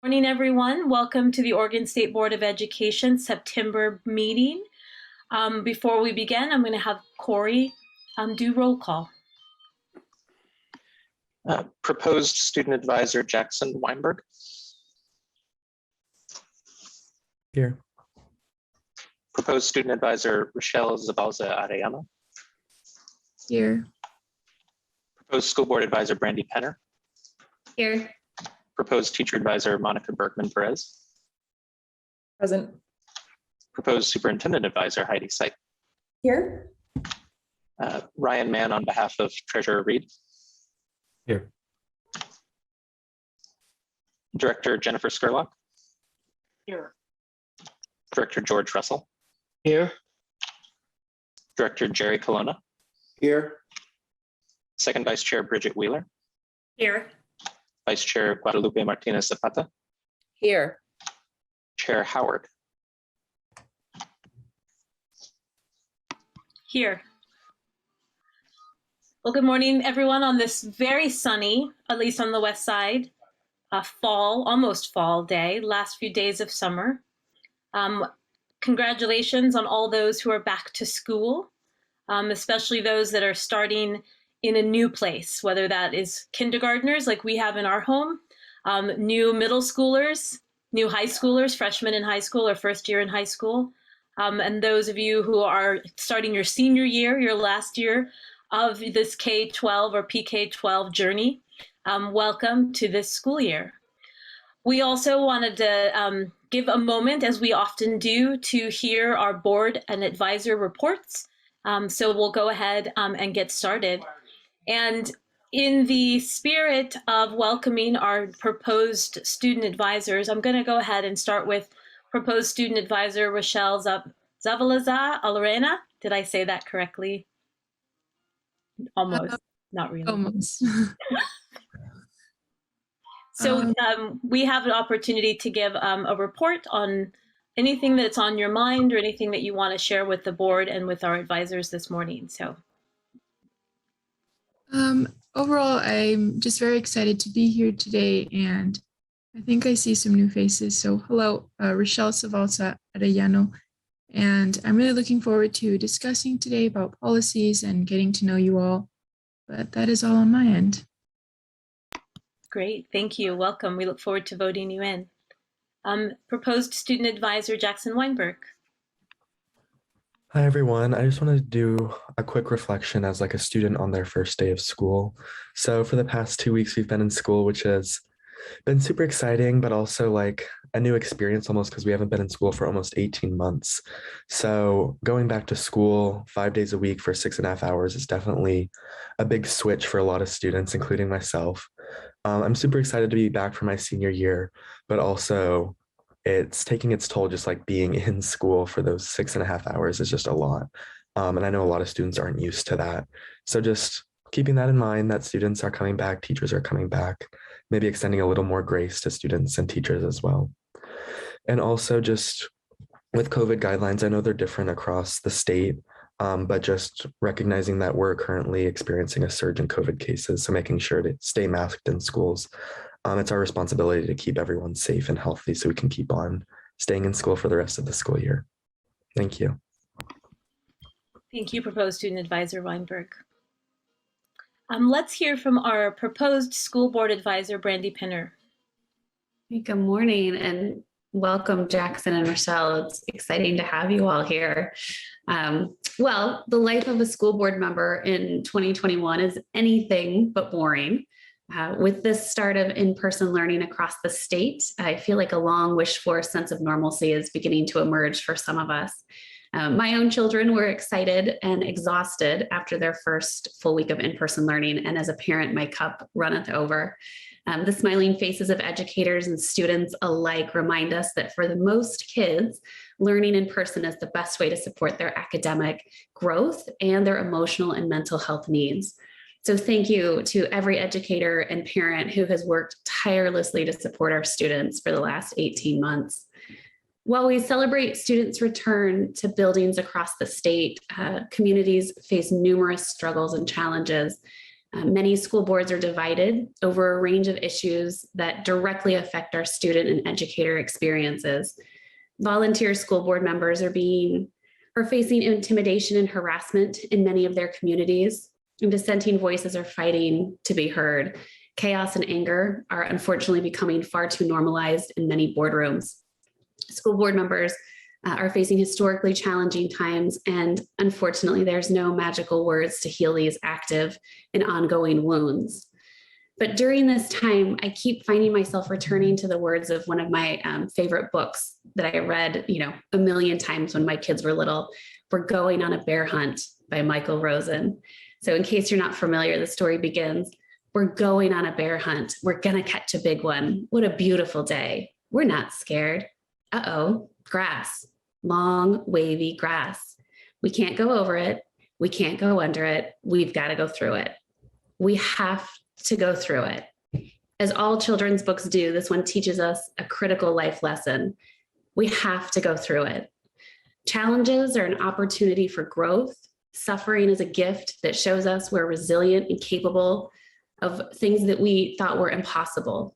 Morning, everyone. Welcome to the Oregon State Board of Education September meeting. Before we begin, I'm going to have Corey do roll call. Proposed student advisor Jackson Weinberg. Here. Proposed student advisor Rochelle Zabalza Arellano. Here. Proposed school board advisor Brandy Penner. Here. Proposed teacher advisor Monica Bergman Perez. Present. Proposed superintendent advisor Heidi Syke. Here. Ryan Mann on behalf of Treasurer Reed. Here. Director Jennifer Skurlock. Here. Director George Russell. Here. Director Jerry Colonna. Here. Second Vice Chair Bridget Wheeler. Here. Vice Chair Guadalupe Martinez Zapata. Here. Chair Howard. Here. Well, good morning, everyone, on this very sunny, at least on the west side, almost fall day, last few days of summer. Congratulations on all those who are back to school, especially those that are starting in a new place, whether that is kindergartners like we have in our home, new middle schoolers, new high schoolers, freshmen in high school or first year in high school, and those of you who are starting your senior year, your last year of this K-12 or PK-12 journey. Welcome to this school year. We also wanted to give a moment, as we often do, to hear our board and advisor reports. So we'll go ahead and get started. And in the spirit of welcoming our proposed student advisors, I'm going to go ahead and start with proposed student advisor Rochelle Zabalza Arellano. Did I say that correctly? Almost, not really. Almost. So we have an opportunity to give a report on anything that's on your mind or anything that you want to share with the board and with our advisors this morning. So. Overall, I'm just very excited to be here today, and I think I see some new faces. So hello, Rochelle Zabalza Arellano, and I'm really looking forward to discussing today about policies and getting to know you all. But that is all on my end. Great, thank you. Welcome. We look forward to voting you in. Proposed student advisor Jackson Weinberg. Hi, everyone. I just wanted to do a quick reflection as like a student on their first day of school. So for the past 2 weeks, we've been in school, which has been super exciting, but also like a new experience almost because we haven't been in school for almost 18 months. So going back to school 5 days a week for 6.5 hours is definitely a big switch for a lot of students, including myself. I'm super excited to be back for my senior year, but also it's taking its toll just like being in school for those 6.5 hours is just a lot. And I know a lot of students aren't used to that. So just keeping that in mind that students are coming back, teachers are coming back, maybe extending a little more grace to students and teachers as well. And also just with COVID guidelines, I know they're different across the state, but just recognizing that we're currently experiencing a surge in COVID cases. So making sure to stay masked in schools. It's our responsibility to keep everyone safe and healthy so we can keep on staying in school for the rest of the school year. Thank you. Thank you, proposed student advisor Weinberg. Let's hear from our proposed school board advisor, Brandy Penner. Good morning and welcome, Jackson and Rochelle. It's exciting to have you all here. Well, the life of a school board member in 2021 is anything but boring. With this start of in-person learning across the state, I feel like a long wished-for sense of normalcy is beginning to emerge for some of us. My own children were excited and exhausted after their first full week of in-person learning, and as a parent, my cup runneth over. The smiling faces of educators and students alike remind us that for the most kids, learning in person is the best way to support their academic growth and their emotional and mental health needs. So thank you to every educator and parent who has worked tirelessly to support our students for the last 18 months. While we celebrate students' return to buildings across the state, communities face numerous struggles and challenges. Many school boards are divided over a range of issues that directly affect our student and educator experiences. Volunteer school board members are facing intimidation and harassment in many of their communities, and dissenting voices are fighting to be heard. Chaos and anger are unfortunately becoming far too normalized in many boardrooms. School board members are facing historically challenging times, and unfortunately, there's no magical words to heal these active and ongoing wounds. But during this time, I keep finding myself returning to the words of one of my favorite books that I read, a million times when my kids were little. We're Going on a Bear Hunt by Michael Rosen. So in case you're not familiar, the story begins, we're going on a bear hunt. We're gonna catch a big one. What a beautiful day. We're not scared. Uh-oh, grass, long, wavy grass. We can't go over it. We can't go under it. We've got to go through it. We have to go through it. As all children's books do, this one teaches us a critical life lesson. We have to go through it. Challenges are an opportunity for growth. Suffering is a gift that shows us we're resilient and capable of things that we thought were impossible.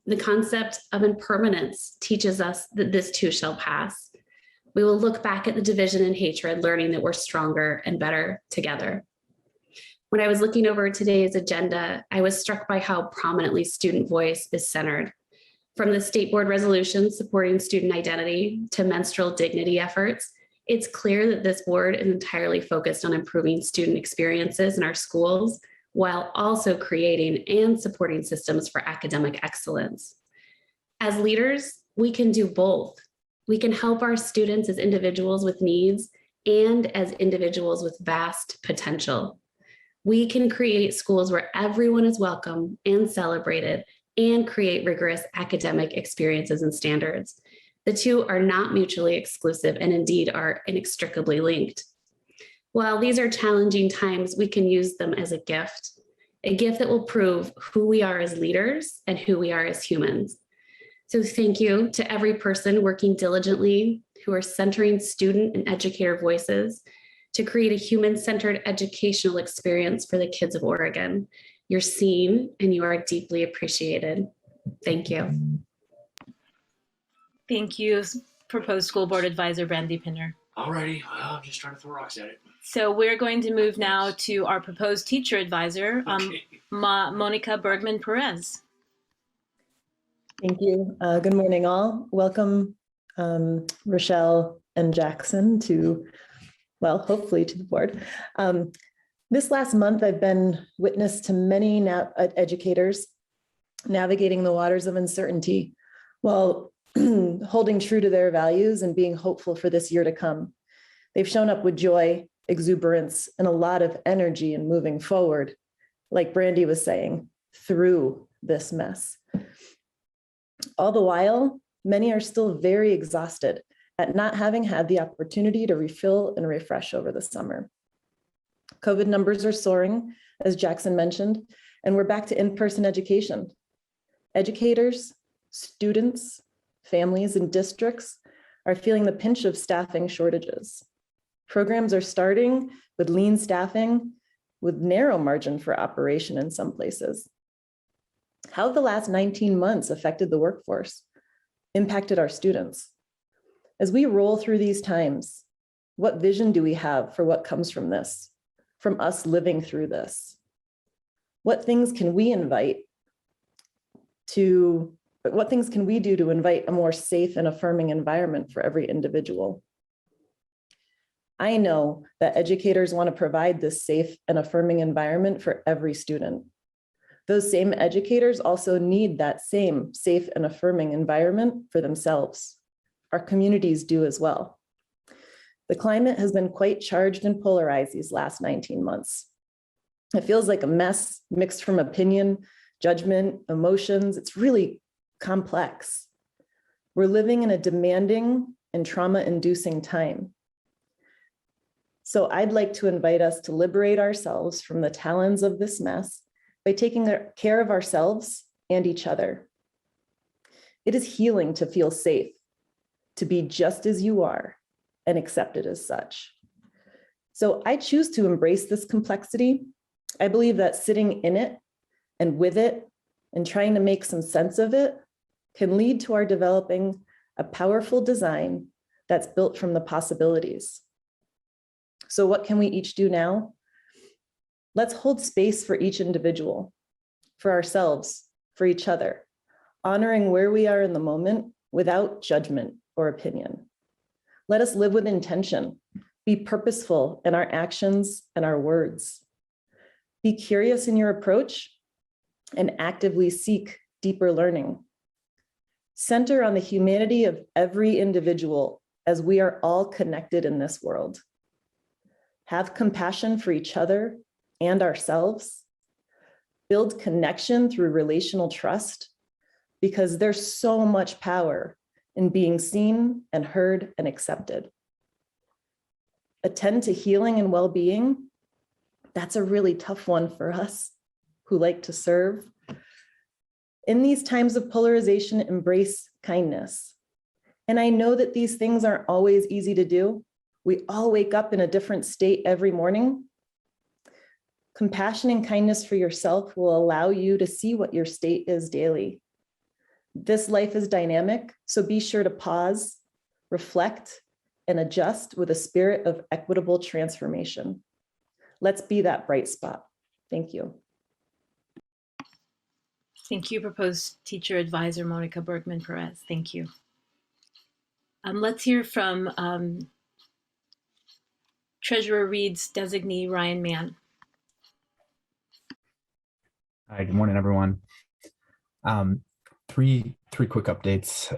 The concept of impermanence teaches us that this too shall pass. We will look back at the division and hatred, learning that we're stronger and better together. When I was looking over today's agenda, I was struck by how prominently student voice is centered. From the state board resolutions supporting student identity to menstrual dignity efforts, it's clear that this board is entirely focused on improving student experiences in our schools, while also creating and supporting systems for academic excellence. As leaders, we can do both. We can help our students as individuals with needs and as individuals with vast potential. We can create schools where everyone is welcome and celebrated and create rigorous academic experiences and standards. The two are not mutually exclusive and indeed are inextricably linked. While these are challenging times, we can use them as a gift that will prove who we are as leaders and who we are as humans. So thank you to every person working diligently who are centering student and educator voices to create a human-centered educational experience for the kids of Oregon. You're seen and you are deeply appreciated. Thank you. Thank you, proposed school board advisor Brandy Pinner. Alrighty, well, I'm just trying to throw rocks at it. So we're going to move now to our proposed teacher advisor, Okay. Monica Bergman Perez. Thank you. Good morning, all. Welcome, Rochelle and Jackson to, well, hopefully to the board. This last month, I've been witness to many educators navigating the waters of uncertainty while holding true to their values and being hopeful for this year to come. They've shown up with joy, exuberance, and a lot of energy in moving forward, like Brandy was saying, through this mess. All the while, many are still very exhausted at not having had the opportunity to refill and refresh over the summer. COVID numbers are soaring, as Jackson mentioned, and we're back to in-person education. Educators, students, families, and districts are feeling the pinch of staffing shortages. Programs are starting with lean staffing, with narrow margin for operation in some places. How have the last 19 months affected the workforce, impacted our students? As we roll through these times, what vision do we have for what comes from this, from us living through this? What things can we do to invite a more safe and affirming environment for every individual? I know that educators want to provide this safe and affirming environment for every student. Those same educators also need that same safe and affirming environment for themselves. Our communities do as well. The climate has been quite charged and polarized these last 19 months. It feels like a mess mixed from opinion, judgment, emotions. It's really complex. We're living in a demanding and trauma-inducing time. So I'd like to invite us to liberate ourselves from the talons of this mess by taking care of ourselves and each other. It is healing to feel safe, to be just as you are and accepted as such. So I choose to embrace this complexity I believe that sitting in it and with it and trying to make some sense of it can lead to our developing a powerful design that's built from the possibilities. So what can we each do now? Let's hold space for each individual, for ourselves, for each other, honoring where we are in the moment without judgment or opinion. Let us live with intention, be purposeful in our actions and our words. Be curious in your approach and actively seek deeper learning. Center on the humanity of every individual as we are all connected in this world. Have compassion for each other and ourselves. Build connection through relational trust, because there's so much power in being seen and heard and accepted. Attend to healing and well-being. That's a really tough one for us who like to serve. In these times of polarization, embrace kindness. And I know that these things aren't always easy to do. We all wake up in a different state every morning. Compassion and kindness for yourself will allow you to see what your state is daily. This life is dynamic, so be sure to pause, reflect, and adjust with a spirit of equitable transformation. Let's be that bright spot. Thank you. Thank you, proposed teacher advisor Monica Bergman Perez. Thank you. Let's hear from Treasurer Reed's designee, Ryan Mann. Hi, good morning, everyone. Three quick updates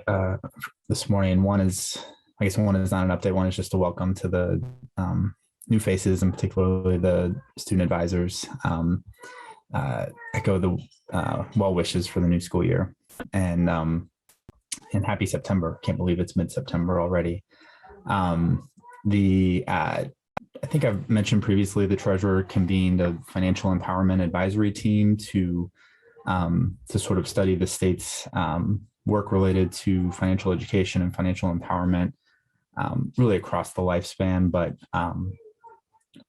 this morning. One is not an update. One is just a welcome to the new faces, and particularly the student advisors. Echo the well wishes for the new school year, and happy September. Can't believe it's mid-September already. I think I've mentioned previously, the treasurer convened a financial empowerment advisory team to sort of study the state's work related to financial education and financial empowerment, really across the lifespan. But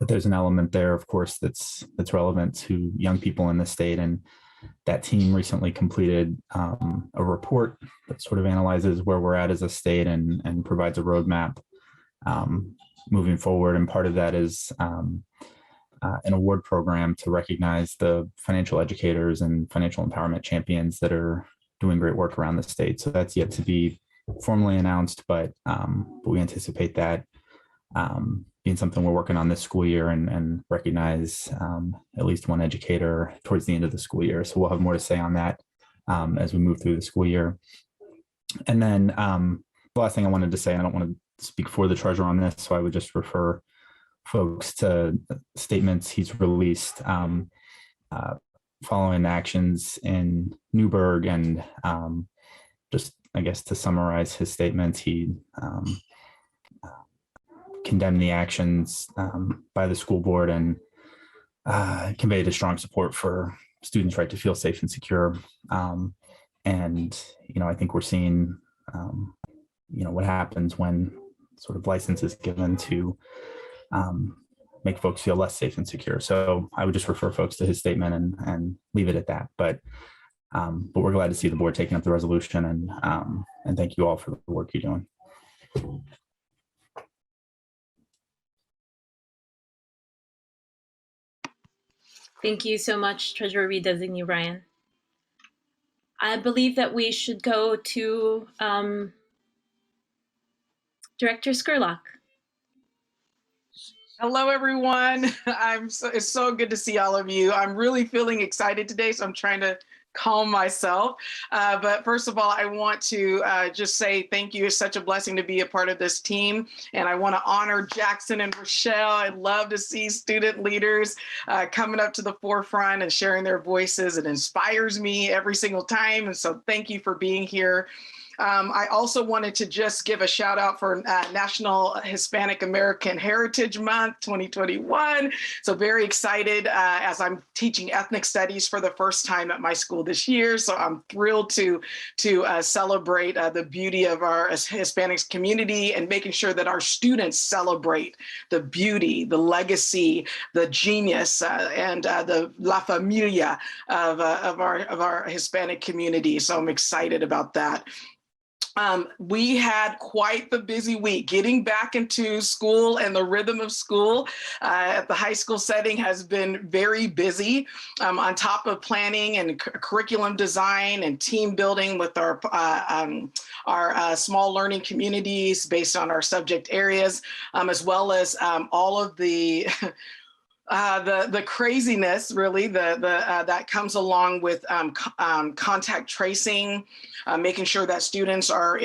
there's an element there, of course, that's relevant to young people in the state. And that team recently completed a report that sort of analyzes where we're at as a state and provides a roadmap moving forward. And part of that is an award program to recognize the financial educators and financial empowerment champions that are doing great work around the state. So that's yet to be formally announced, but we anticipate that being something we're working on this school year, and recognize at least one educator towards the end of the school year. So we'll have more to say on that as we move through the school year. And then the last thing I wanted to say, I don't want to speak for the treasurer on this, so I would just refer folks to statements he's released following actions in Newburgh. And just, I guess, to summarize his statements, he condemned the actions by the school board and conveyed a strong support for students' right to feel safe and secure. And, I think we're seeing, what happens when sort of license is given to make folks feel less safe and secure. So I would just refer folks to his statement and leave it at that. But we're glad to see the board taking up the resolution, and thank you all for the work you're doing. Thank you so much, Treasurer Reed designee Ryan. I believe that we should go to Director Scurlock. Hello, everyone. It's so good to see all of you. I'm really feeling excited today, so I'm trying to calm myself. But first of all, I want to just say thank you. It's such a blessing to be a part of this team. And I want to honor Jackson and Rochelle. I love to see student leaders coming up to the forefront and sharing their voices. It inspires me every single time. And so thank you for being here. I also wanted to just give a shout out for National Hispanic American Heritage Month 2021. So very excited as I'm teaching ethnic studies for the first time at my school this year. So I'm thrilled to celebrate the beauty of our Hispanics community and making sure that our students celebrate the beauty, the legacy, the genius, and the La Familia of our Hispanic community. So I'm excited about that. We had quite the busy week. Getting back into school and the rhythm of school at the high school setting has been very busy. On top of planning and curriculum design and team building with our small learning communities based on our subject areas, as well as all of the craziness really that comes along with contact tracing, making sure that students are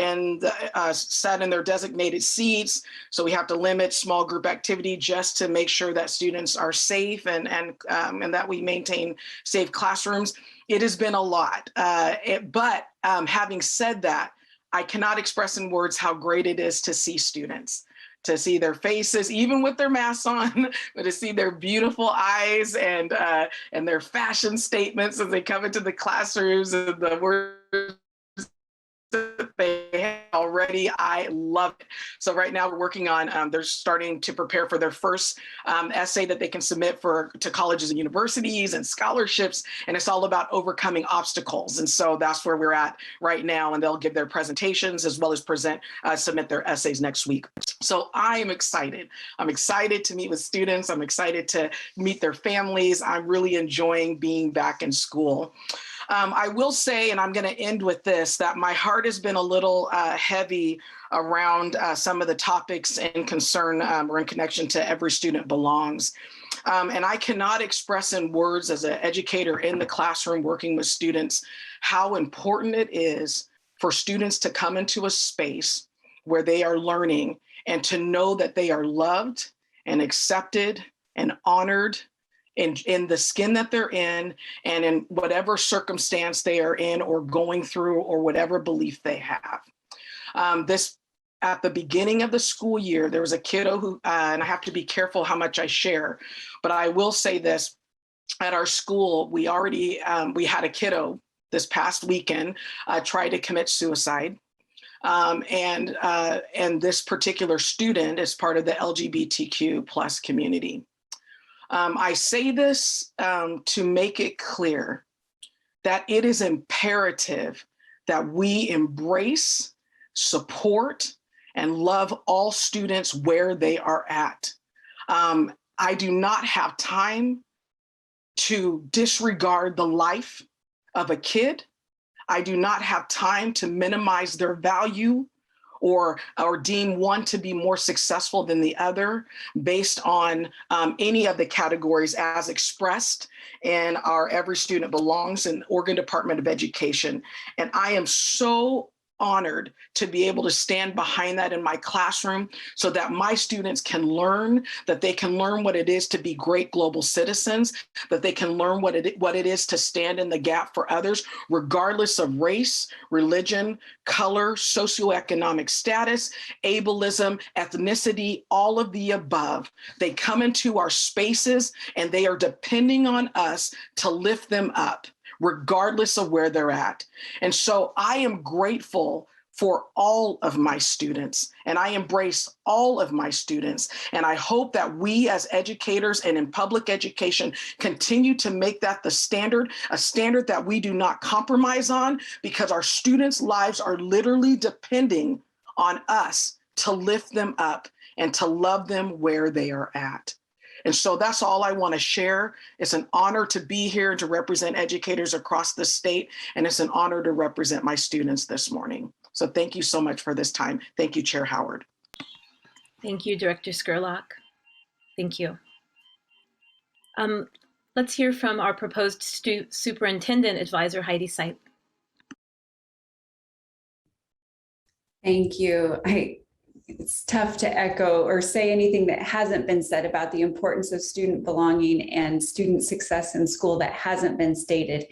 set in their designated seats. So we have to limit small group activity just to make sure that students are safe and that we maintain safe classrooms. It has been a lot, but having said that, I cannot express in words how great it is to see students, to see their faces, even with their masks on, but to see their beautiful eyes and their fashion statements as they come into the classrooms and the words that they have already. I love it. So right now we're working on, they're starting to prepare for their first essay that they can submit to colleges and universities and scholarships. And it's all about overcoming obstacles. And so that's where we're at right now. And they'll give their presentations as well as submit their essays next week. So I am excited. I'm excited to meet with students. I'm excited to meet their families. I'm really enjoying being back in school. I will say, and I'm going to end with this, that my heart has been a little heavy around some of the topics in concern or in connection to Every Student Belongs. And I cannot express in words as an educator in the classroom working with students how important it is for students to come into a space where they are learning and to know that they are loved and accepted and honored in the skin that they're in and in whatever circumstance they are in or going through or whatever belief they have. At the beginning of the school year, there was a kiddo who, and I have to be careful how much I share, but I will say this, at our school, we had a kiddo this past weekend try to commit suicide. And this particular student is part of the LGBTQ plus community. I say this to make it clear that it is imperative that we embrace, support, and love all students where they are at. I do not have time to disregard the life of a kid. I do not have time to minimize their value or deem one to be more successful than the other based on any of the categories as expressed in our Every Student Belongs in Oregon Department of Education. And I am so honored to be able to stand behind that in my classroom so that my students can learn, that they can learn what it is to be great global citizens, that they can learn what it is to stand in the gap for others, regardless of race, religion, color, socioeconomic status, ableism, ethnicity, all of the above. They come into our spaces and they are depending on us to lift them up, regardless of where they're at. And so I am grateful for all of my students, and I embrace all of my students. And I hope that we as educators and in public education continue to make that the standard, a standard that we do not compromise on, because our students' lives are literally depending on us to lift them up and to love them where they are at. And so that's all I want to share. It's an honor to be here and to represent educators across the state. And it's an honor to represent my students this morning. So thank you so much for this time. Thank you, Chair Howard. Thank you, Director Scurlock. Thank you. Let's hear from our proposed superintendent advisor, Heidi Seip. Thank you. It's tough to echo or say anything that hasn't been said about the importance of student belonging and student success in school that hasn't been stated.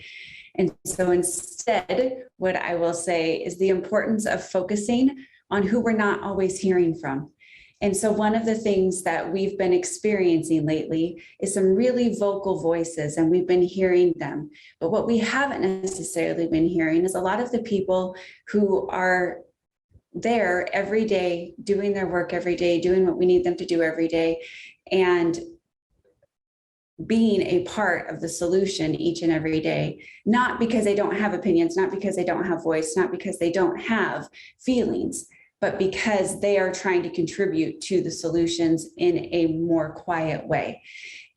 And so instead, what I will say is the importance of focusing on who we're not always hearing from. And so one of the things that we've been experiencing lately is some really vocal voices, and we've been hearing them. But what we haven't necessarily been hearing is a lot of the people who are there every day, doing their work every day, doing what we need them to do every day, and being a part of the solution each and every day, not because they don't have opinions, not because they don't have voice, not because they don't have feelings, but because they are trying to contribute to the solutions in a more quiet way.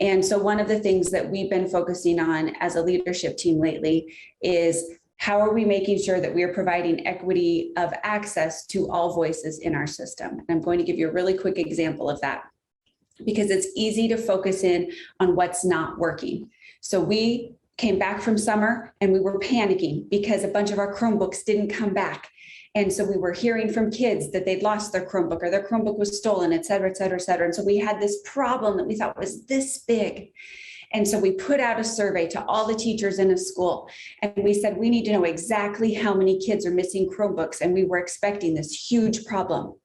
And so one of the things that we've been focusing on as a leadership team lately is how are we making sure that we are providing equity of access to all voices in our system? And I'm going to give you a really quick example of that, because it's easy to focus in on what's not working. So we came back from summer and we were panicking because a bunch of our Chromebooks didn't come back. And so we were hearing from kids that they'd lost their Chromebook or their Chromebook was stolen, et cetera, et cetera, et cetera. And so we had this problem that we thought was this big. And so we put out a survey to all the teachers in a school. And we said, we need to know exactly how many kids are missing Chromebooks. And we were expecting this huge problem.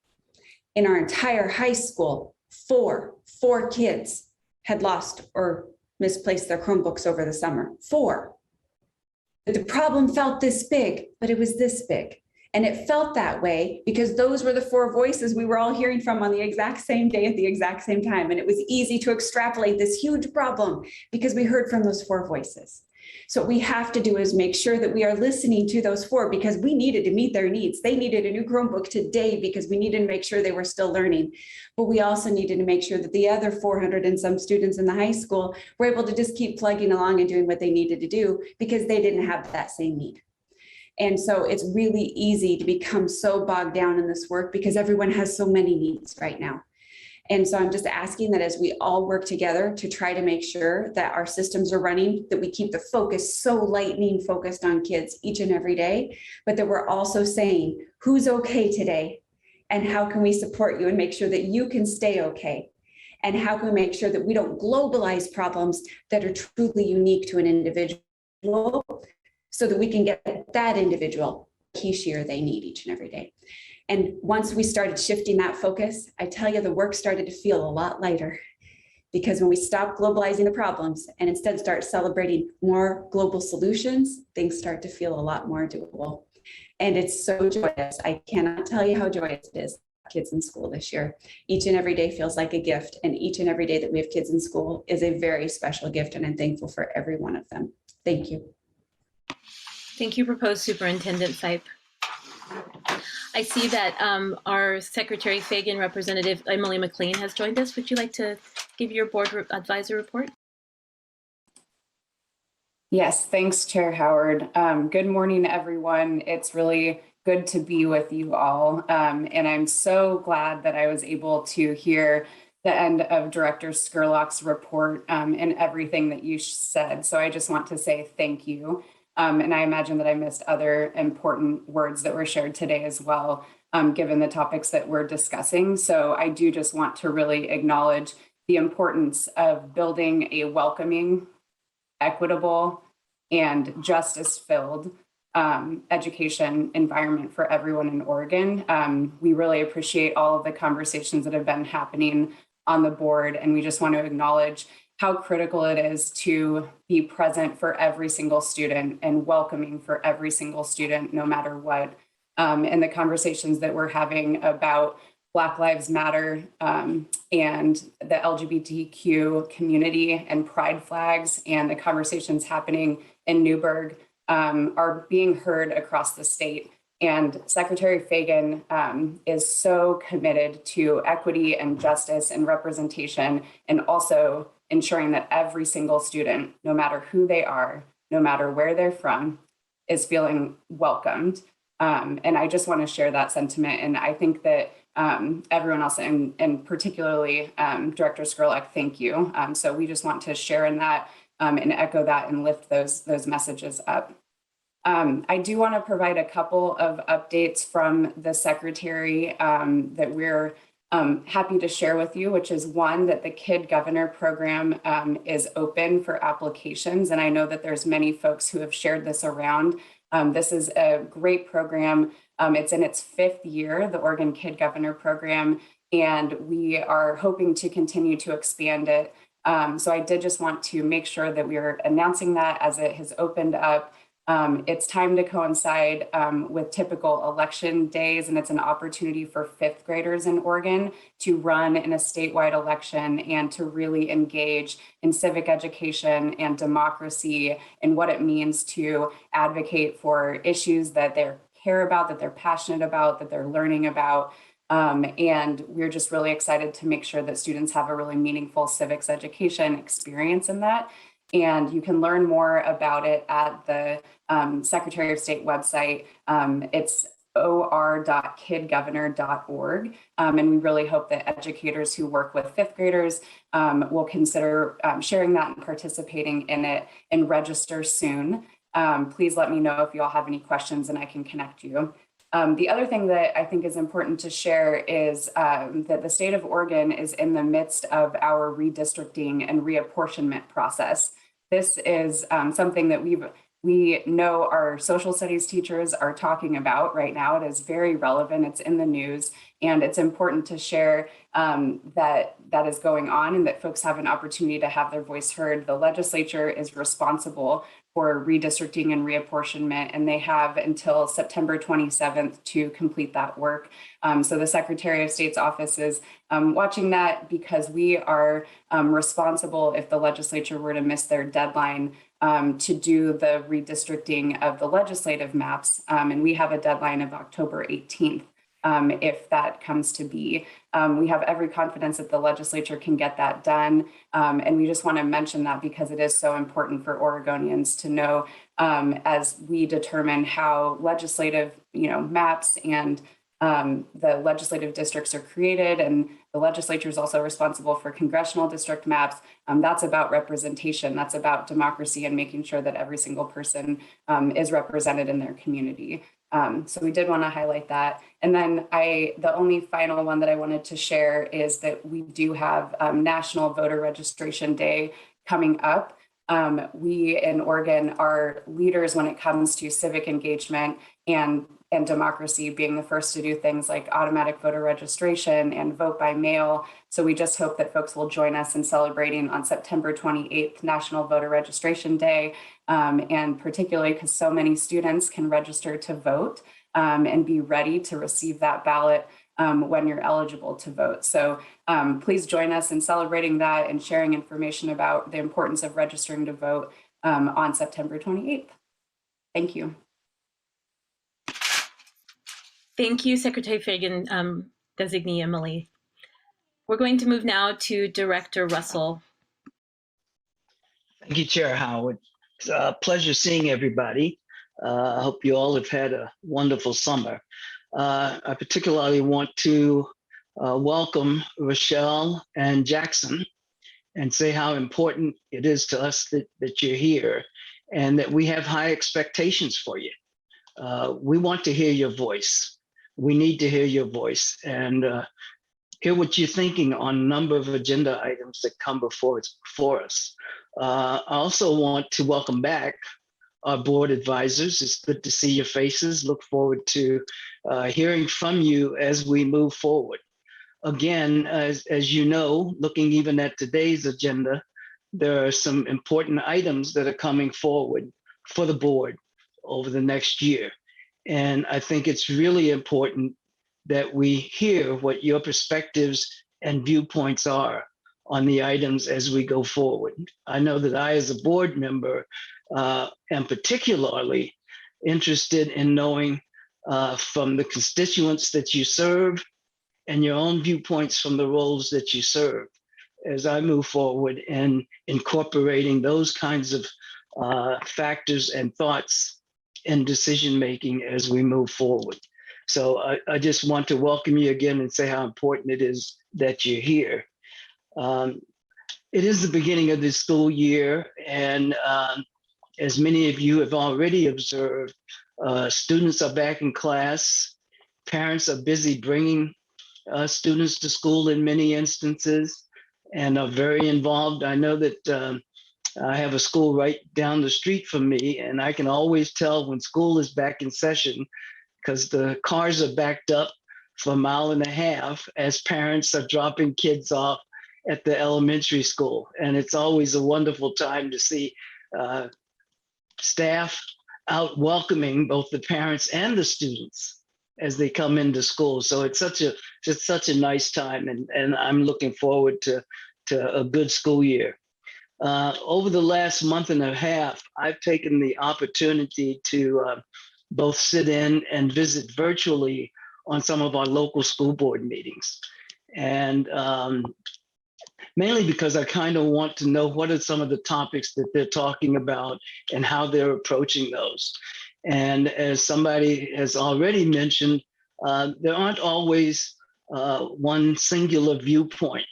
In our entire high school, four kids had lost or misplaced their Chromebooks over the summer. 4. But the problem felt this big, but it was this big. And it felt that way because those were the 4 voices we were all hearing from on the exact same day at the exact same time. And it was easy to extrapolate this huge problem because we heard from those 4 voices. So what we have to do is make sure that we are listening to those 4 because we needed to meet their needs. They needed a new Chromebook today because we needed to make sure they were still learning. But we also needed to make sure that the other 400 and some students in the high school were able to just keep plugging along and doing what they needed to do because they didn't have that same need. And so it's really easy to become so bogged down in this work because everyone has so many needs right now. And so I'm just asking that as we all work together to try to make sure that our systems are running, that we keep the focus so lightning focused on kids each and every day, but that we're also saying, who's okay today? And how can we support you and make sure that you can stay okay? And how can we make sure that we don't globalize problems that are truly unique to an individual so that we can get that individual key share they need each and every day. And once we started shifting that focus, I tell you, the work started to feel a lot lighter because when we stop globalizing the problems and instead start celebrating more global solutions, things start to feel a lot more doable. And it's so joyous. I cannot tell you how joyous it is. Kids in school this year. Each and every day feels like a gift. And each and every day that we have kids in school is a very special gift. And I'm thankful for every one of them. Thank you. Thank you, Proposed Superintendent Sipe. I see that our Secretary Fagan, Representative Emily McLean has joined us. Would you like to give your board advisor report? Yes, thanks, Chair Howard. Good morning, everyone. It's really good to be with you all. And I'm so glad that I was able to hear the end of Director Scurlock's report and everything that you said. So I just want to say thank you. And I imagine that I missed other important words that were shared today as well, given the topics that we're discussing. So I do just want to really acknowledge the importance of building a welcoming, equitable, and justice-filled education environment for everyone in Oregon. We really appreciate all of the conversations that have been happening on the board, and we just want to acknowledge how critical it is to be present for every single student and welcoming for every single student, no matter what. And the conversations that we're having about Black Lives Matter and the LGBTQ community and pride flags and the conversations happening in Newburgh are being heard across the state. And Secretary Fagan is so committed to equity and justice and representation, and also ensuring that every single student, no matter who they are, no matter where they're from, is feeling welcomed. And I just want to share that sentiment. And I think that everyone else, and particularly Director Scurlock, thank you. So we just want to share in that and echo that and lift those messages up. I do want to provide a couple of updates from the Secretary that we're happy to share with you, which is one, that the Kid Governor program is open for applications. And I know that there's many folks who have shared this around. This is a great program. It's in its 5th year, the Oregon Kid Governor program, and we are hoping to continue to expand it. So I did just want to make sure that we are announcing that as it has opened up. It's time to coincide with typical election days, and it's an opportunity for 5th graders in Oregon to run in a statewide election and to really engage in civic education and democracy and what it means to advocate for issues that they care about, that they're passionate about, that they're learning about. And we're just really excited to make sure that students have a really meaningful civics education experience in that. And you can learn more about it at the Secretary of State website. It's or.kidgovernor.org. And we really hope that educators who work with 5th graders will consider sharing that and participating in it and register soon. Please let me know if you all have any questions and I can connect you. The other thing that I think is important to share is that the state of Oregon is in the midst of our redistricting and reapportionment process. This is something that we know our social studies teachers are talking about right now. It is very relevant. It's in the news, and it's important to share that is going on and that folks have an opportunity to have their voice heard. The legislature is responsible for redistricting and reapportionment, and they have until September 27th to complete that work. So the Secretary of State's office is watching that because we are responsible if the legislature were to miss their deadline to do the redistricting of the legislative maps. And we have a deadline of October 18th. If that comes to be. We have every confidence that the legislature can get that done. And we just want to mention that because it is so important for Oregonians to know as we determine how legislative, maps and the legislative districts are created, and the legislature is also responsible for congressional district maps. That's about representation. That's about democracy and making sure that every single person is represented in their community. So we did want to highlight that. And then the only final one that I wanted to share is that we do have National Voter Registration Day coming up. We in Oregon are leaders when it comes to civic engagement and democracy, being the first to do things like automatic voter registration and vote by mail. So we just hope that folks will join us in celebrating on September 28th, National Voter Registration Day, and particularly because so many students can register to vote and be ready to receive that ballot when you're eligible to vote. So please join us in celebrating that and sharing information about the importance of registering to vote on September 28th. Thank you. Thank you, Secretary Fagan, designee Emily. We're going to move now to Director Russell. Thank you, Chair Howard. It's a pleasure seeing everybody. I hope you all have had a wonderful summer. I particularly want to welcome Rochelle and Jackson and say how important it is to us that you're here and that we have high expectations for you. We want to hear your voice. We need to hear your voice and hear what you're thinking on a number of agenda items that come before us. I also want to welcome back our board advisors. It's good to see your faces. Look forward to hearing from you as we move forward. Again, as you know, looking even at today's agenda, there are some important items that are coming forward for the board over the next year. And I think it's really important that we hear what your perspectives and viewpoints are on the items as we go forward. I know that I, as a board member, am particularly interested in knowing from the constituents that you serve and your own viewpoints from the roles that you serve as I move forward and incorporating those kinds of factors and thoughts and decision-making as we move forward. So I just want to welcome you again and say how important it is that you're here. It is the beginning of the school year, and as many of you have already observed, students are back in class. Parents are busy bringing students to school in many instances and are very involved. I know that I have a school right down the street from me, and I can always tell when school is back in session because the cars are backed up for a mile and a half as parents are dropping kids off at the elementary school. And it's always a wonderful time to see staff out welcoming both the parents and the students as they come into school. So it's such a nice time, and I'm looking forward to a good school year. Over the last month and a half, I've taken the opportunity to both sit in and visit virtually on some of our local school board meetings. And mainly because I kind of want to know what are some of the topics that they're talking about and how they're approaching those. And as somebody has already mentioned, there aren't always one singular viewpoint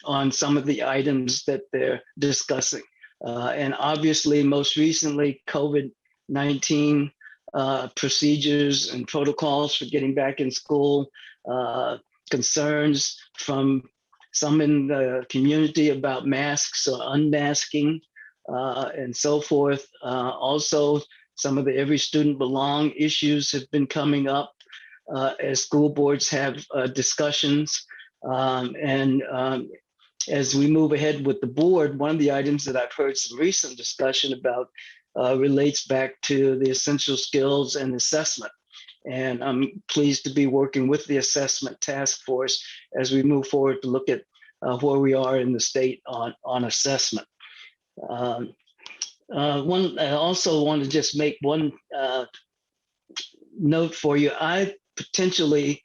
on some of the items that they're discussing. And obviously, most recently, COVID-19 procedures and protocols for getting back in school, concerns from some in the community about masks or unmasking, and so forth. Also, some of the Every Student Belong issues have been coming up as school boards have discussions. As we move ahead with the board, one of the items that I've heard some recent discussion about relates back to the essential skills and assessment. And I'm pleased to be working with the assessment task force as we move forward to look at where we are in the state on assessment. I also want to just make one note for you. I potentially,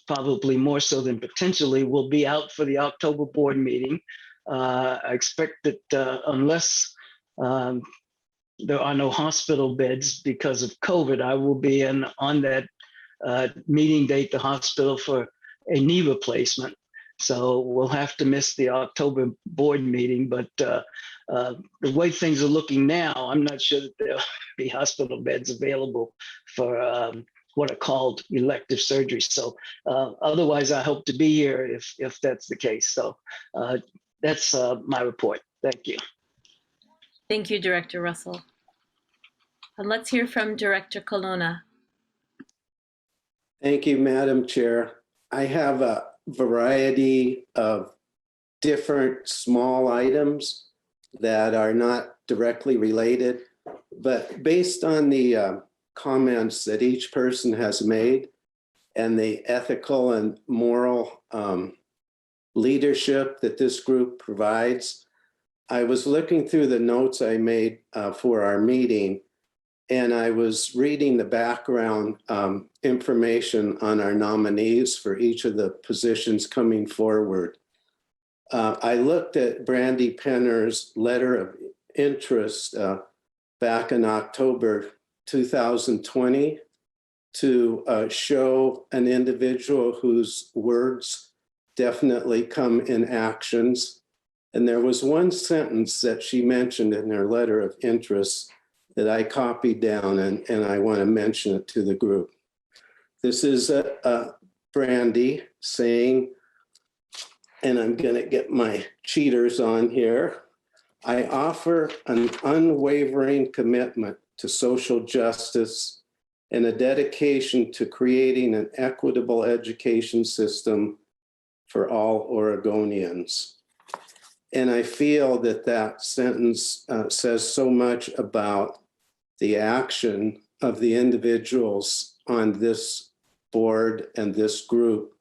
probably more so than potentially, will be out for the October board meeting. I expect that unless there are no hospital beds because of COVID, I will be on that meeting date, the hospital, for a knee replacement. So we'll have to miss the October board meeting, but the way things are looking now, I'm not sure that there'll be hospital beds available for what are called elective surgeries. So otherwise, I hope to be here if that's the case. So that's my report. Thank you. Thank you, Director Russell. And let's hear from Director Colonna. Thank you, Madam Chair. I have a variety of different small items that are not directly related, but based on the comments that each person has made and the ethical and moral leadership that this group provides, I was looking through the notes I made for our meeting, and I was reading the background information on our nominees for each of the positions coming forward. I looked at Brandy Penner's letter of interest back in October 2020 to show an individual whose words definitely come in actions. And there was one sentence that she mentioned in her letter of interest that I copied down, and I want to mention it to the group. This is Brandy saying, and I'm going to get my cheaters on here, I offer an unwavering commitment to social justice and a dedication to creating an equitable education system for all Oregonians. And I feel that that sentence says so much about the action of the individuals on this board and this group,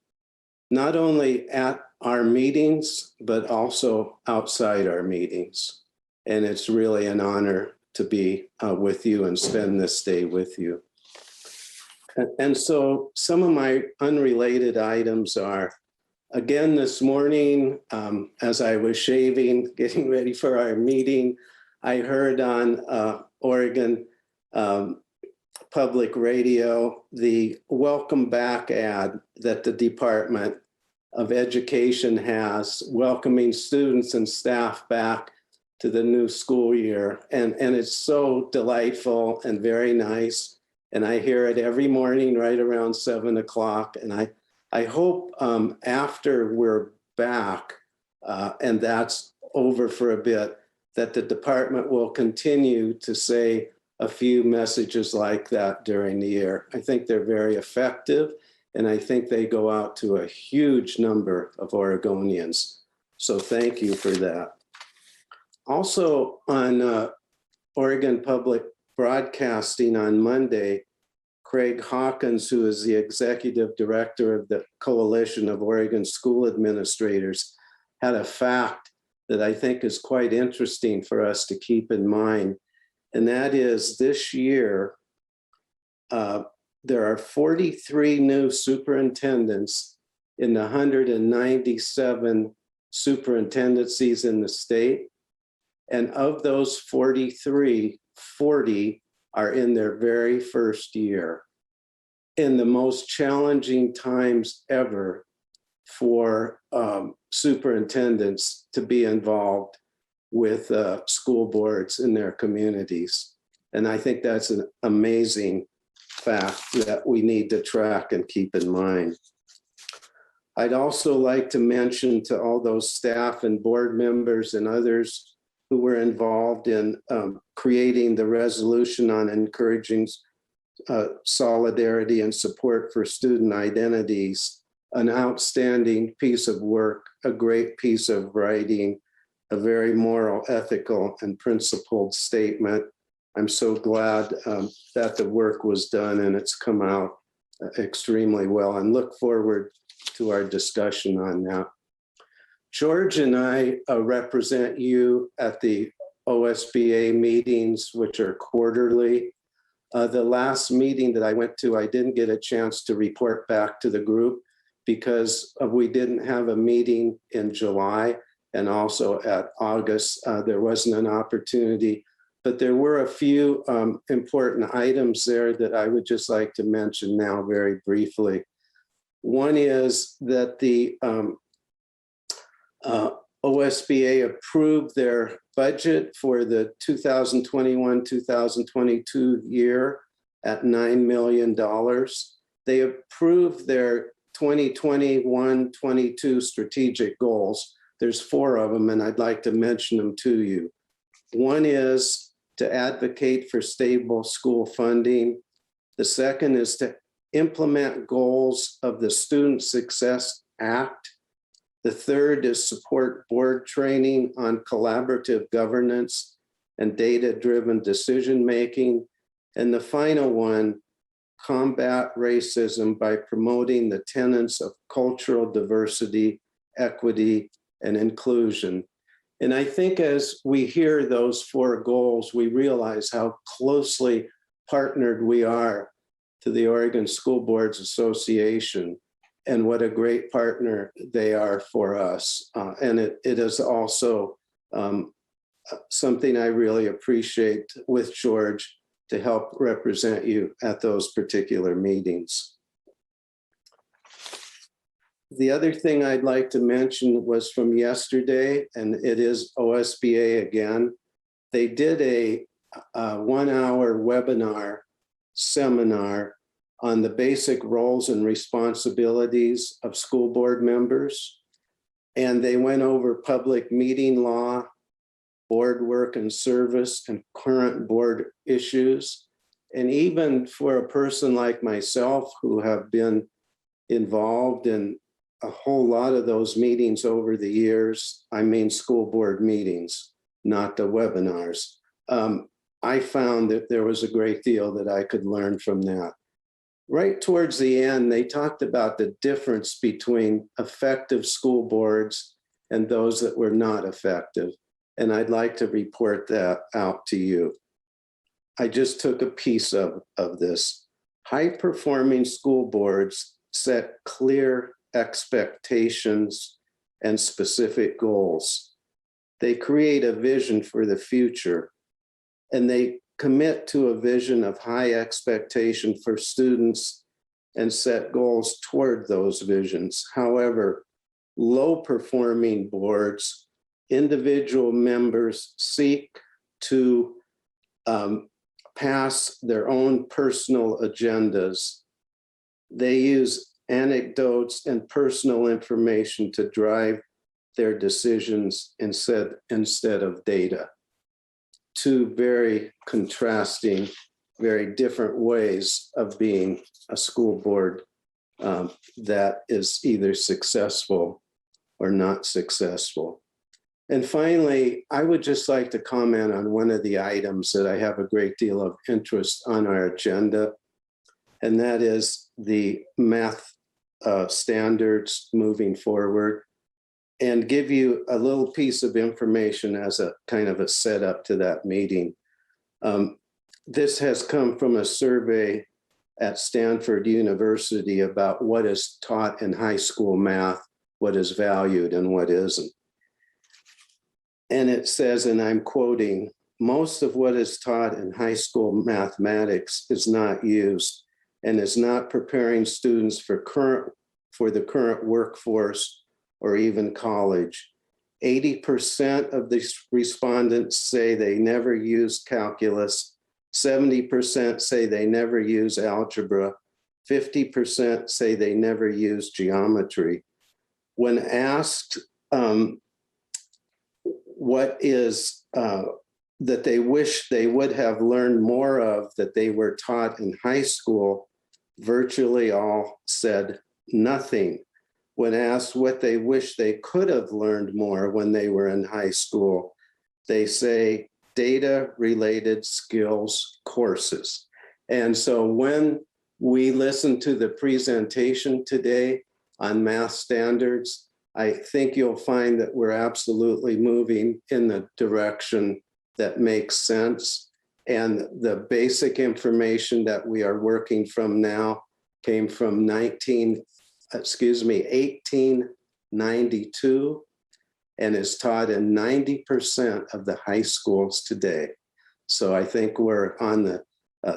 not only at our meetings, but also outside our meetings. And it's really an honor to be with you and spend this day with you. And so some of my unrelated items are, again, this morning, as I was shaving, getting ready for our meeting, I heard on Oregon Public Radio the welcome back ad that the Department of Education has, welcoming students and staff back to the new school year. And it's so delightful and very nice. And I hear it every morning right around 7 o'clock. And I hope after we're back and that's over for a bit, that the department will continue to say a few messages like that during the year. I think they're very effective, and I think they go out to a huge number of Oregonians. So thank you for that. Also on Oregon Public Broadcasting on Monday, Craig Hawkins, who is the executive director of the Coalition of Oregon School Administrators, had a fact that I think is quite interesting for us to keep in mind. And that is this year, there are 43 new superintendents in the 197 superintendencies in the state. And of those 43, 40 are in their very first year. In the most challenging times ever for superintendents to be involved with school boards in their communities. And I think that's an amazing fact that we need to track and keep in mind. I'd also like to mention to all those staff and board members and others who were involved in creating the resolution on encouraging solidarity and support for student identities, an outstanding piece of work, a great piece of writing, a very moral, ethical, and principled statement. I'm so glad that the work was done and it's come out extremely well, and look forward to our discussion on that. George and I represent you at the OSBA meetings, which are quarterly. The last meeting that I went to, I didn't get a chance to report back to the group because we didn't have a meeting in July, and also at August, there wasn't an opportunity. But there were a few important items there that I would just like to mention now very briefly. One is that the OSBA approved their budget for the 2021-2022 year at $9 million. They approved their 2021-22 strategic goals. There's 4 of them, and I'd like to mention them to you. One is to advocate for stable school funding. The second is to implement goals of the Student Success Act. The third is support board training on collaborative governance and data-driven decision-making. And the final one, combat racism by promoting the tenets of cultural diversity, equity, and inclusion. And I think as we hear those 4 goals, we realize how closely partnered we are to the Oregon School Boards Association, and what a great partner they are for us. And it is also something I really appreciate with George to help represent you at those particular meetings. The other thing I'd like to mention was from yesterday, and it is OSBA again. They did a 1-hour webinar seminar on the basic roles and responsibilities of school board members. And they went over public meeting law, board work and service, and current board issues. And even for a person like myself who have been involved in a whole lot of those meetings over the years, I mean school board meetings, not the webinars, I found that there was a great deal that I could learn from that. Right towards the end, they talked about the difference between effective school boards and those that were not effective. And I'd like to report that out to you. I just took a piece of this. High-performing school boards set clear expectations and specific goals. They create a vision for the future, and they commit to a vision of high expectation for students and set goals toward those visions. However, low-performing boards, individual members seek to pass their own personal agendas. They use anecdotes, and personal information to drive their decisions instead of data. Two very contrasting, very different ways of being a school board that is either successful or not successful. And finally, I would just like to comment on one of the items that I have a great deal of interest on our agenda, and that is the math standards moving forward, and give you a little piece of information as a kind of a setup to that meeting. This has come from a survey at Stanford University about what is taught in high school math, what is valued and what isn't. And it says, and I'm quoting, most of what is taught in high school mathematics is not used and is not preparing students for the current workforce or even college. 80% of the respondents say they never used calculus. 70% say they never use algebra. 50% say they never use geometry. When asked what is that they wish they would have learned more of that they were taught in high school, virtually all said nothing. When asked what they wish they could have learned more when they were in high school, they say data-related skills courses. And so when we listen to the presentation today on math standards, I think you'll find that we're absolutely moving in the direction that makes sense. And the basic information that we are working from now came from 1892 and is taught in 90% of the high schools today. So I think we're on the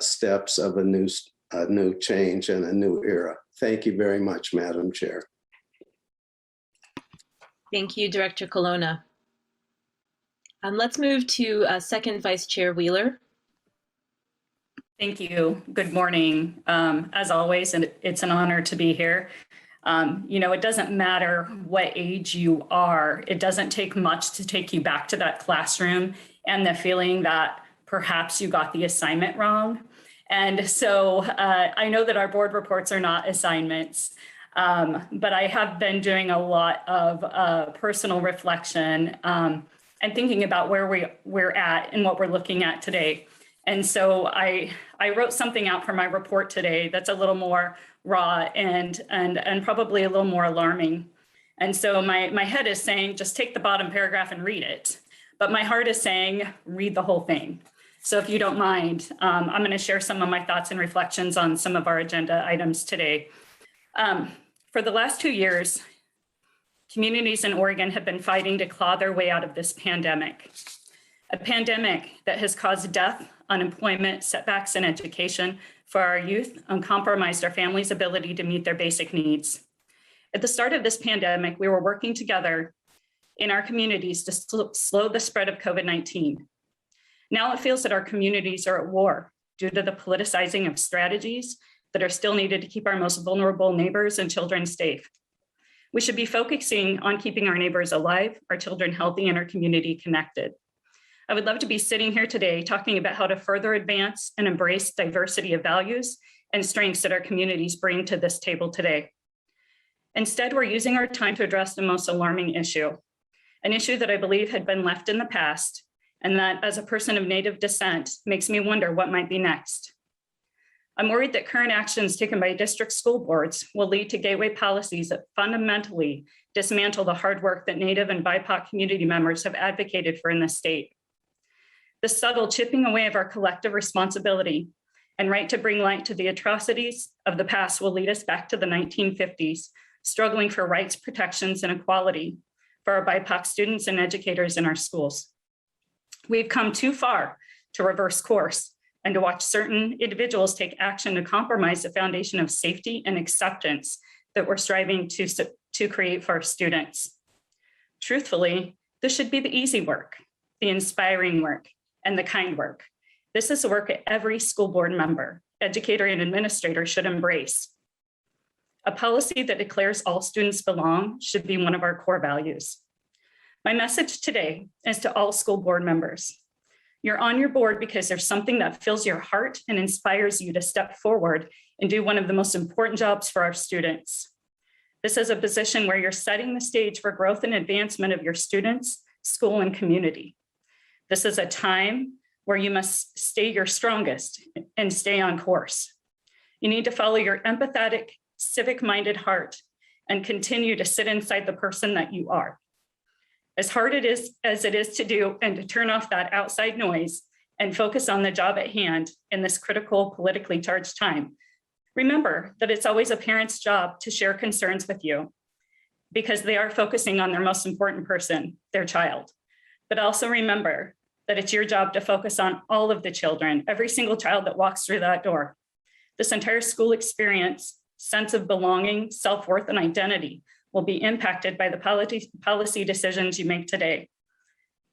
steps of a new change and a new era. Thank you very much, Madam Chair. Thank you, Director Colonna. Let's move to second Vice Chair Wheeler. Thank you. Good morning. As always, and it's an honor to be here. You know, it doesn't matter what age you are. It doesn't take much to take you back to that classroom and the feeling that perhaps you got the assignment wrong. And so I know that our board reports are not assignments, but I have been doing a lot of personal reflection and thinking about where we're at and what we're looking at today. And so I wrote something out for my report today that's a little more raw and probably a little more alarming. And so my head is saying, just take the bottom paragraph and read it. But my heart is saying, read the whole thing. So if you don't mind, I'm going to share some of my thoughts and reflections on some of our agenda items today. For the last 2 years, communities in Oregon have been fighting to claw their way out of this pandemic. A pandemic that has caused death, unemployment, setbacks in education for our youth, and compromised our families' ability to meet their basic needs. At the start of this pandemic, we were working together in our communities to slow the spread of COVID-19. Now it feels that our communities are at war due to the politicizing of strategies that are still needed to keep our most vulnerable neighbors and children safe. We should be focusing on keeping our neighbors alive, our children healthy, and our community connected. I would love to be sitting here today talking about how to further advance and embrace diversity of values and strengths that our communities bring to this table today. Instead, we're using our time to address the most alarming issue, an issue that I believe had been left in the past, and that as a person of Native descent makes me wonder what might be next. I'm worried that current actions taken by district school boards will lead to gateway policies that fundamentally dismantle the hard work that Native and BIPOC community members have advocated for in this state. The subtle chipping away of our collective responsibility and right to bring light to the atrocities of the past will lead us back to the 1950s, struggling for rights, protections, and equality for our BIPOC students and educators in our schools. We've come too far to reverse course and to watch certain individuals take action to compromise the foundation of safety and acceptance that we're striving to create for our students. Truthfully, this should be the easy work, the inspiring work, and the kind work. This is the work that every school board member, educator, and administrator should embrace. A policy that declares all students belong should be one of our core values. My message today is to all school board members. You're on your board because there's something that fills your heart and inspires you to step forward and do one of the most important jobs for our students. This is a position where you're setting the stage for growth and advancement of your students, school, and community. This is a time where you must stay your strongest and stay on course. You need to follow your empathetic, civic-minded heart and continue to sit inside the person that you are. As hard as it is to do and to turn off that outside noise and focus on the job at hand in this critical, politically charged time, remember that it's always a parent's job to share concerns with you because they are focusing on their most important person, their child. But also remember that it's your job to focus on all of the children, every single child that walks through that door. This entire school experience, sense of belonging, self-worth, and identity will be impacted by the policy decisions you make today.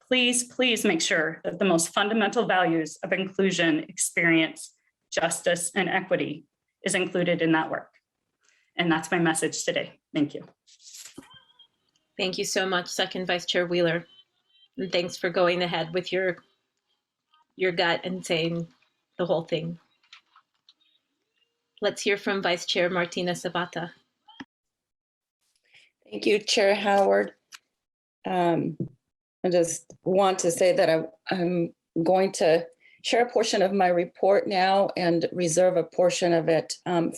Please, please make sure that the most fundamental values of inclusion, experience, justice, and equity is included in that work. And that's my message today. Thank you. Thank you so much, Second Vice Chair Wheeler. And thanks for going ahead with your gut and saying the whole thing. Let's hear from Vice Chair Martina Zapata. Thank you, Chair Howard. I just want to say that I'm going to share a portion of my report now and reserve a portion of it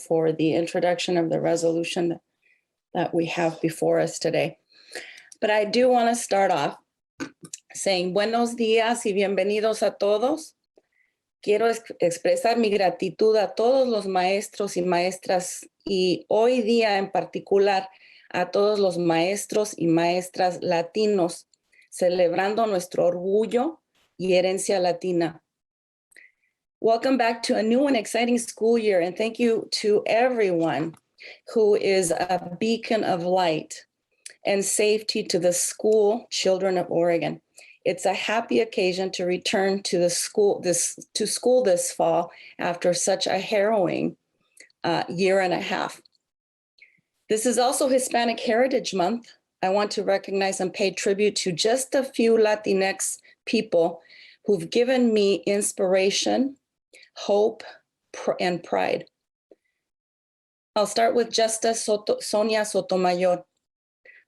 for the introduction of the resolution that we have before us today. But I do want to start off saying buenos días y bienvenidos a todos. Quiero expresar mi gratitud a todos los maestros y maestras y hoy día en particular a todos los maestros y maestras latinos, celebrando nuestro orgullo y herencia latina. Welcome back to a new and exciting school year, and thank you to everyone who is a beacon of light and safety to the school children of Oregon. It's a happy occasion to return to school this fall after such a harrowing year and a half. This is also Hispanic Heritage Month. I want to recognize and pay tribute to just a few Latinx people who've given me inspiration, hope, and pride. I'll start with Justice Sonia Sotomayor,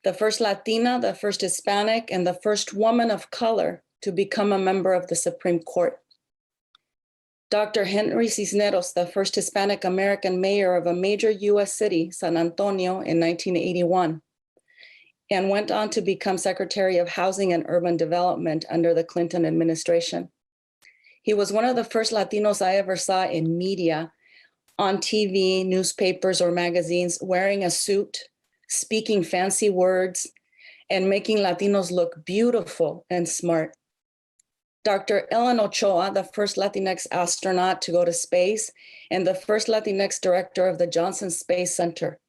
the first Latina, the first Hispanic, and the first woman of color to become a member of the Supreme Court. Dr. Henry Cisneros, the first Hispanic American mayor of a major US city, San Antonio, in 1981, and went on to become Secretary of Housing and Urban Development under the Clinton administration. He was one of the first Latinos I ever saw in media, on TV, newspapers, or magazines, wearing a suit, speaking fancy words, and making Latinos look beautiful and smart. Dr. Ellen Ochoa, the first Latinx astronaut to go to space, and the first Latinx director of the Johnson Space Center.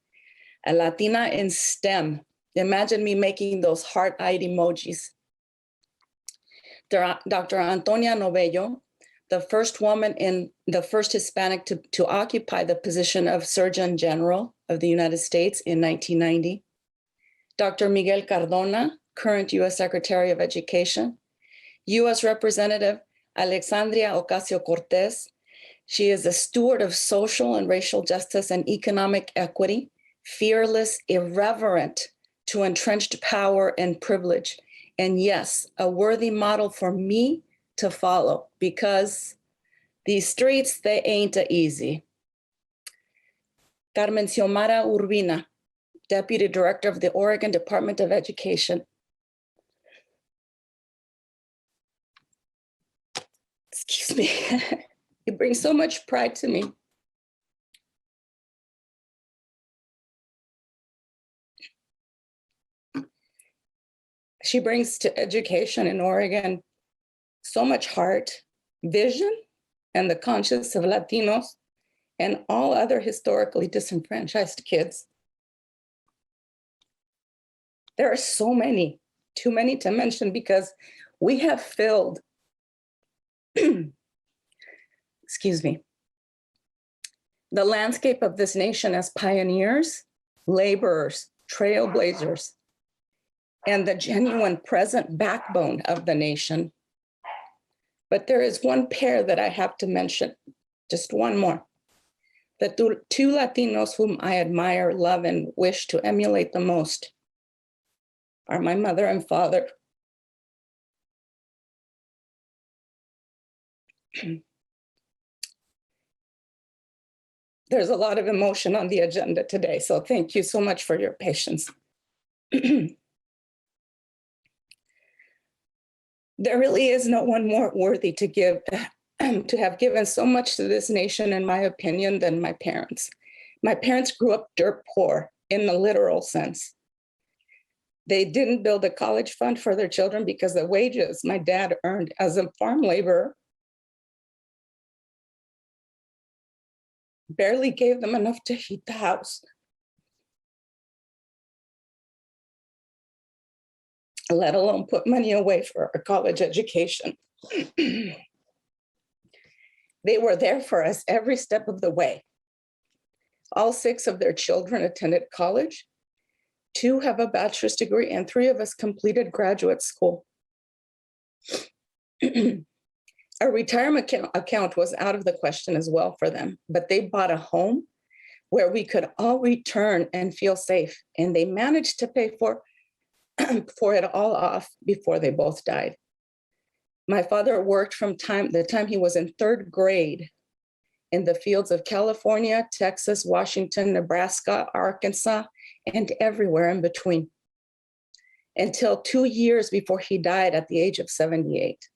A Latina in STEM. Imagine me making those heart-eyed emojis. Dr. Antonia Novello, the first woman and the first Hispanic to occupy the position of Surgeon General of the United States in 1990. Dr. Miguel Cardona, current US Secretary of Education. US Representative Alexandria Ocasio-Cortez. She is a steward of social and racial justice and economic equity, fearless, irreverent to entrenched power and privilege. And yes, a worthy model for me to follow, because these streets, they ain't easy. Carmen Xiomara Urbina, Deputy Director of the Oregon Department of Education. Excuse me, it brings so much pride to me. She brings to education in Oregon so much heart, vision, and the conscience of Latinos and all other historically disenfranchised kids. There are so many, too many to mention, because we have filled, excuse me, the landscape of this nation as pioneers, laborers, trailblazers, and the genuine present backbone of the nation. But there is one pair that I have to mention, just one more. The two Latinos whom I admire, love, and wish to emulate the most are my mother and father. There's a lot of emotion on the agenda today, so thank you so much for your patience. There really is no one more worthy to give, to have given so much to this nation, in my opinion, than my parents. My parents grew up dirt poor in the literal sense. They didn't build a college fund for their children because the wages my dad earned as a farm laborer barely gave them enough to heat the house, let alone put money away for a college education. They were there for us every step of the way. All 6 of their children attended college. 2 have a bachelor's degree, and 3 of us completed graduate school. A retirement account was out of the question as well for them, but they bought a home where we could all return and feel safe, and they managed to pay for it all off before they both died. My father worked from the time he was in 3rd grade in the fields of California, Texas, Washington, Nebraska, Arkansas, and everywhere in between, until 2 years before he died at the age of 78.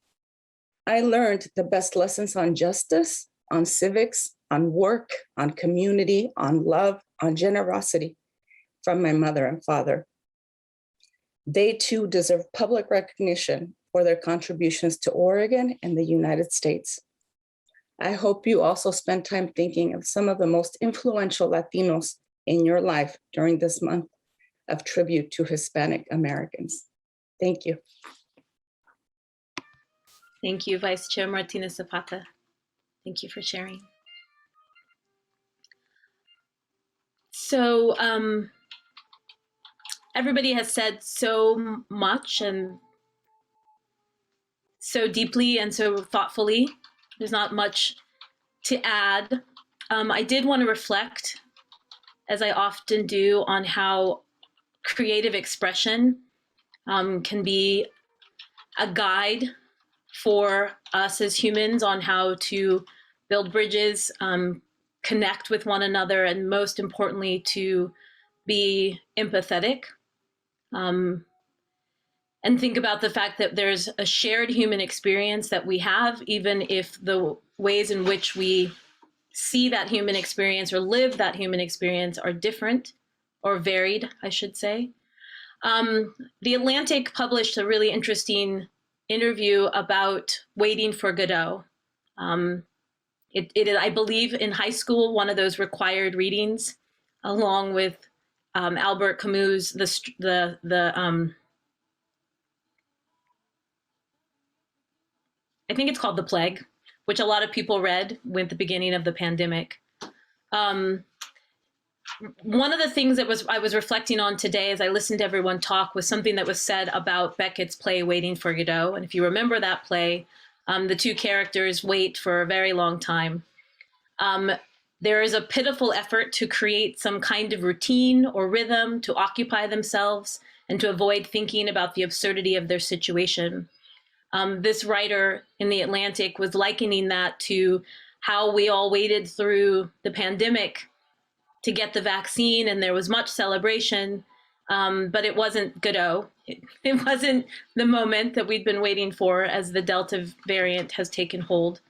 I learned the best lessons on justice, on civics, on work, on community, on love, on generosity from my mother and father. They too deserve public recognition for their contributions to Oregon and the United States. I hope you also spend time thinking of some of the most influential Latinos in your life during this month of tribute to Hispanic Americans. Thank you. Thank you, Vice Chair Martinez Zapata. Thank you for sharing. So everybody has said so much and so deeply and so thoughtfully. There's not much to add. I did want to reflect, as I often do, on how creative expression can be a guide for us as humans on how to build bridges, connect with one another, and most importantly, to be empathetic. And think about the fact that there's a shared human experience that we have, even if the ways in which we see that human experience or live that human experience are different or varied, I should say. The Atlantic published a really interesting interview about waiting for Godot. It is, I believe, in high school, one of those required readings, along with Albert Camus' I think it's called The Plague, which a lot of people read with the beginning of the pandemic. One of the things that I was reflecting on today as I listened to everyone talk was something that was said about Beckett's play, Waiting for Godot. And if you remember that play, the 2 characters wait for a very long time. There is a pitiful effort to create some kind of routine or rhythm to occupy themselves and to avoid thinking about the absurdity of their situation. This writer in the Atlantic was likening that to how we all waited through the pandemic to get the vaccine, and there was much celebration, but it wasn't Godot. It wasn't the moment that we'd been waiting for as the Delta variant has taken hold.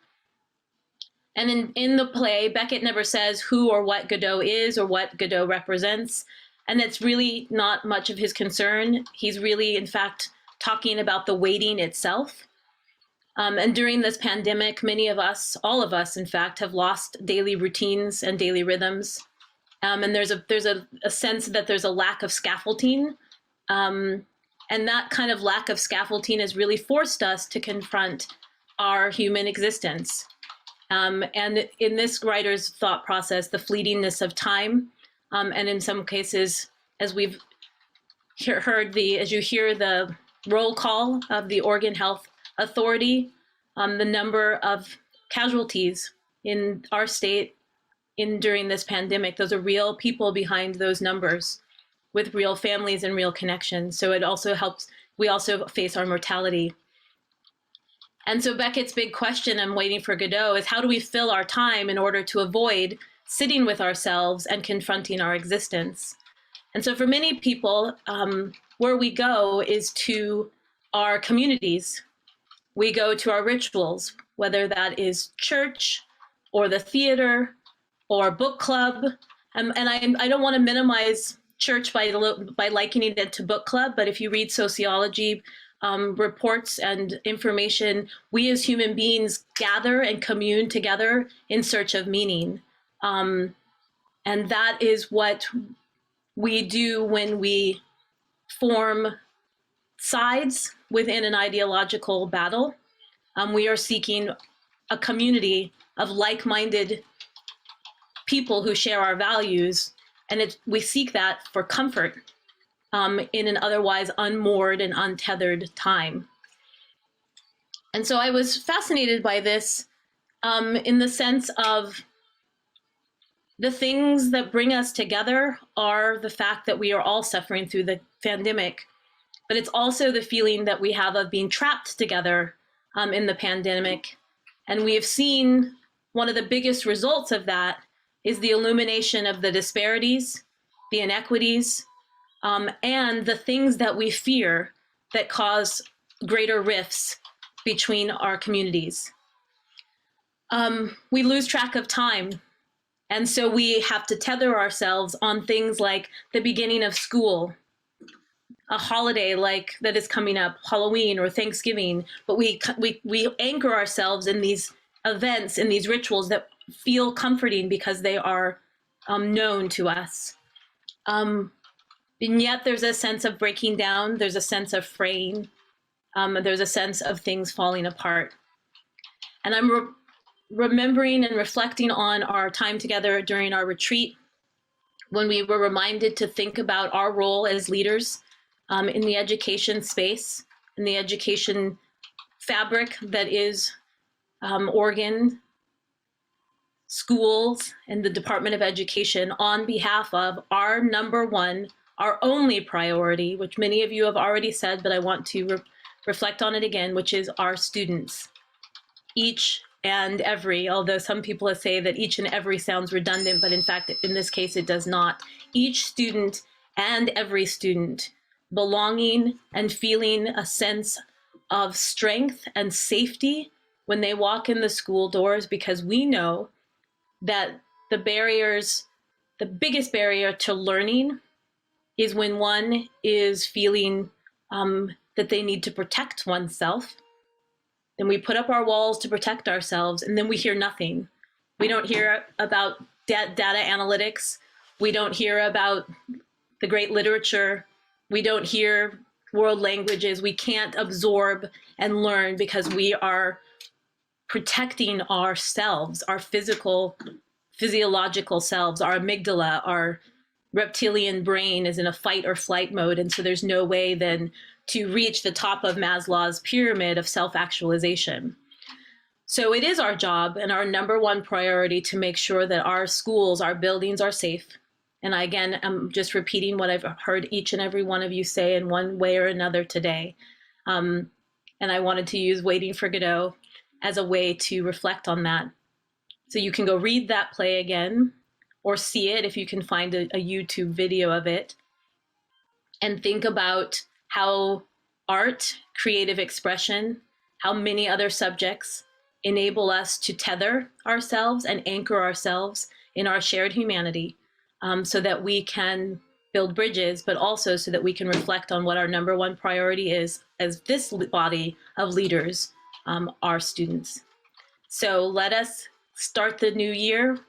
And in the play, Beckett never says who or what Godot is or what Godot represents, and that's really not much of his concern. He's really, in fact, talking about the waiting itself. And during this pandemic, many of us, all of us, in fact, have lost daily routines and daily rhythms. And there's a sense that there's a lack of scaffolding. And that kind of lack of scaffolding has really forced us to confront our human existence. And in this writer's thought process, the fleetingness of time, and in some cases, as we've heard as you hear the roll call of the Oregon Health Authority, the number of casualties in our state during this pandemic, those are real people behind those numbers with real families and real connections. So it also helps, we also face our mortality. And so Beckett's big question, I'm waiting for Godot, is how do we fill our time in order to avoid sitting with ourselves and confronting our existence? And so for many people, where we go is to our communities. We go to our rituals, whether that is church or the theater or book club. And I don't want to minimize church by likening it to book club, but if you read sociology reports and information, we as human beings gather and commune together in search of meaning. And that is what we do when we form sides within an ideological battle. We are seeking a community of like-minded people who share our values, and we seek that for comfort in an otherwise unmoored and untethered time. And so I was fascinated by this in the sense of the things that bring us together are the fact that we are all suffering through the pandemic, but it's also the feeling that we have of being trapped together in the pandemic. And we have seen one of the biggest results of that is the illumination of the disparities, the inequities, and the things that we fear that cause greater rifts between our communities. We lose track of time. And so we have to tether ourselves on things like the beginning of school, a holiday like that is coming up, Halloween or Thanksgiving, but we anchor ourselves in these events, in these rituals that feel comforting because they are known to us. And yet there's a sense of breaking down, there's a sense of fraying, there's a sense of things falling apart. And I'm remembering and reflecting on our time together during our retreat, when we were reminded to think about our role as leaders in the education space, in the education fabric that is Oregon schools and the Department of Education, on behalf of our number one, our only priority, which many of you have already said, but I want to reflect on it again, which is our students. Each and every, although some people say that each and every sounds redundant, but in fact, in this case, it does not. Each student and every student belonging and feeling a sense of strength and safety when they walk in the school doors, because we know that the biggest barrier to learning is when one is feeling that they need to protect oneself. Then we put up our walls to protect ourselves, and then we hear nothing. We don't hear about data analytics. We don't hear about the great literature. We don't hear world languages. We can't absorb and learn because we are protecting ourselves, our physiological selves, our amygdala, our reptilian brain is in a fight or flight mode. And so there's no way then to reach the top of Maslow's pyramid of self-actualization. So it is our job and our number one priority to make sure that our schools, our buildings are safe. And again, I'm just repeating what I've heard each and every one of you say in one way or another today. And I wanted to use Waiting for Godot as a way to reflect on that. So you can go read that play again or see it if you can find a YouTube video of it, and think about how art, creative expression, how many other subjects enable us to tether ourselves and anchor ourselves in our shared humanity, so that we can build bridges, but also so that we can reflect on what our number one priority is as this body of leaders, our students. So let us start the new year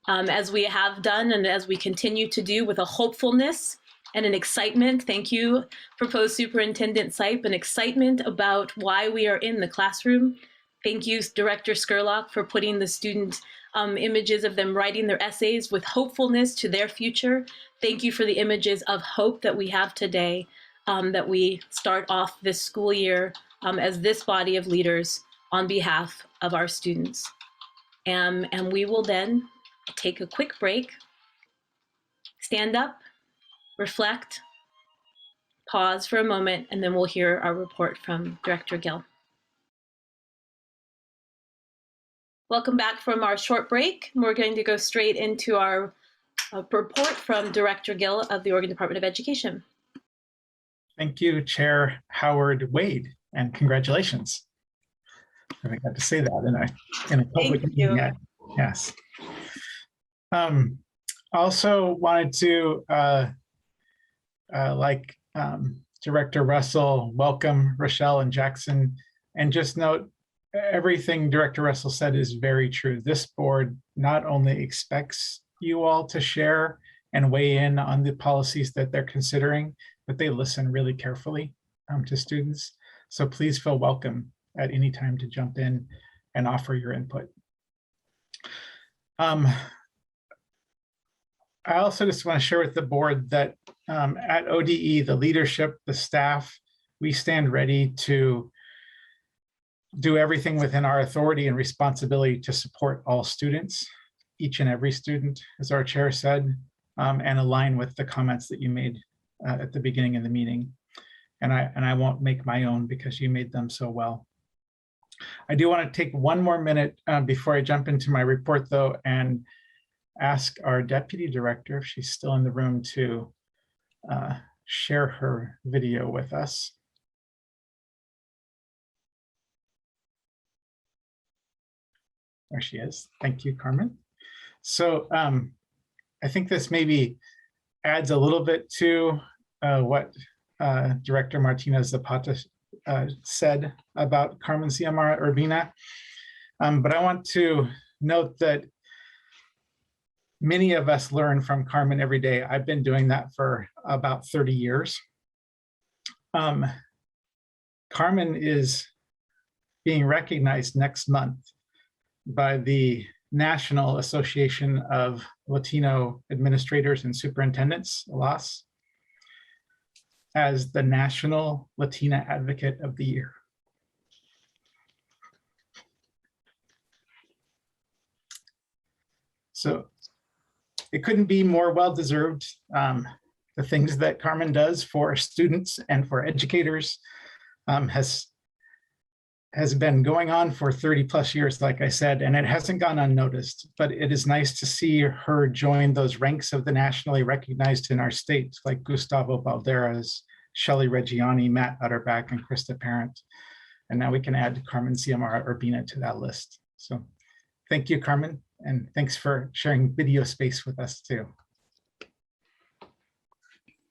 as we have done and as we continue to do, with a hopefulness and an excitement. Thank you, Proposed Superintendent Sipe, an excitement about why we are in the classroom, Thank you, Director Skurlock, for putting the student images of them writing their essays with hopefulness to their future. Thank you for the images of hope that we have today, that we start off this school year as this body of leaders on behalf of our students. And we will then take a quick break, stand up, reflect, pause for a moment, and then we'll hear our report from Director Gill. Welcome back from our short break. We're going to go straight into our report from Director Gill of the Oregon Department of Education. Thank you, Chair Howard Wade, and congratulations. I got to say that in a public meeting. Yes. Also wanted to, Director Russell, welcome Rochelle and Jackson, and just note everything Director Russell said is very true. This board not only expects you all to share and weigh in on the policies that they're considering, but they listen really carefully to students. So please feel welcome at any time to jump in and offer your input. I also just want to share with the board that at ODE, the leadership, the staff, we stand ready to do everything within our authority and responsibility to support all students, each and every student, as our chair said, and align with the comments that you made at the beginning of the meeting. And I won't make my own because you made them so well. I do want to take one more minute before I jump into my report, though, and ask our deputy director, if she's still in the room, to share her video with us. There she is. Thank you, Carmen. So I think this maybe adds a little bit to what Director Martinez Zapata said about Carmen Xiomara Urbina. But I want to note that many of us learn from Carmen every day. I've been doing that for about 30 years. Carmen is being recognized next month by the National Association of Latino Administrators and Superintendents, ALAS, as the National Latina Advocate of the Year. So it couldn't be more well-deserved. The things that Carmen does for students and for educators has been going on for 30 plus years, like I said, and it hasn't gone unnoticed, but it is nice to see her join those ranks of the nationally recognized in our state, like Gustavo Balderas, Shelley Reggiani, Matt Utterback, and Krista Parent. And now we can add Carmen Xiomara Urbina to that list. So thank you, Carmen, and thanks for sharing video space with us too.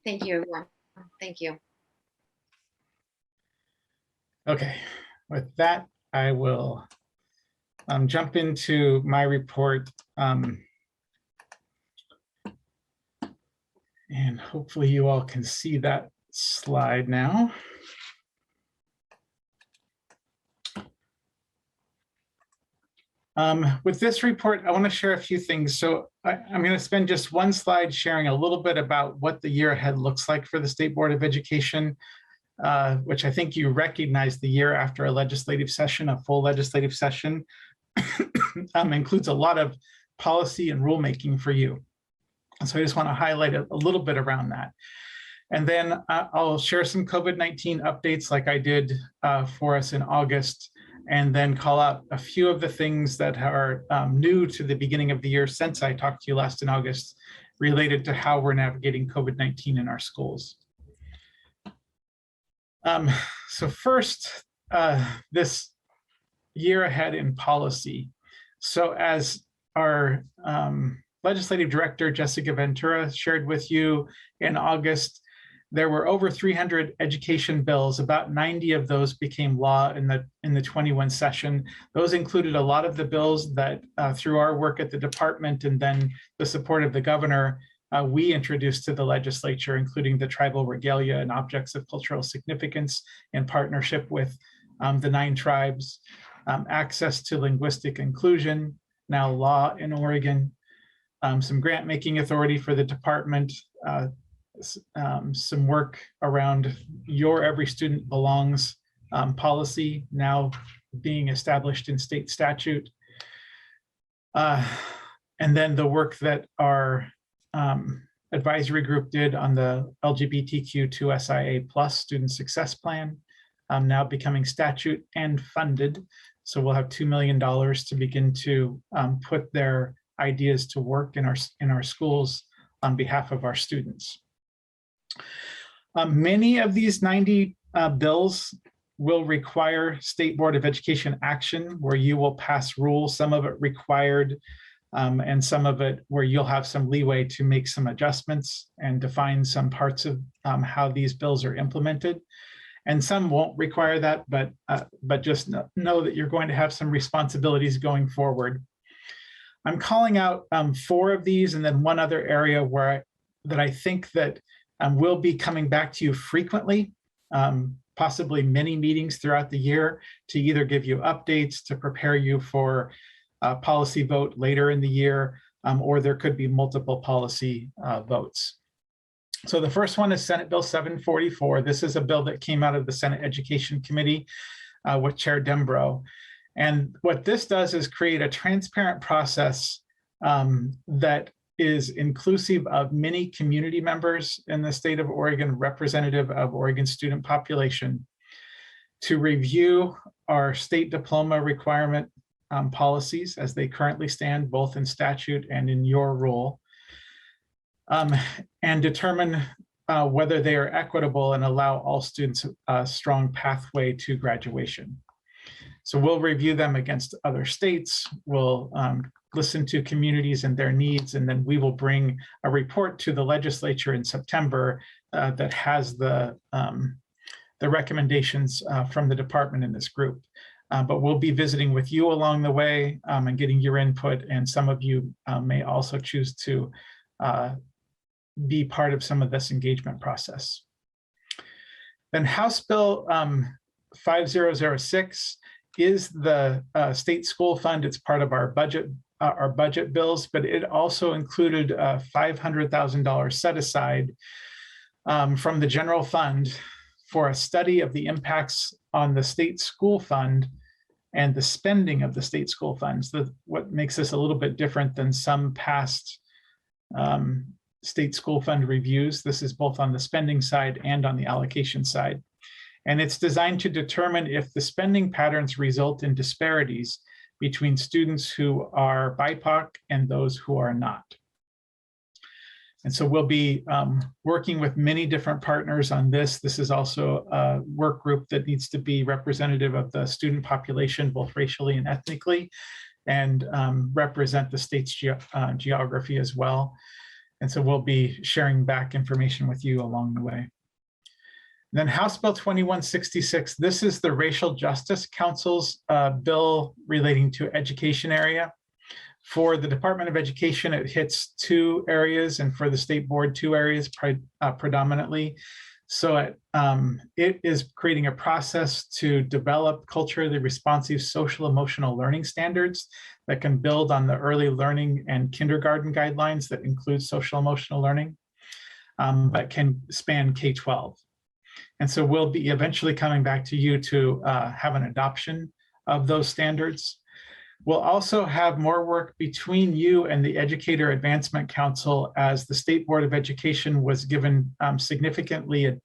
Thank you. Thank you. Okay. With that, I will jump into my report. And hopefully you all can see that slide now. With this report, I want to share a few things. So I'm going to spend just one slide sharing a little bit about what the year ahead looks like for the State Board of Education, which I think you recognize the year after a legislative session, a full legislative session, includes a lot of policy and rulemaking for you. So I just want to highlight a little bit around that. And then I'll share some COVID-19 updates like I did for us in August, and then call out a few of the things that are new to the beginning of the year since I talked to you last in August, related to how we're navigating COVID-19 in our schools. So first, this year ahead in policy. So as our legislative director, Jessica Ventura, shared with you in August, there were over 300 education bills. About 90 of those became law in the 21 session. Those included a lot of the bills that through our work at the department and then the support of the governor, we introduced to the legislature, including the tribal regalia and objects of cultural significance in partnership with the 9 tribes. access to linguistic inclusion, now law in Oregon, some grant making authority for the department, some work around Your Every Student Belongs policy now being established in state statute. And then the work that our advisory group did on the LGBTQ2SIA+ Student Success Plan, now becoming statute and funded. So we'll have $2 million to begin to put their ideas to work in our schools on behalf of our students. Many of these 90 bills will require State Board of Education action, where you will pass rules, some of it required, and some of it where you'll have some leeway to make some adjustments and define some parts of how these bills are implemented. And some won't require that, but just know that you're going to have some responsibilities going forward. I'm calling out 4 of these, and then one other area where that I think that will be coming back to you frequently, possibly many meetings throughout the year, to either give you updates, to prepare you for a policy vote later in the year, or there could be multiple policy votes. So the first one is Senate Bill 744. This is a bill that came out of the Senate Education Committee with Chair Dembro. And what this does is create a transparent process that is inclusive of many community members in the state of Oregon, representative of Oregon student population, to review our state diploma requirement policies as they currently stand, both in statute and in your rule, and determine whether they are equitable and allow all students a strong pathway to graduation. So we'll review them against other states, we'll listen to communities and their needs, and then we will bring a report to the legislature in September that has the recommendations from the department in this group. But we'll be visiting with you along the way and getting your input, and some of you may also choose to be part of some of this engagement process. Then House Bill 5006 is the state school fund. It's part of our budget bills, but it also included a $500,000 set aside from the general fund for a study of the impacts on the state school fund and the spending of the state school funds. What makes this a little bit different than some past state school fund reviews. This is both on the spending side and on the allocation side. And it's designed to determine if the spending patterns result in disparities between students who are BIPOC and those who are not. And so we'll be working with many different partners on this. This is also a work group that needs to be representative of the student population, both racially and ethnically, and represent the state's geography as well. And so we'll be sharing back information with you along the way. Then House Bill 2166, this is the Racial Justice Council's bill relating to education area. For the Department of Education, it hits 2 areas, and for the state board, 2 areas predominantly. So it is creating a process to develop culturally responsive social emotional learning standards that can build on the early learning and kindergarten guidelines that include social emotional learning, but can span K-12. And so we'll be eventually coming back to you to have an adoption of those standards. We'll also have more work between you and the Educator Advancement Council, as the State Board of Education was given significantly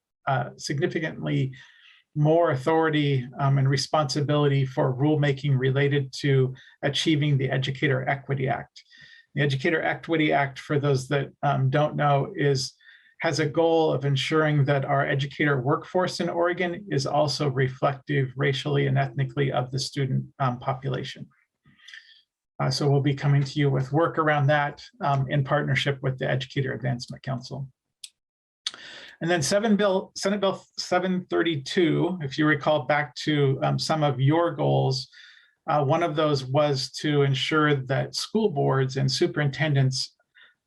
more authority and responsibility for rulemaking related to achieving the Educator Equity Act. The Educator Equity Act, for those that don't know, has a goal of ensuring that our educator workforce in Oregon is also reflective racially and ethnically of the student population. So we'll be coming to you with work around that in partnership with the Educator Advancement Council. And then Senate Bill 732, if you recall back to some of your goals, one of those was to ensure that school boards and superintendents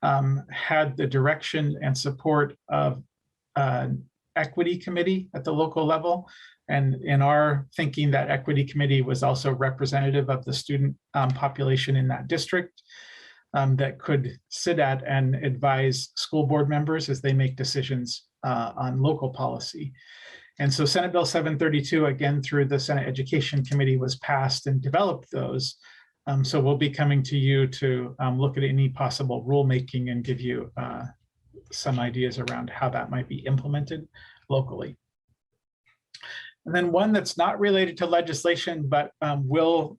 had the direction and support of an equity committee at the local level And in our thinking, that equity committee was also representative of the student population in that district that could sit at and advise school board members as they make decisions on local policy. And so Senate Bill 732, again, through the Senate Education Committee, was passed and developed those. So we'll be coming to you to look at any possible rulemaking and give you some ideas around how that might be implemented locally. And then one that's not related to legislation, but will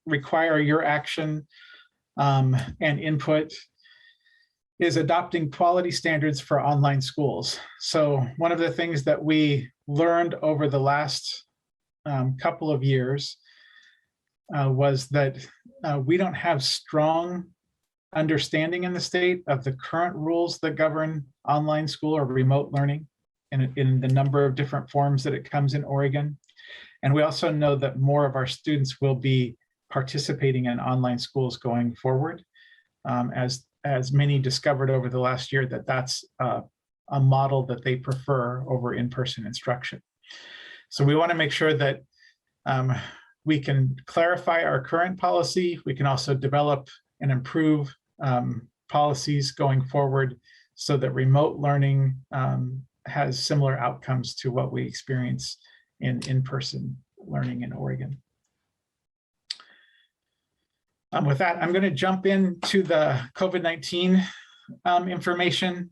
require your action and input is adopting quality standards for online schools. So one of the things that we learned over the last couple of years was that we don't have strong understanding in the state of the current rules that govern online school or remote learning in the number of different forms that it comes in Oregon. And we also know that more of our students will be participating in online schools going forward, as many discovered over the last year that that's a model that they prefer over in-person instruction. So we want to make sure that we can clarify our current policy. We can also develop and improve policies going forward so that remote learning has similar outcomes to what we experience in-person learning in Oregon. With that, I'm going to jump into the COVID-19 information.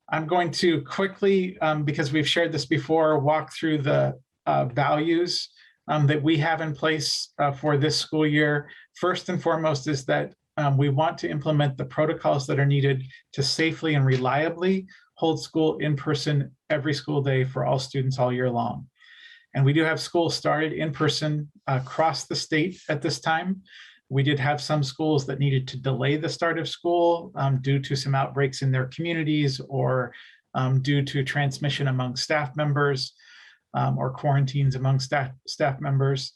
I'm going to quickly, because we've shared this before, walk through the values that we have in place for this school year. First and foremost is that we want to implement the protocols that are needed to safely and reliably hold school in person every school day for all students all year long. And we do have schools started in person across the state at this time. We did have some schools that needed to delay the start of school due to some outbreaks in their communities or due to transmission among staff members or quarantines among staff members.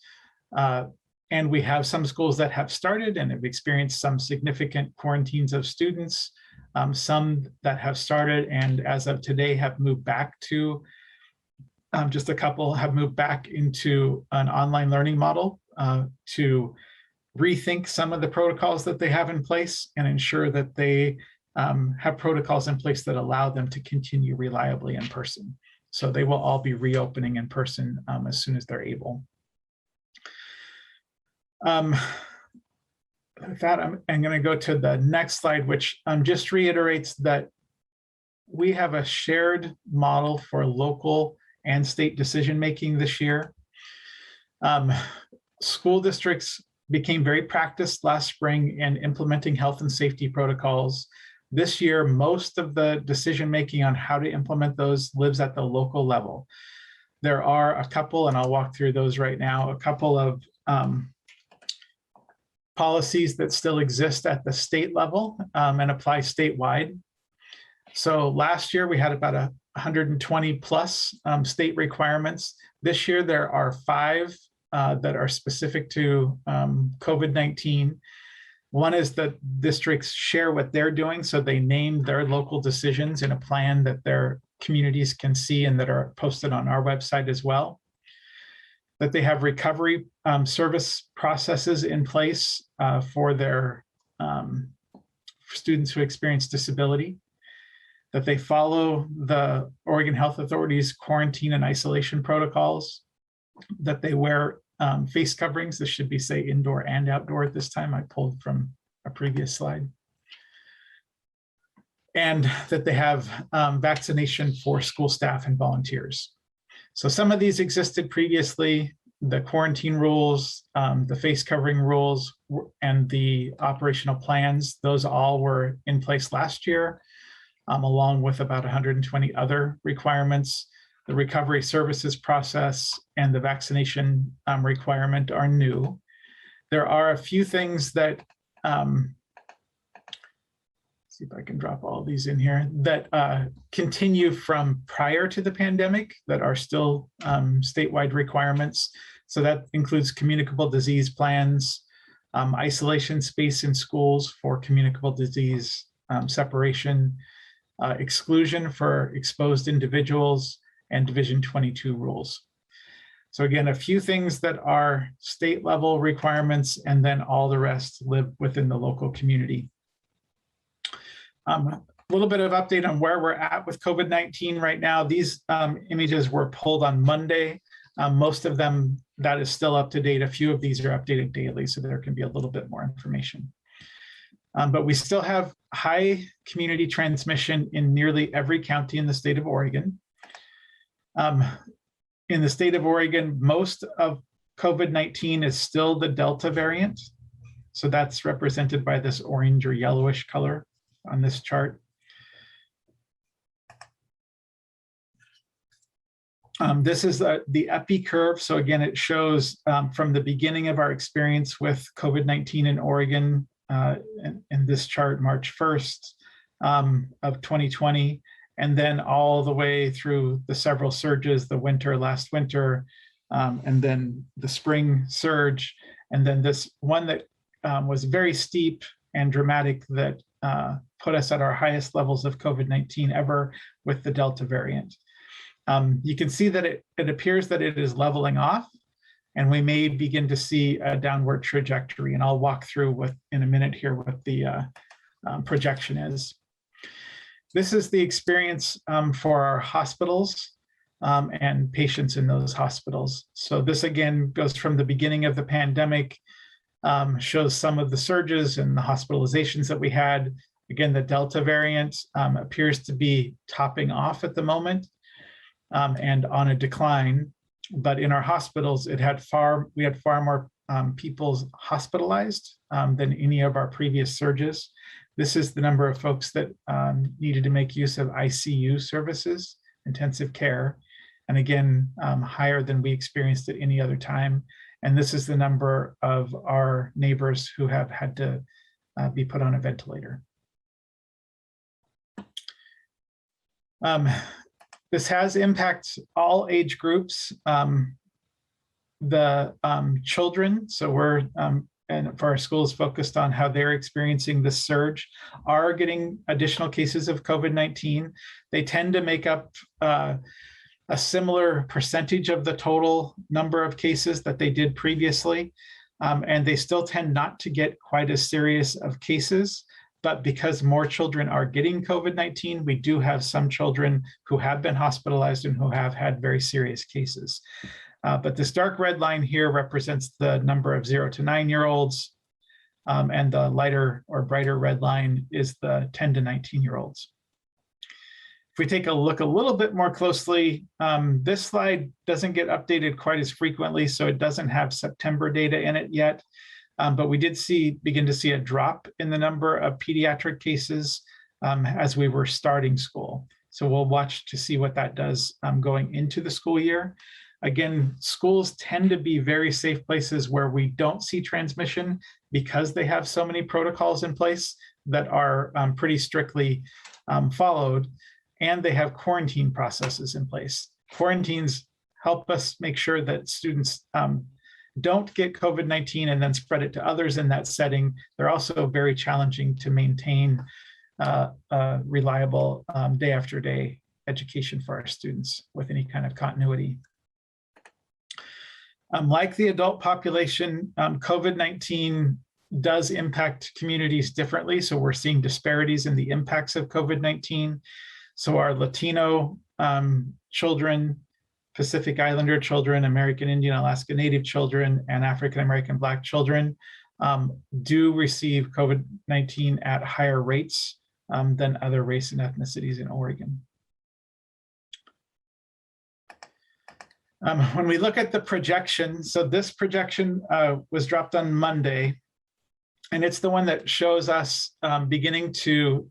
And we have some schools that have started and have experienced some significant quarantines of students, some that have started and as of today have moved back to, just a couple have moved back into an online learning model to rethink some of the protocols that they have in place and ensure that they have protocols in place that allow them to continue reliably in person. So they will all be reopening in person as soon as they're able. With that, I'm going to go to the next slide, which just reiterates that we have a shared model for local and state decision-making this year. School districts became very practiced last spring in implementing health and safety protocols. This year, most of the decision-making on how to implement those lives at the local level. There are a couple, and I'll walk through those right now, a couple of policies that still exist at the state level and apply statewide. So last year we had about 120 plus state requirements. This year there are 5 that are specific to COVID-19. One is that districts share what they're doing, so they name their local decisions in a plan that their communities can see and that are posted on our website as well. That they have recovery service processes in place for their students who experience disability. That they follow the Oregon Health Authority's quarantine and isolation protocols. That they wear face coverings. This should be, say, indoor and outdoor at this time. I pulled from a previous slide. And that they have vaccination for school staff and volunteers. So some of these existed previously, the quarantine rules, the face covering rules, and the operational plans, those all were in place last year, along with about 120 other requirements. The recovery services process and the vaccination requirement are new. There are a few things that, see if I can drop all these in here, that continue from prior to the pandemic that are still statewide requirements. So that includes communicable disease plans, isolation space in schools for communicable disease separation, exclusion for exposed individuals, and Division 22 rules. So again, a few things that are state level requirements, and then all the rest live within the local community. A little bit of update on where we're at with COVID-19 right now. These images were pulled on Monday. Most of them, that is still up to date. A few of these are updated daily, so there can be a little bit more information. But we still have high community transmission in nearly every county in the state of Oregon. In the state of Oregon, most of COVID-19 is still the Delta variant. So that's represented by this orange or yellowish color on this chart. This is the epi curve. So again, it shows from the beginning of our experience with COVID-19 in Oregon, in this chart, March 1st of 2020, and then all the way through the several surges, the winter, last winter, and then the spring surge, and then this one that was very steep and dramatic that put us at our highest levels of COVID-19 ever with the Delta variant. You can see that it appears that it is leveling off, and we may begin to see a downward trajectory. And I'll walk through in a minute here what the projection is. This is the experience for our hospitals and patients in those hospitals. So this again goes from the beginning of the pandemic, shows some of the surges and the hospitalizations that we had. Again, the Delta variant appears to be topping off at the moment and on a decline. But in our hospitals, we had far more people hospitalized than any of our previous surges. This is the number of folks that needed to make use of ICU services, intensive care, and again, higher than we experienced at any other time. And this is the number of our neighbors who have had to be put on a ventilator. This has impacted all age groups. The children, so we're, and for our schools focused on how they're experiencing this surge, are getting additional cases of COVID-19. They tend to make up a similar percentage of the total number of cases that they did previously. And they still tend not to get quite as serious of cases. But because more children are getting COVID-19, we do have some children who have been hospitalized and who have had very serious cases. But this dark red line here represents the number of 0 to 9-year-olds, and the lighter or brighter red line is the 10 to 19-year-olds. If we take a look a little bit more closely, this slide doesn't get updated quite as frequently, so it doesn't have September data in it yet. But we did begin to see a drop in the number of pediatric cases as we were starting school. So we'll watch to see what that does going into the school year. Again, schools tend to be very safe places where we don't see transmission because they have so many protocols in place that are pretty strictly followed, and they have quarantine processes in place. Quarantines help us make sure that students don't get COVID-19 and then spread it to others in that setting. They're also very challenging to maintain reliable day after day education for our students with any kind of continuity. Like the adult population, COVID-19 does impact communities differently. So we're seeing disparities in the impacts of COVID-19. So our Latino children, Pacific Islander children, American Indian, Alaska Native children, and African American Black children do receive COVID-19 at higher rates than other race and ethnicities in Oregon. When we look at the projection, so this projection was dropped on Monday, and it's the one that shows us beginning to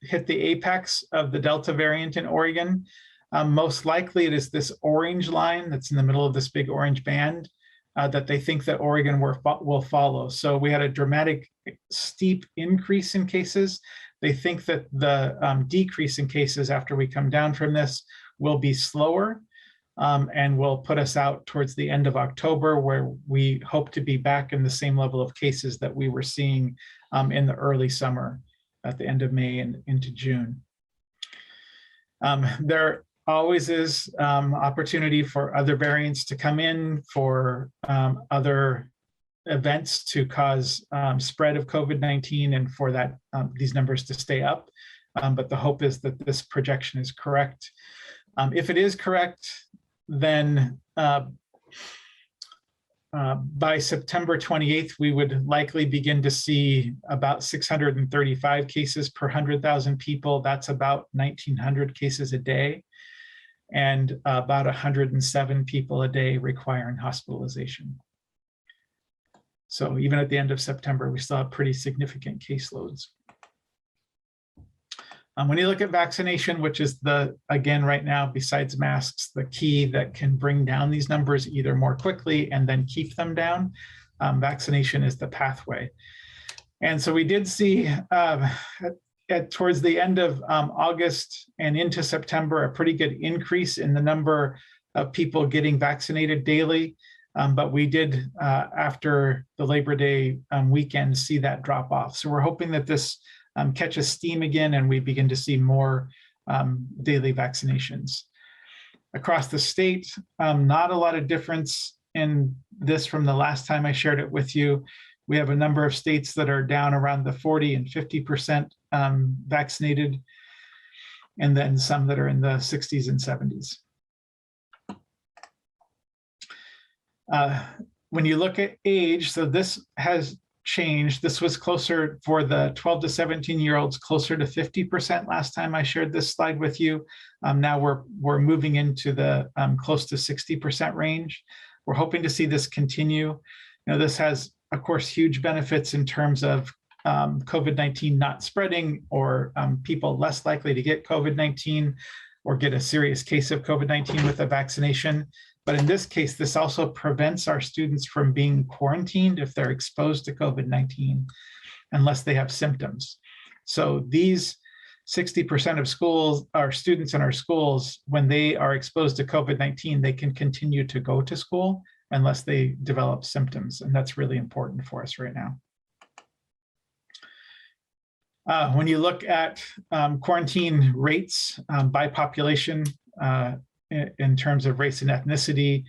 hit the apex of the Delta variant in Oregon. Most likely it is this orange line that's in the middle of this big orange band that they think that Oregon will follow. So we had a dramatic, steep increase in cases. They think that the decrease in cases after we come down from this will be slower and will put us out towards the end of October, where we hope to be back in the same level of cases that we were seeing in the early summer at the end of May and into June. There always is opportunity for other variants to come in, for other events to cause spread of COVID-19, and for that these numbers to stay up. But the hope is that this projection is correct. If it is correct, then by September 28th, we would likely begin to see about 635 cases per 100,000 people. That's about 1,900 cases a day, and about 107 people a day requiring hospitalization. So even at the end of September, we still have pretty significant caseloads. When you look at vaccination, which is again, right now, besides masks, the key that can bring down these numbers either more quickly and then keep them down, vaccination is the pathway. And so we did see towards the end of August and into September, a pretty good increase in the number of people getting vaccinated daily. But we did, after the Labor Day weekend, see that drop off. So we're hoping that this catches steam again and we begin to see more daily vaccinations. Across the state, not a lot of difference in this from the last time I shared it with you. We have a number of states that are down around the 40 and 50% vaccinated, and then some that are in the 60s and 70s. When you look at age, so this has changed. This was closer for the 12 to 17-year-olds, closer to 50% last time I shared this slide with you. Now we're moving into the close to 60% range. We're hoping to see this continue. This has, of course, huge benefits in terms of COVID-19 not spreading, or people less likely to get COVID-19 or get a serious case of COVID-19 with a vaccination. But in this case, this also prevents our students from being quarantined if they're exposed to COVID-19, unless they have symptoms. So these 60% of schools, our students in our schools, when they are exposed to COVID-19, they can continue to go to school unless they develop symptoms. And that's really important for us right now. When you look at quarantine rates by population, in terms of race and ethnicity,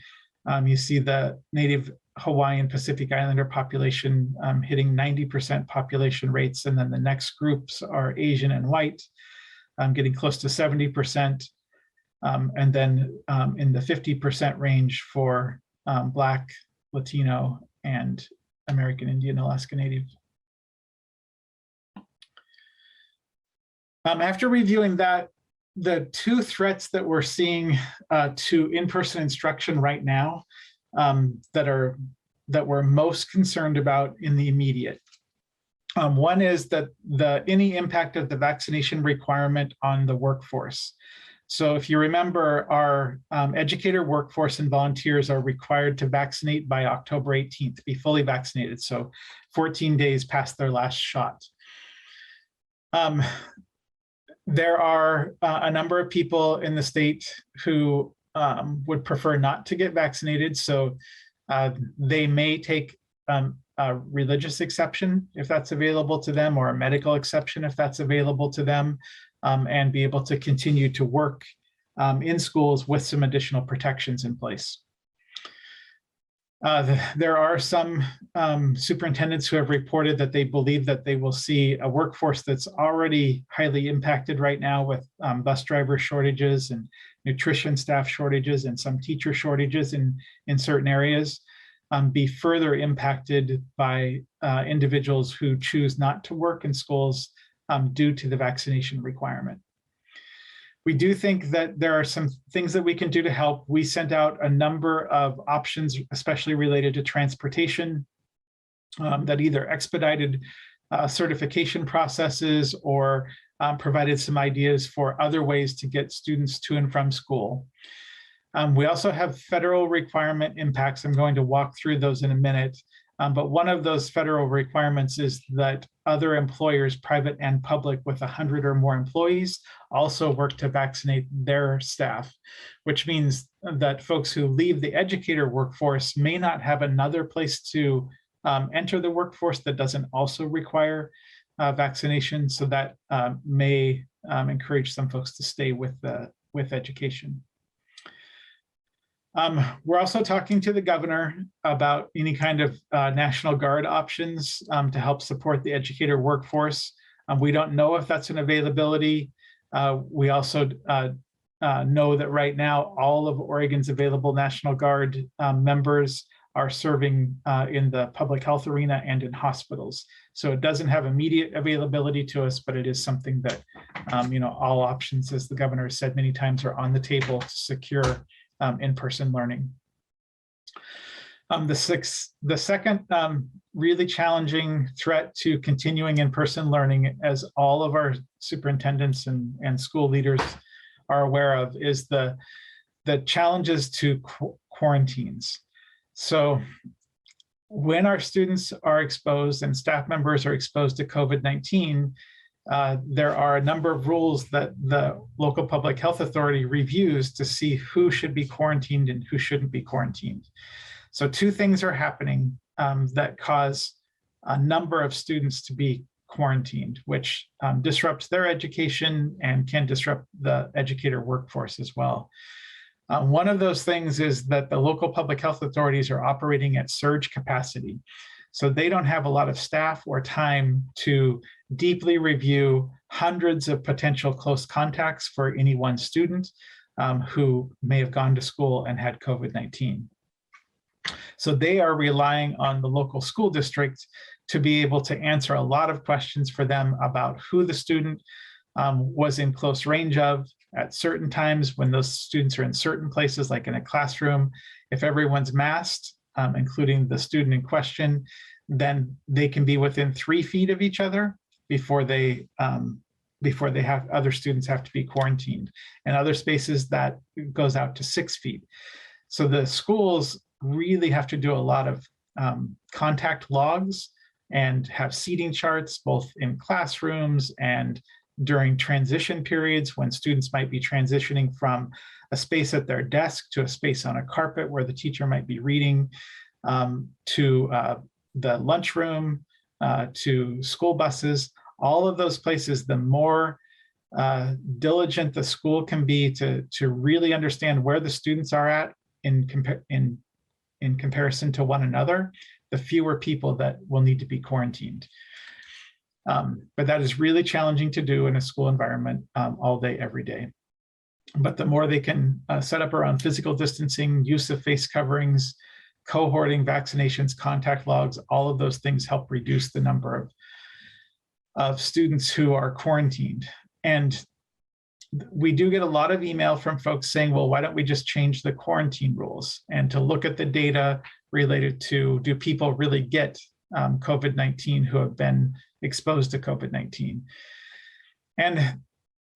you see the Native Hawaiian Pacific Islander population hitting 90% population rates, and then the next groups are Asian and white, getting close to 70%, and then in the 50% range for Black, Latino, and American Indian Alaska Native. After reviewing that, the two threats that we're seeing to in-person instruction right now that we're most concerned about in the immediate. One is that any impact of the vaccination requirement on the workforce. So if you remember, our educator workforce and volunteers are required to vaccinate by October 18th, be fully vaccinated. So 14 days past their last shot. There are a number of people in the state who would prefer not to get vaccinated. So they may take a religious exception if that's available to them, or a medical exception if that's available to them, and be able to continue to work in schools with some additional protections in place. There are some superintendents who have reported that they believe that they will see a workforce that's already highly impacted right now with bus driver shortages and nutrition staff shortages and some teacher shortages in certain areas, be further impacted by individuals who choose not to work in schools due to the vaccination requirement. We do think that there are some things that we can do to help. We sent out a number of options, especially related to transportation, that either expedited certification processes or provided some ideas for other ways to get students to and from school. We also have federal requirement impacts. I'm going to walk through those in a minute. But one of those federal requirements is that other employers, private and public, with 100 or more employees also work to vaccinate their staff, which means that folks who leave the educator workforce may not have another place to enter the workforce that doesn't also require vaccination. So that may encourage some folks to stay with the with education. We're also talking to the governor about any kind of National Guard options to help support the educator workforce. We don't know if that's an availability. We also know that right now all of Oregon's available National Guard members are serving in the public health arena and in hospitals. So it doesn't have immediate availability to us, but it is something that, all options, as the governor has said many times, are on the table to secure in-person learning. The second really challenging threat to continuing in-person learning, as all of our superintendents and school leaders are aware of, is the challenges to quarantines. So when our students are exposed and staff members are exposed to COVID-19, there are a number of rules that the local public health authority reviews to see who should be quarantined and who shouldn't be quarantined. So two things are happening that cause a number of students to be quarantined, which disrupts their education and can disrupt the educator workforce as well. One of those things is that the local public health authorities are operating at surge capacity. So they don't have a lot of staff or time to deeply review hundreds of potential close contacts for any one student who may have gone to school and had COVID-19. So they are relying on the local school district to be able to answer a lot of questions for them about who the student was in close range of at certain times when those students are in certain places, like in a classroom. If everyone's masked, including the student in question, then they can be within 3 feet of each other before they have other students have to be quarantined. And other spaces that goes out to 6 feet. So the schools really have to do a lot of contact logs and have seating charts, both in classrooms and during transition periods when students might be transitioning from a space at their desk to a space on a carpet where the teacher might be reading, to the lunchroom, to school buses. All of those places, the more diligent the school can be to really understand where the students are at in comparison to one another, the fewer people that will need to be quarantined. But that is really challenging to do in a school environment all day, every day. But the more they can set up around physical distancing, use of face coverings, cohorting, vaccinations, contact logs, all of those things help reduce the number of students who are quarantined. And we do get a lot of email from folks saying, well, why don't we just change the quarantine rules? And to look at the data related to, do people really get COVID-19 who have been exposed to COVID-19? And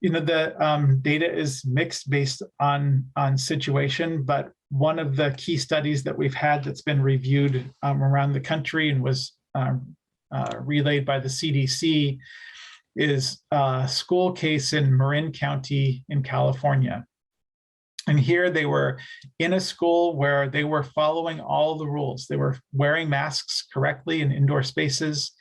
the data is mixed based on situation, but one of the key studies that we've had that's been reviewed around the country and was relayed by the CDC is a school case in Marin County in California. And here they were in a school where they were following all the rules. They were wearing masks correctly in indoor spaces.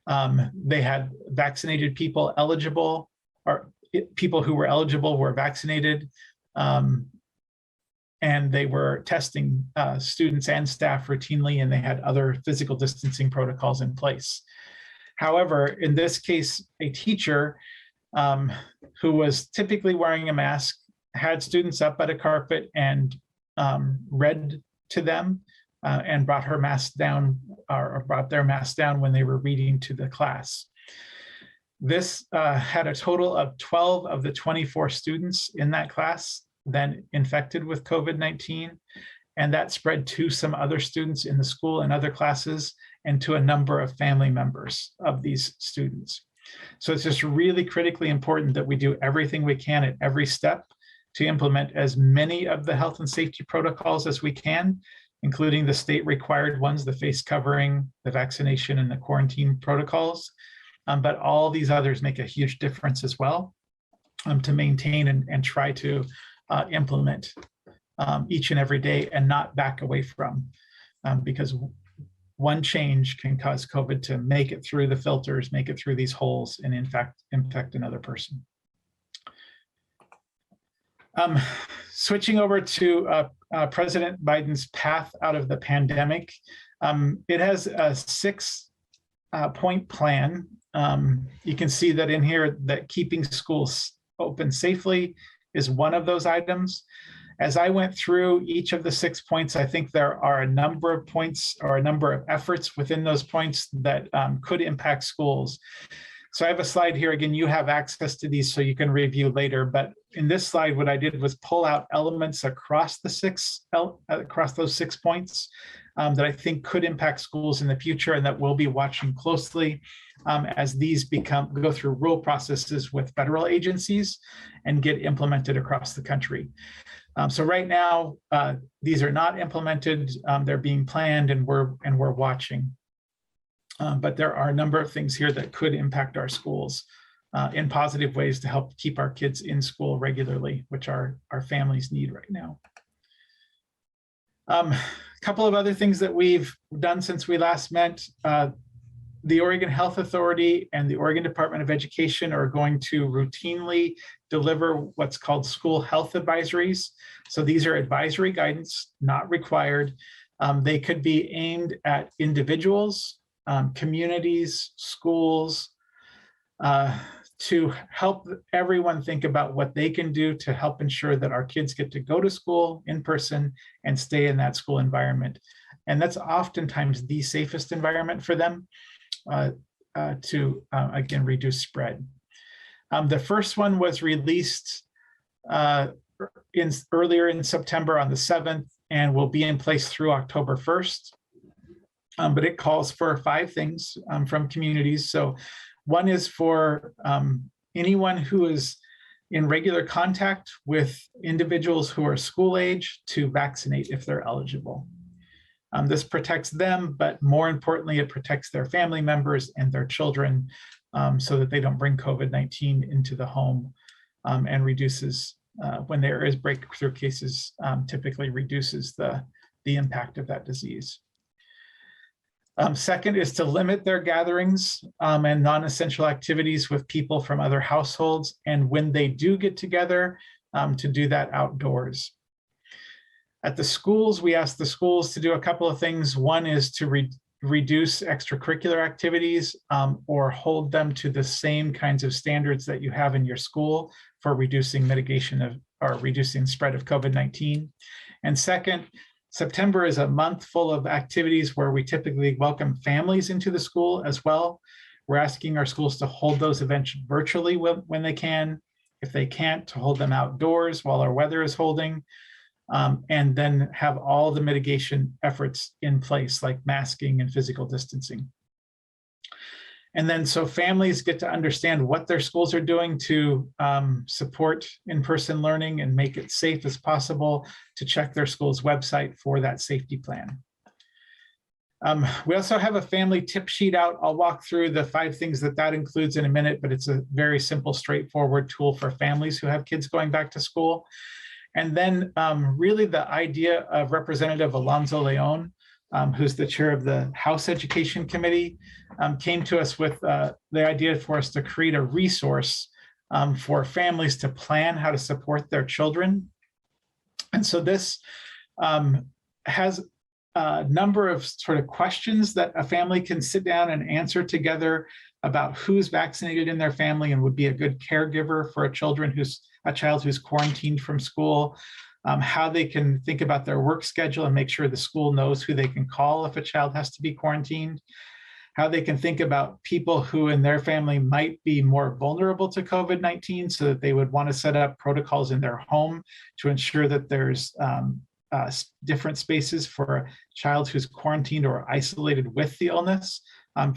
They had vaccinated people eligible, or people who were eligible were vaccinated. And they were testing students and staff routinely, and they had other physical distancing protocols in place. However, in this case, a teacher who was typically wearing a mask had students up at a carpet and read to them and brought her mask down, or brought their mask down when they were reading to the class. This had a total of 12 of the 24 students in that class then infected with COVID-19, and that spread to some other students in the school and other classes, and to a number of family members of these students. So it's just really critically important that we do everything we can at every step to implement as many of the health and safety protocols as we can, including the state required ones, the face covering, the vaccination, and the quarantine protocols. But all these others make a huge difference as well to maintain and try to implement each and every day and not back away from, because one change can cause COVID to make it through the filters, make it through these holes, and in fact, infect another person. Switching over to President Biden's path out of the pandemic, it has a 6-point plan. You can see that in here that keeping schools open safely is one of those items. As I went through each of the 6 points, I think there are a number of points or a number of efforts within those points that could impact schools. So I have a slide here. Again, you have access to these so you can review later. But in this slide, what I did was pull out elements across those 6 points that I think could impact schools in the future and that we'll be watching closely as these go through rule processes with federal agencies and get implemented across the country. So right now, these are not implemented. They're being planned and we're watching. But there are a number of things here that could impact our schools in positive ways to help keep our kids in school regularly, which our families need right now. A couple of other things that we've done since we last met. The Oregon Health Authority and the Oregon Department of Education are going to routinely deliver what's called school health advisories. So these are advisory guidance, not required. They could be aimed at individuals, communities, schools, to help everyone think about what they can do to help ensure that our kids get to go to school in person and stay in that school environment. And that's oftentimes the safest environment for them to, again, reduce spread. The first one was released earlier in September on the 7th and will be in place through October 1st. But it calls for 5 things from communities. So one is for anyone who is in regular contact with individuals who are school age to vaccinate if they're eligible. This protects them, but more importantly, it protects their family members and their children so that they don't bring COVID-19 into the home and reduces, when there is breakthrough cases, typically reduces the impact of that disease. Second is to limit their gatherings and non-essential activities with people from other households. And when they do get together, to do that outdoors. At the schools, we ask the schools to do a couple of things. One is to reduce extracurricular activities or hold them to the same kinds of standards that you have in your school for reducing mitigation of or reducing spread of COVID-19. And second, September is a month full of activities where we typically welcome families into the school as well. We're asking our schools to hold those events virtually when they can. If they can't, to hold them outdoors while our weather is holding. And then have all the mitigation efforts in place, like masking and physical distancing. And then so families get to understand what their schools are doing to support in-person learning and make it safe as possible, to check their school's website for that safety plan. We also have a family tip sheet out. I'll walk through the 5 things that includes in a minute, but it's a very simple, straightforward tool for families who have kids going back to school. And then really the idea of Representative Alonzo Leon, who's the chair of the House Education Committee, came to us with the idea for us to create a resource for families to plan how to support their children. And so this has a number of sort of questions that a family can sit down and answer together about who's vaccinated in their family and would be a good caregiver for a child who's quarantined from school, how they can think about their work schedule and make sure the school knows who they can call if a child has to be quarantined, how they can think about people who in their family might be more vulnerable to COVID-19 so that they would want to set up protocols in their home to ensure that there's different spaces for a child who's quarantined or isolated with the illness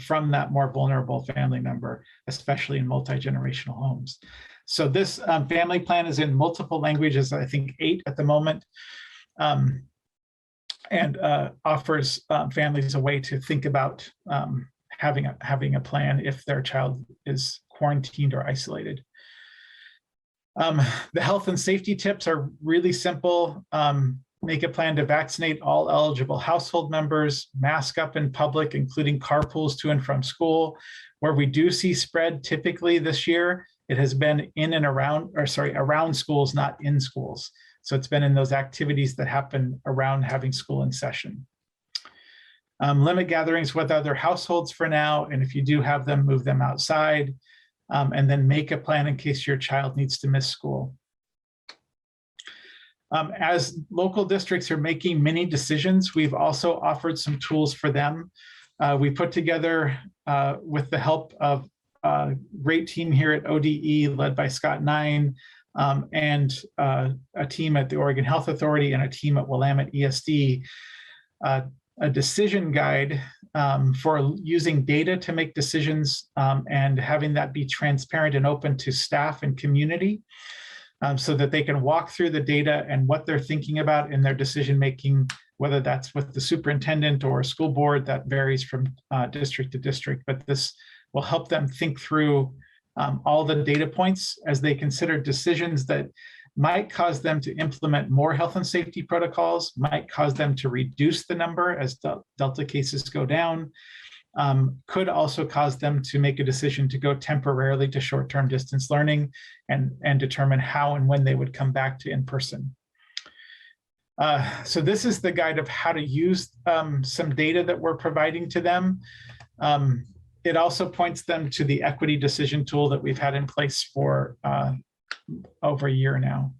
from that more vulnerable family member, especially in multi-generational homes. So this family plan is in multiple languages, I think 8 at the moment, and offers families a way to think about having a plan if their child is quarantined or isolated. The health and safety tips are really simple. Make a plan to vaccinate all eligible household members, mask up in public, including carpools to and from school. Where we do see spread typically this year, It has been in and around, or sorry, around schools, not in schools. So it's been in those activities that happen around having school in session. Limit gatherings with other households for now, and if you do have them, move them outside, and then make a plan in case your child needs to miss school. As local districts are making many decisions, we've also offered some tools for them. We put together, with the help of a great team here at ODE led by Scott Nine, and a team at the Oregon Health Authority and a team at Willamette ESD, a decision guide for using data to make decisions, and having that be transparent and open to staff and community, so that they can walk through the data and what they're thinking about in their decision making, whether that's with the superintendent or a school board. That varies from district to district, but this will help them think through all the data points as they consider decisions that might cause them to implement more health and safety protocols, might cause them to reduce the number as Delta cases go down, could also cause them to make a decision to go temporarily to short-term distance learning, and determine how and when they would come back to in-person. So this is the guide of how to use some data that we're providing to them. It also points them to the equity decision tool that we've had in place for over a year now.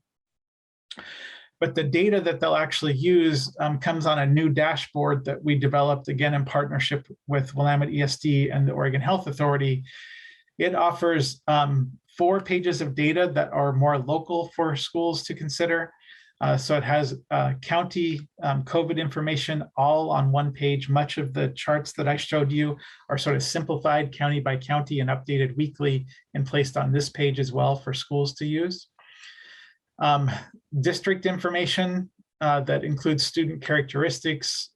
But the data that they'll actually use comes on a new dashboard that we developed, again, in partnership with Willamette ESD and the Oregon Health Authority. It offers 4 pages of data that are more local for schools to consider. So it has county COVID information all on one page. Much of the charts that I showed you are sort of simplified county by county and updated weekly and placed on this page as well for schools to use. District information that includes student characteristics,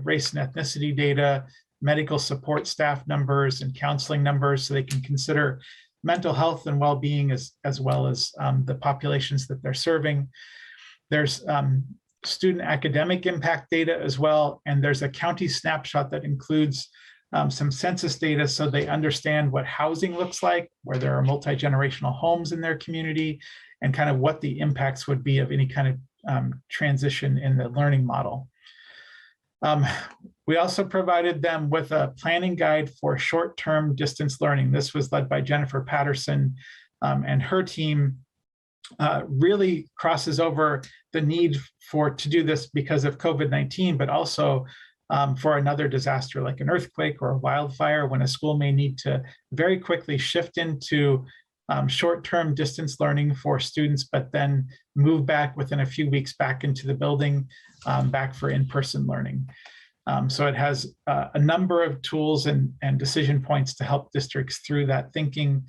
race and ethnicity data, medical support staff numbers and counseling numbers, so they can consider mental health and well-being as well as the populations that they're serving. There's student academic impact data as well, and there's a county snapshot that includes some census data so they understand what housing looks like, where there are multi-generational homes in their community, and kind of what the impacts would be of any kind of transition in the learning model. We also provided them with a planning guide for short-term distance learning. This was led by Jennifer Patterson, and her team really crosses over the need to do this because of COVID-19, but also for another disaster like an earthquake or a wildfire, when a school may need to very quickly shift into short-term distance learning for students, but then move back within a few weeks back into the building, back for in-person learning. So it has a number of tools and decision points to help districts through that thinking,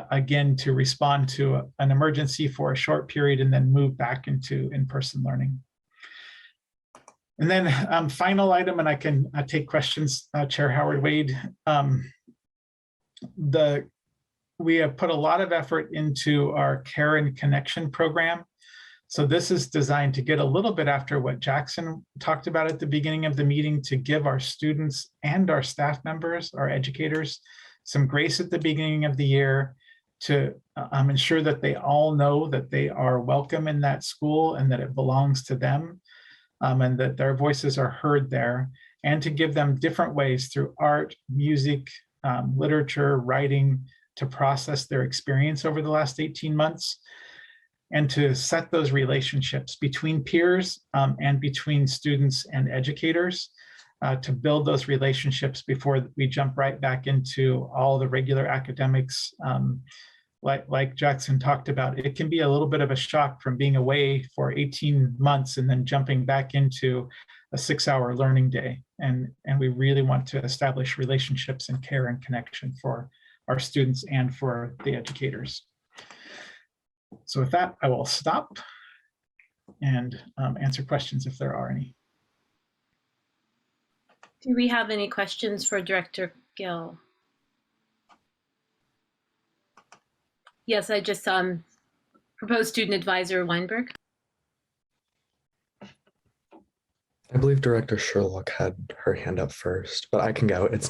again, to respond to an emergency for a short period and then move back into in-person learning. And then final item, and I can take questions, Chair Howard-Wade. We have put a lot of effort into our Care and Connection program. So this is designed to get a little bit after what Jackson talked about at the beginning of the meeting, to give our students and our staff members, our educators, some grace at the beginning of the year, to ensure that they all know that they are welcome in that school and that it belongs to them, and that their voices are heard there, and to give them different ways through art, music, literature, writing, to process their experience over the last 18 months, and to set those relationships between peers and between students and educators, to build those relationships before we jump right back into all the regular academics. Like Jackson talked about, it can be a little bit of a shock from being away for 18 months and then jumping back into a 6-hour learning day. And we really want to establish relationships and care and connection for our students and for the educators. So with that, I will stop and answer questions if there are any. Do we have any questions for Director Gill? Yes, I just proposed Student Advisor Weinberg. I believe Director Sherlock had her hand up first, but I can go. It's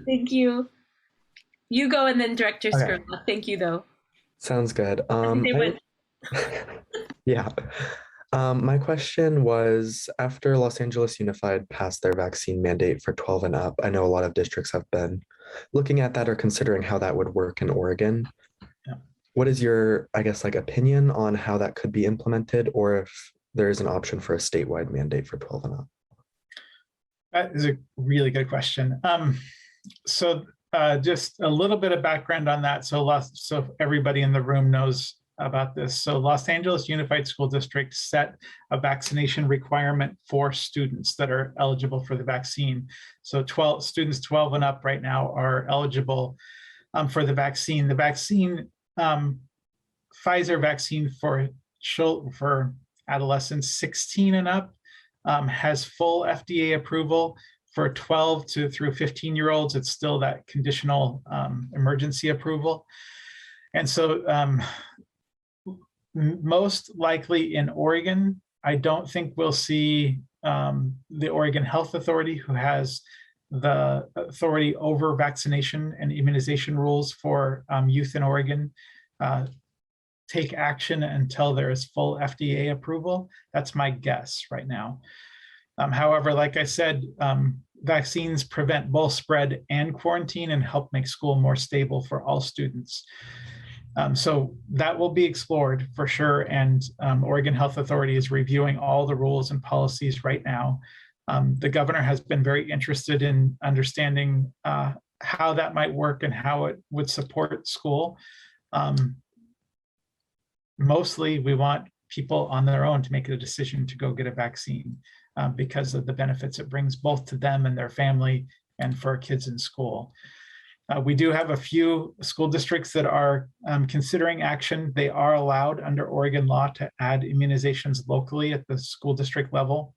thank you. You go and then Director Okay. Skirlock. Thank you, though. Sounds good. They went. Yeah. My question was, after Los Angeles Unified passed their vaccine mandate for 12 and up, I know a lot of districts have been looking at that or considering how that would work in Oregon. Yeah. What is your, I guess, like opinion on how that could be implemented, or if there is an option for a statewide mandate for 12 and up? That is a really good question. So just a little bit of background on that. So everybody in the room knows about this. So Los Angeles Unified School District set a vaccination requirement for students that are eligible for the vaccine. So 12 students 12 and up right now are eligible for the vaccine. The vaccine, Pfizer vaccine for adolescents 16 and up has full FDA approval. For 12 through 15-year-olds, it's still that conditional emergency approval. And so most likely in Oregon, I don't think we'll see the Oregon Health Authority, who has the authority over vaccination and immunization rules for youth in Oregon, take action until there is full FDA approval. That's my guess right now. However, like I said, vaccines prevent both spread and quarantine and help make school more stable for all students. So that will be explored for sure. And Oregon Health Authority is reviewing all the rules and policies right now. The governor has been very interested in understanding how that might work and how it would support school. Mostly, we want people on their own to make a decision to go get a vaccine because of the benefits it brings both to them and their family and for kids in school. We do have a few school districts that are considering action. They are allowed under Oregon law to add immunizations locally at the school district level.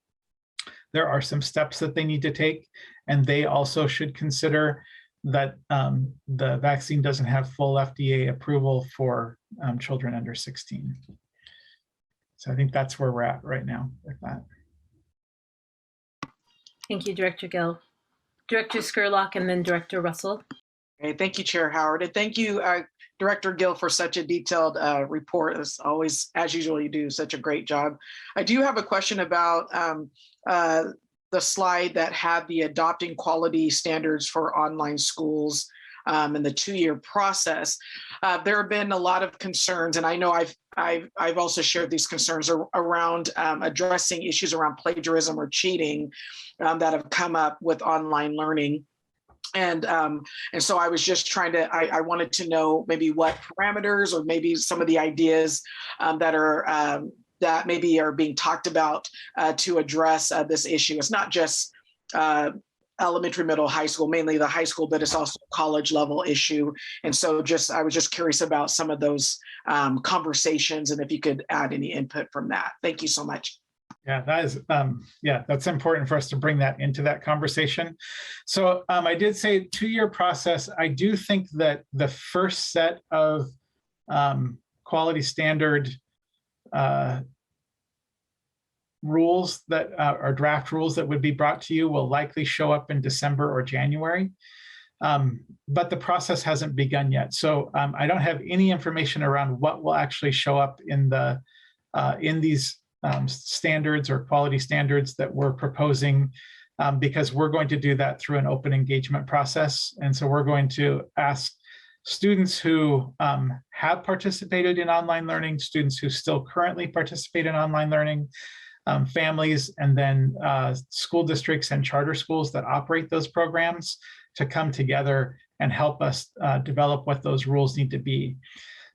There are some steps that they need to take, and they also should consider that the vaccine doesn't have full FDA approval for children under 16. So I think that's where we're at right now with that. Thank you, Director Gill. Director Skirlock and then Director Russell. Okay, thank you, Chair Howard. And thank you, Director Gill, for such a detailed report. As always, as usual, you do such a great job. I do have a question about the slide that had the adopting quality standards for online schools and the 2-year process. There have been a lot of concerns, and I know I've also shared these concerns around addressing issues around plagiarism or cheating that have come up with online learning. And so I was just trying to, I wanted to know maybe what parameters or maybe some of the ideas that maybe are being talked about to address this issue. It's not just elementary, middle, high school, mainly the high school, but it's also a college level issue. And so I was just curious about some of those conversations and if you could add any input from that. Thank you so much. Yeah, that is, that's important for us to bring that into that conversation. So I did say 2-year process. I do think that the first set of quality standard rules that are draft rules that would be brought to you will likely show up in December or January. But the process hasn't begun yet. So I don't have any information around what will actually show up in these standards or quality standards that we're proposing, because we're going to do that through an open engagement process. And so we're going to ask students who have participated in online learning, students who still currently participate in online learning, families, and then school districts and charter schools that operate those programs to come together and help us develop what those rules need to be.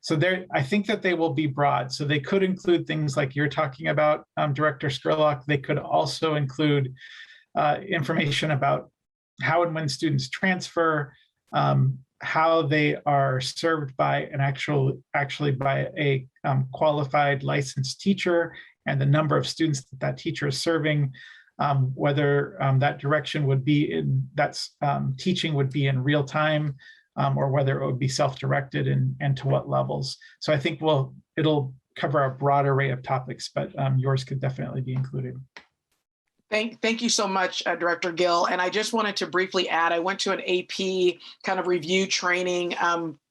So I think that they will be broad. So they could include things like you're talking about, Director Skirlock. They could also include information about how and when students transfer, how they are served by actually by a qualified licensed teacher, and the number of students that teacher is serving, whether that direction would be teaching would be in real time, or whether it would be self-directed and to what levels. So I think it'll cover a broad array of topics, but yours could definitely be included. Thank you so much, Director Gill. And I just wanted to briefly add, I went to an AP kind of review training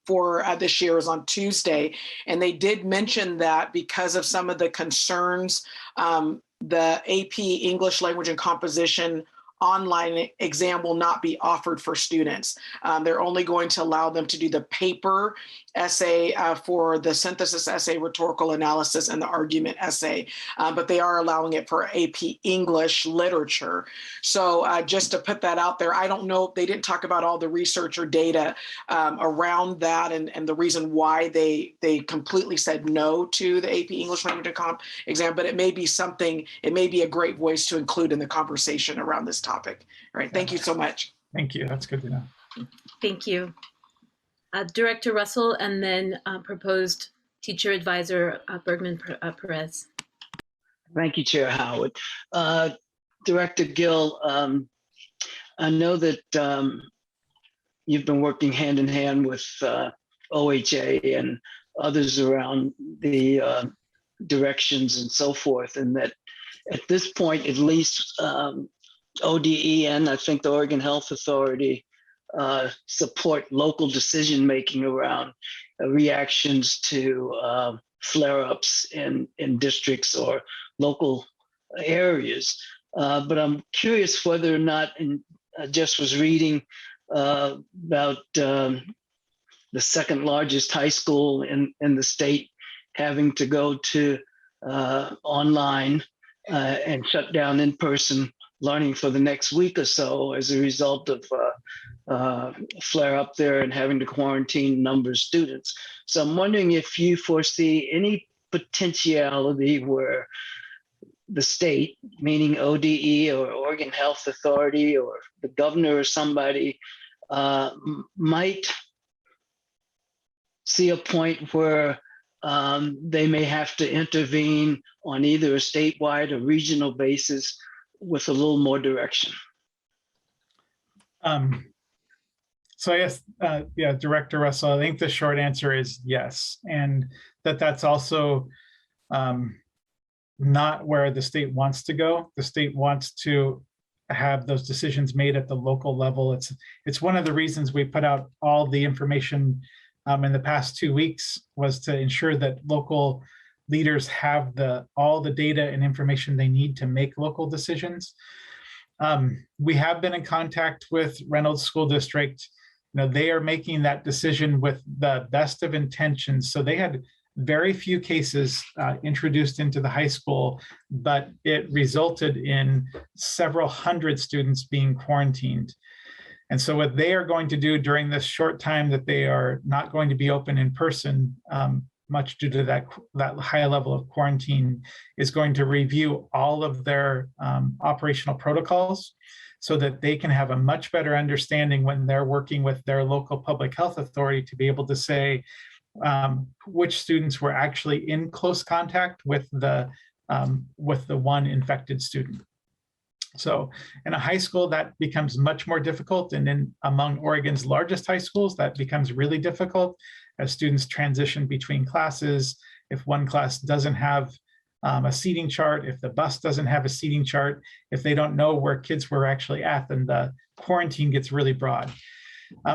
for this year. It was on Tuesday, and they did mention that because of some of the concerns, the AP English Language and Composition online exam will not be offered for students. They're only going to allow them to do the paper essay for the synthesis essay, rhetorical analysis, and the argument essay, but they are allowing it for AP English literature. So just to put that out there, I don't know, they didn't talk about all the research or data around that and the reason why they completely said no to the AP English Language and Comp exam, but it may be something, it may be a great voice to include in the conversation around this topic. All right, thank you so much. Thank you. That's good to know. Thank you. Director Russell, and then proposed teacher advisor Bergman Perez. Thank you, Chair Howard. Director Gill, I know that you've been working hand in hand with OHA and others around the directions and so forth, and that at this point, at least ODE and I think the Oregon Health Authority support local decision-making around reactions to flare-ups in districts or local areas. But I'm curious whether or not, and I just was reading about the second largest high school in the state having to go to online and shut down in-person learning for the next week or so as a result of flare up there and having to quarantine a number of students. So I'm wondering if you foresee any potentiality where the state, meaning ODE or Oregon Health Authority or the governor or somebody, might see a point where they may have to intervene on either a statewide or regional basis with a little more direction. So I guess, yeah, Director Russell, I think the short answer is yes. And that's also not where the state wants to go. The state wants to have those decisions made at the local level. It's one of the reasons we put out all the information in the past 2 weeks, was to ensure that local leaders have all the data and information they need to make local decisions. We have been in contact with Reynolds School District. They are making that decision with the best of intentions. So they had very few cases introduced into the high school, but it resulted in several hundred students being quarantined. And so what they are going to do during this short time that they are not going to be open in person, much due to that high level of quarantine, is going to review all of their operational protocols so that they can have a much better understanding when they're working with their local public health authority to be able to say which students were actually in close contact with the one infected student. So in a high school, that becomes much more difficult. And among Oregon's largest high schools, that becomes really difficult as students transition between classes. If one class doesn't have a seating chart, if the bus doesn't have a seating chart, if they don't know where kids were actually at, then the quarantine gets really broad.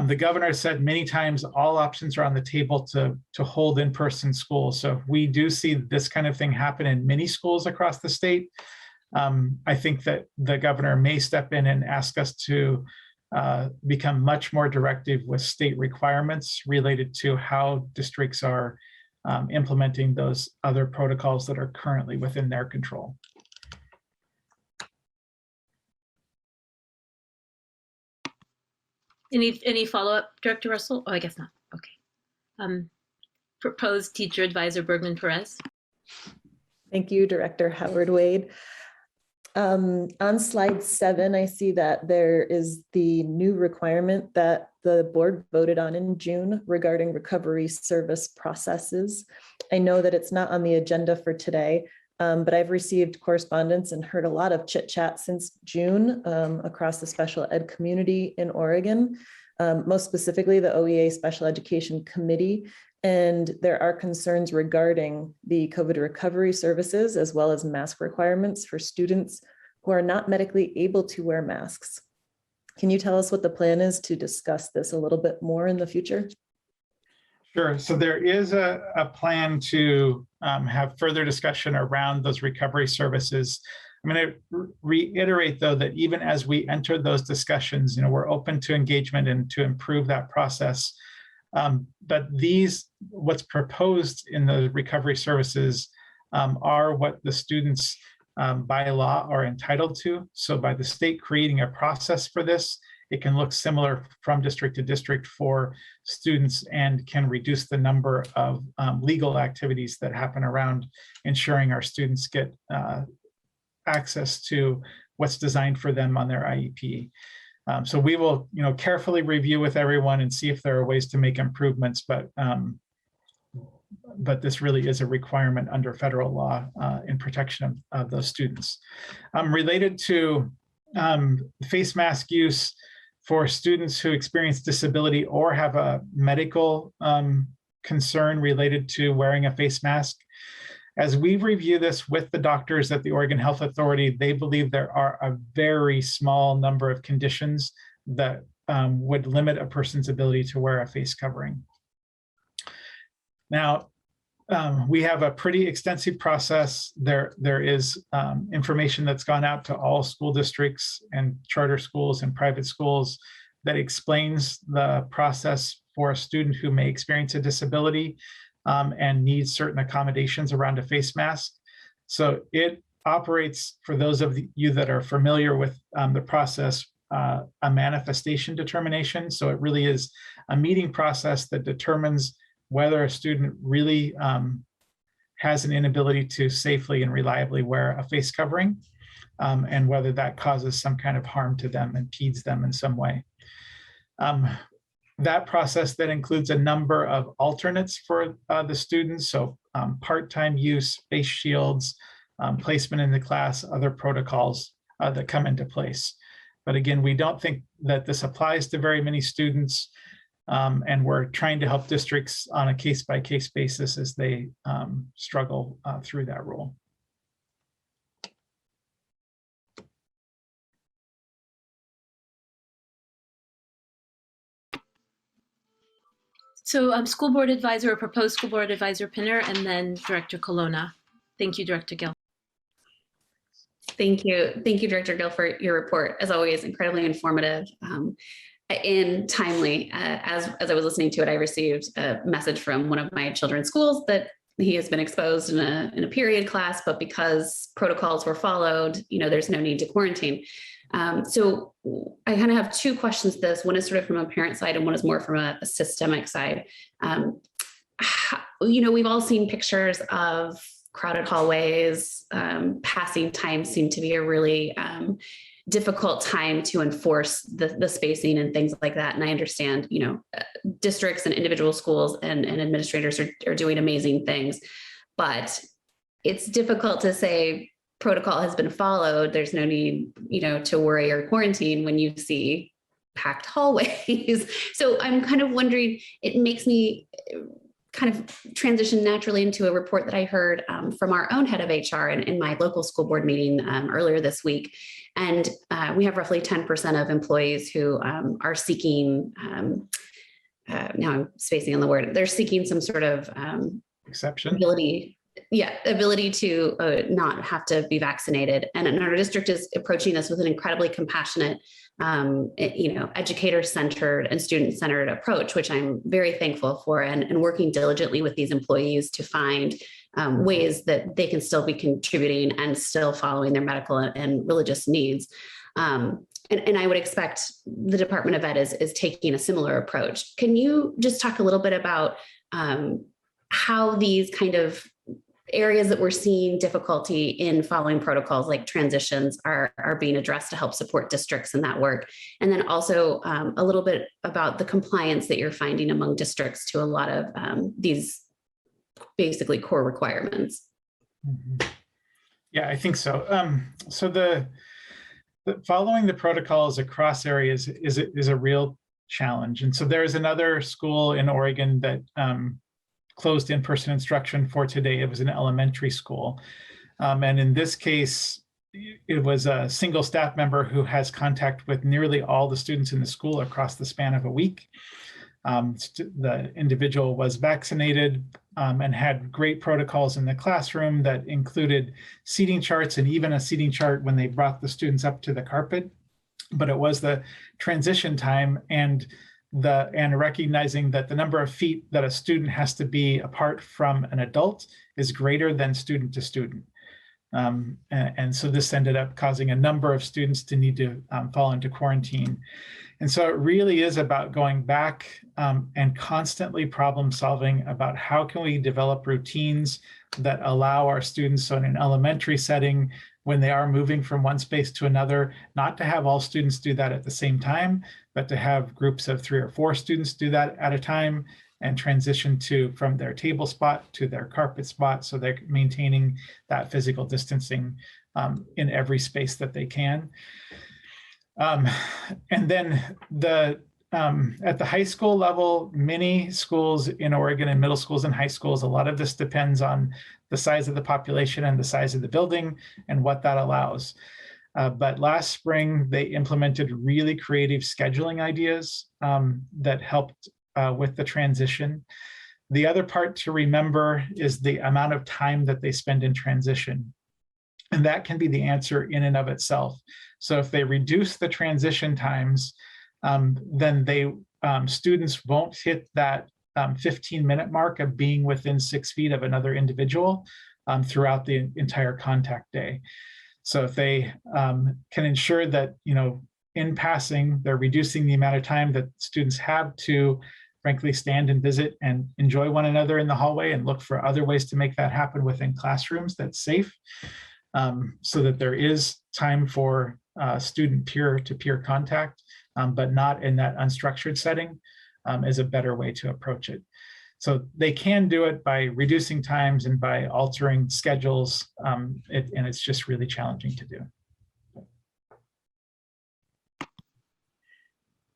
The governor said many times all options are on the table to hold in-person school. So if we do see this kind of thing happen in many schools across the state, I think that the governor may step in and ask us to become much more directive with state requirements related to how districts are implementing those other protocols that are currently within their control. Any follow-up, Director Russell? Oh, I guess not. Okay. Proposed teacher advisor Bergman Perez. Thank you, Director Howard Wade. On slide 7, I see that there is the new requirement that the board voted on in June regarding recovery service processes. I know that it's not on the agenda for today, but I've received correspondence and heard a lot of chit chat since June across the special ed community in Oregon, most specifically the OEA Special Education Committee. And there are concerns regarding the COVID recovery services, as well as mask requirements for students who are not medically able to wear masks. Can you tell us what the plan is to discuss this a little bit more in the future? Sure. So there is a plan to have further discussion around those recovery services. I'm going to reiterate, though, that even as we enter those discussions, we're open to engagement and to improve that process. But what's proposed in the recovery services are what the students by law are entitled to. So by the state creating a process for this, it can look similar from district to district for students and can reduce the number of legal activities that happen around ensuring our students get access to what's designed for them on their IEP. So we will, carefully review with everyone and see if there are ways to make improvements, but this really is a requirement under federal law in protection of those students. Related to face mask use for students who experience disability or have a medical concern related to wearing a face mask. As we review this with the doctors at the Oregon Health Authority, they believe there are a very small number of conditions that would limit a person's ability to wear a face covering. Now, we have a pretty extensive process. There is information that's gone out to all school districts and charter schools and private schools that explains the process for a student who may experience a disability and needs certain accommodations around a face mask. So it operates, for those of you that are familiar with the process, a manifestation determination. So it really is a meeting process that determines whether a student really has an inability to safely and reliably wear a face covering, and whether that causes some kind of harm to them, impedes them in some way. That process then includes a number of alternates for the students. So part-time use, face shields, placement in the class, other protocols that come into place. But again, we don't think that this applies to very many students. And we're trying to help districts on a case-by-case basis as they struggle through that rule. So School Board Advisor, or proposed School Board Advisor Pinner, and then Director Colonna. Thank you, Director Gill. Thank you. Thank you, Director Gill, for your report. As always, incredibly informative. And timely. As I was listening to it, I received a message from one of my children's schools that he has been exposed in a period class, but because protocols were followed, there's no need to quarantine. So I kind of have two questions to this. One is sort of from a parent side and one is more from a systemic side. We've all seen pictures of crowded hallways. Passing times seem to be a really difficult time to enforce the spacing and things like that. And I understand, districts and individual schools and administrators are doing amazing things, but it's difficult to say protocol has been followed. There's no need, to worry or quarantine when you see packed hallways. So I'm kind of wondering, it makes me kind of transition naturally into a report that I heard from our own head of HR in my local school board meeting earlier this week. And we have roughly 10% of employees who are seeking, now I'm spacing on the word, they're seeking some sort of exception ability to not have to be vaccinated. And our district is approaching this with an incredibly compassionate, educator-centered and student-centered approach, which I'm very thankful for, and working diligently with these employees to find ways that they can still be contributing and still following their medical and religious needs. And I would expect the Department of Ed is taking a similar approach. Can you just talk a little bit about how these kind of areas that we're seeing difficulty in following protocols like transitions are being addressed to help support districts in that work? And then also a little bit about the compliance that you're finding among districts to a lot of these basically core requirements. Mm-hmm. Yeah, I think so. So the following the protocols across areas is a real challenge. And so there's another school in Oregon that closed in-person instruction for today. It was an elementary school. And in this case, it was a single staff member who has contact with nearly all the students in the school across the span of a week. The individual was vaccinated and had great protocols in the classroom that included seating charts and even a seating chart when they brought the students up to the carpet. But it was the transition time and recognizing that the number of feet that a student has to be apart from an adult is greater than student to student. And so this ended up causing a number of students to need to fall into quarantine. And so it really is about going back and constantly problem solving about how can we develop routines that allow our students, so in an elementary setting, when they are moving from one space to another, not to have all students do that at the same time, but to have groups of 3 or 4 students do that at a time and transition from their table spot to their carpet spot. So they're maintaining that physical distancing in every space that they can. And then at the high school level, many schools in Oregon and middle schools and high schools, a lot of this depends on the size of the population and the size of the building and what that allows. But last spring, they implemented really creative scheduling ideas that helped with the transition. The other part to remember is the amount of time that they spend in transition. And that can be the answer in and of itself. So if they reduce the transition times, then students won't hit that 15-minute mark of being within 6 feet of another individual throughout the entire contact day. So if they can ensure that, in passing, they're reducing the amount of time that students have to, frankly, stand and visit and enjoy one another in the hallway and look for other ways to make that happen within classrooms that's safe, so that there is time for student peer-to-peer contact, but not in that unstructured setting, is a better way to approach it. So they can do it by reducing times and by altering schedules, and it's just really challenging to do.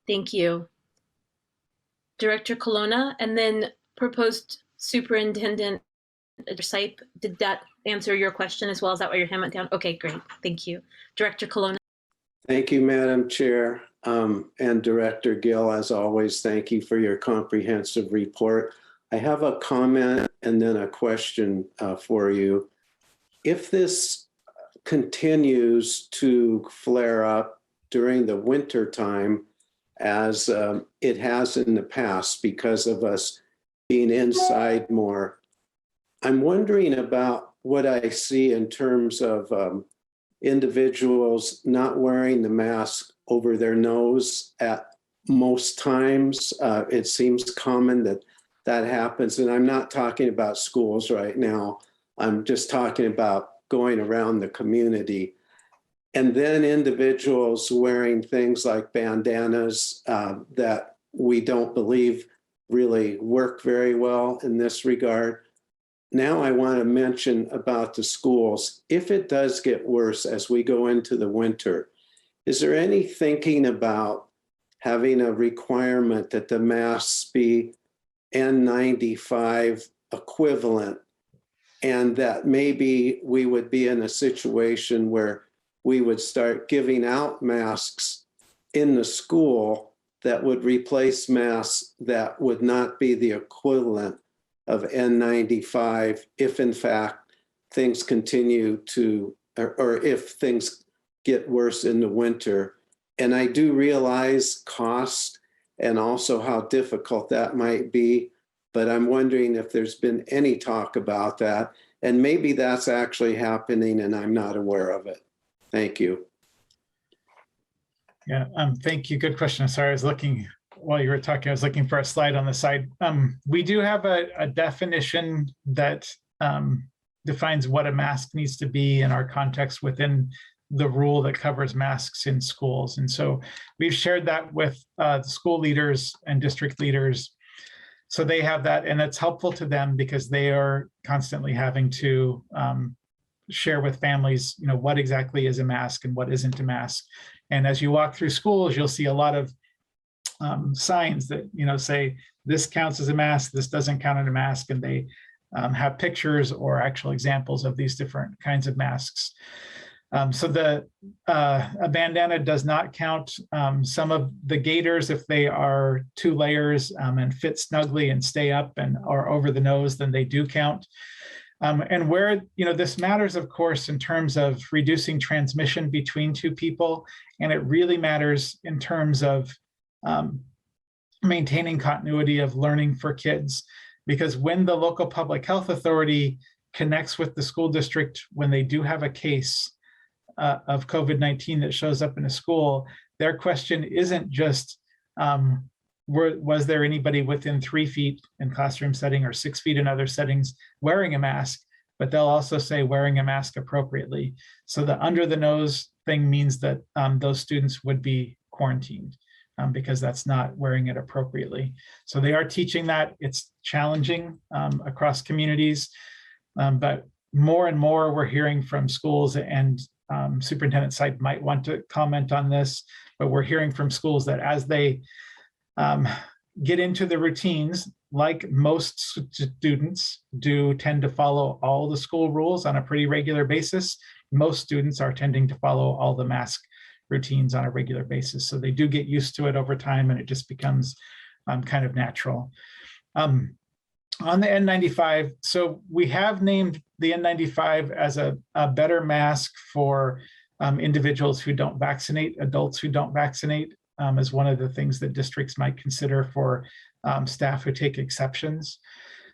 Thank you. Director Colonna, and then proposed Superintendent Sipe. Did that answer your question as well? Is that why your hand went down? Okay, great. Thank you. Director Colonna. Thank you, Madam Chair. And Director Gill, as always, thank you for your comprehensive report. I have a comment and then a question for you. If this continues to flare up during the winter time, as it has in the past because of us being inside more, I'm wondering about what I see in terms of individuals not wearing the mask over their nose at most times. It seems common that that happens. And I'm not talking about schools right now. I'm just talking about going around the community. And then individuals wearing things like bandanas that we don't believe really work very well in this regard. Now I want to mention about the schools. If it does get worse as we go into the winter, is there any thinking about having a requirement that the masks be N95 equivalent, and that maybe we would be in a situation where we would start giving out masks in the school that would replace masks that would not be the equivalent of N95 if in fact things continue to, or if things get worse in the winter. And I do realize cost and also how difficult that might be, but I'm wondering if there's been any talk about that, and maybe that's actually happening and I'm not aware of it. Thank you. Yeah, thank you. Good question. Sorry, I was looking while you were talking, I was looking for a slide on the side. We do have a definition that defines what a mask needs to be in our context within the rule that covers masks in schools. And so we've shared that with the school leaders and district leaders. So they have that, and it's helpful to them because they are constantly having to share with families, what exactly is a mask and what isn't a mask. And as you walk through schools, you'll see a lot of signs that, say this counts as a mask, this doesn't count as a mask, and they have pictures or actual examples of these different kinds of masks. So a bandana does not count. Some of the gaiters, if they are 2 layers and fit snugly and stay up and are over the nose, then they do count. And where, this matters, of course, in terms of reducing transmission between 2 people. And it really matters in terms of maintaining continuity of learning for kids. Because when the local public health authority connects with the school district, when they do have a case of COVID-19 that shows up in a school, their question isn't just, was there anybody within 3 feet in classroom setting or 6 feet in other settings wearing a mask, but they'll also say wearing a mask appropriately. So the under the nose thing means that those students would be quarantined because that's not wearing it appropriately. So they are teaching that. It's challenging across communities, but more and more we're hearing from schools, and Superintendent Seid might want to comment on this, but we're hearing from schools that as they get into the routines, like most students do tend to follow all the school rules on a pretty regular basis, most students are tending to follow all the mask routines on a regular basis. So they do get used to it over time, and it just becomes kind of natural. On the N95, so we have named the N95 as a better mask for individuals who don't vaccinate, adults who don't vaccinate, as one of the things that districts might consider for staff who take exceptions.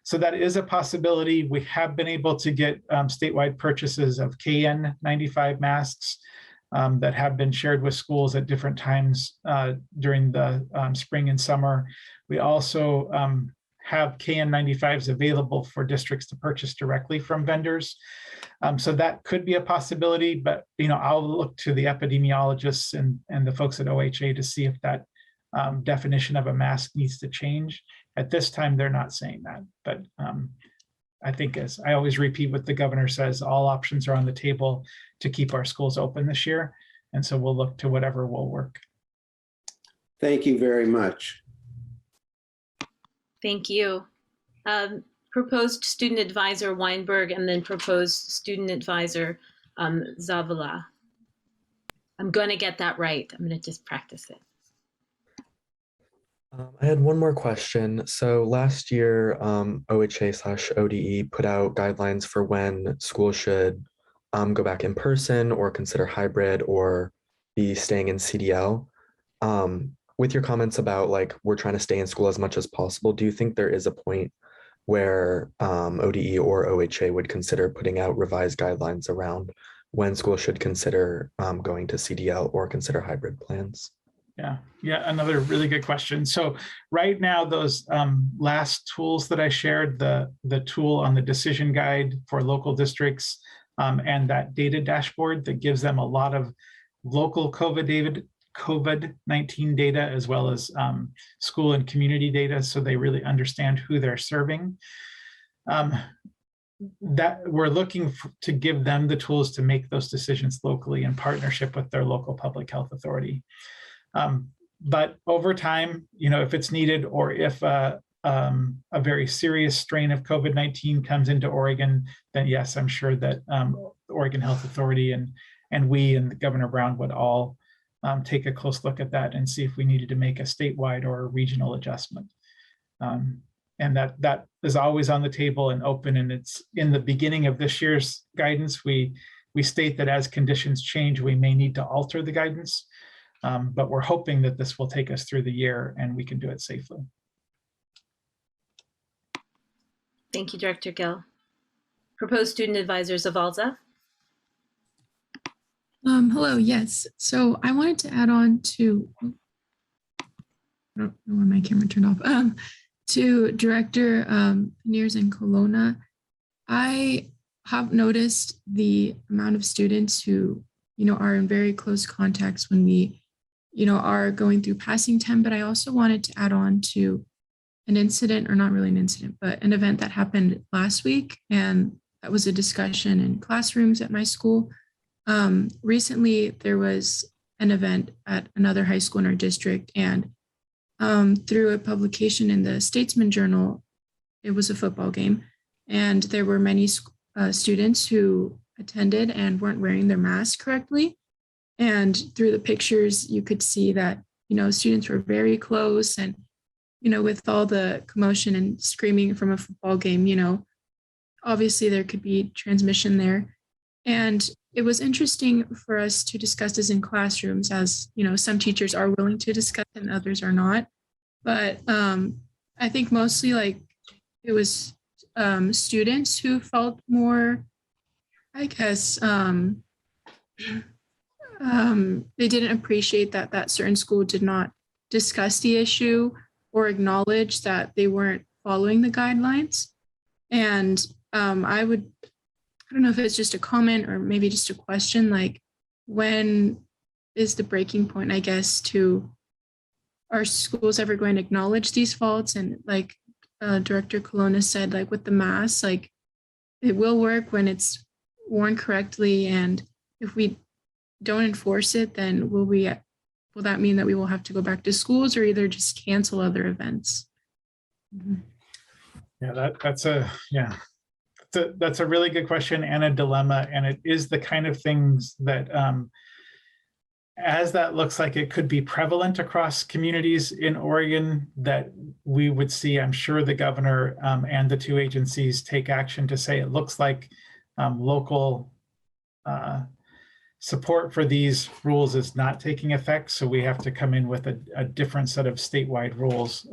So that is a possibility. We have been able to get statewide purchases of KN95 masks that have been shared with schools at different times during the spring and summer. We also have KN95s available for districts to purchase directly from vendors. So that could be a possibility, but I'll look to the epidemiologists and the folks at OHA to see if that definition of a mask needs to change. At this time, they're not saying that, but I think, as I always repeat what the governor says, all options are on the table to keep our schools open this year. And so we'll look to whatever will work. Thank you very much. Thank you. Proposed student advisor Weinberg, and then proposed student advisor Zavala. I'm going to get that right. I'm going to just practice it. I had one more question. So last year, OHA/ODE put out guidelines for when schools should go back in person or consider hybrid or be staying in CDL. With your comments about we're trying to stay in school as much as possible, do you think there is a point where ODE or OHA would consider putting out revised guidelines around when schools should consider going to CDL or consider hybrid plans? Yeah, another really good question. So right now, those last tools that I shared, the tool on the decision guide for local districts and that data dashboard that gives them a lot of local COVID-19 data, as well as school and community data, so they really understand who they're serving. That we're looking to give them the tools to make those decisions locally in partnership with their local public health authority. But over time, if it's needed, or if a very serious strain of COVID-19 comes into Oregon, then yes, I'm sure that the Oregon Health Authority and we and Governor Brown would all take a close look at that and see if we needed to make a statewide or a regional adjustment. And that is always on the table and open, and it's in the beginning of this year's guidance. We state that as conditions change, we may need to alter the guidance. But we're hoping that this will take us through the year and we can do it safely. Thank you, Director Gill. Proposed student advisor Zavalza. Hello, yes. So I wanted to add on to, I don't know why my camera turned off, to Director Paniers and Colonna. I have noticed the amount of students who, are in very close contacts when we are going through passing time, but I also wanted to add on to an incident, or not really an incident, but an event that happened last week. And that was a discussion in classrooms at my school. Recently, there was an event at another high school in our district, and through a publication in the Statesman Journal, it was a football game. And there were many students who attended and weren't wearing their mask correctly. And through the pictures, you could see that, students were very close. And, with all the commotion and screaming from a football game, obviously there could be transmission there. And it was interesting for us to discuss this in classrooms, as, some teachers are willing to discuss and others are not. But I think mostly it was students who felt more, I guess, they didn't appreciate that certain school did not discuss the issue or acknowledge that they weren't following the guidelines. And I don't know if it's just a comment or maybe just a question, when is the breaking point, I guess, are schools ever going to acknowledge these faults? And Director Colonna said, with the mask, it will work when it's worn correctly. And if we don't enforce it, then will that mean that we will have to go back to schools or either just cancel other events? Mm-hmm. Yeah, that's a really good question and a dilemma. And it is the kind of things that, as that looks like it could be prevalent across communities in Oregon, that we would see, I'm sure the governor and the two agencies take action to say it looks like local support for these rules is not taking effect. So we have to come in with a different set of statewide rules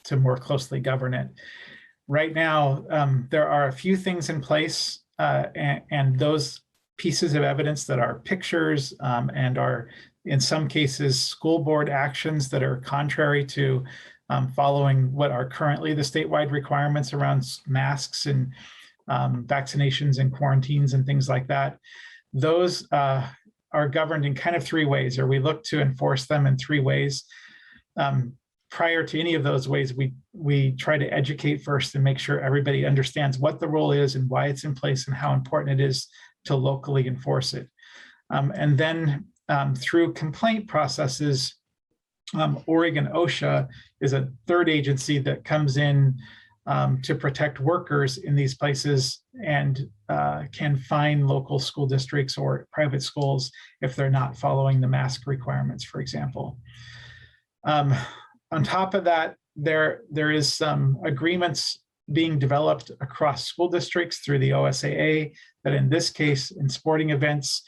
to more closely govern it. Right now, there are a few things in place and those pieces of evidence that are pictures and are, in some cases, school board actions that are contrary to following what are currently the statewide requirements around masks and vaccinations and quarantines and things like that. Those are governed in kind of three ways, or we look to enforce them in three ways. Prior to any of those ways, we try to educate first and make sure everybody understands what the rule is and why it's in place and how important it is to locally enforce it. And then through complaint processes, Oregon OSHA is a third agency that comes in to protect workers in these places and can fine local school districts or private schools if they're not following the mask requirements, for example. On top of that, there is some agreements being developed across school districts through the OSAA that in this case, in sporting events,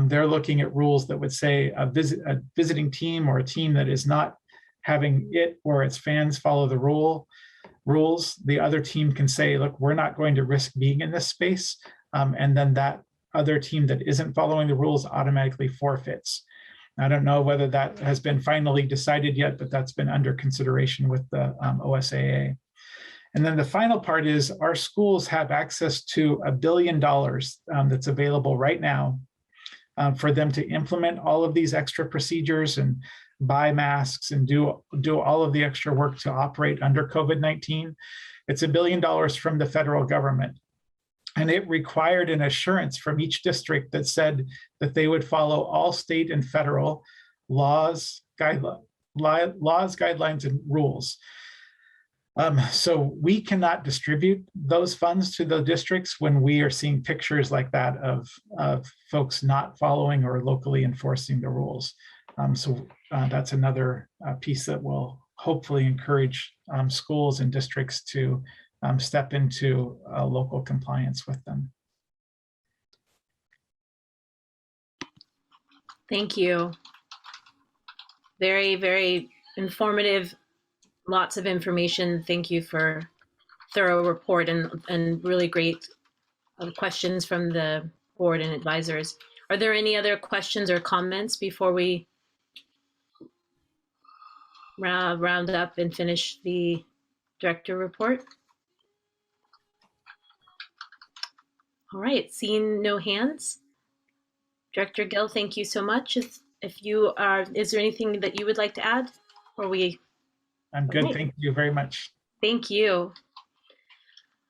they're looking at rules that would say a visiting team or a team that is not having it or its fans follow the rules, the other team can say, look, we're not going to risk being in this space. And then that other team that isn't following the rules automatically forfeits. I don't know whether that has been finally decided yet, but that's been under consideration with the OSAA. And then the final part is our schools have access to $1 billion that's available right now for them to implement all of these extra procedures and buy masks and do all of the extra work to operate under COVID-19. It's $1 billion from the federal government. And it required an assurance from each district that said that they would follow all state and federal laws, guidelines, and rules. So we cannot distribute those funds to the districts when we are seeing pictures like that of folks not following or locally enforcing the rules. So that's another piece that will hopefully encourage schools and districts to step into local compliance with them. Thank you. Very, very informative, lots of information. Thank you for thorough report and really great questions from the board and advisors. Are there any other questions or comments before we round up and finish the director report? All right, seeing no hands. Director Gill, thank you so much. If you are, is there anything that you would like to add? Or I'm good, right. Thank you very much. Thank you.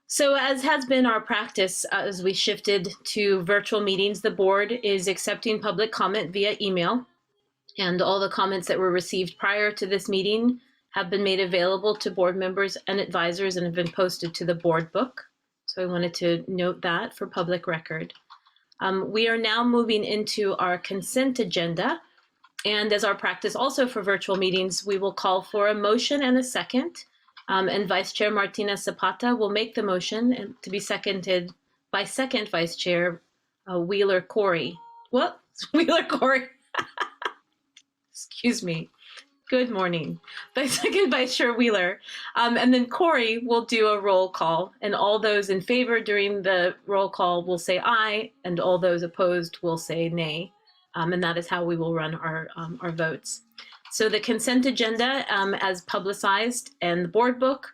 So as has been our practice as we shifted to virtual meetings, the board is accepting public comment via email. And all the comments that were received prior to this meeting have been made available to board members and advisors and have been posted to the board book. So I wanted to note that for public record. We are now moving into our consent agenda. And as our practice also for virtual meetings, we will call for a motion and a second. And Vice Chair Martina Zapata will make the motion and to be seconded by second Vice Chair Wheeler Corey. What? Wheeler Corey. Excuse me. Good morning. By second Vice Chair Wheeler. And then Corey will do a roll call, and all those in favor during the roll call will say aye, and all those opposed will say nay. And that is how we will run our votes. So the consent agenda, as publicized in the board book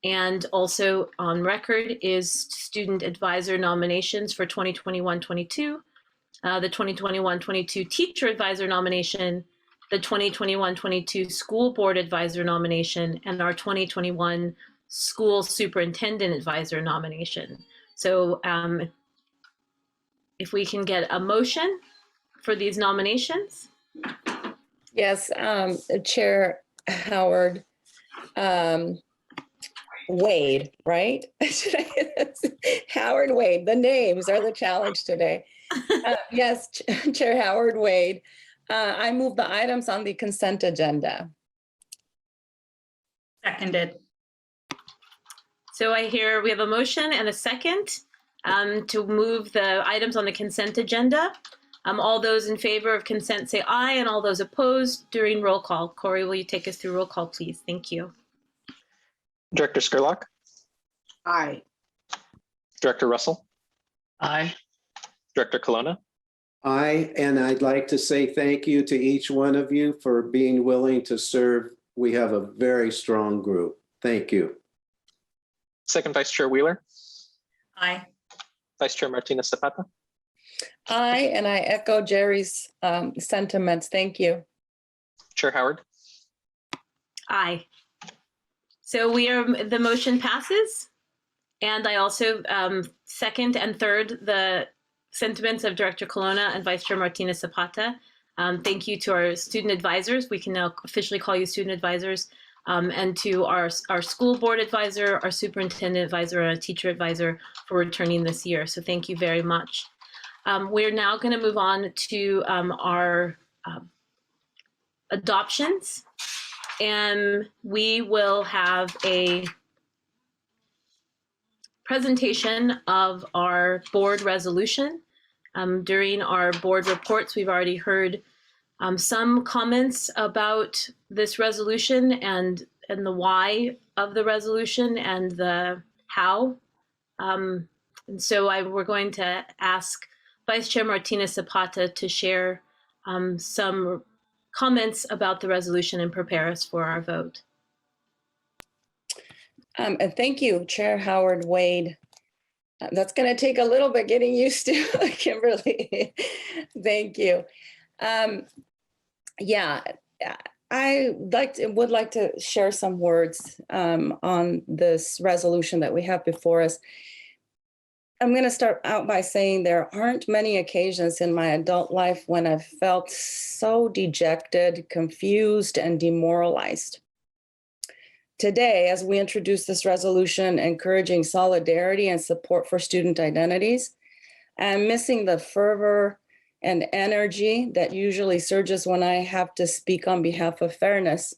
and also on record, is student advisor nominations for 2021-22, the 2021-22 teacher advisor nomination, the 2021-22 school board advisor nomination, and our 2021 school superintendent advisor nomination. So if we can get a motion for these nominations. Yes, Chair Howard Wade, right? Howard Wade, the names are the challenge today. Yes, Chair Howard Wade. I move the items on the consent agenda. Seconded. So I hear we have a motion and a second to move the items on the consent agenda. All those in favor of consent say aye, and all those opposed during roll call. Corey, will you take us through roll call, please? Thank you. Director Skurlock, Aye. Director Russell, Aye. Director Colonna, Aye, and I'd like to say thank you to each one of you for being willing to serve. We have a very strong group. Thank you. second Vice Chair Wheeler, Aye. Vice Chair Martina Zapata, Aye, and I echo Jerry's sentiments. Thank you. Chair Howard. Aye. So the motion passes. And I also second and third the sentiments of Director Colonna and Vice Chair Martina Zapata. Thank you to our student advisors. We can now officially call you student advisors. And to our school board advisor, our superintendent advisor, and our teacher advisor for returning this year. So thank you very much. We're now going to move on to our adoptions. And we will have a presentation of our board resolution. During our board reports, we've already heard some comments about this resolution and the why of the resolution and the how. And so we're going to ask Vice Chair Martina Zapata to share some comments about the resolution and prepare us for our vote. And thank you, Chair Howard Wade. That's going to take a little bit getting used to, Kimberly. Thank you. Yeah, I would like to share some words on this resolution that we have before us. I'm going to start out by saying there aren't many occasions in my adult life when I've felt so dejected, confused, and demoralized. Today, as we introduce this resolution encouraging solidarity and support for student identities, I'm missing the fervor and energy that usually surges when I have to speak on behalf of fairness.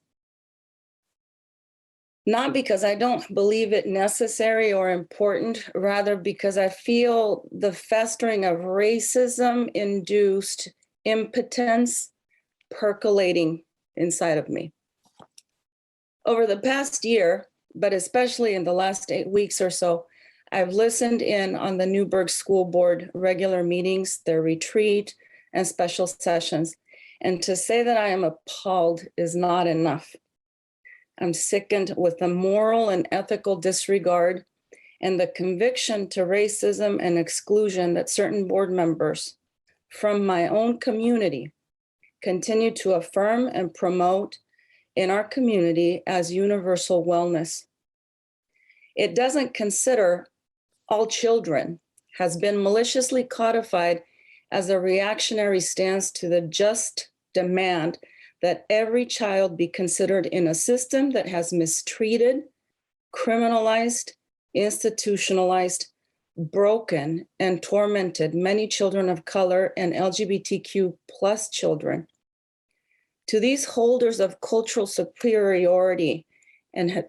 Not because I don't believe it necessary or important, rather because I feel the festering of racism-induced impotence percolating inside of me. Over the past year, but especially in the last 8 weeks or so, I've listened in on the Newburgh School Board regular meetings, their retreat, and special sessions. And to say that I am appalled is not enough. I'm sickened with the moral and ethical disregard and the conviction to racism and exclusion that certain board members from my own community continue to affirm and promote in our community as universal wellness. It doesn't consider all children, has been maliciously codified as a reactionary stance to the just demand that every child be considered in a system that has mistreated, criminalized, institutionalized, broken, and tormented many children of color and LGBTQ plus children. To these holders of cultural superiority and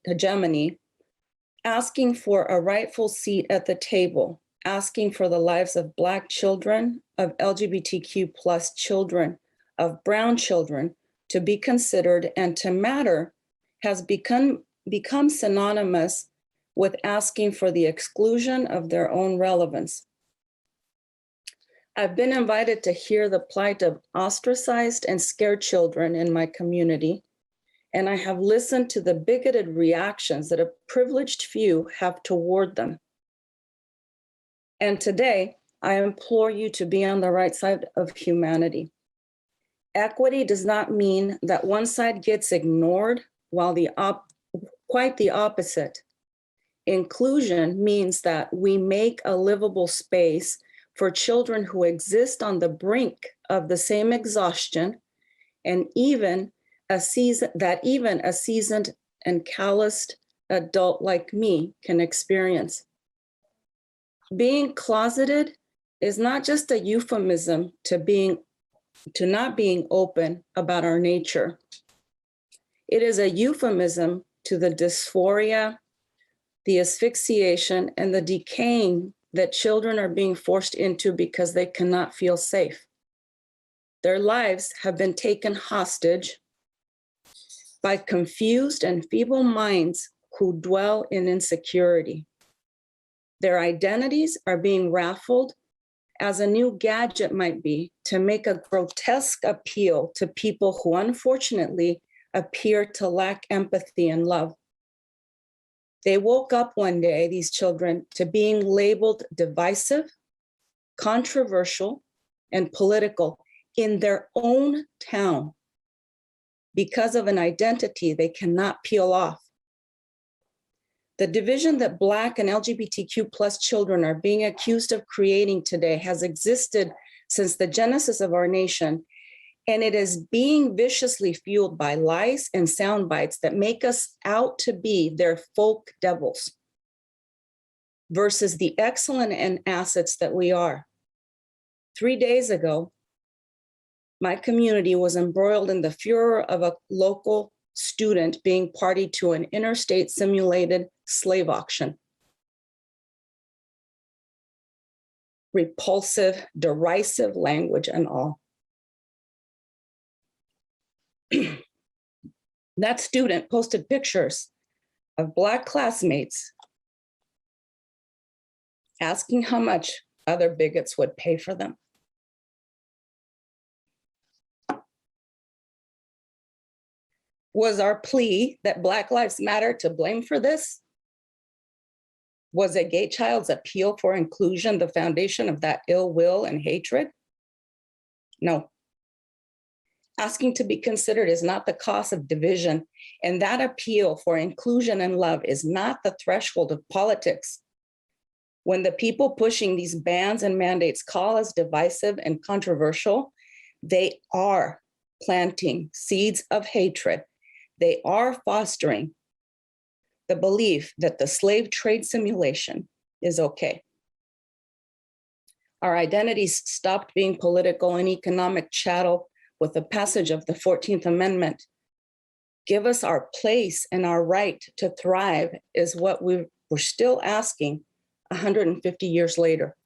hegemony, asking for a rightful seat at the table, asking for the lives of Black children, of LGBTQ plus children, of brown children to be considered and to matter has become synonymous with asking for the exclusion of their own relevance. I've been invited to hear the plight of ostracized and scared children in my community, and I have listened to the bigoted reactions that a privileged few have toward them. And today, I implore you to be on the right side of humanity. Equity does not mean that one side gets ignored while quite the opposite. Inclusion means that we make a livable space for children who exist on the brink of the same exhaustion, and even a seasoned and calloused adult like me can experience. Being closeted is not just a euphemism to not being open about our nature. It is a euphemism to the dysphoria, the asphyxiation, and the decaying that children are being forced into because they cannot feel safe. Their lives have been taken hostage by confused and feeble minds who dwell in insecurity. Their identities are being raffled as a new gadget might be to make a grotesque appeal to people who unfortunately appear to lack empathy and love. They woke up one day, these children, to being labeled divisive, controversial, and political in their own town because of an identity they cannot peel off. The division that Black and LGBTQ plus children are being accused of creating today has existed since the genesis of our nation, and it is being viciously fueled by lies and sound bites that make us out to be their folk devils versus the excellent and assets that we are. 3 days ago, my community was embroiled in the furor of a local student being party to an interstate simulated slave auction. Repulsive, derisive language and all. That student posted pictures of Black classmates asking how much other bigots would pay for them. Was our plea that Black Lives Matter to blame for this? Was a gay child's appeal for inclusion the foundation of that ill will and hatred? No. Asking to be considered is not the cause of division, and that appeal for inclusion and love is not the threshold of politics. When the people pushing these bans and mandates call us divisive and controversial, they are planting seeds of hatred. They are fostering the belief that the slave trade simulation is okay. Our identities stopped being political and economic chattel with the passage of the 14th Amendment. Give us our place and our right to thrive is what we're still asking 150 years later.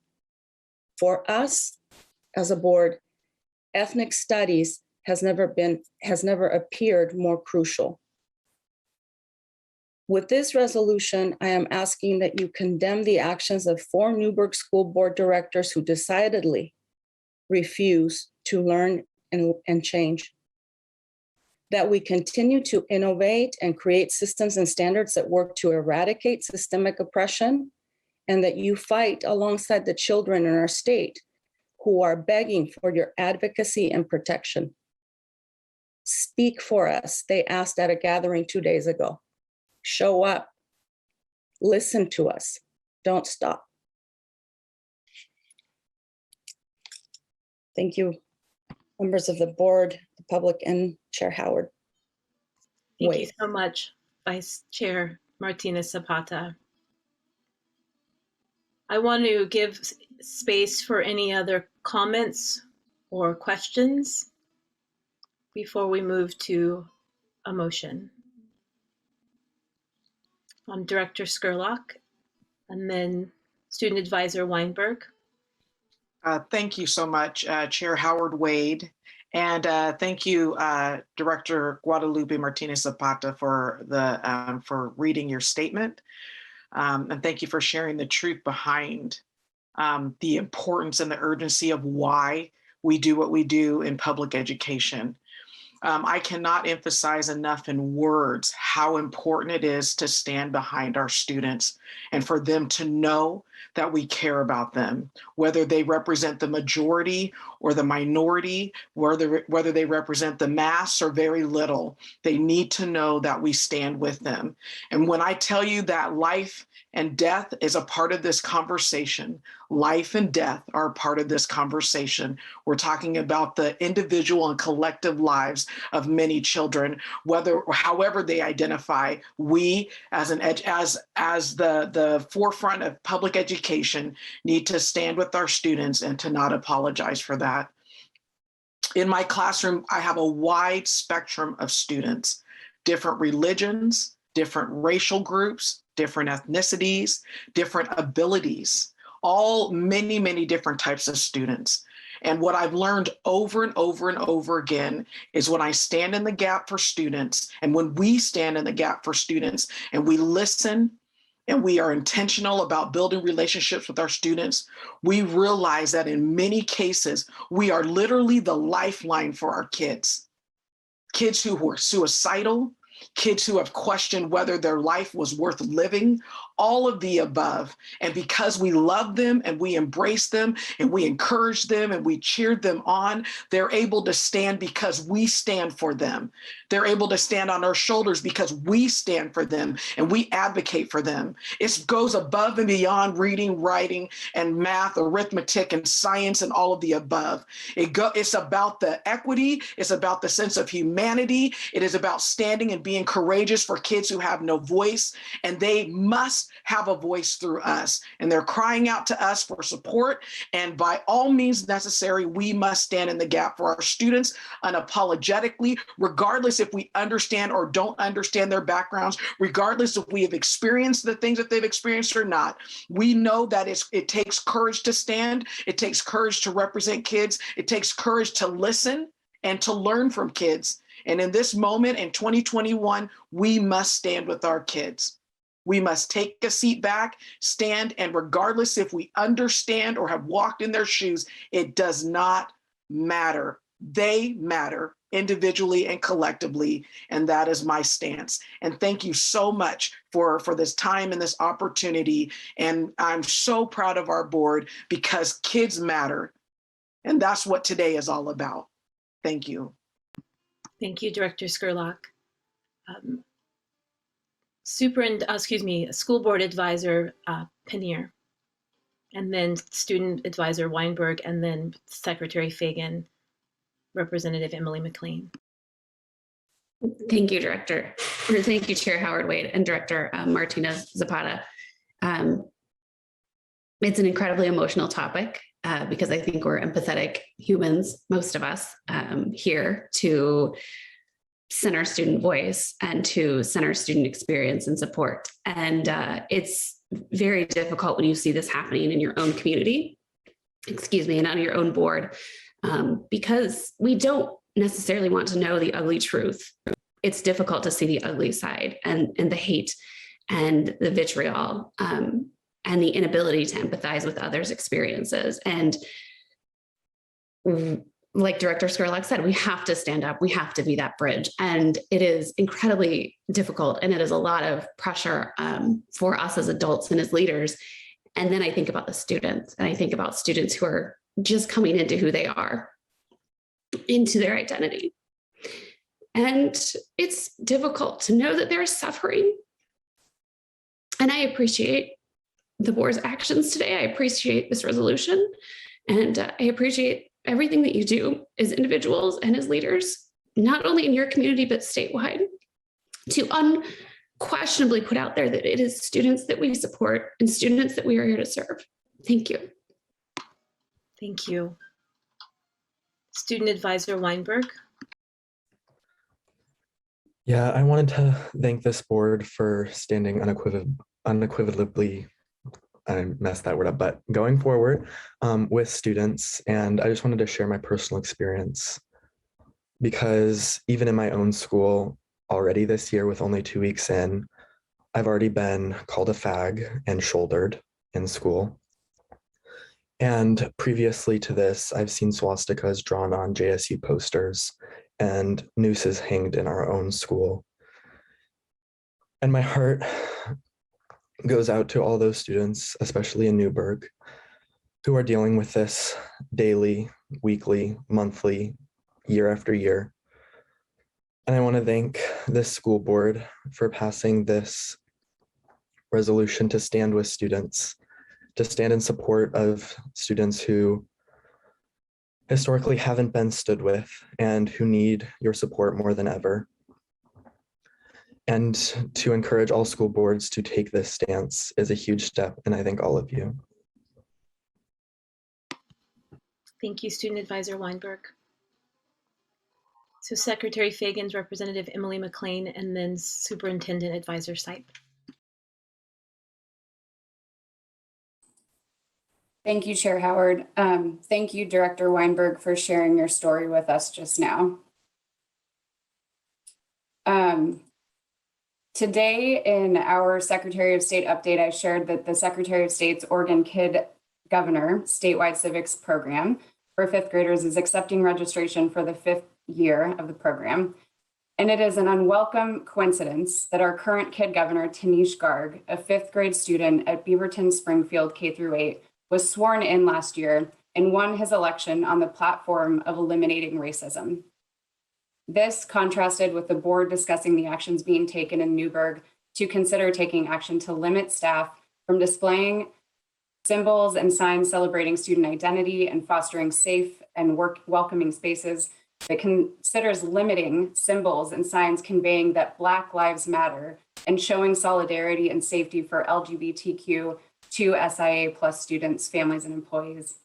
For us as a board, ethnic studies has never appeared more crucial. With this resolution, I am asking that you condemn the actions of 4 Newburgh School Board directors who decidedly refuse to learn and change. That we continue to innovate and create systems and standards that work to eradicate systemic oppression, and that you fight alongside the children in our state who are begging for your advocacy and protection. Speak for us, they asked at a gathering 2 days ago. Show up, listen to us, don't stop. Thank you, members of the board, the public, and Chair Howard. Thank you so much, Vice Chair Martinez Zapata. I want to give space for any other comments or questions before we move to a motion. Director Scurlock, and then Student Advisor Weinberg. Thank you so much, Chair Howard Wade. And thank you, Director Guadalupe Martinez Zapata, for reading your statement. And thank you for sharing the truth behind the importance and the urgency of why we do what we do in public education. I cannot emphasize enough in words how important it is to stand behind our students and for them to know that we care about them, whether they represent the majority or the minority, whether they represent the mass or very little. They need to know that we stand with them. And when I tell you that life and death is a part of this conversation, life and death are a part of this conversation. We're talking about the individual and collective lives of many children, however they identify. We, as the forefront of public education, need to stand with our students and to not apologize for that. In my classroom, I have a wide spectrum of students, different religions, different racial groups, different ethnicities, different abilities, all many different types of students. And what I've learned over and over and over again is when I stand in the gap for students, and when we stand in the gap for students and we listen and we are intentional about building relationships with our students, we realize that in many cases, we are literally the lifeline for our kids. Kids who were suicidal, kids who have questioned whether their life was worth living, all of the above. And because we love them and we embrace them and we encourage them and we cheered them on, they're able to stand because we stand for them. They're able to stand on our shoulders because we stand for them and we advocate for them. It goes above and beyond reading, writing, and math, arithmetic, and science, and all of the above. It's about the equity. It's about the sense of humanity. It is about standing and being courageous for kids who have no voice, and they must have a voice through us. And they're crying out to us for support. And by all means necessary, we must stand in the gap for our students unapologetically, regardless if we understand or don't understand their backgrounds, regardless if we have experienced the things that they've experienced or not. We know that it takes courage to stand. It takes courage to represent kids. It takes courage to listen and to learn from kids. And in this moment in 2021, we must stand with our kids. We must take a seat back, stand, and regardless if we understand or have walked in their shoes, it does not matter. They matter individually and collectively, and that is my stance. And thank you so much for this time and this opportunity. And I'm so proud of our board because kids matter. And that's what today is all about. Thank you. Thank you, Director Scurlock. School Board Advisor Paneer, and then Student Advisor Weinberg, and then Secretary Fagan, Representative Emily McLean. Thank you, Thank you, Chair Howard Wade and Director Martinez Zapata. It's an incredibly emotional topic because I think we're empathetic humans, most of us here, to center student voice and to center student experience and support. And it's very difficult when you see this happening in your own community, and on your own board, because we don't necessarily want to know the ugly truth. It's difficult to see the ugly side and the hate and the vitriol and the inability to empathize with others' experiences. And like Director Scurlock said, we have to stand up. We have to be that bridge. And it is incredibly difficult. And it is a lot of pressure for us as adults and as leaders. And then I think about the students, and I think about students who are just coming into who they are, into their identity. And it's difficult to know that they're suffering. And I appreciate the board's actions today. I appreciate this resolution. And I appreciate everything that you do as individuals and as leaders, not only in your community, but statewide, to unquestionably put out there that it is students that we support and students that we are here to serve. Thank you. Thank you. Student Advisor Weinberg. Yeah, I wanted to thank this board for standing unequivocally, I messed that word up, but going forward with students. And I just wanted to share my personal experience because even in my own school already this year, with only 2 weeks in, I've already been called a fag and shouldered in school. And previously to this, I've seen swastikas drawn on JSU posters and nooses hanged in our own school. And my heart goes out to all those students, especially in Newburgh, who are dealing with this daily, weekly, monthly, year after year. And I want to thank this school board for passing this resolution to stand with students, to stand in support of students who historically haven't been stood with and who need your support more than ever. And to encourage all school boards to take this stance is a huge step, and I thank all of you. Thank you, Student Advisor Weinberg. So Secretary Fagan's Representative Emily McLean, and then Superintendent Advisor Sipe. Thank you, Chair Howard. Thank you, Director Weinberg, for sharing your story with us just now. Today in our Secretary of State update, I shared that the Secretary of State's Oregon Kid Governor statewide civics program for fifth graders is accepting registration for the 5th year of the program. And it is an unwelcome coincidence that our current Kid Governor, Tanish Garg, a 5th grade student at Beaverton Springfield K-8, was sworn in last year and won his election on the platform of eliminating racism. This contrasted with the board discussing the actions being taken in Newburgh to consider taking action to limit staff from displaying symbols and signs celebrating student identity and fostering safe and welcoming spaces that considers limiting symbols and signs conveying that Black Lives Matter and showing solidarity and safety for LGBTQ2 SIA plus students, families, and employees.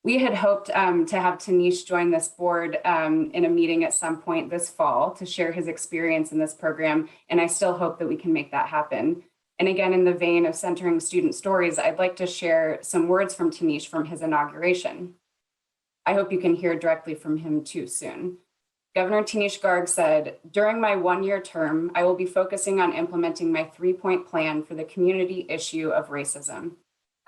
We had hoped to have Tanish join this board in a meeting at some point this fall to share his experience in this program, and I still hope that we can make that happen. And again, in the vein of centering student stories, I'd like to share some words from Tanish from his inauguration. I hope you can hear directly from him too soon. Governor Tanish Garg said, "During my 1-year term, I will be focusing on implementing my 3-point plan for the community issue of racism.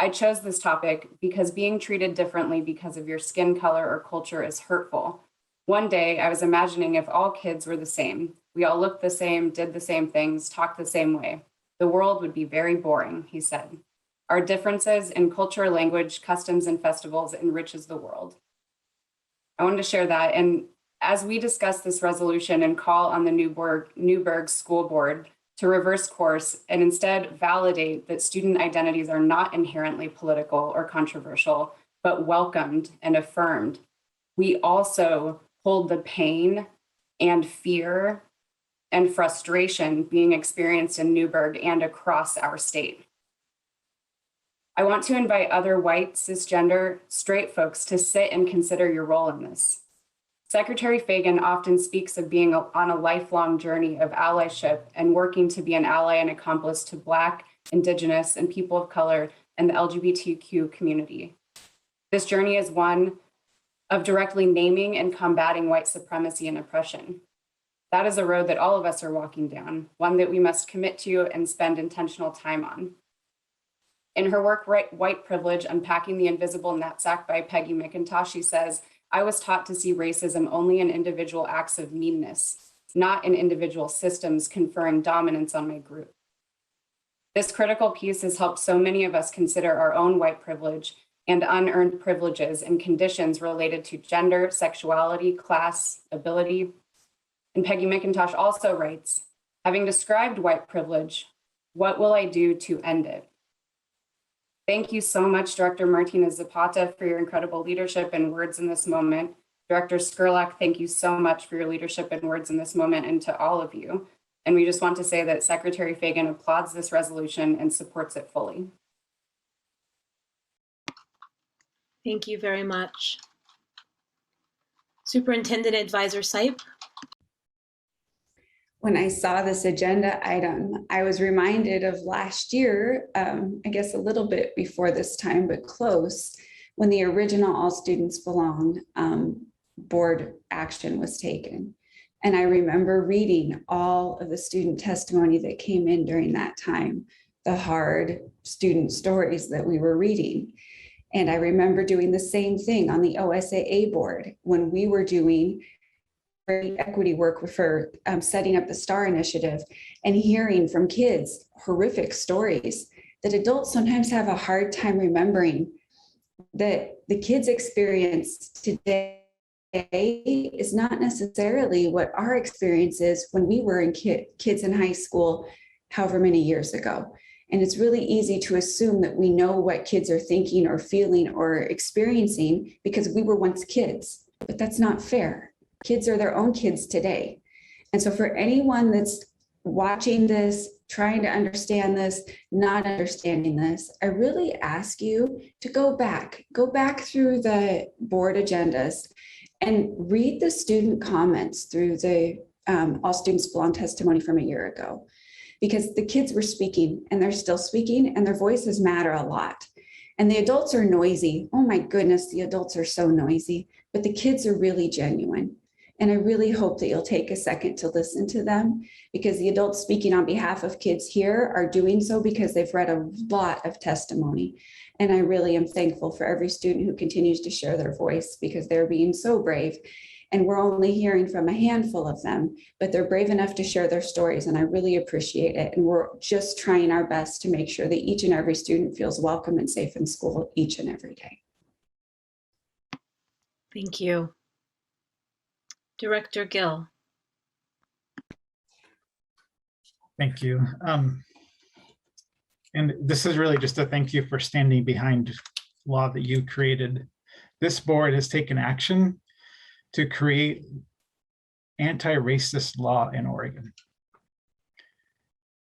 I chose this topic because being treated differently because of your skin color or culture is hurtful. One day I was imagining if all kids were the same, we all looked the same, did the same things, talked the same way, the world would be very boring," he said. "Our differences in culture, language, customs, and festivals enriches the world." I wanted to share that. And as we discuss this resolution and call on the Newburgh School Board to reverse course and instead validate that student identities are not inherently political or controversial, but welcomed and affirmed, we also hold the pain and fear and frustration being experienced in Newburgh and across our state. I want to invite other white, cisgender, straight folks to sit and consider your role in this. Secretary Fagan often speaks of being on a lifelong journey of allyship and working to be an ally and accomplice to Black, Indigenous, and people of color and the LGBTQ community. This journey is one of directly naming and combating white supremacy and oppression. That is a road that all of us are walking down, one that we must commit to and spend intentional time on. In her work, White Privilege, Unpacking the Invisible Knapsack by Peggy McIntosh, she says, "I was taught to see racism only in individual acts of meanness, not in individual systems conferring dominance on my group." This critical piece has helped so many of us consider our own white privilege and unearned privileges and conditions related to gender, sexuality, class, ability. And Peggy McIntosh also writes, "Having described white privilege, what will I do to end it?" Thank you so much, Director Martinez Zapata, for your incredible leadership and words in this moment. Director Skurlock, thank you so much for your leadership and words in this moment, and to all of you. And we just want to say that Secretary Fagan applauds this resolution and supports it fully. Thank you very much. Superintendent Advisor Sipe. When I saw this agenda item, I was reminded of last year, I guess a little bit before this time, but close, when the original All Students Belong board action was taken. And I remember reading all of the student testimony that came in during that time, the hard student stories that we were reading. And I remember doing the same thing on the OSAA board when we were doing equity work for setting up the STAR initiative and hearing from kids horrific stories that adults sometimes have a hard time remembering, that the kids' experience today is not necessarily what our experience is when we were in kids in high school, however many years ago. And it's really easy to assume that we know what kids are thinking or feeling or experiencing because we were once kids, but that's not fair. Kids are their own kids today. And so for anyone that's watching this, trying to understand this, not understanding this, I really ask you to go back through the board agendas and read the student comments through the All Students Belong testimony from a year ago, because the kids were speaking and they're still speaking and their voices matter a lot. And the adults are noisy. Oh my goodness, the adults are so noisy, but the kids are really genuine. And I really hope that you'll take a second to listen to them, because the adults speaking on behalf of kids here are doing so because they've read a lot of testimony. And I really am thankful for every student who continues to share their voice, because they're being so brave. And we're only hearing from a handful of them, but they're brave enough to share their stories, and I really appreciate it. And we're just trying our best to make sure that each and every student feels welcome and safe in school each and every day. Thank you. Director Gill. Thank you. And this is really just a thank you for standing behind law that you created. This board has taken action to create anti-racist law in Oregon.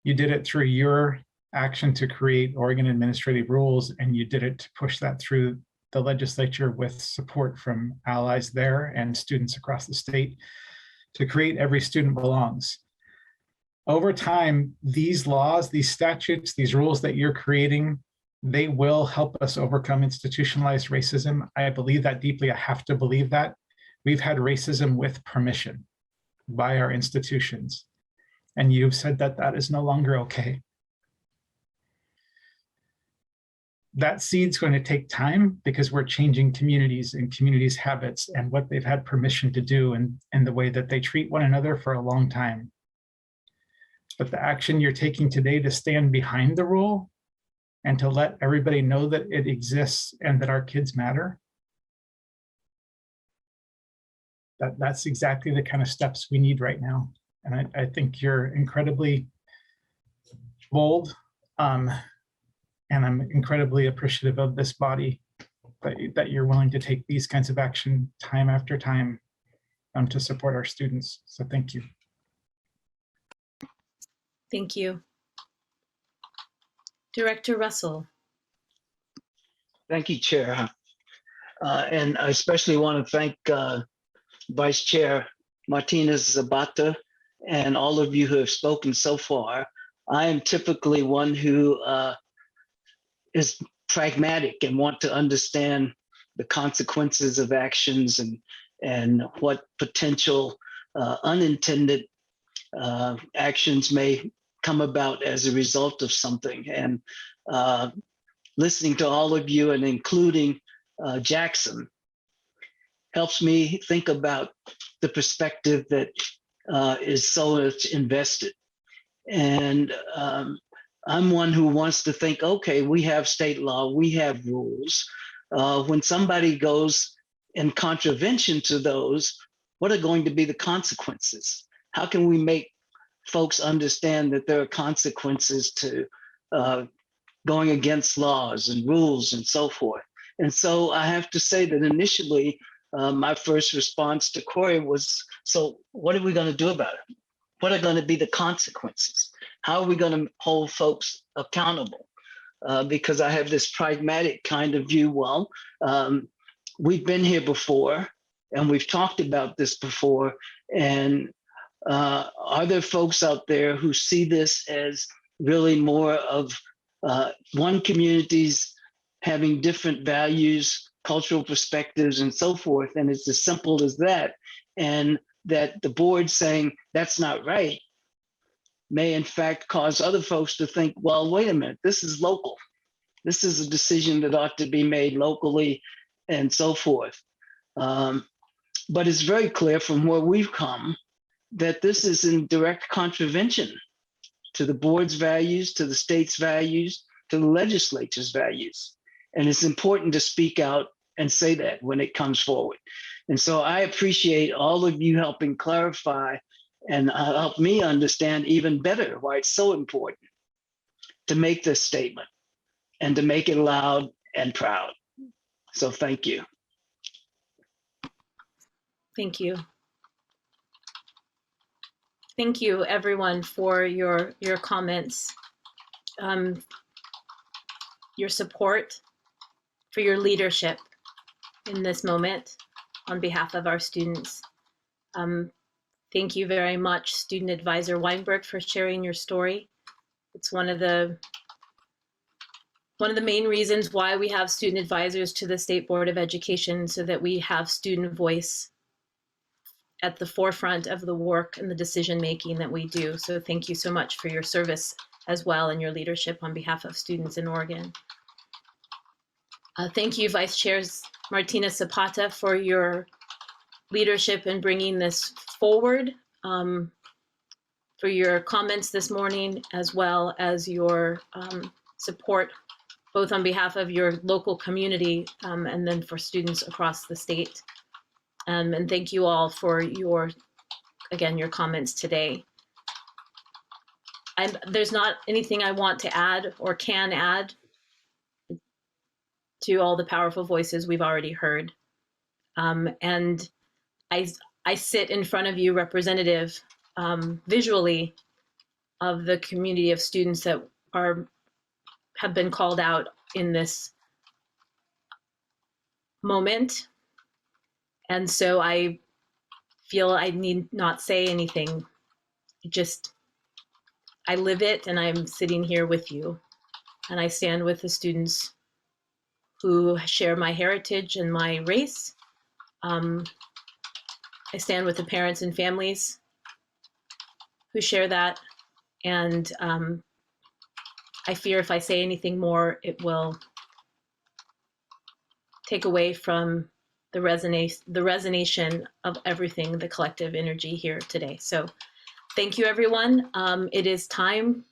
You did it through your action to create Oregon administrative rules, and you did it to push that through the legislature with support from allies there and students across the state to create Every Student Belongs. Over time, these laws, these statutes, these rules that you're creating, they will help us overcome institutionalized racism. I believe that deeply. I have to believe that. We've had racism with permission by our institutions, and you've said that that is no longer okay. That seed's going to take time, because we're changing communities and communities' habits and what they've had permission to do, and the way that they treat one another for a long time. But the action you're taking today to stand behind the rule and to let everybody know that it exists and that our kids matter, that's exactly the kind of steps we need right now. And I think you're incredibly bold, and I'm incredibly appreciative of this body that you're willing to take these kinds of action time after time to support our students. So thank you. Thank you. Director Russell. Thank you, Chair. And I especially want to thank Vice Chair Martinez Zapata and all of you who have spoken so far. I am typically one who is pragmatic and want to understand the consequences of actions and what potential unintended actions may come about as a result of something. And listening to all of you, and including Jackson, helps me think about the perspective that is so much invested. And I'm one who wants to think, okay, we have state law, we have rules. When somebody goes in contravention to those, what are going to be the consequences? How can we make folks understand that there are consequences to going against laws and rules and so forth? And so I have to say that initially, my first response to Corey was, so what are we going to do about it? What are going to be the consequences? How are we going to hold folks accountable? Because I have this pragmatic kind of view. Well, we've been here before and we've talked about this before. And are there folks out there who see this as really more of one community's having different values, cultural perspectives, and so forth, and it's as simple as that, and that the board saying that's not right may in fact cause other folks to think, well, wait a minute, this is local. This is a decision that ought to be made locally and so forth. But it's very clear from where we've come that this is in direct contravention to the board's values, to the state's values, to the legislature's values. And it's important to speak out and say that when it comes forward. And so I appreciate all of you helping clarify and help me understand even better why it's so important to make this statement and to make it loud and proud. So thank you. Thank you. Thank you, everyone, for your comments, your support, for your leadership in this moment on behalf of our students. Thank you very much, Student Advisor Weinberg, for sharing your story. It's one of the main reasons why we have student advisors to the State Board of Education, so that we have student voice at the forefront of the work and the decision making that we do. So thank you so much for your service as well and your leadership on behalf of students in Oregon. Thank you, Vice Chairs Martina Zapata, for your leadership in bringing this forward, for your comments this morning, as well as your support, both on behalf of your local community and then for students across the state. And thank you all for your comments today. There's not anything I want to add or can add to all the powerful voices we've already heard. And I sit in front of you, representative, visually, of the community of students that have been called out in this moment. And so I feel I need not say anything. I live it, and I'm sitting here with you. And I stand with the students who share my heritage and my race. I stand with the parents and families who share that. And I fear if I say anything more, it will take away from the resonation of everything, the collective energy here today. So thank you, everyone. It is time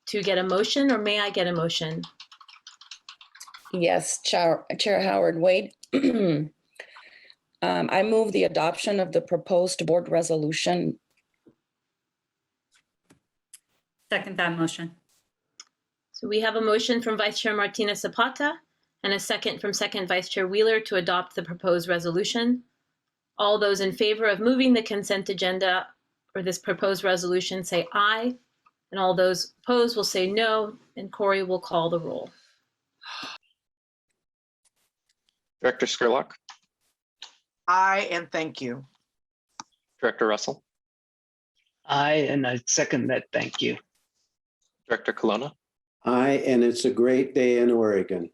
to get a motion, or may I get a motion? Yes, Chair Howard Wade. I move the adoption of the proposed board resolution. Second that motion. So we have a motion from Vice Chair Martina Zapata and a second from Second Vice Chair Wheeler to adopt the proposed resolution. All those in favor of moving the consent agenda or this proposed resolution say aye, and all those opposed will say no, and Corey will call the roll. Director Skurlock, Aye, and thank you. Director Russell, Aye, and I second that. Thank you. Director Colonna, Aye, and it's a great day in Oregon.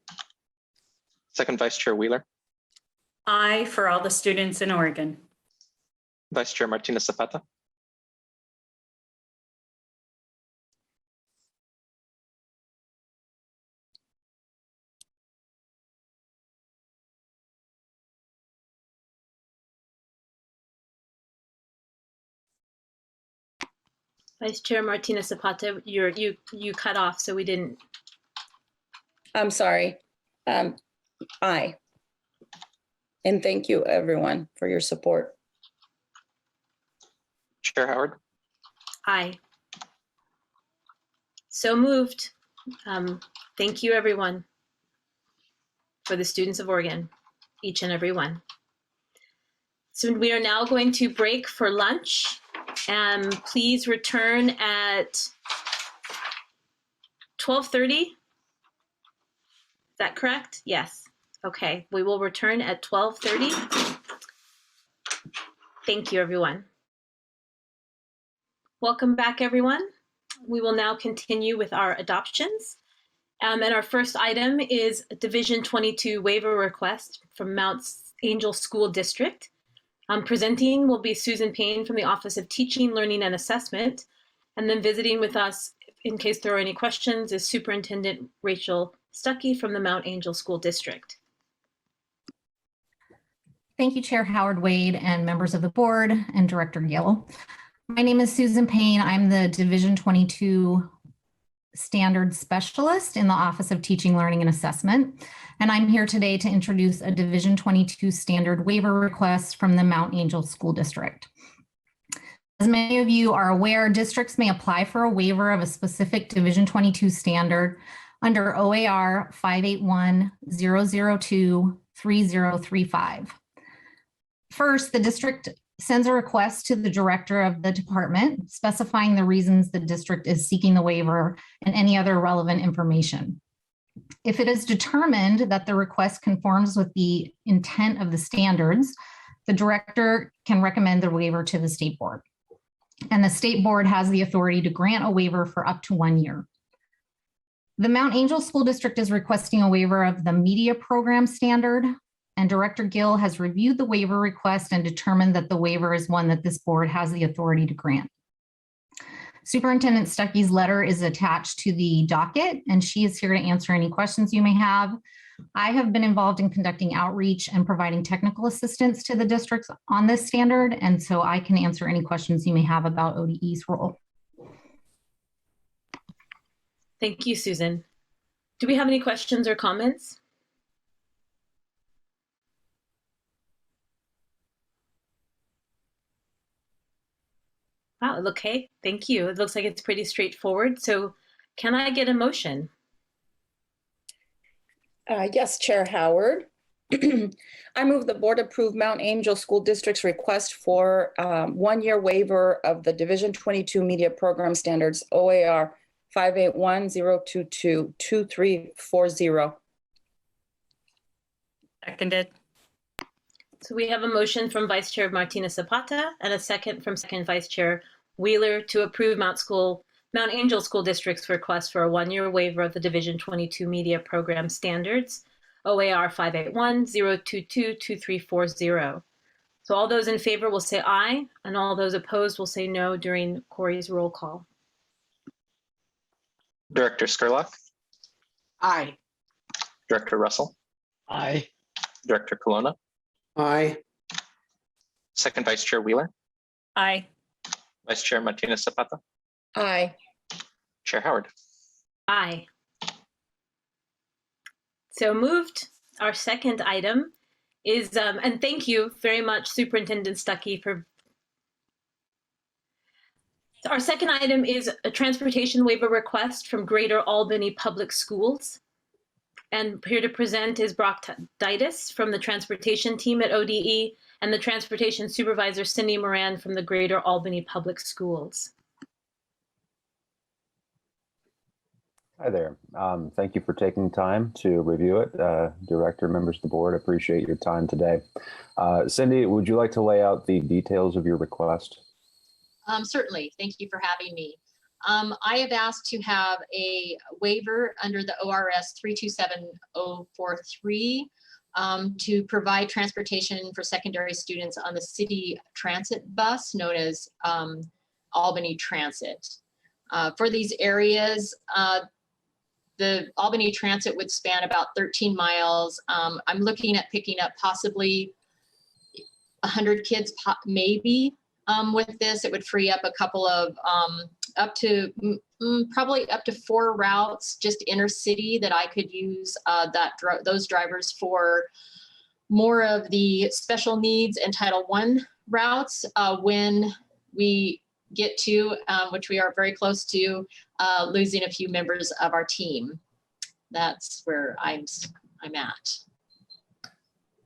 Second Vice Chair Wheeler, Aye for all the students in Oregon. Vice Chair Martina Zapata, Vice Chair Martina Zapata, you cut off, so we didn't. I'm sorry. Aye. And thank you, everyone, for your support. Chair Howard, Aye. So moved. Thank you, everyone, for the students of Oregon, each and every one. So we are now going to break for lunch. Please return at 12:30. Is that correct? Yes. Okay, we will return at 12:30. Thank you, everyone. Welcome back, everyone. We will now continue with our adoptions. And our first item is Division 22 waiver request from Mount Angel School District. Presenting will be Susan Payne from the Office of Teaching, Learning, and Assessment. And then visiting with us, in case there are any questions, is Superintendent Rachel Stuckey from the Mount Angel School District. Thank you, Chair Howard Wade and members of the board and Director Gill. My name is Susan Payne. I'm the Division 22 Standards Specialist in the Office of Teaching, Learning, and Assessment. And I'm here today to introduce a Division 22 standard waiver request from the Mount Angel School District. As many of you are aware, districts may apply for a waiver of a specific Division 22 standard under OAR 581-002-3035. First, the district sends a request to the director of the department specifying the reasons the district is seeking the waiver and any other relevant information. If it is determined that the request conforms with the intent of the standards, the director can recommend the waiver to the state board. And the state board has the authority to grant a waiver for up to 1 year. The Mount Angel School District is requesting a waiver of the media program standard, and Director Gill has reviewed the waiver request and determined that the waiver is one that this board has the authority to grant. Superintendent Stuckey's letter is attached to the docket, and she is here to answer any questions you may have. I have been involved in conducting outreach and providing technical assistance to the districts on this standard, and so I can answer any questions you may have about ODE's role. Thank you, Susan. Do we have any questions or comments? Wow, okay, thank you. It looks like it's pretty straightforward. So can I get a motion? Yes, Chair Howard. I move the board approve Mount Angel School District's request for 1 year waiver of the Division 22 Media Program Standards OAR 581-022-2340. Seconded. So we have a motion from Vice Chair Martinez Zapata and a second from Second Vice Chair Wheeler to approve Mount Angel School District's request for a 1 year waiver of the Division 22 Media Program Standards, OAR 581-022-2340. So all those in favor will say aye, and all those opposed will say no during Corey's roll call. Director Skurlock, Aye. Director Russell, Aye. Director Colonna, Aye. Second Vice Chair Wheeler, Aye. Vice Chair Martinez Zapata, Aye. Chair Howard. Aye. So moved. Our second item is, and thank you very much, Superintendent Stuckey, for. Our second item is a transportation waiver request from Greater Albany Public Schools. And here to present is Brock Deitis from the transportation team at ODE and the transportation supervisor, Cindy Moran from the Greater Albany Public Schools. Hi there. Thank you for taking time to review it. Director, members of the board, appreciate your time today. Cindy, would you like to lay out the details of your request? Certainly. Thank you for having me. I have asked to have a waiver under the ORS 327043 to provide transportation for secondary students on the city transit bus known as Albany Transit. For these areas, the Albany Transit would span about 13 miles. I'm looking at picking up possibly 100 kids, maybe. With this, it would free up a couple of probably up to 4 routes, just inner city, that I could use those drivers for more of the special needs and Title I routes when we get to, which we are very close to, losing a few members of our team. That's where I'm at.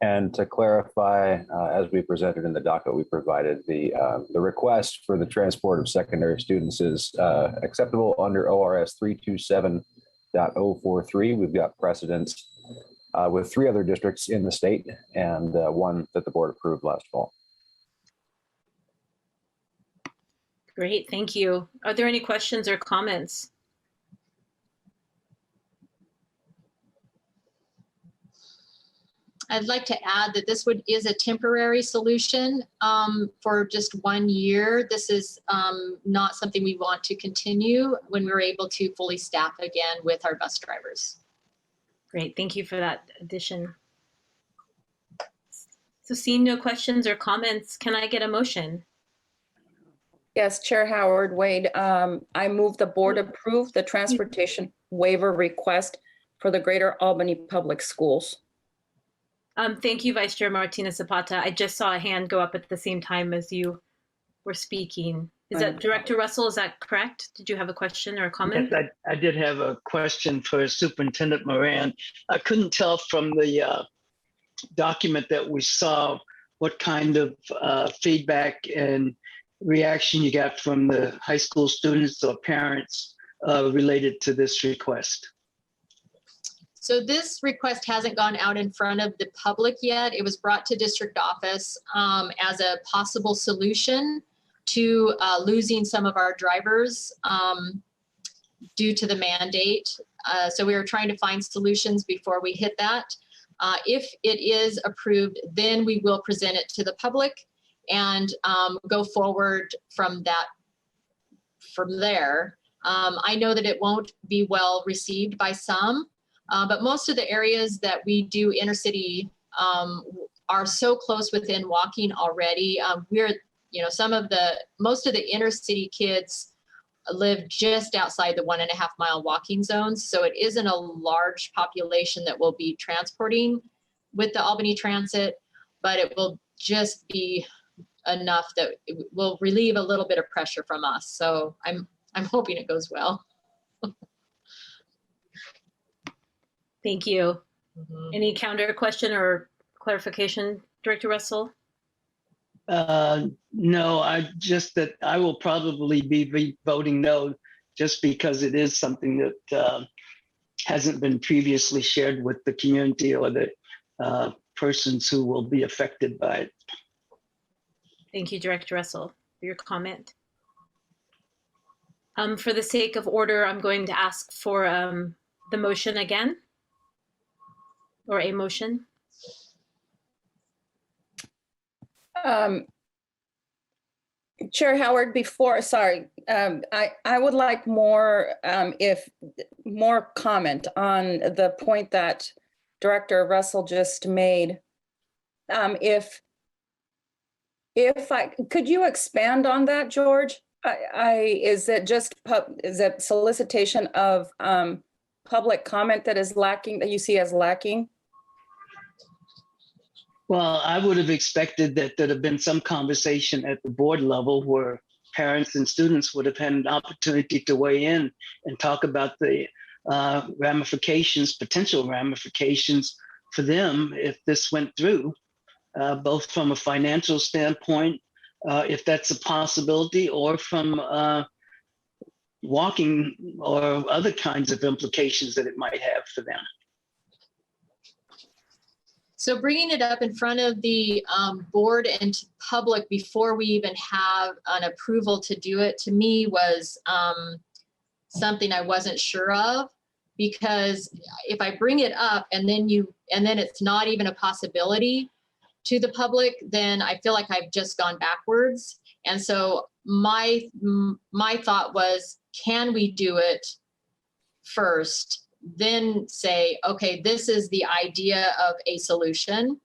And to clarify, as we presented in the docket, we provided the request for the transport of secondary students is acceptable under ORS 327.043. We've got precedents with 3 other districts in the state and one that the board approved last fall. Great, thank you. Are there any questions or comments? I'd like to add that this is a temporary solution for just 1 year. This is not something we want to continue when we're able to fully staff again with our bus drivers. Great, thank you for that addition. So seeing no questions or comments, can I get a motion? Yes, Chair Howard Wade, I move the board approve the transportation waiver request for the Greater Albany Public Schools. Thank you, Vice Chair Martinez Zapata. I just saw a hand go up at the same time as you were speaking. Is that Director Russell? Is that correct? Did you have a question or a comment? Yes, I did have a question for Superintendent Moran. I couldn't tell from the document that we saw what kind of feedback and reaction you got from the high school students or parents related to this request. So this request hasn't gone out in front of the public yet. It was brought to district office as a possible solution to losing some of our drivers due to the mandate. So we were trying to find solutions before we hit that. If it is approved, then we will present it to the public and go forward from there. I know that it won't be well received by some, but most of the areas that we do intercity are so close within walking already. Most of the intercity kids live just outside the 1.5 mile walking zones. So it isn't a large population that will be transporting with the Albany Transit, but it will just be enough that it will relieve a little bit of pressure from us. So I'm hoping it goes well. Thank you. Any counter question or clarification, Director Russell? No, I will probably be voting no, just because it is something that hasn't been previously shared with the community or the persons who will be affected by it. Thank you, Director Russell, for your comment. For the sake of order, I'm going to ask for the motion again, or a motion. Chair Howard, I would like more comment on the point that Director Russell just made. Could you expand on that, George? Is it solicitation of public comment that is lacking, that you see as lacking? Well, I would have expected that there'd have been some conversation at the board level where parents and students would have had an opportunity to weigh in and talk about the potential ramifications for them if this went through, both from a financial standpoint, if that's a possibility, or from walking or other kinds of implications that it might have for them. So bringing it up in front of the board and public before we even have an approval to do it, to me was something I wasn't sure of, because if I bring it up and then it's not even a possibility to the public, then I feel like I've just gone backwards. And so my thought was, can we do it first? Then say, okay, this is the idea of a solution,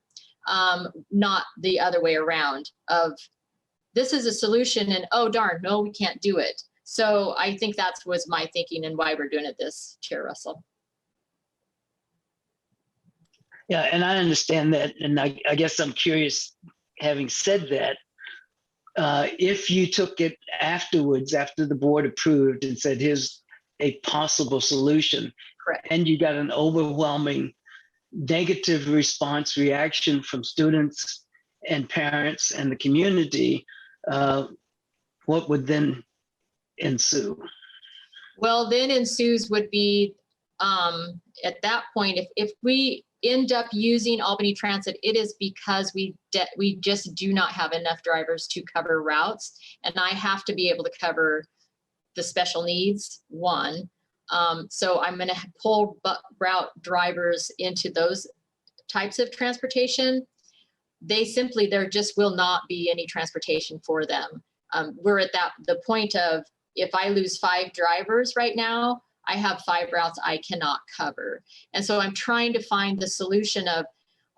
not the other way around of this is a solution and oh darn, no, we can't do it. So I think that was my thinking and why we're doing it this, Chair Russell. Yeah, and I understand that. And I guess I'm curious, having said that, if you took it afterwards, after the board approved and said, here's a possible solution, correct, and you got an overwhelming negative reaction from students and parents and the community, what would then ensue? Well, then ensues would be at that point, if end up using Albany Transit, it is because we just do not have enough drivers to cover routes. And I have to be able to cover the special needs one. So I'm going to pull route drivers into those types of transportation. There just will not be any transportation for them. We're at the point of, if I lose 5 drivers right now, I have 5 routes I cannot cover. And so I'm trying to find the solution of,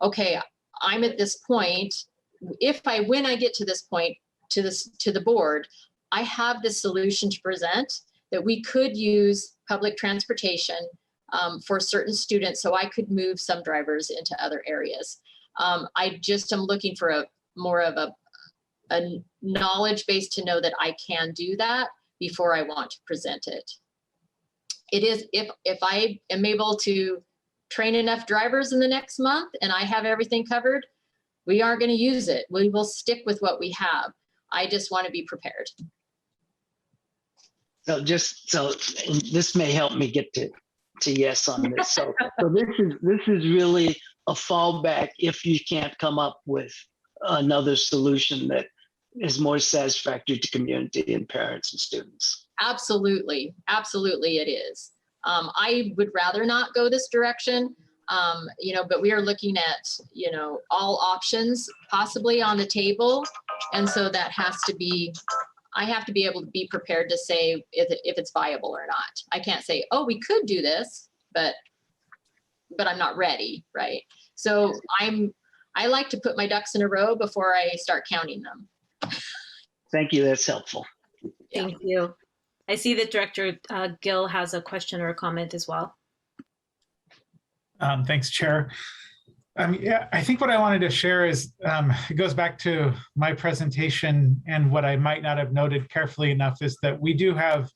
okay, I'm at this point. When I get to this point, to the board, I have this solution to present that we could use public transportation for certain students, so I could move some drivers into other areas. I just am looking for more of a knowledge base to know that I can do that before I want to present it. It is, if I am able to train enough drivers in the next month and I have everything covered, we aren't going to use it. We will stick with what we have. I just want to be prepared. So this may help me get to yes on this. So this is really a fallback if you can't come up with another solution that is more satisfactory to community and parents and students. Absolutely. Absolutely it is. I would rather not go this direction, but we are looking at, all options possibly on the table. And so that has to be, I have to be able to be prepared to say if it's viable or not. I can't say, oh, we could do this, but I'm not ready, right? So I like to put my ducks in a row before I start counting them. Thank you. That's helpful. Thank you. I see that Director Gill has a question or a comment as well. Thanks, Chair. I think what I wanted to share is, it goes back to my presentation, and what I might not have noted carefully enough is that we do have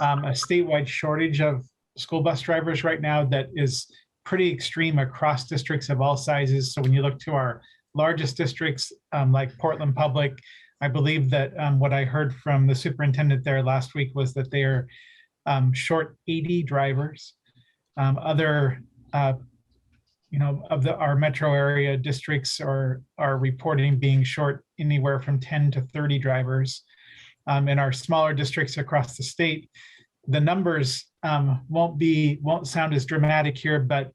a statewide shortage of school bus drivers right now that is pretty extreme across districts of all sizes. So when you look to our largest districts, like Portland Public, I believe that what I heard from the superintendent there last week was that they are short 80 drivers. Other, our metro area districts are reporting being short anywhere from 10 to 30 drivers. In our smaller districts across the state, the numbers won't sound as dramatic here, but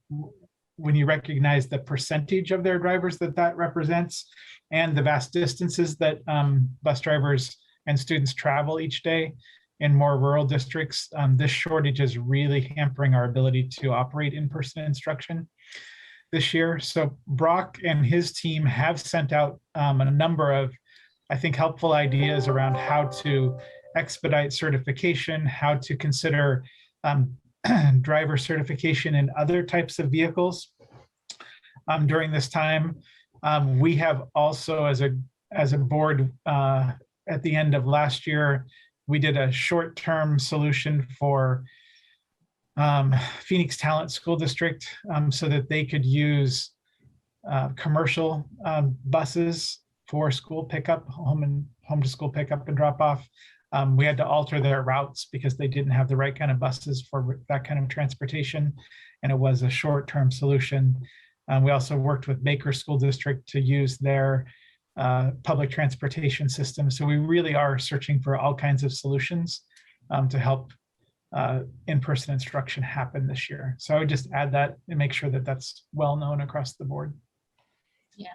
when you recognize the percentage of their drivers that represents, and the vast distances that bus drivers and students travel each day in more rural districts, this shortage is really hampering our ability to operate in-person instruction this year. So Brock and his team have sent out a number of, I think, helpful ideas around how to expedite certification, how to consider driver certification in other types of vehicles during this time. We have also, as a board, at the end of last year, we did a short-term solution for Phoenix Talent School District so that they could use commercial buses for school pickup, home to school pickup and drop off. We had to alter their routes because they didn't have the right kind of buses for that kind of transportation, and it was a short-term solution. We also worked with Baker School District to use their public transportation system. So we really are searching for all kinds of solutions to help in-person instruction happen this year. So I would just add that and make sure that that's well known across the board. Yeah,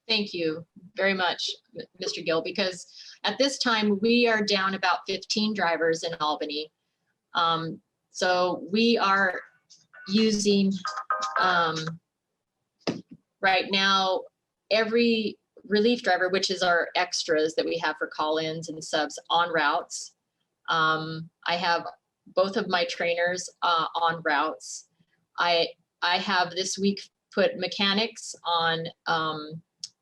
thank you very much, Mr. Gill, because at this time we are down about 15 drivers in Albany. So we are using, right now, every relief driver, which is our extras that we have for call-ins and subs on routes. I have both of my trainers on routes. I have this week put mechanics on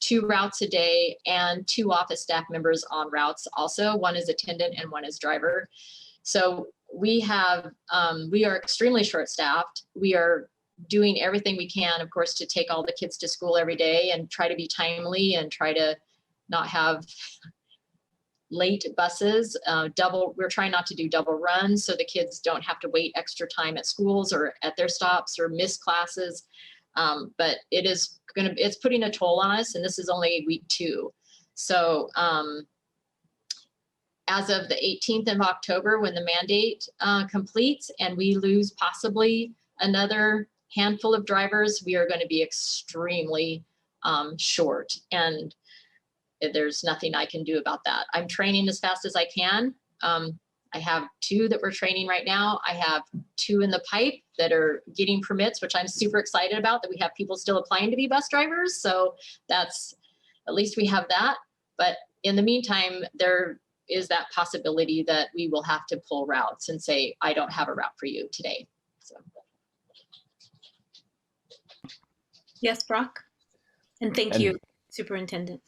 2 routes a day and 2 office staff members on routes also. One is attendant and one is driver. So we are extremely short-staffed. We are doing everything we can, of course, to take all the kids to school every day and try to be timely and try to not have late buses. We're trying not to do double runs so the kids don't have to wait extra time at schools or at their stops or miss classes. But it's putting a toll on us, and this is only week 2. So as of the 18th of October, when the mandate completes and we lose possibly another handful of drivers, we are going to be extremely short, and there's nothing I can do about that. I'm training as fast as I can. I have 2 that we're training right now. I have 2 in the pipe that are getting permits, which I'm super excited about, that we have people still applying to be bus drivers. So that's, at least we have that. But in the meantime, there is that possibility that we will have to pull routes and say, I don't have a route for you today. So. Yes, Brock. And thank you, Superintendent.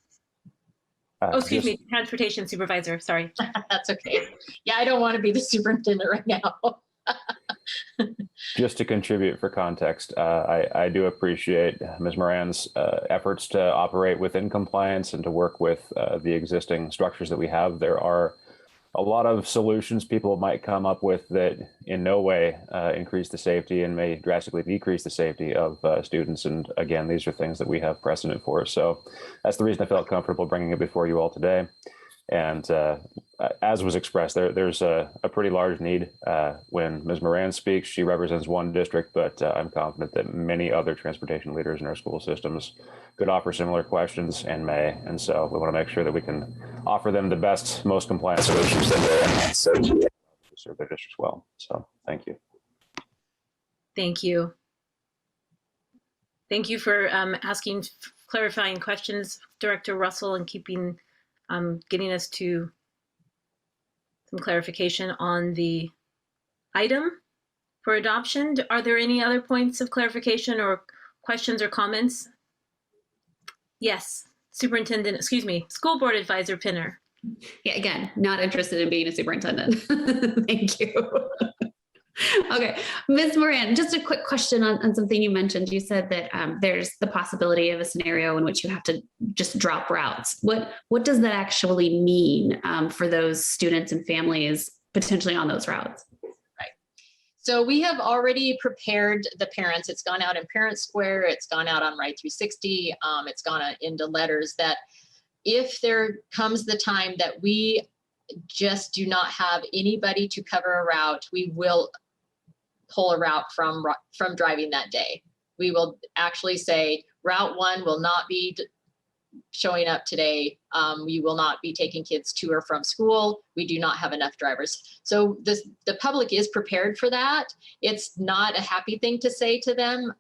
Oh, excuse me, Transportation Supervisor, sorry. That's okay. Yeah, I don't want to be the superintendent right now. Just to contribute for context, I do appreciate Ms. Moran's efforts to operate within compliance and to work with the existing structures that we have. There are a lot of solutions people might come up with that in no way increase the safety and may drastically decrease the safety of students. And again, these are things that we have precedent for. So that's the reason I felt comfortable bringing it before you all today. And as was expressed, there's a pretty large need. When Ms. Moran speaks, she represents one district, but I'm confident that many other transportation leaders in our school systems could offer similar questions and may. And so we want to make sure that we can offer them the best, most compliant solutions that they serve their districts well. So thank you. Thank you. Thank you for asking clarifying questions, Director Russell, and keeping getting us to some clarification on the item for adoption. Are there any other points of clarification or questions or comments? Yes, Superintendent, excuse me, School Board Advisor Pinner. Yeah, again, not interested in being a superintendent. Thank you. Okay, Ms. Moran, just a quick question on something you mentioned. You said that there's the possibility of a scenario in which you have to just drop routes. What does that actually mean for those students and families potentially on those routes? Right. So we have already prepared the parents. It's gone out in Parent Square. It's gone out on Ride 360. It's gone out into letters that if there comes the time that we just do not have anybody to cover a route, we will pull a route from driving that day. We will actually say Route 1 will not be showing up today. We will not be taking kids to or from school. We do not have enough drivers. So the public is prepared for that. It's not a happy thing to say to them.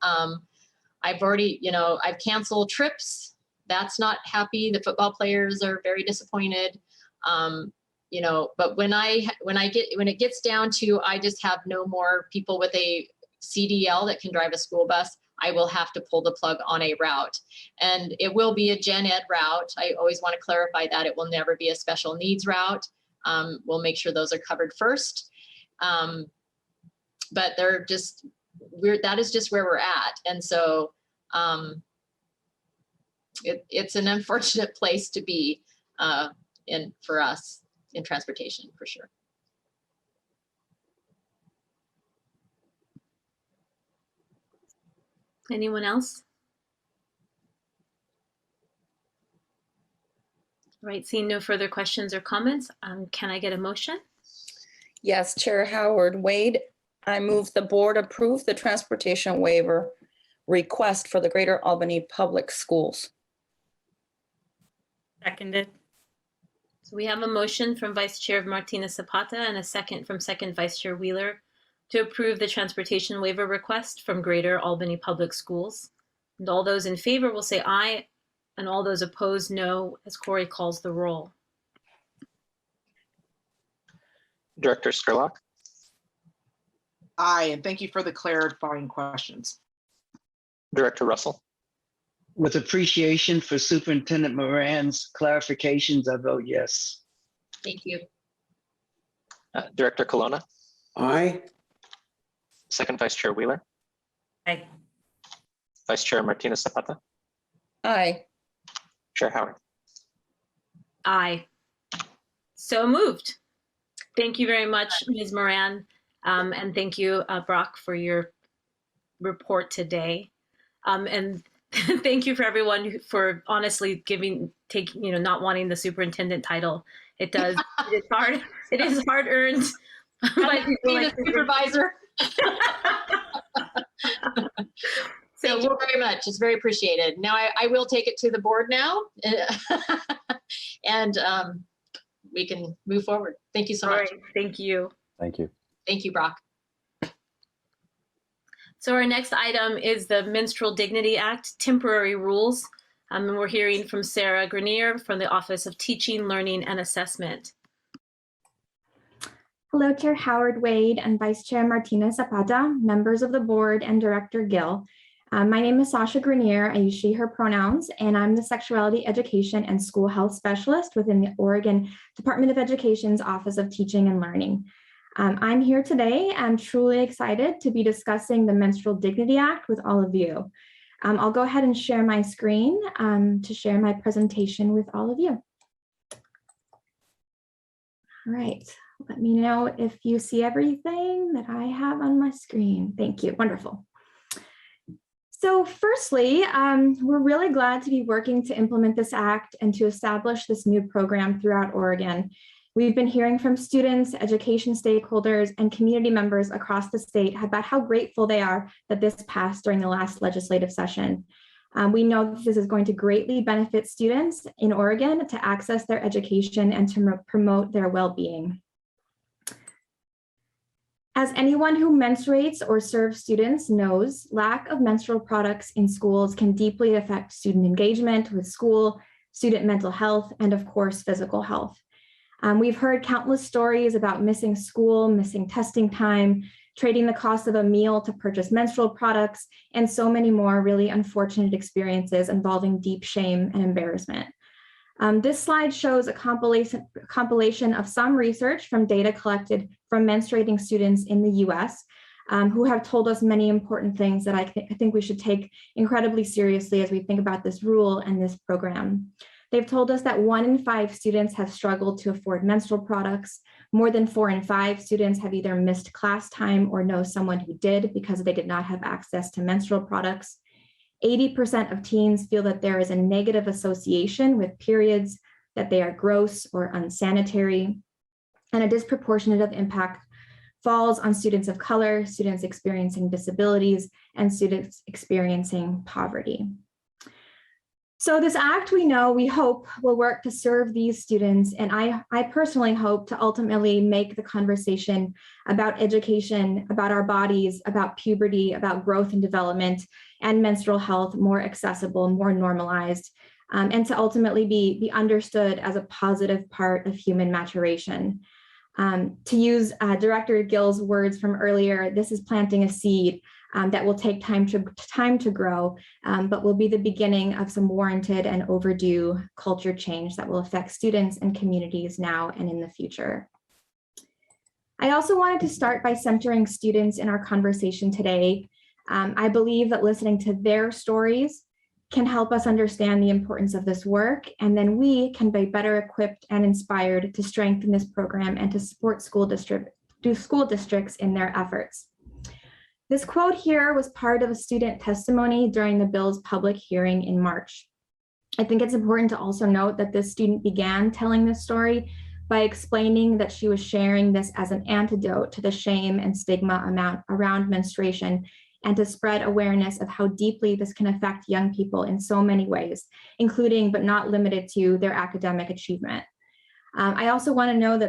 I've already, I've canceled trips. That's not happy. The football players are very disappointed. But when it gets down to, I just have no more people with a CDL that can drive a school bus, I will have to pull the plug on a route. And it will be a gen ed route. I always want to clarify that it will never be a special needs route. We'll make sure those are covered first. But that is just where we're at. And so it's an unfortunate place to be for us in transportation, for sure. Anyone else? All right, seeing no further questions or comments, can I get a motion? Yes, Chair Howard Wade, I move the board approve the transportation waiver request for the Greater Albany Public Schools. Seconded. So we have a motion from Vice Chair Martinez Zapata and a second from Second Vice Chair Wheeler to approve the transportation waiver request from Greater Albany Public Schools. And all those in favor will say aye, and all those opposed no, as Corey calls the roll. Director Scurlock. Aye, and thank you for the clarifying questions. Director Russell. With appreciation for Superintendent Moran's clarifications, I vote yes. Thank you. Director Colonna. Aye. Second Vice Chair Wheeler. Aye. Vice Chair Martinez Zapata. Aye. Chair Howard. Aye. So moved. Thank you very much, Ms. Moran, and thank you, Brock, for your report today. And thank you for everyone for honestly not wanting the superintendent title. It is hard. It is hard earned. By people like supervisor. Thank you very much. It's very appreciated. Now I will take it to the board now, and we can move forward. Thank you so much. Right. Thank you. Thank you. Thank you, Brock. So our next item is the Menstrual Dignity Act temporary rules. And we're hearing from Sarah Grenier from the Office of Teaching, Learning, and Assessment. Hello, Chair Howard Wade and Vice Chair Martina Zapata, members of the board, and Director Gill. My name is Sasha Grenier. I use she, her pronouns, and I'm the Sexuality Education and School Health Specialist within the Oregon Department of Education's Office of Teaching and Learning. I'm here today. I'm truly excited to be discussing the Menstrual Dignity Act with all of you. I'll go ahead and share my screen to share my presentation with all of you. All right, let me know if you see everything that I have on my screen. Thank you, wonderful. So firstly, we're really glad to be working to implement this act and to establish this new program throughout Oregon. We've been hearing from students, education stakeholders, and community members across the state about how grateful they are that this passed during the last legislative session. We know that this is going to greatly benefit students in Oregon to access their education and to promote their well-being. As anyone who menstruates or serves students knows, lack of menstrual products in schools can deeply affect student engagement with school, student mental health, and of course, physical health. We've heard countless stories about missing school, missing testing time, trading the cost of a meal to purchase menstrual products, and so many more really unfortunate experiences involving deep shame and embarrassment. This slide shows a compilation of some research from data collected from menstruating students in the US who have told us many important things that I think we should take incredibly seriously as we think about this rule and this program. They've told us that 1 in 5 students have struggled to afford menstrual products. More than 4 in 5 students have either missed class time or know someone who did because they did not have access to menstrual products. 80% of teens feel that there is a negative association with periods, that they are gross or unsanitary, and a disproportionate impact falls on students of color, students experiencing disabilities, and students experiencing poverty. So this act, we hope will work to serve these students. And I personally hope to ultimately make the conversation about education, about our bodies, about puberty, about growth and development and menstrual health more accessible, more normalized, and to ultimately be understood as a positive part of human maturation. To use Director Gill's words from earlier, this is planting a seed that will take time to grow, but will be the beginning of some warranted and overdue culture change that will affect students and communities now and in the future. I also wanted to start by centering students in our conversation today. I believe that listening to their stories can help us understand the importance of this work, and then we can be better equipped and inspired to strengthen this program and to support school districts in their efforts. This quote here was part of a student testimony during the bill's public hearing in March. I think it's important to also note that this student began telling this story by explaining that she was sharing this as an antidote to the shame and stigma around menstruation, and to spread awareness of how deeply this can affect young people in so many ways, including but not limited to their academic achievement. I also want to note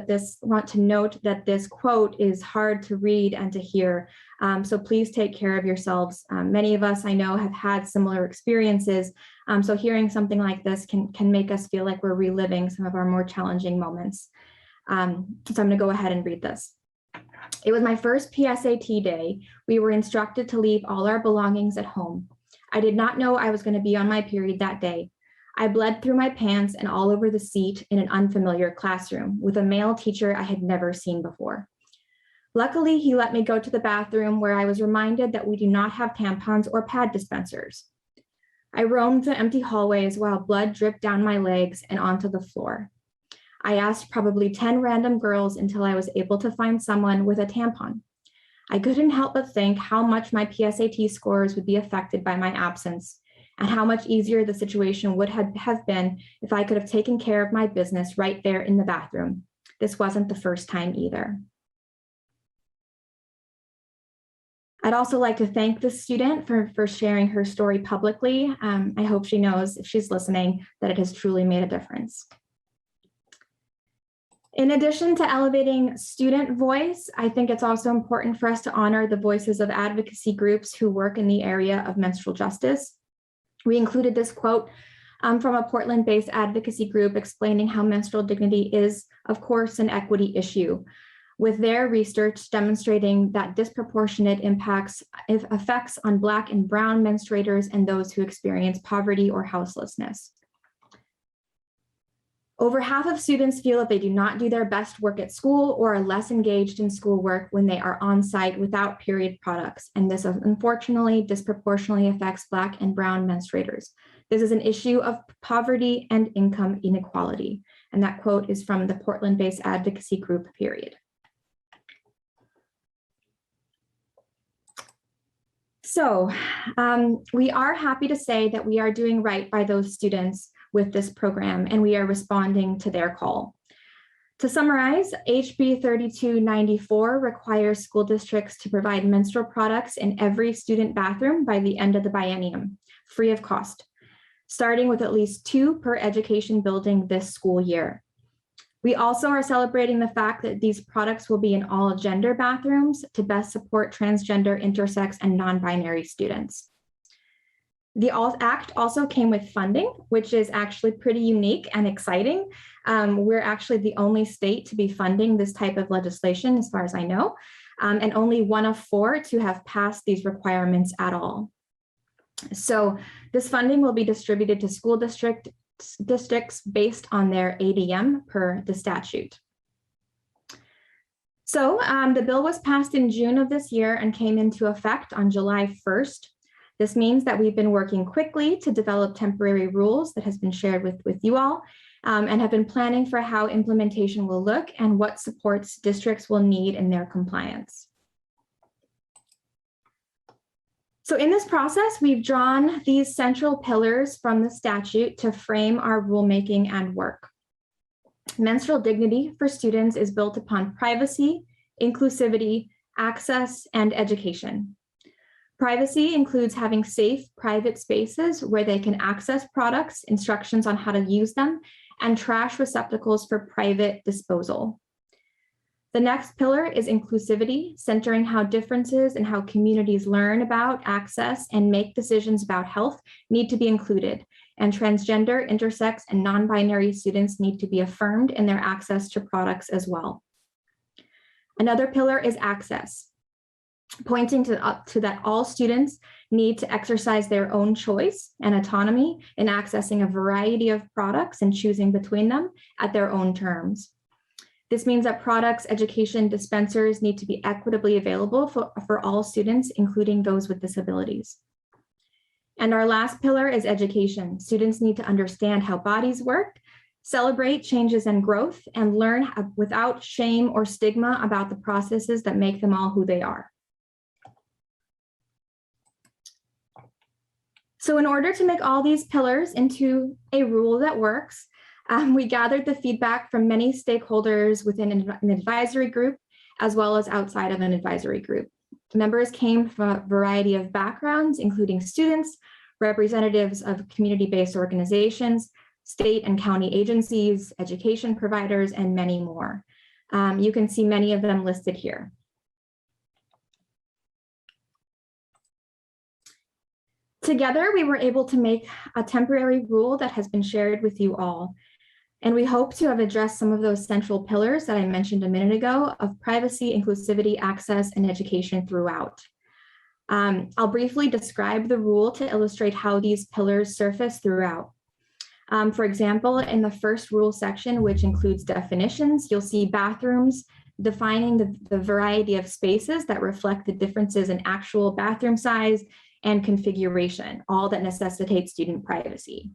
that this quote is hard to read and to hear, so please take care of yourselves. Many of us I know have had similar experiences, so hearing something like this can make us feel like we're reliving some of our more challenging moments. So I'm going to go ahead and read this. It was my first PSAT day. We were instructed to leave all our belongings at home. I did not know I was going to be on my period that day. I bled through my pants and all over the seat in an unfamiliar classroom with a male teacher I had never seen before. Luckily, he let me go to the bathroom, where I was reminded that we do not have tampons or pad dispensers. I roamed the empty hallways while blood dripped down my legs and onto the floor. I asked probably 10 random girls until I was able to find someone with a tampon. I couldn't help but think how much my PSAT scores would be affected by my absence, and how much easier the situation would have been if I could have taken care of my business right there in the bathroom. This wasn't the first time either. I'd also like to thank the student for sharing her story publicly. I hope she knows, if she's listening, that it has truly made a difference. In addition to elevating student voice, I think it's also important for us to honor the voices of advocacy groups who work in the area of menstrual justice. We included this quote from a Portland-based advocacy group explaining how menstrual dignity is, of course, an equity issue, with their research demonstrating that disproportionate effects on Black and Brown menstruators and those who experience poverty or houselessness. Over half of students feel that they do not do their best work at school or are less engaged in schoolwork when they are on site without period products. And this unfortunately disproportionately affects Black and Brown menstruators. This is an issue of poverty and income inequality. And that quote is from the Portland-based advocacy group, period. So we are happy to say that we are doing right by those students with this program, and we are responding to their call. To summarize, HB 3294 requires school districts to provide menstrual products in every student bathroom by the end of the biennium, free of cost, starting with at least 2 per education building this school year. We also are celebrating the fact that these products will be in all gender bathrooms to best support transgender, intersex, and non-binary students. The Act also came with funding, which is actually pretty unique and exciting. We're actually the only state to be funding this type of legislation, as far as I know, and only one of 4 to have passed these requirements at all. So this funding will be distributed to school districts based on their ADM per the statute. So the bill was passed in June of this year and came into effect on July 1st. This means that we've been working quickly to develop temporary rules that has been shared with you all, and have been planning for how implementation will look and what supports districts will need in their compliance. So in this process, we've drawn these central pillars from the statute to frame our rulemaking and work. Menstrual dignity for students is built upon privacy, inclusivity, access, and education. Privacy includes having safe, private spaces where they can access products, instructions on how to use them, and trash receptacles for private disposal. The next pillar is inclusivity, centering how differences in how communities learn about, access, and make decisions about health need to be included, and transgender, intersex, and non-binary students need to be affirmed in their access to products as well. Another pillar is access, pointing to that all students need to exercise their own choice and autonomy in accessing a variety of products and choosing between them at their own terms. This means that products, education, dispensers need to be equitably available for all students, including those with disabilities. And our last pillar is education. Students need to understand how bodies work, celebrate changes and growth, and learn without shame or stigma about the processes that make them all who they are. So in order to make all these pillars into a rule that works, we gathered the feedback from many stakeholders within an advisory group, as well as outside of an advisory group. Members came from a variety of backgrounds, including students, representatives of community-based organizations, state and county agencies, education providers, and many more. You can see many of them listed here. Together, we were able to make a temporary rule that has been shared with you all. And we hope to have addressed some of those central pillars that I mentioned a minute ago of privacy, inclusivity, access, and education throughout. I'll briefly describe the rule to illustrate how these pillars surface throughout. For example, in the first rule section, which includes definitions, you'll see bathrooms defining the variety of spaces that reflect the differences in actual bathroom size and configuration, all that necessitate student privacy.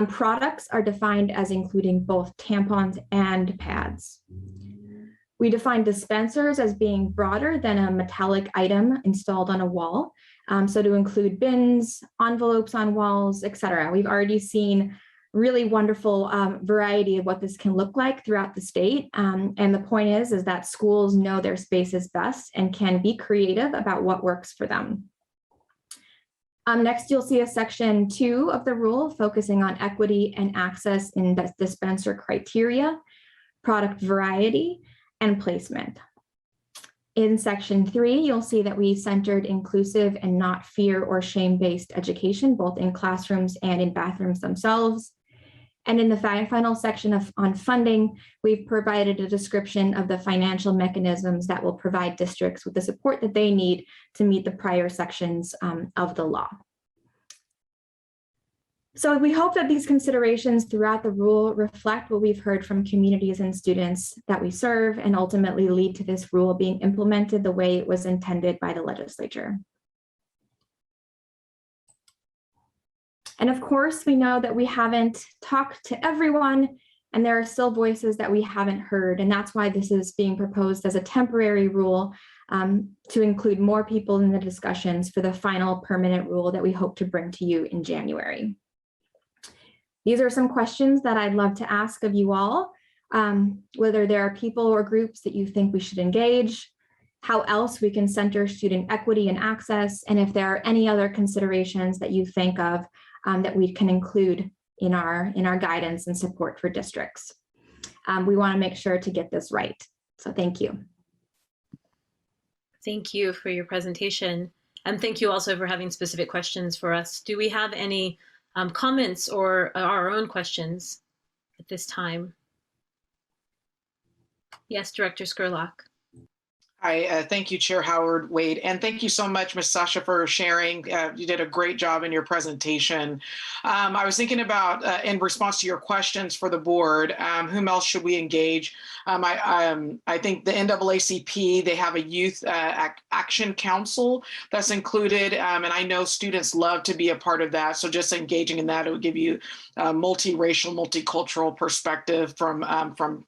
Products are defined as including both tampons and pads. We define dispensers as being broader than a metallic item installed on a wall. So to include bins, envelopes on walls, etc. We've already seen really wonderful variety of what this can look like throughout the state. And the point is that schools know their spaces best and can be creative about what works for them. Next, you'll see a section 2 of the rule focusing on equity and access in the dispenser criteria, product variety, and placement. In section 3, you'll see that we centered inclusive and not fear or shame-based education, both in classrooms and in bathrooms themselves. And in the final section on funding, we've provided a description of the financial mechanisms that will provide districts with the support that they need to meet the prior sections of the law. So we hope that these considerations throughout the rule reflect what we've heard from communities and students that we serve and ultimately lead to this rule being implemented the way it was intended by the legislature. And of course, we know that we haven't talked to everyone and there are still voices that we haven't heard. And that's why this is being proposed as a temporary rule to include more people in the discussions for the final permanent rule that we hope to bring to you in January. These are some questions that I'd love to ask of you all, whether there are people or groups that you think we should engage, how else we can center student equity and access, and if there are any other considerations that you think of that we can include in our guidance and support for districts. We want to make sure to get this right. So thank you. Thank you for your presentation. And thank you also for having specific questions for us. Do we have any comments or our own questions at this time? Yes, Director Scurlock. Hi, thank you, Chair Howard Wade, and thank you so much, Ms. Sasha, for sharing. You did a great job in your presentation. I was thinking about, in response to your questions for the board, whom else should we engage? I think the NAACP, they have a youth action council that's included, and I know students love to be a part of that. So just engaging in that, it would give you a multiracial, multicultural perspective from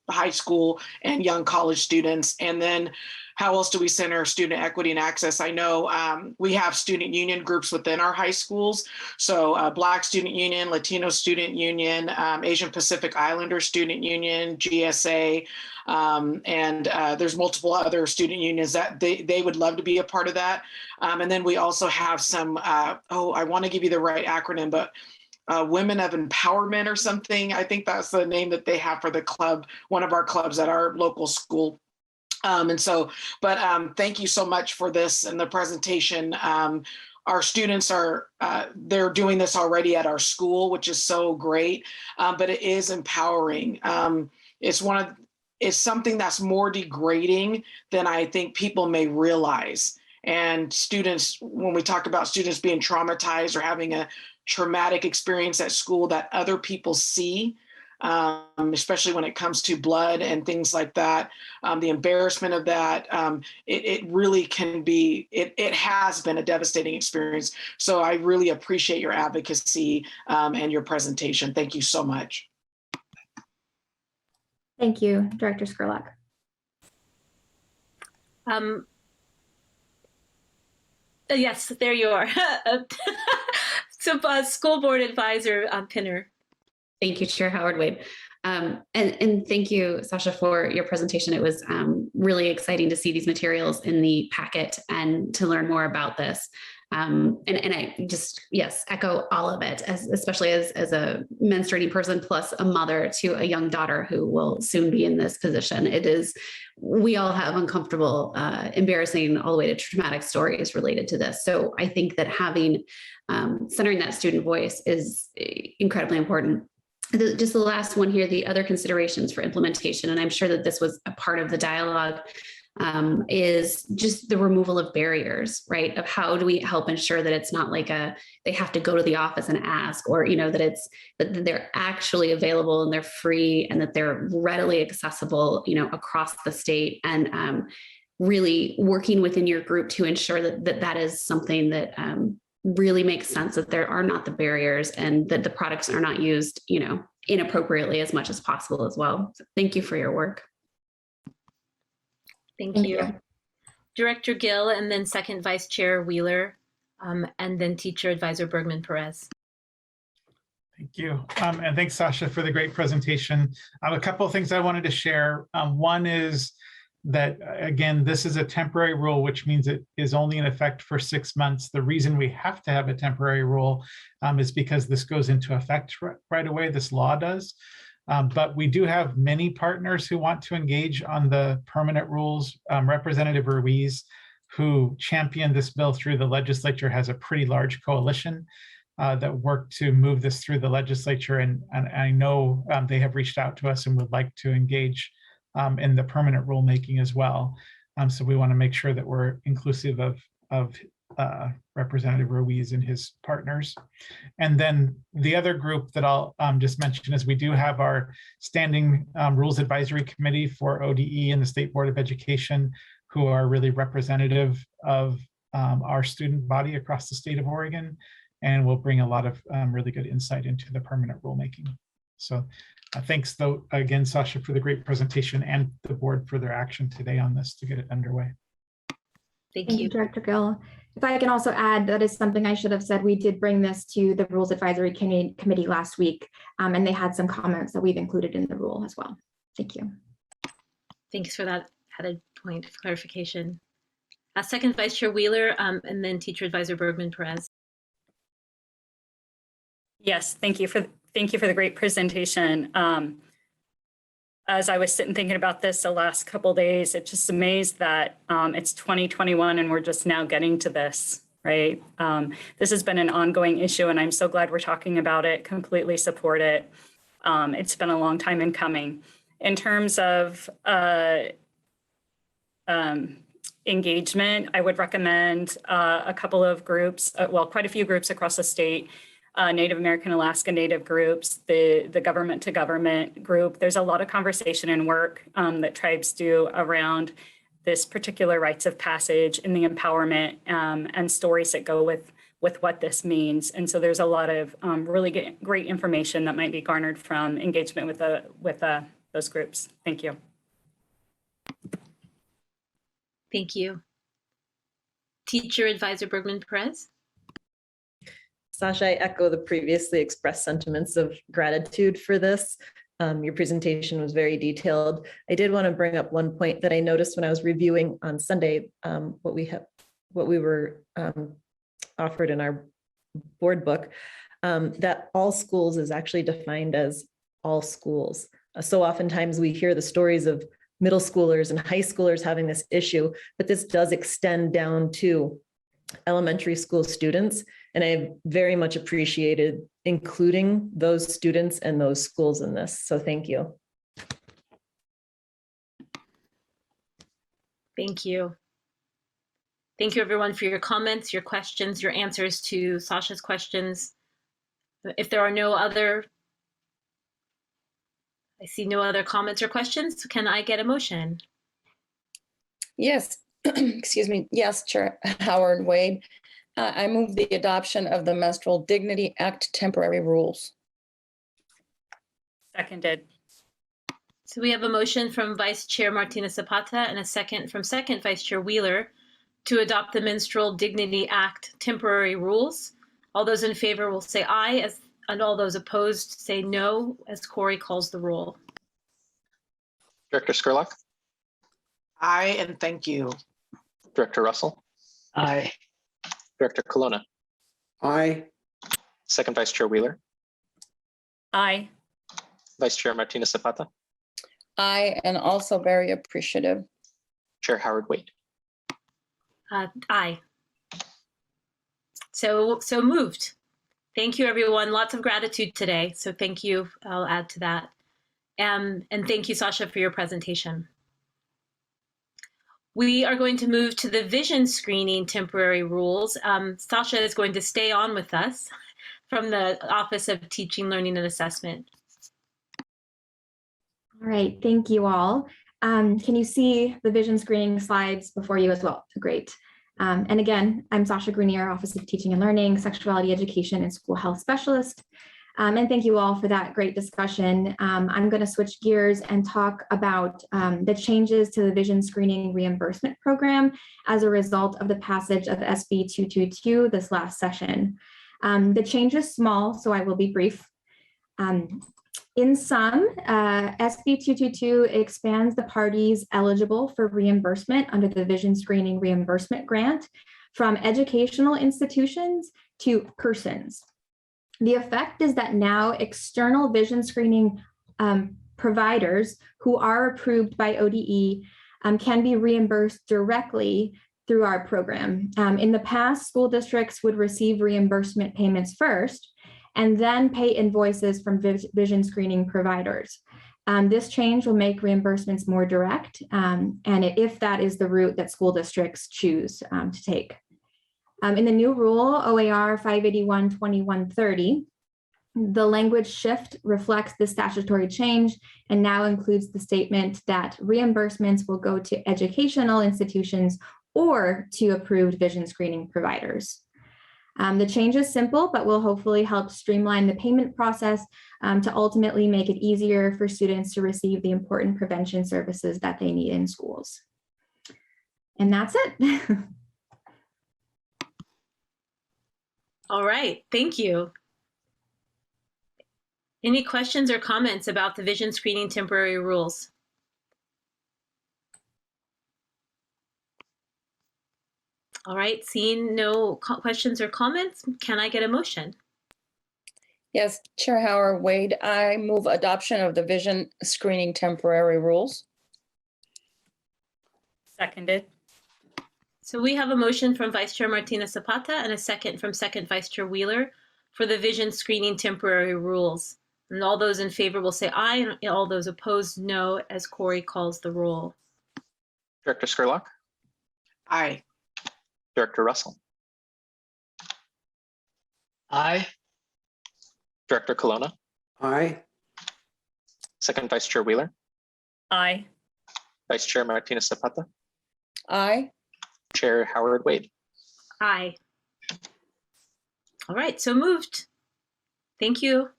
high school and young college students. And then how else do we center student equity and access? I know we have student union groups within our high schools. So Black Student Union, Latino Student Union, Asian Pacific Islander Student Union, GSA, and there's multiple other student unions that they would love to be a part of that. And then we also have some, I want to give you the right acronym, but Women of Empowerment or something. I think that's the name that they have for the club, one of our clubs at our local school. Thank you so much for this and the presentation. Our students are, they're doing this already at our school, which is so great, but it is empowering. It's something that's more degrading than I think people may realize. And students, when we talk about students being traumatized or having a traumatic experience at school that other people see, especially when it comes to blood and things like that, the embarrassment of that, it really can be, it has been a devastating experience. So I really appreciate your advocacy and your presentation. Thank you so much. Thank you, Director Scurlock. Yes, there you are. So School Board Advisor Pinner. Thank you, Chair Howard Wade. And thank you, Sasha, for your presentation. It was really exciting to see these materials in the packet and to learn more about this. And I just, yes, echo all of it, especially as a menstruating person plus a mother to a young daughter who will soon be in this position. It is, we all have uncomfortable, embarrassing, all the way to traumatic stories related to this. So I think that having, centering that student voice is incredibly important. Just the last one here, the other considerations for implementation, and I'm sure that this was a part of the dialogue, is just the removal of barriers, right? Of how do we help ensure that it's not like they have to go to the office and ask, or, that they're actually available and they're free and that they're readily accessible, across the state, and really working within your group to ensure that is something that really makes sense, that there are not the barriers and that the products are not used, inappropriately as much as possible as well. So thank you for your work. Thank Thank you. you. Director Gill, and then second Vice Chair Wheeler, and then Teacher Advisor Bergman Perez. Thank you. And thanks, Sasha, for the great presentation. A couple of things I wanted to share. One is that, again, this is a temporary rule, which means it is only in effect for 6 months. The reason we have to have a temporary rule is because this goes into effect right away. This law does. But we do have many partners who want to engage on the permanent rules. Representative Ruiz, who championed this bill through the legislature, has a pretty large coalition that worked to move this through the legislature. And I know they have reached out to us and would like to engage in the permanent rulemaking as well. So we want to make sure that we're inclusive of Representative Ruiz and his partners. And then the other group that I'll just mention is we do have our Standing Rules Advisory Committee for ODE and the State Board of Education, who are really representative of our student body across the state of Oregon, and will bring a lot of really good insight into the permanent rulemaking. So thanks, though, again, Sasha, for the great presentation, and the board for their action today on this to get it underway. Thank you, Director Gill. If I can also add, that is something I should have said. We did bring this to the Rules Advisory Committee last week, and they had some comments that we've included in the rule as well. Thank you. Thanks for that added point of clarification. Second Vice Chair Wheeler, and then Teacher Advisor Bergman Perez. Yes, thank you for the great presentation. As I was sitting thinking about this the last couple of days, it's just amazed that it's 2021 and we're just now getting to this, right? This has been an ongoing issue, and I'm so glad we're talking about it. Completely support it. It's been a long time in coming. In terms of engagement, I would recommend a couple of groups, well, quite a few groups across the state. Native American Alaska Native groups, the government to government group. There's a lot of conversation and work that tribes do around this particular rites of passage and the empowerment and stories that go with what this means. And so there's a lot of really great information that might be garnered from engagement with those groups. Thank you. Thank you. Teacher Advisor Bergman Perez. Sasha, I echo the previously expressed sentiments of gratitude for this. Your presentation was very detailed. I did want to bring up one point that I noticed when I was reviewing on Sunday what we were offered in our board book, that all schools is actually defined as all schools. So oftentimes we hear the stories of middle schoolers and high schoolers having this issue, but this does extend down to elementary school students. And I very much appreciated including those students and those schools in this. So thank you. Thank you. Thank you, everyone, for your comments, your questions, your answers to Sasha's questions. If there are no other, I see no other comments or questions. Can I get a motion? Yes, excuse me. Yes, Chair Howard Wade. I move the adoption of the Menstrual Dignity Act temporary rules. Seconded. So we have a motion from Vice Chair Martina Zapata and a second from second Vice Chair Wheeler to adopt the Menstrual Dignity Act temporary rules. All those in favor will say aye, and all those opposed say no, as Corey calls the roll. Director Scurlock. Aye, and thank you. Director Russell. Aye. Director Colonna. Aye. Second Vice Chair Wheeler. Aye. Vice Chair Martina Zapata. Aye, and also very appreciative. Chair Howard Wade. Aye. So moved. Thank you, everyone. Lots of gratitude today. So thank you. I'll add to that. And thank you, Sasha, for your presentation. We are going to move to the vision screening temporary rules. Sasha is going to stay on with us from the Office of Teaching, Learning, and Assessment. All right, thank you all. Can you see the vision screening slides before you as well? Great. And again, I'm Sasha Grenier, Office of Teaching and Learning, Sexuality Education, and School Health Specialist. And thank you all for that great discussion. I'm going to switch gears and talk about the changes to the vision screening reimbursement program as a result of the passage of SB 222 this last session. The change is small, so I will be brief. In sum, SB 222 expands the parties eligible for reimbursement under the vision screening reimbursement grant from educational institutions to persons. The effect is that now external vision screening providers who are approved by ODE can be reimbursed directly through our program. In the past, school districts would receive reimbursement payments first and then pay invoices from vision screening providers. This change will make reimbursements more direct, and if that is the route that school districts choose to take. In the new rule, OAR 581-2130, the language shift reflects the statutory change and now includes the statement that reimbursements will go to educational institutions or to approved vision screening providers. The change is simple, but will hopefully help streamline the payment process to ultimately make it easier for students to receive the important prevention services that they need in schools. And that's it. All right, thank you. Any questions or comments about the vision screening temporary rules? All right, seeing no questions or comments, can I get a motion? Yes, Chair Howard Wade, I move adoption of the vision screening temporary rules. Seconded. So we have a motion from Vice Chair Martinez Zapata and a second from Second Vice Chair Wheeler for the vision screening temporary rules. And all those in favor will say aye, and all those opposed no, as Corey calls the roll. Director Scurlock, Aye. Director Russell, Aye. Director Colonna, Aye. Second Vice Chair Wheeler, Aye. Vice Chair Martinez Zapata, Aye. Chair Howard Wade. Aye. All right, so moved. Thank you.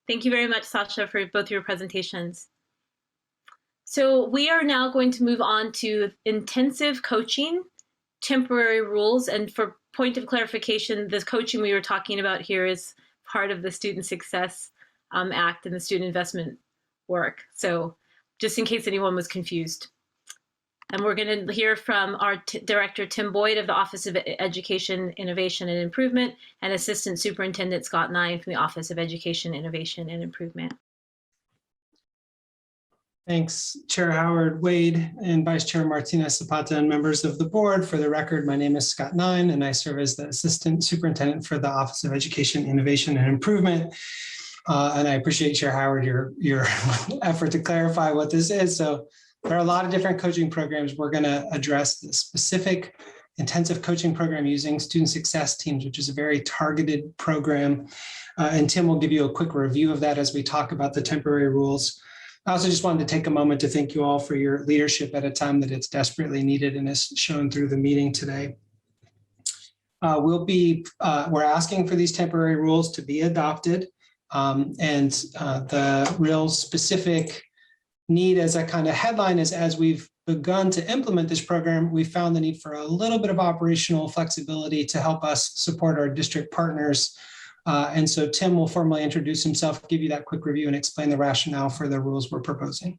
Thank you very much, Sasha, for both your presentations. So we are now going to move on to intensive coaching, temporary rules. And for point of clarification, this coaching we were talking about here is part of the Student Success Act and the student investment work. So just in case anyone was confused. And we're going to hear from our Director, Tim Boyd of the Office of Education, Innovation and Improvement, and Assistant Superintendent Scott Nine from the Office of Education, Innovation and Improvement. Thanks, Chair Howard Wade and Vice Chair Martinez Zapata and members of the board. For the record, my name is Scott Nine, and I serve as the Assistant Superintendent for the Office of Education, Innovation and Improvement. And I appreciate, Chair Howard, your effort to clarify what this is. So there are a lot of different coaching programs. We're going to address the specific intensive coaching program using student success teams, which is a very targeted program. And Tim will give you a quick review of that as we talk about the temporary rules. I also just wanted to take a moment to thank you all for your leadership at a time that it's desperately needed and is shown through the meeting today. We're asking for these temporary rules to be adopted. And the real specific need as a kind of headline is, as we've begun to implement this program, we found the need for a little bit of operational flexibility to help us support our district partners. And so Tim will formally introduce himself, give you that quick review, and explain the rationale for the rules we're proposing.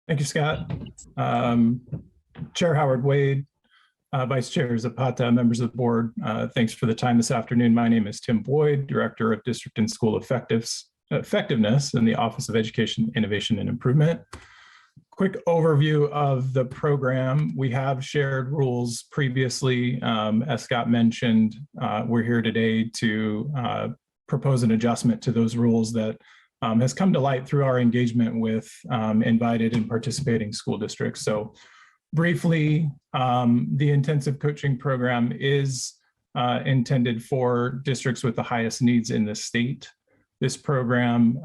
Thank you, Scott. Chair Howard Wade, Vice Chair Zapata, members of the board, thanks for the time this afternoon. My name is Tim Boyd, Director of District and School Effectiveness in the Office of Education, Innovation and Improvement. Quick overview of the program. We have shared rules previously. As Scott mentioned, we're here today to propose an adjustment to those rules that has come to light through our engagement with invited and participating school districts. So briefly, the intensive coaching program is intended for districts with the highest needs in the state. This program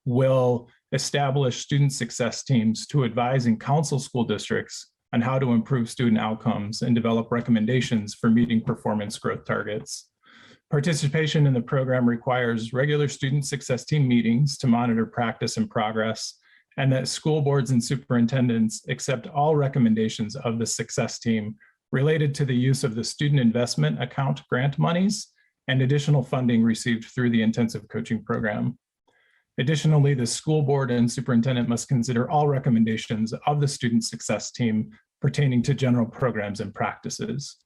will establish student success teams to advise and counsel school districts on how to improve student outcomes and develop recommendations for meeting performance growth targets. Participation in the program requires regular student success team meetings to monitor practice and progress, and that school boards and superintendents accept all recommendations of the success team related to the use of the student investment account grant monies and additional funding received through the intensive coaching program. Additionally, the school board and superintendent must consider all recommendations of the student success team pertaining to general programs and practices.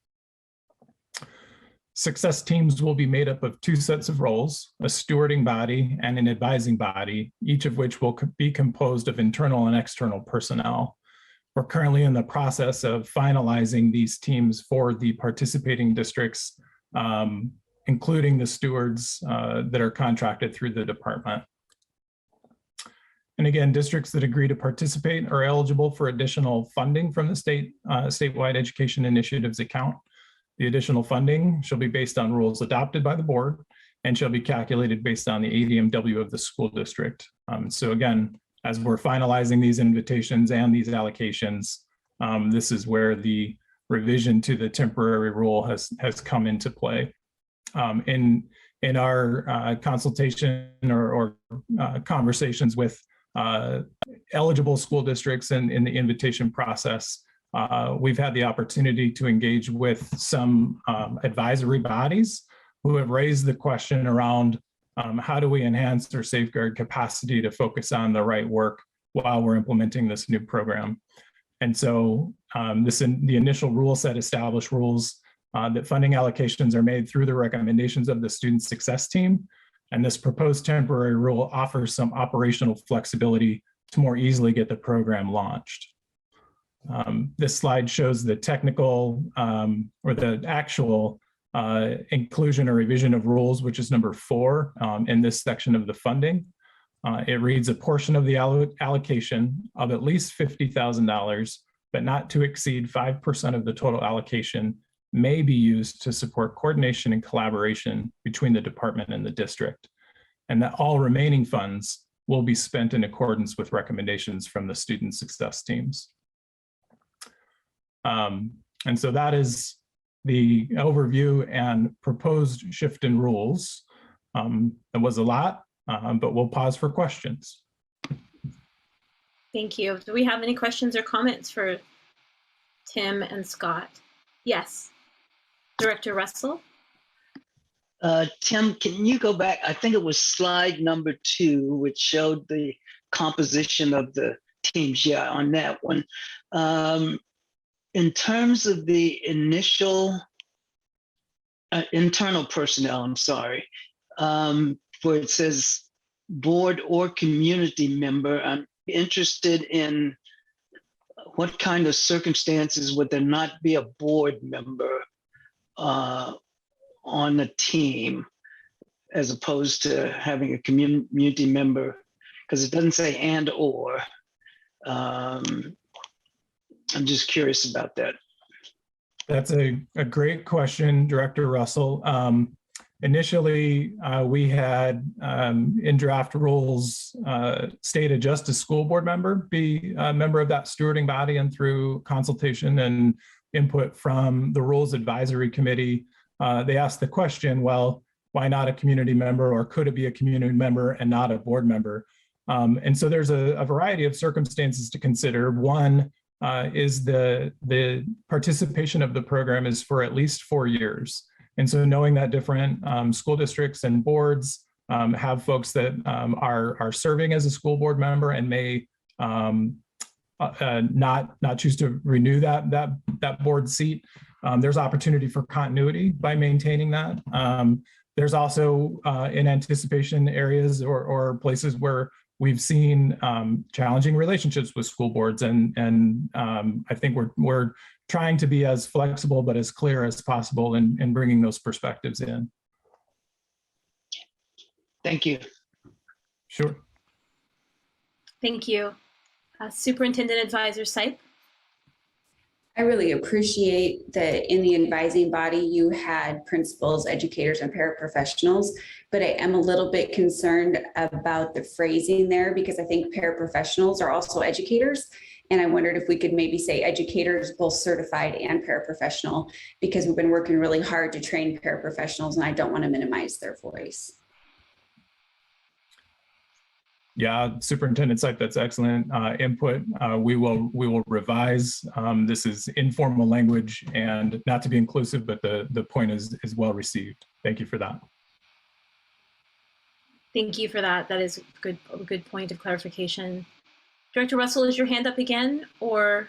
Success teams will be made up of two sets of roles, a stewarding body and an advising body, each of which will be composed of internal and external personnel. We're currently in the process of finalizing these teams for the participating districts, including the stewards that are contracted through the department. And again, districts that agree to participate are eligible for additional funding from the statewide education initiatives account. The additional funding shall be based on rules adopted by the board and shall be calculated based on the ADMW of the school district. So again, as we're finalizing these invitations and these allocations, this is where the revision to the temporary rule has come into play. In our consultation or conversations with eligible school districts in the invitation process, we've had the opportunity to engage with some advisory bodies who have raised the question around how do we enhance or safeguard capacity to focus on the right work while we're implementing this new program. And so the initial rule set established rules that funding allocations are made through the recommendations of the student success team. And this proposed temporary rule offers some operational flexibility to more easily get the program launched. This slide shows the technical or the actual inclusion or revision of rules, which is number 4 in this section of the funding. It reads a portion of the allocation of at least $50,000, but not to exceed 5% of the total allocation may be used to support coordination and collaboration between the department and the district, and that all remaining funds will be spent in accordance with recommendations from the student success teams. And so that is the overview and proposed shift in rules. It was a lot, but we'll pause for questions. Thank you. Do we have any questions or comments for Tim and Scott? Yes. Director Russell? Tim, can you go back? I think it was slide number 2, which showed the composition of the teams. Yeah, on that one. In terms of the initial internal personnel, I'm sorry, where it says board or community member, I'm interested in what kind of circumstances would there not be a board member on the team as opposed to having a community member, because it doesn't say and or. I'm just curious about that. That's a great question, Director Russell. Initially, we had in draft rules stated just a school board member be a member of that stewarding body, and through consultation and input from the Rules Advisory Committee, they asked the question, well, why not a community member, or could it be a community member and not a board member? And so there's a variety of circumstances to consider. One is the participation of the program is for at least 4 years. And so knowing that different school districts and boards have folks that are serving as a school board member and may not choose to renew that board seat, there's opportunity for continuity by maintaining that. There's also in anticipation areas or places where we've seen challenging relationships with school boards, and I think we're trying to be as flexible but as clear as possible in bringing those perspectives in. Thank you. Sure. Thank you. Superintendent Advisor Sipe? I really appreciate that in the advising body, you had principals, educators, and paraprofessionals, but I am a little bit concerned about the phrasing there because I think paraprofessionals are also educators. And I wondered if we could maybe say educators, both certified and paraprofessional, because we've been working really hard to train paraprofessionals and I don't want to minimize their voice. Yeah, Superintendent Sipe, that's excellent input. We will revise. This is informal language and not to be inclusive, but the point is well received. Thank you for that. Thank you for that. That is a good point of clarification. Director Russell, is your hand up again or?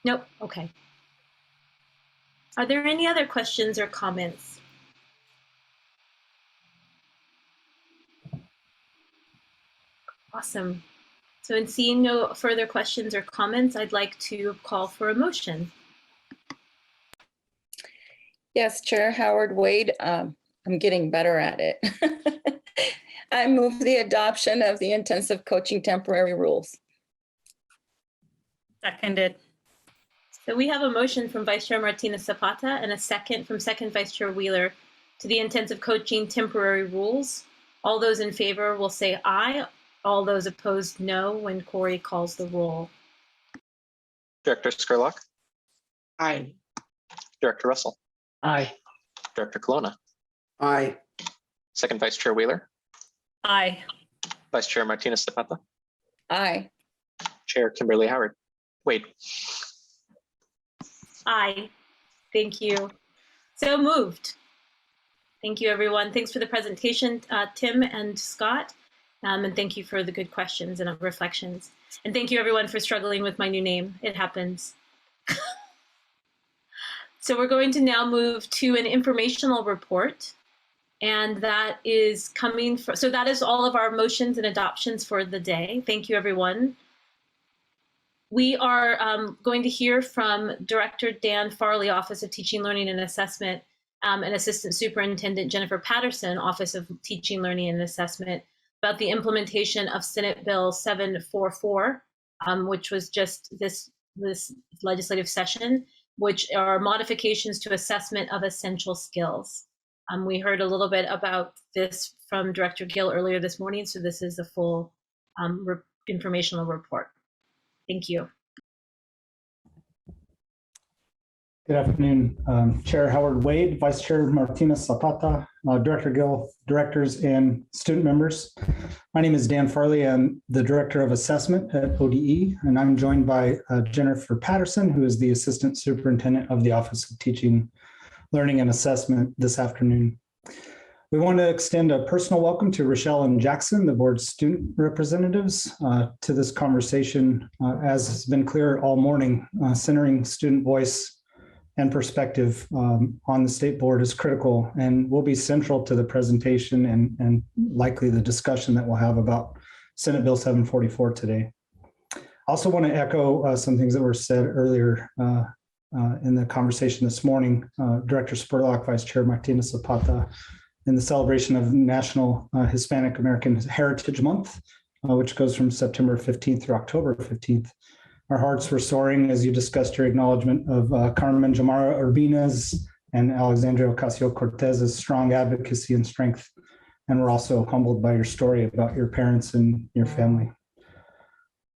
Nope, okay. Are there any other questions or comments? Awesome. So in seeing no further questions or comments, I'd like to call for a motion. Yes, Chair Howard Wade, I'm getting better at it. I move the adoption of the intensive coaching temporary rules. Seconded. So we have a motion from Vice Chair Martinez Zapata and a second from Second Vice Chair Wheeler to the intensive coaching temporary rules. All those in favor will say aye. All those opposed, no, when Corey calls the roll. Director Scurlock. Aye. Director Russell. Aye. Director Colonna. Aye. Second Vice Chair Wheeler. Aye. Vice Chair Martinez Zapata. Aye. Chair Kimberly Howard. Wade. Aye. Thank you. So moved. Thank you, everyone. Thanks for the presentation, Tim and Scott. And thank you for the good questions and reflections. And thank you, everyone, for struggling with my new name. It happens. So we're going to now move to an informational report. And that is coming from, so that is all of our motions and adoptions for the day. Thank you, everyone. We are going to hear from Director Dan Farley, Office of Teaching, Learning, and Assessment, and Assistant Superintendent Jennifer Patterson, Office of Teaching, Learning, and Assessment, about the implementation of Senate Bill 744, which was just this legislative session, which are modifications to assessment of essential skills. We heard a little bit about this from Director Gill earlier this morning, so this is a full informational report. Thank you. Good afternoon, Chair Howard Wade, Vice Chair Martinez Zapata, Director Gill, directors and student members. My name is Dan Farley. I'm the Director of Assessment at ODE, and I'm joined by Jennifer Patterson, who is the Assistant Superintendent of the Office of Teaching, Learning, and Assessment this afternoon. We want to extend a personal welcome to Rochelle and Jackson, the board's student representatives, to this conversation, as has been clear all morning, centering student voice and perspective on the state board is critical and will be central to the presentation and likely the discussion that we'll have about Senate Bill 744 today. I also want to echo some things that were said earlier in the conversation this morning. Director Spurlock, Vice Chair Martinez Zapata, in the celebration of National Hispanic American Heritage Month, which goes from September 15th through October 15th. Our hearts were soaring as you discussed your acknowledgement of Carmen Jamara Urbina's and Alexandria Ocasio-Cortez's strong advocacy and strength. And we're also humbled by your story about your parents and your family. I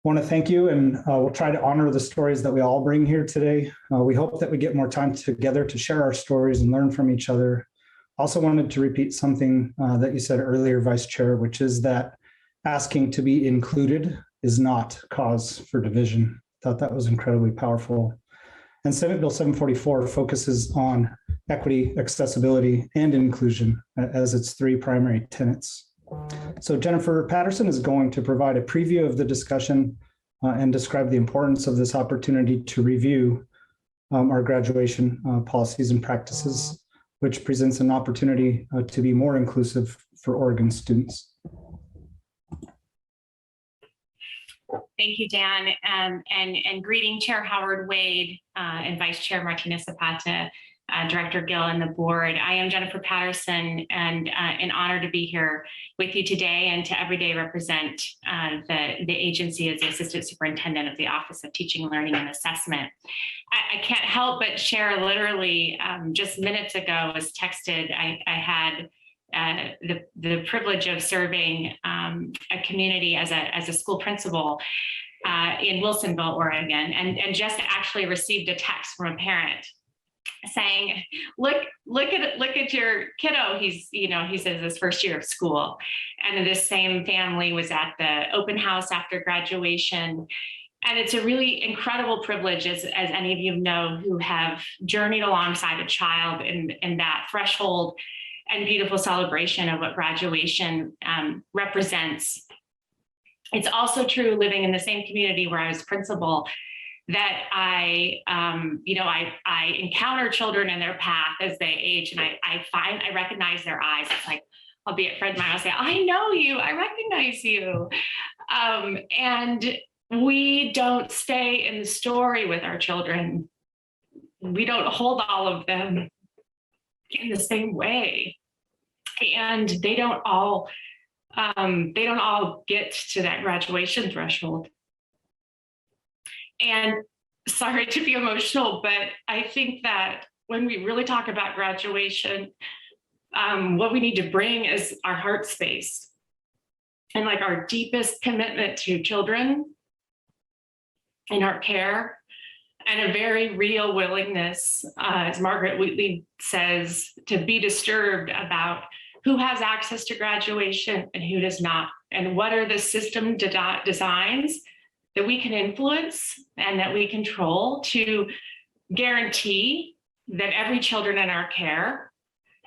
want to thank you, and we'll try to honor the stories that we all bring here today. We hope that we get more time together to share our stories and learn from each other. Also wanted to repeat something that you said earlier, Vice Chair, which is that asking to be included is not cause for division. Thought that was incredibly powerful. And Senate Bill 744 focuses on equity, accessibility, and inclusion as its three primary tenets. So Jennifer Patterson is going to provide a preview of the discussion and describe the importance of this opportunity to review our graduation policies and practices, which presents an opportunity to be more inclusive for Oregon students. Thank you, Dan, and greeting Chair Howard Wade and Vice Chair Martinez Zapata. Director Gill and the board. I am Jennifer Patterson, and an honor to be here with you today and to every day represent the agency as the Assistant Superintendent of the Office of Teaching, Learning, and Assessment. I can't help but share, literally just minutes ago, I was texted, I had the privilege of serving a community as a school principal in Wilsonville, Oregon, and just actually received a text from a parent saying, look at your kiddo. He says his first year of school. And this same family was at the open house after graduation. And it's a really incredible privilege, as any of you know, who have journeyed alongside a child in that threshold and beautiful celebration of what graduation represents. It's also true, living in the same community where I was principal, that I encounter children in their path as they age, and I recognize their eyes. It's like, I'll be at Fred Meyer, I'll say, I know you, I recognize you. And we don't stay in the story with our children. We don't hold all of them in the same way. And they don't all get to that graduation threshold. And sorry to be emotional, but I think that when we really talk about graduation, what we need to bring is our heart space and like our deepest commitment to children in our care, and a very real willingness, as Margaret Wheatley says, to be disturbed about who has access to graduation and who does not, and what are the system designs that we can influence and that we control to guarantee that every children in our care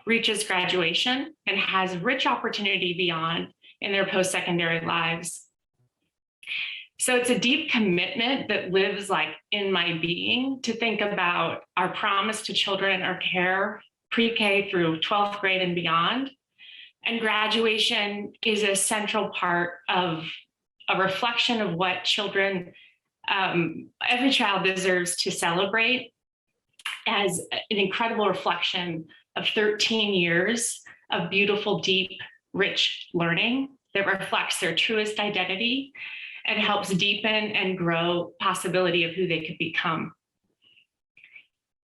reaches graduation and has rich opportunity beyond in their post-secondary lives. So it's a deep commitment that lives like in my being to think about our promise to children in our care, pre-K through 12th grade and beyond. And graduation is a central part of a reflection of what children, every child deserves to celebrate, as an incredible reflection of 13 years of beautiful, deep, rich learning that reflects their truest identity and helps deepen and grow possibility of who they could become.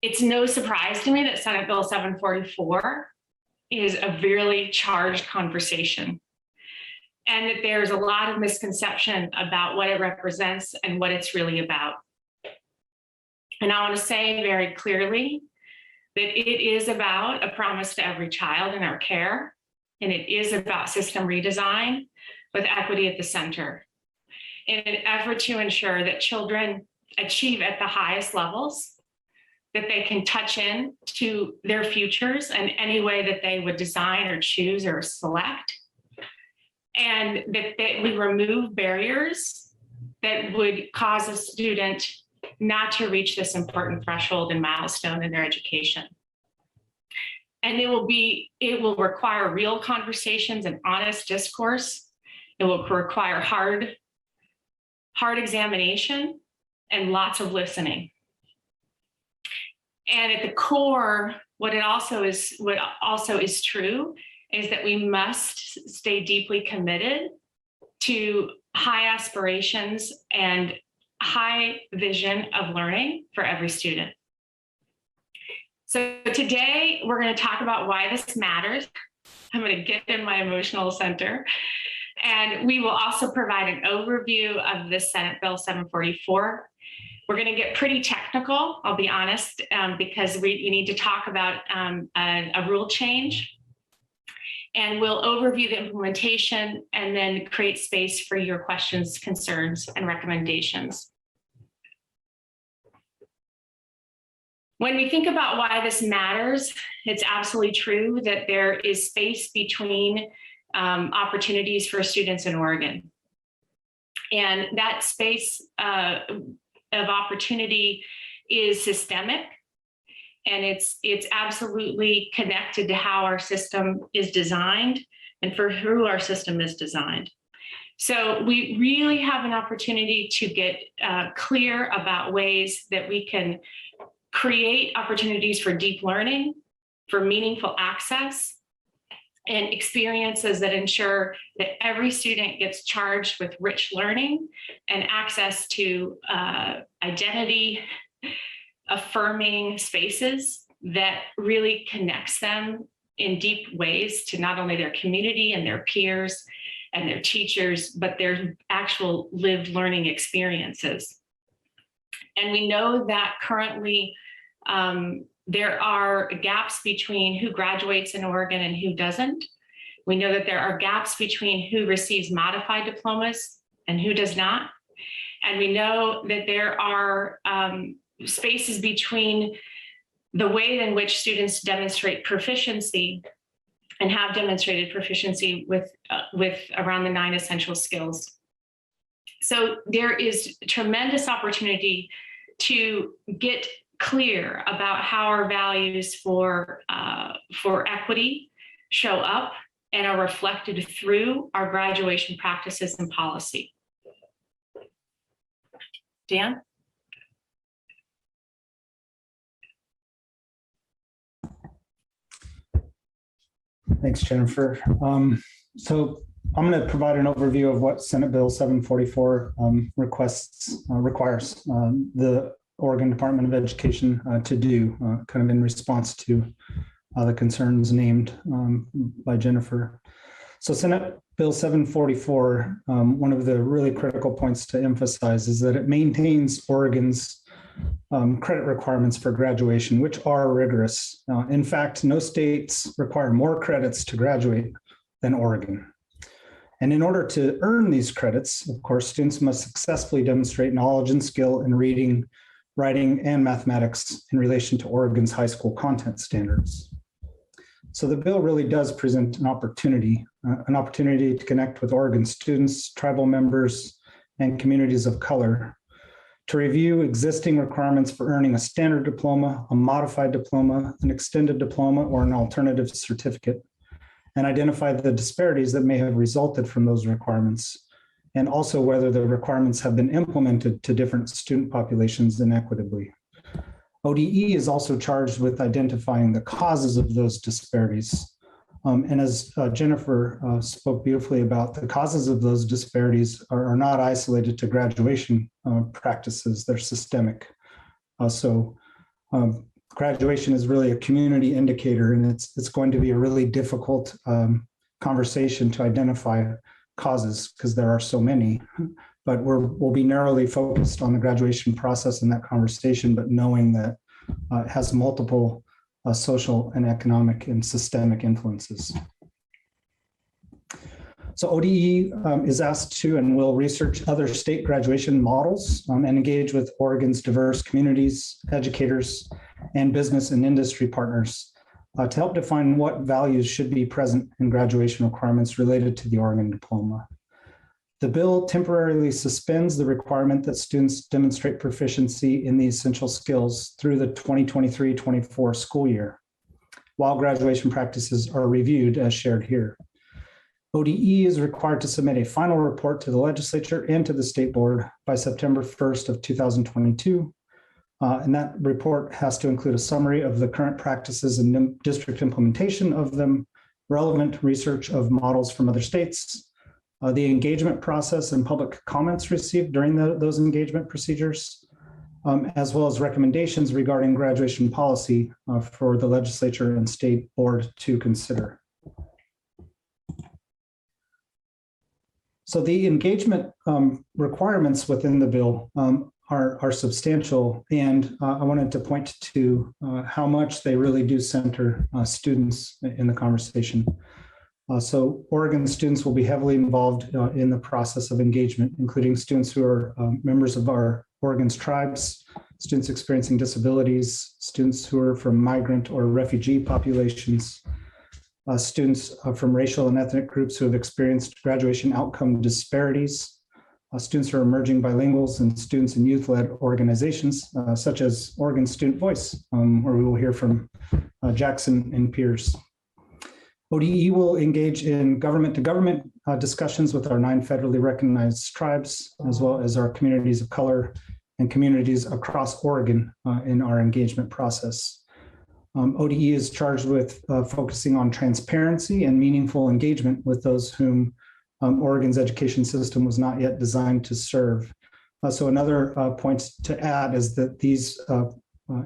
It's no surprise to me that Senate Bill 744 is a really charged conversation, and that there's a lot of misconception about what it represents and what it's really about. And I want to say very clearly that it is about a promise to every child in our care, and it is about system redesign with equity at the center, in an effort to ensure that children achieve at the highest levels, that they can touch in to their futures in any way that they would design or choose or select, and that we remove barriers that would cause a student not to reach this important threshold and milestone in their education. And it will require real conversations and honest discourse. It will require hard examination and lots of listening. And at the core, what also is true is that we must stay deeply committed to high aspirations and high vision of learning for every student. So today we're going to talk about why this matters. I'm going to get in my emotional center. And we will also provide an overview of the Senate Bill 744. We're going to get pretty technical, I'll be honest, because we need to talk about a rule change. And we'll overview the implementation and then create space for your questions, concerns, and recommendations. When we think about why this matters, it's absolutely true that there is space between opportunities for students in Oregon. And that space of opportunity is systemic, and it's absolutely connected to how our system is designed and for who our system is designed. So we really have an opportunity to get clear about ways that we can create opportunities for deep learning, for meaningful access, and experiences that ensure that every student gets charged with rich learning and access to identity affirming spaces that really connects them in deep ways to not only their community and their peers and their teachers, but their actual lived learning experiences. And we know that currently there are gaps between who graduates in Oregon and who doesn't. We know that there are gaps between who receives modified diplomas and who does not. And we know that there are spaces between the way in which students demonstrate proficiency and have demonstrated proficiency with around the 9 essential skills. So there is tremendous opportunity to get clear about how our values for equity show up and are reflected through our graduation practices and policy. Dan? Thanks, Jennifer. So I'm going to provide an overview of what Senate Bill 744 requires the Oregon Department of Education to do, kind of in response to the concerns named by Jennifer. So Senate Bill 744, one of the really critical points to emphasize is that it maintains Oregon's credit requirements for graduation, which are rigorous. In fact, no states require more credits to graduate than Oregon. And in order to earn these credits, of course, students must successfully demonstrate knowledge and skill in reading, writing, and mathematics in relation to Oregon's high school content standards. So the bill really does present an opportunity to connect with Oregon students, tribal members, and communities of color, to review existing requirements for earning a standard diploma, a modified diploma, an extended diploma, or an alternative certificate, and identify the disparities that may have resulted from those requirements, and also whether the requirements have been implemented to different student populations inequitably. ODE is also charged with identifying the causes of those disparities. And as Jennifer spoke beautifully about, the causes of those disparities are not isolated to graduation practices, they're systemic. Graduation is really a community indicator, and it's going to be a really difficult conversation to identify causes because there are so many, but we'll be narrowly focused on the graduation process in that conversation, but knowing that it has multiple social and economic and systemic influences. So ODE is asked to and will research other state graduation models and engage with Oregon's diverse communities, educators, and business and industry partners to help define what values should be present in graduation requirements related to the Oregon diploma. The bill temporarily suspends the requirement that students demonstrate proficiency in the essential skills through the 2023-24 school year, while graduation practices are reviewed as shared here. ODE is required to submit a final report to the legislature and to the state board by September 1st of 2022. And that report has to include a summary of the current practices and district implementation of them, relevant research of models from other states, the engagement process and public comments received during those engagement procedures, as well as recommendations regarding graduation policy for the legislature and state board to consider. So the engagement requirements within the bill are substantial, and I wanted to point to how much they really do center students in the conversation. So Oregon students will be heavily involved in the process of engagement, including students who are members of our Oregon's tribes, students experiencing disabilities, students who are from migrant or refugee populations, students from racial and ethnic groups who have experienced graduation outcome disparities, students who are emerging bilinguals, and students in youth-led organizations, such as Oregon Student Voice, where we will hear from Jackson and peers. ODE will engage in government-to-government discussions with our 9 federally recognized tribes, as well as our communities of color and communities across Oregon in our engagement process. ODE is charged with focusing on transparency and meaningful engagement with those whom Oregon's education system was not yet designed to serve. So another point to add is that these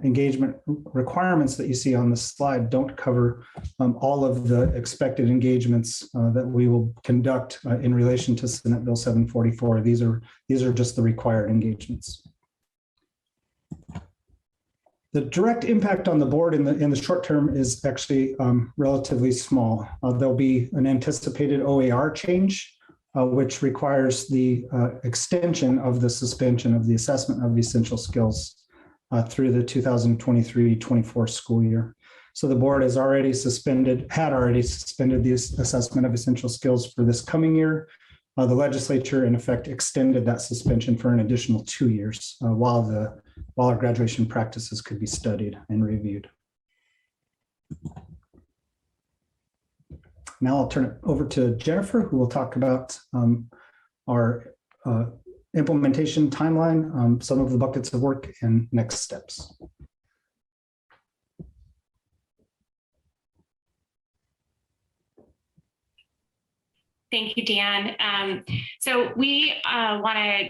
engagement requirements that you see on this slide don't cover all of the expected engagements that we will conduct in relation to Senate Bill 744. These are just the required engagements. The direct impact on the board in the short term is actually relatively small. There'll be an anticipated OER change, which requires the extension of the suspension of the assessment of essential skills through the 2023-24 school year. So the board had already suspended the assessment of essential skills for this coming year. The legislature, in effect, extended that suspension for an additional 2 years while our graduation practices could be studied and reviewed. Now I'll turn it over to Jennifer, who will talk about our implementation timeline, some of the buckets of work, and next steps. Thank you, Dan. So we want to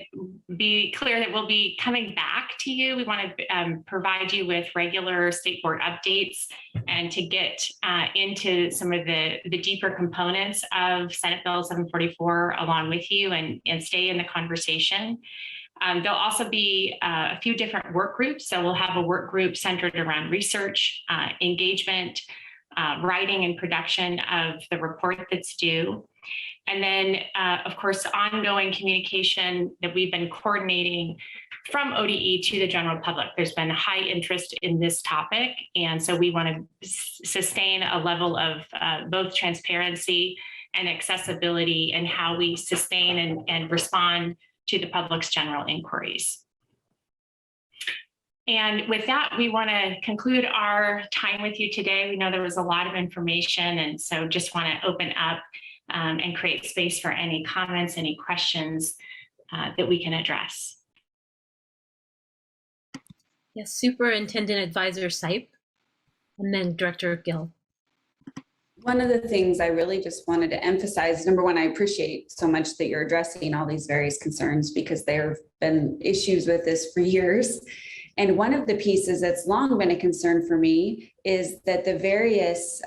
be clear that we'll be coming back to you. We want to provide you with regular state board updates and to get into some of the deeper components of Senate Bill 744 along with you and stay in the conversation. There'll also be a few different work groups. So we'll have a work group centered around research, engagement, writing and production of the report that's due. And then, of course, ongoing communication that we've been coordinating from ODE to the general public. There's been high interest in this topic. And so we want to sustain a level of both transparency and accessibility in how we sustain and respond to the public's general inquiries. And with that, we want to conclude our time with you today. We know there was a lot of information, and so just want to open up and create space for any comments, any questions that we can address. Yes, Superintendent Advisor Sipe, and then Director Gill. One of the things I really just wanted to emphasize, number one, I appreciate so much that you're addressing all these various concerns because there have been issues with this for years. And one of the pieces that's long been a concern for me is that the various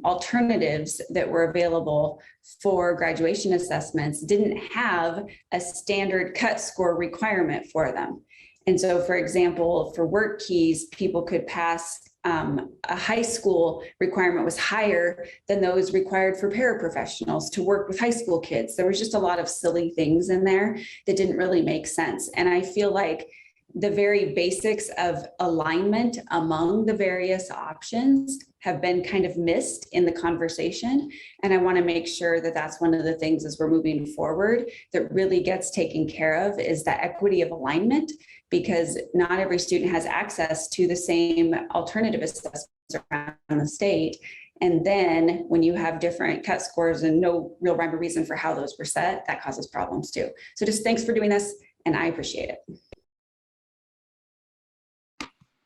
alternatives that were available for graduation assessments didn't have a standard cut score requirement for them. And so, for example, for work keys, people could pass a high school requirement was higher than those required for paraprofessionals to work with high school kids. There was just a lot of silly things in there that didn't really make sense. And I feel like the very basics of alignment among the various options have been kind of missed in the conversation. And I want to make sure that that's one of the things as we're moving forward that really gets taken care of is that equity of alignment, because not every student has access to the same alternative assessments around the state. And then when you have different cut scores and no real rhyme or reason for how those were set, that causes problems too. So just thanks for doing this, and I appreciate it.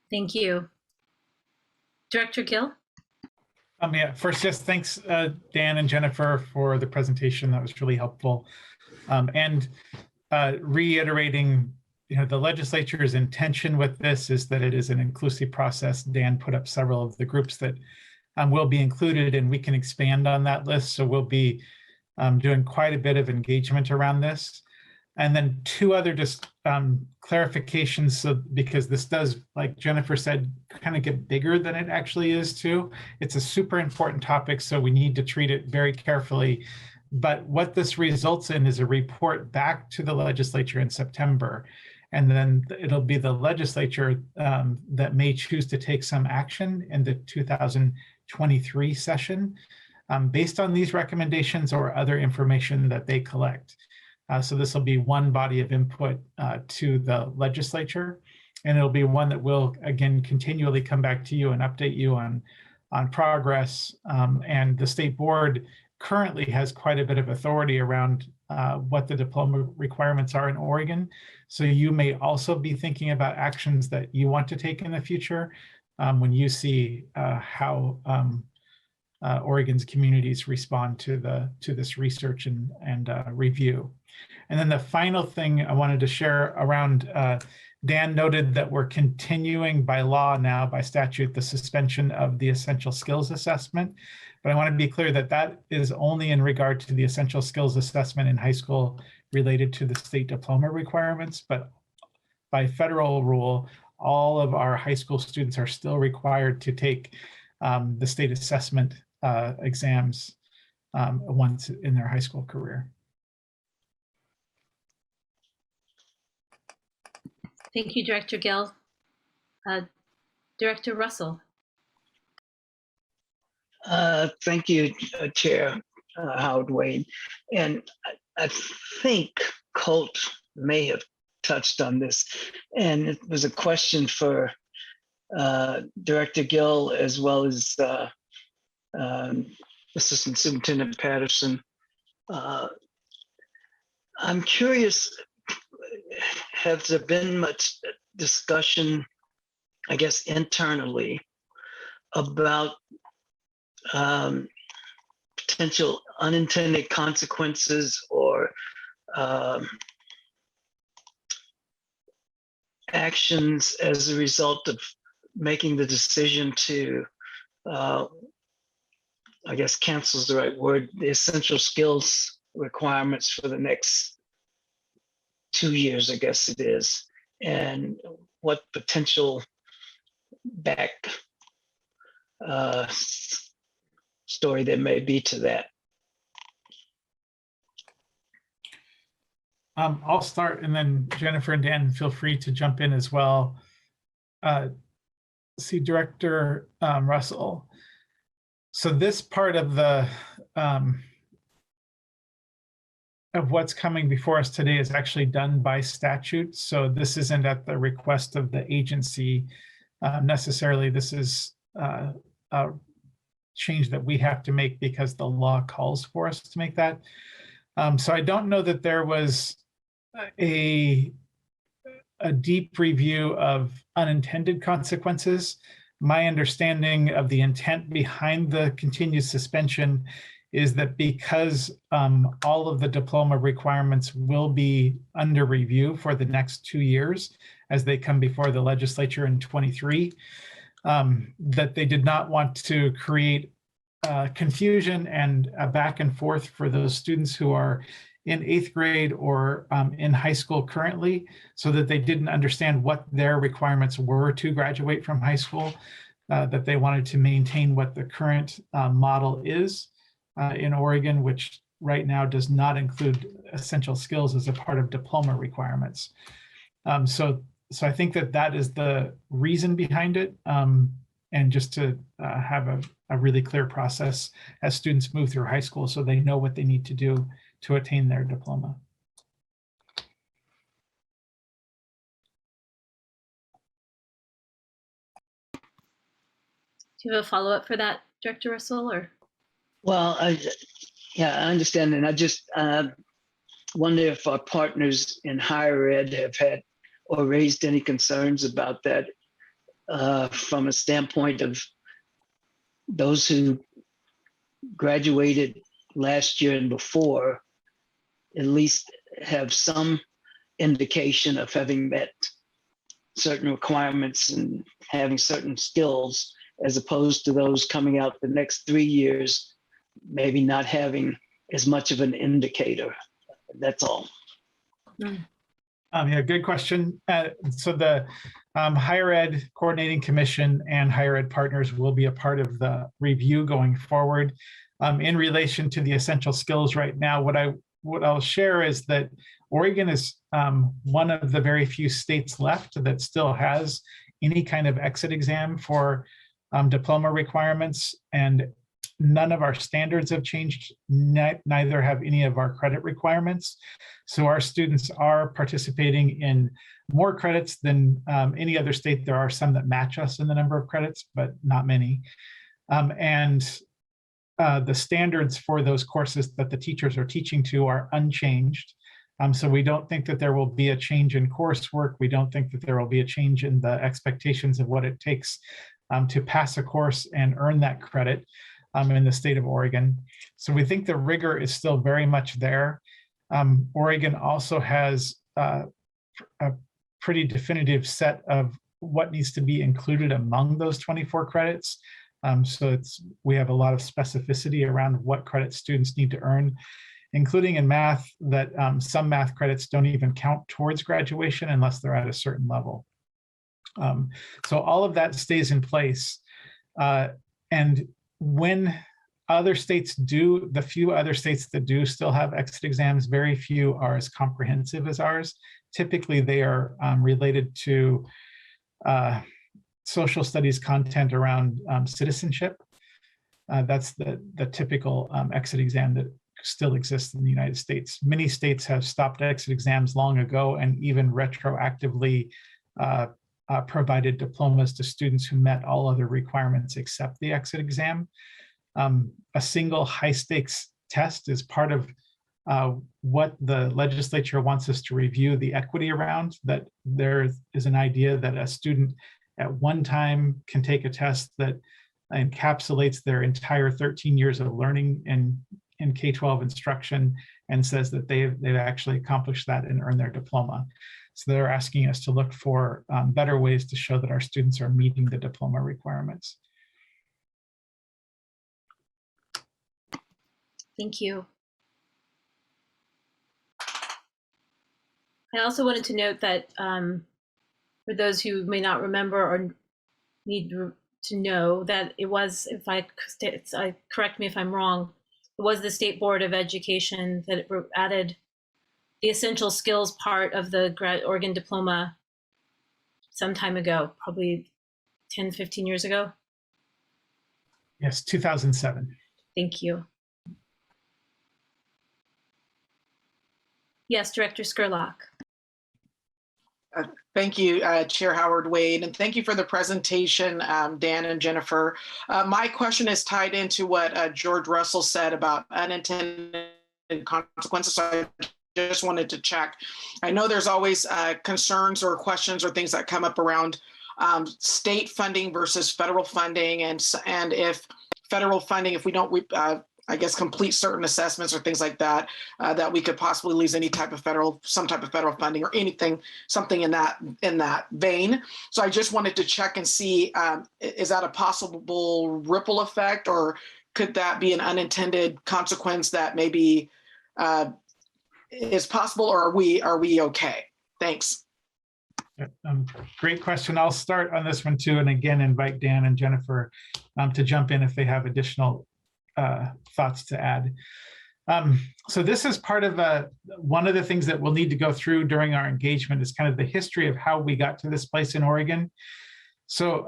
Thank you. Director Gill? Yeah, first, just thanks, Dan and Jennifer, for the presentation. That was really helpful. And reiterating, the legislature's intention with this is that it is an inclusive process. Dan put up several of the groups that will be included, and we can expand on that list. So we'll be doing quite a bit of engagement around this. And then two other just clarifications, so because this does, like Jennifer said, kind of get bigger than it actually is too. It's a super important topic, so we need to treat it very carefully. But what this results in is a report back to the legislature in September. And then it'll be the legislature that may choose to take some action in the 2023 session based on these recommendations or other information that they collect. So this will be one body of input to the legislature, and it'll be one that will, again, continually come back to you and update you on progress. And the state board currently has quite a bit of authority around what the diploma requirements are in Oregon. So you may also be thinking about actions that you want to take in the future when you see how Oregon's communities respond to this research and review. And then the final thing I wanted to share around, Dan noted that we're continuing by law now, by statute, the suspension of the essential skills assessment. But I want to be clear that that is only in regard to the essential skills assessment in high school related to the state diploma requirements. But by federal rule, all of our high school students are still required to take the state assessment exams once in their high school career. Thank you, Director Gill. Director Russell. Thank you, Chair Howard Wade. And I think Colt may have touched on this. And it was a question for Director Gill as well as Assistant Superintendent Patterson. I'm curious, has there been much discussion, I guess, internally about potential unintended consequences or actions as a result of making the decision to, I guess cancel is the right word, the essential skills requirements for the next 2 years, I guess it is, and what potential back story there may be to that. I'll start, and then Jennifer and Dan, feel free to jump in as well. See, Director Russell. So this part of the of what's coming before us today is actually done by statute. So this isn't at the request of the agency necessarily. This is a change that we have to make because the law calls for us to make that. So I don't know that there was a deep review of unintended consequences. My understanding of the intent behind the continued suspension is that because all of the diploma requirements will be under review for the next 2 years as they come before the legislature in 23, that they did not want to create confusion and a back and forth for those students who are in 8th grade or in high school currently, so that they didn't understand what their requirements were to graduate from high school, that they wanted to maintain what the current model is in Oregon, which right now does not include essential skills as a part of diploma requirements. So I think that that is the reason behind it. And just to have a really clear process as students move through high school so they know what they need to do to attain their diploma. Do you have a follow-up for that, Director Russell, or? Well, I understand. And I just wonder if our partners in higher ed have had or raised any concerns about that from a standpoint of those who graduated last year and before, at least have some indication of having met certain requirements and having certain skills, as opposed to those coming out the next 3 years, maybe not having as much of an indicator. That's all. Yeah, good question. So the Higher Ed Coordinating Commission and Higher Ed Partners will be a part of the review going forward. In relation to the essential skills right now, what I'll share is that Oregon is one of the very few states left that still has any kind of exit exam for diploma requirements, and none of our standards have changed, neither have any of our credit requirements. So our students are participating in more credits than any other state. There are some that match us in the number of credits, but not many. And the standards for those courses that the teachers are teaching to are unchanged. So we don't think that there will be a change in coursework. We don't think that there will be a change in the expectations of what it takes to pass a course and earn that credit in the state of Oregon. So we think the rigor is still very much there. Oregon also has a pretty definitive set of what needs to be included among those 24 credits. So we have a lot of specificity around what credits students need to earn, including in math, that some math credits don't even count towards graduation unless they're at a certain level. So all of that stays in place. And when other states do, the few other states that do still have exit exams, very few are as comprehensive as ours. Typically, they are related to social studies content around citizenship. That's the typical exit exam that still exists in the United States. Many states have stopped exit exams long ago and even retroactively provided diplomas to students who met all other requirements except the exit exam. A single high stakes test is part of what the legislature wants us to review the equity around, that there is an idea that a student at one time can take a test that encapsulates their entire 13 years of learning in K-12 instruction and says that they've actually accomplished that and earned their diploma. So they're asking us to look for better ways to show that our students are meeting the diploma requirements. Thank you. I also wanted to note that for those who may not remember or need to know, that it was, correct me if I'm wrong, it was the State Board of Education that added the essential skills part of the Oregon diploma some time ago, probably 10, 15 years ago. Yes, 2007. Thank you. Yes, Director Scurlock. Thank you, Chair Howard-Wade, and thank you for the presentation, Dan and Jennifer. My question is tied into what George Russell said about unintended consequences. So I just wanted to check. I know there's always concerns or questions or things that come up around state funding versus federal funding, and if federal funding, if we don't I guess complete certain assessments or things like that, that we could possibly lose any type of some type of federal funding or anything, something in that vein. So I just wanted to check and see, is that a possible ripple effect, or could that be an unintended consequence that maybe is possible, or are we okay? Thanks. Great question. I'll start on this one too, and again invite Dan and Jennifer to jump in if they have additional thoughts to add. So this is part of one of the things that we'll need to go through during our engagement is kind of the history of how we got to this place in Oregon. So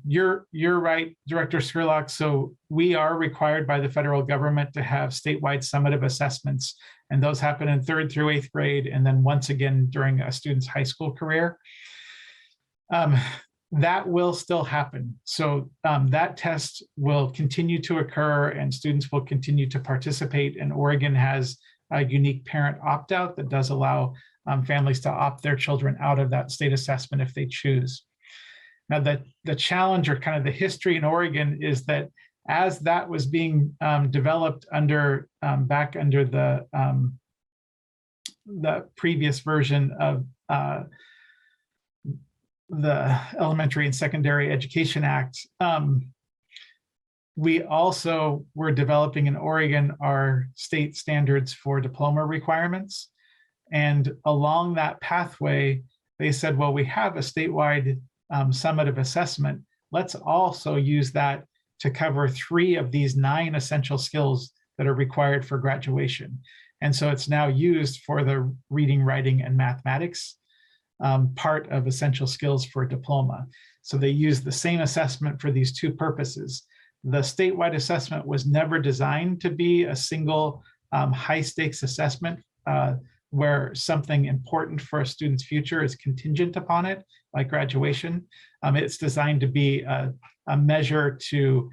you're right, Director Scurlock. So we are required by the federal government to have statewide summative assessments, and those happen in 3rd through 8th grade, and then once again during a student's high school career. That will still happen. So that test will continue to occur and students will continue to participate. And Oregon has a unique parent opt-out that does allow families to opt their children out of that state assessment if they choose. Now the challenge, or kind of the history in Oregon, is that as that was being developed back under the previous version of the Elementary and Secondary Education Act, we also were developing in Oregon our state standards for diploma requirements. And along that pathway, they said, well, we have a statewide summative assessment. Let's also use that to cover 3 of these 9 essential skills that are required for graduation. And so it's now used for the reading, writing, and mathematics part of essential skills for a diploma. So they use the same assessment for these 2 purposes. The statewide assessment was never designed to be a single high stakes assessment where something important for a student's future is contingent upon it, like graduation. It's designed to be a measure to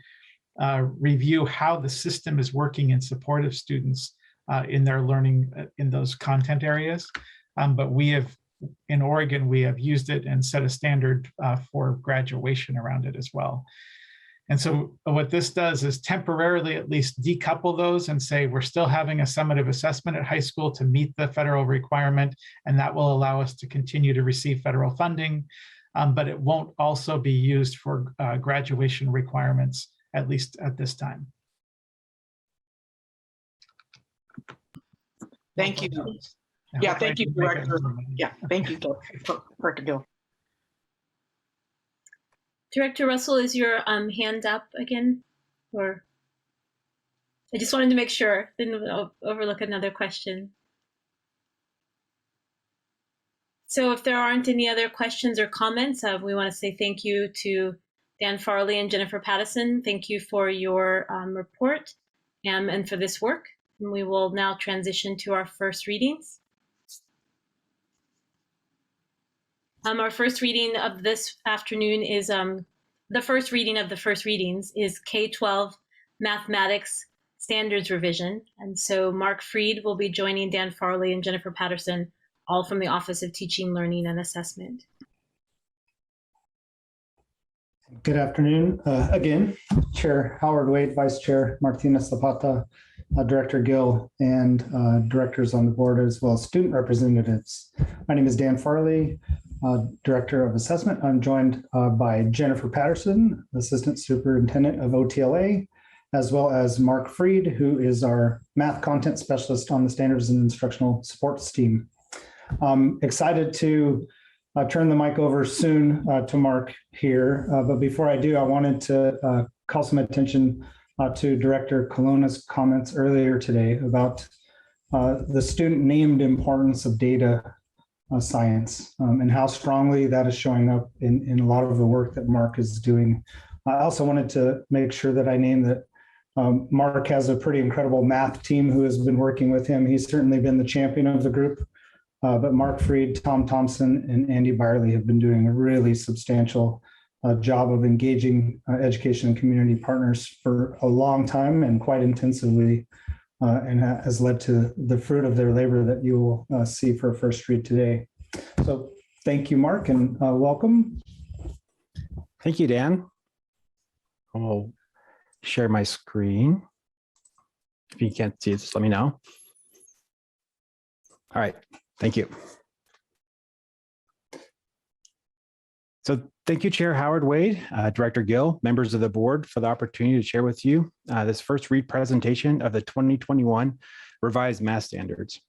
review how the system is working in support of students in their learning in those content areas. But we have, in Oregon, we have used it and set a standard for graduation around it as well. And so what this does is temporarily at least decouple those and say we're still having a summative assessment at high school to meet the federal requirement, and that will allow us to continue to receive federal funding, but it won't also be used for graduation requirements, at least at this time. Thank you. Yeah, thank you, Director. Yeah, thank you, Director Gill. Director Russell, is your hand up again? Or I just wanted to make sure, didn't overlook another question. So if there aren't any other questions or comments, we want to say thank you to Dan Farley and Jennifer Pattison. Thank you for your report and for this work. And we will now transition to our first readings. Our first reading of this afternoon is the first reading of the first readings is K-12 Mathematics Standards Revision. And so Mark Freed will be joining Dan Farley and Jennifer Pattison, all from the Office of Teaching, Learning, and Assessment. Good afternoon. Again, Chair Howard Wade, Vice Chair Martina Zapata, Director Gill, and directors on the board, as well as student representatives. My name is Dan Farley, Director of Assessment. I'm joined by Jennifer Pattison, Assistant Superintendent of OTLA, as well as Mark Freed, who is our Math Content Specialist on the Standards and Instructional Supports team. I'm excited to turn the mic over soon to Mark here, but before I do, I wanted to call some attention to Director Colonna's comments earlier today about the student named importance of data science and how strongly that is showing up in a lot of the work that Mark is doing. I also wanted to make sure that I name that Mark has a pretty incredible math team who has been working with him. He's certainly been the champion of the group, but Mark Freed, Tom Thompson, and Andy Byerly have been doing a really substantial job of engaging education and community partners for a long time and quite intensively, and has led to the fruit of their labor that you will see for first read today. So thank you, Mark, and welcome. Thank you, Dan. I'll share my screen. If you can't see it, just let me know. All right, thank you. So thank you, Chair Howard Wade, Director Gill, members of the board, for the opportunity to share with you this first read presentation of the 2021 revised math standards.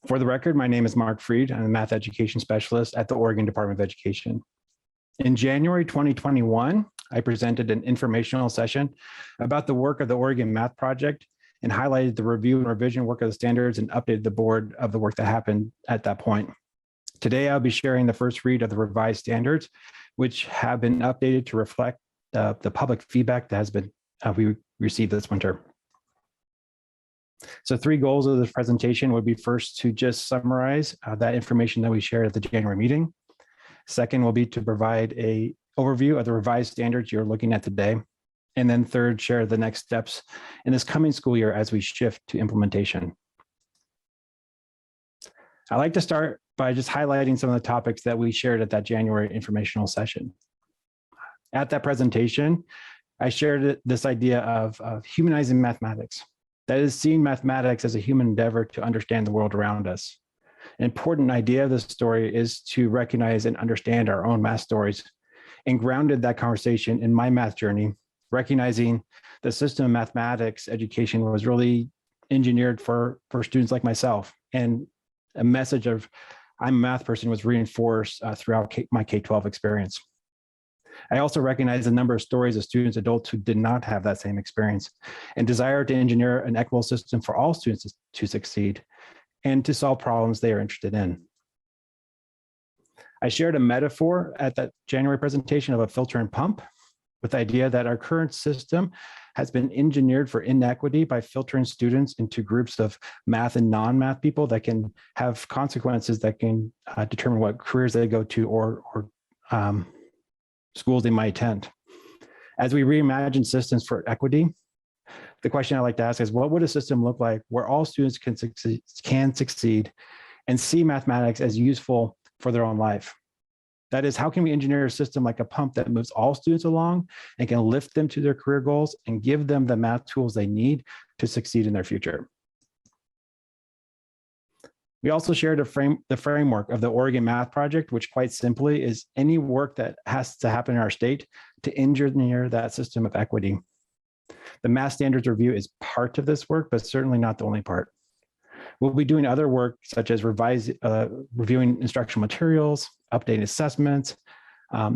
For the record, my name is Mark Freed. I'm a math education specialist at the Oregon Department of Education. In January 2021, I presented an informational session about the work of the Oregon Math Project and highlighted the review and revision work of the standards and updated the board of the work that happened at that point. Today, I'll be sharing the first read of the revised standards, which have been updated to reflect the public feedback that has been we received this winter. So 3 goals of this presentation would be first to just summarize that information that we shared at the January meeting. Second will be to provide an overview of the revised standards you're looking at today. And then third, share the next steps in this coming school year as we shift to implementation. I'd like to start by just highlighting some of the topics that we shared at that January informational session. At that presentation, I shared this idea of humanizing mathematics. That is, seeing mathematics as a human endeavor to understand the world around us. An important idea of this story is to recognize and understand our own math stories, and grounded that conversation in my math journey, recognizing the system of mathematics education was really engineered for students like myself. And a message of I'm a math person was reinforced throughout my K-12 experience. I also recognize a number of stories of students, adults who did not have that same experience and desire to engineer an equitable system for all students to succeed and to solve problems they are interested in. I shared a metaphor at that January presentation of a filter and pump, with the idea that our current system has been engineered for inequity by filtering students into groups of math and non-math people that can have consequences that can determine what careers they go to or schools they might attend. As we reimagine systems for equity, the question I like to ask is, what would a system look like where all students can succeed and see mathematics as useful for their own life? That is, how can we engineer a system like a pump that moves all students along and can lift them to their career goals and give them the math tools they need to succeed in their future? We also shared the framework of the Oregon Math Project, which quite simply is any work that has to happen in our state to engineer that system of equity. The Math Standards Review is part of this work, but certainly not the only part. We'll be doing other work such as reviewing instructional materials, updating assessments.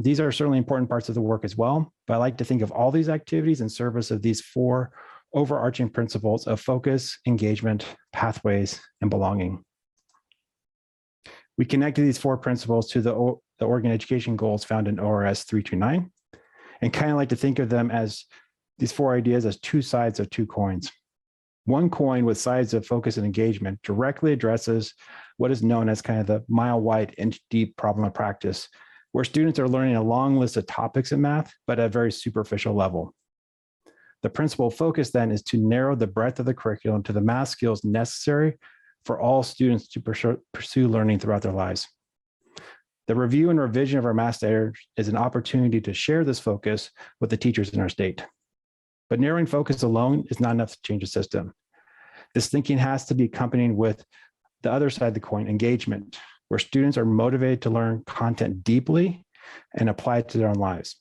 These are certainly important parts of the work as well, but I like to think of all these activities in service of these 4 overarching principles of focus, engagement, pathways, and belonging. We connected these 4 principles to the Oregon education goals found in ORS 329, and kind of like to think of them as these 4 ideas as 2 sides of 2 coins. One coin with sides of focus and engagement directly addresses what is known as kind of the mile-wide, inch-deep problem of practice, where students are learning a long list of topics in math, but at a very superficial level. The principal focus then is to narrow the breadth of the curriculum to the math skills necessary for all students to pursue learning throughout their lives. The review and revision of our math standards is an opportunity to share this focus with the teachers in our state. But narrowing focus alone is not enough to change the system. This thinking has to be accompanied with the other side of the coin, engagement, where students are motivated to learn content deeply and apply it to their own lives.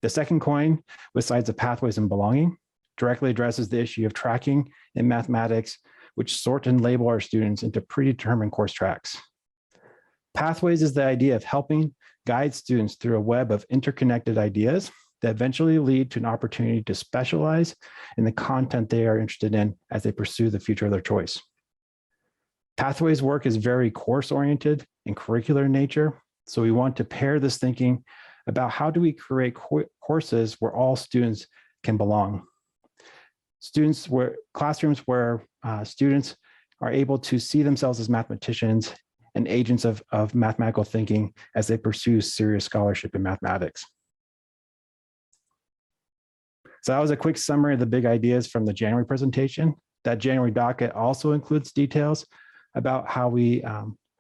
The second coin, with sides of pathways and belonging, directly addresses the issue of tracking in mathematics, which sort and label our students into predetermined course tracks. Pathways is the idea of helping guide students through a web of interconnected ideas that eventually lead to an opportunity to specialize in the content they are interested in as they pursue the future of their choice. Pathways work is very course-oriented and curricular in nature, so we want to pair this thinking about how do we create courses where all students can belong. Classrooms where students are able to see themselves as mathematicians and agents of mathematical thinking as they pursue serious scholarship in mathematics. So that was a quick summary of the big ideas from the January presentation. That January docket also includes details about how we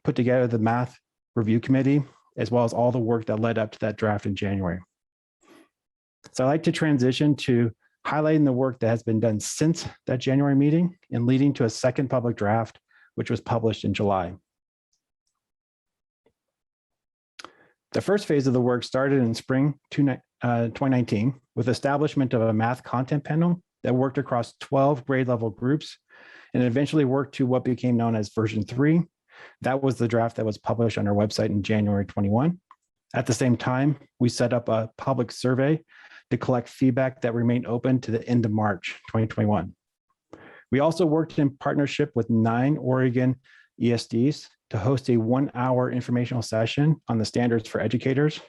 put together the math review committee, as well as all the work that led up to that draft in January. So I'd like to transition to highlighting the work that has been done since that January meeting and leading to a second public draft, which was published in July. The first phase of the work started in spring 2019 with establishment of a math content panel that worked across 12 grade level groups and eventually worked to what became known as version 3. That was the draft that was published on our website in January 21. At the same time, we set up a public survey to collect feedback that remained open to the end of March 2021. We also worked in partnership with 9 Oregon ESDs to host a 1-hour informational session on the standards for educators.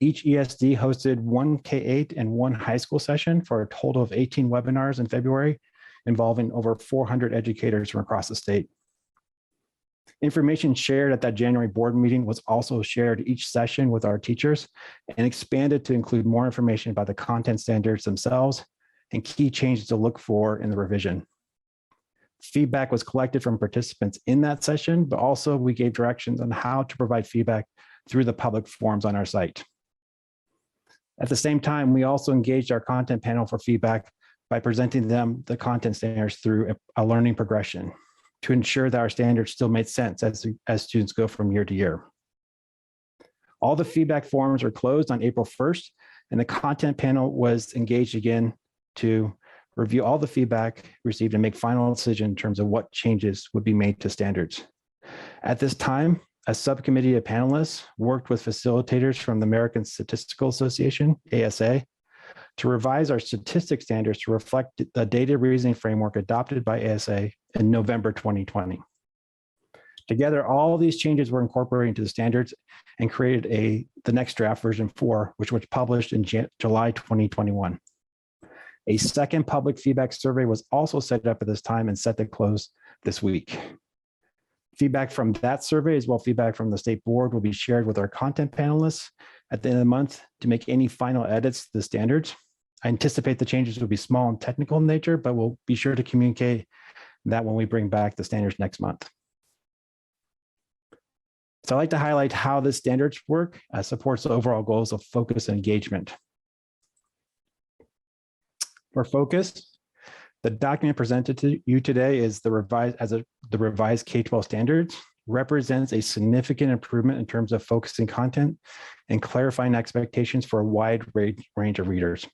Each ESD hosted 1 K-8 and 1 high school session for a total of 18 webinars in February, involving over 400 educators from across the state. Information shared at that January board meeting was also shared each session with our teachers and expanded to include more information about the content standards themselves and key changes to look for in the revision. Feedback was collected from participants in that session, but also we gave directions on how to provide feedback through the public forums on our site. At the same time, we also engaged our content panel for feedback by presenting them the content standards through a learning progression to ensure that our standards still made sense as students go from year to year. All the feedback forums were closed on April 1st, and the content panel was engaged again to review all the feedback received and make final decision in terms of what changes would be made to standards. At this time, a subcommittee of panelists worked with facilitators from the American Statistical Association, ASA, to revise our statistics standards to reflect the data reasoning framework adopted by ASA in November 2020. Together, all these changes were incorporated into the standards and created the next draft, version 4, which was published in July 2021. A second public feedback survey was also set up at this time and set to close this week. Feedback from that survey, as well as feedback from the state board, will be shared with our content panelists at the end of the month to make any final edits to the standards. I anticipate the changes will be small and technical in nature, but we'll be sure to communicate that when we bring back the standards next month. So I'd like to highlight how this standards work supports the overall goals of focus and engagement. For focus, the document presented to you today is the revised K-12 standards, represents a significant improvement in terms of focusing content and clarifying expectations for a wide range of readers.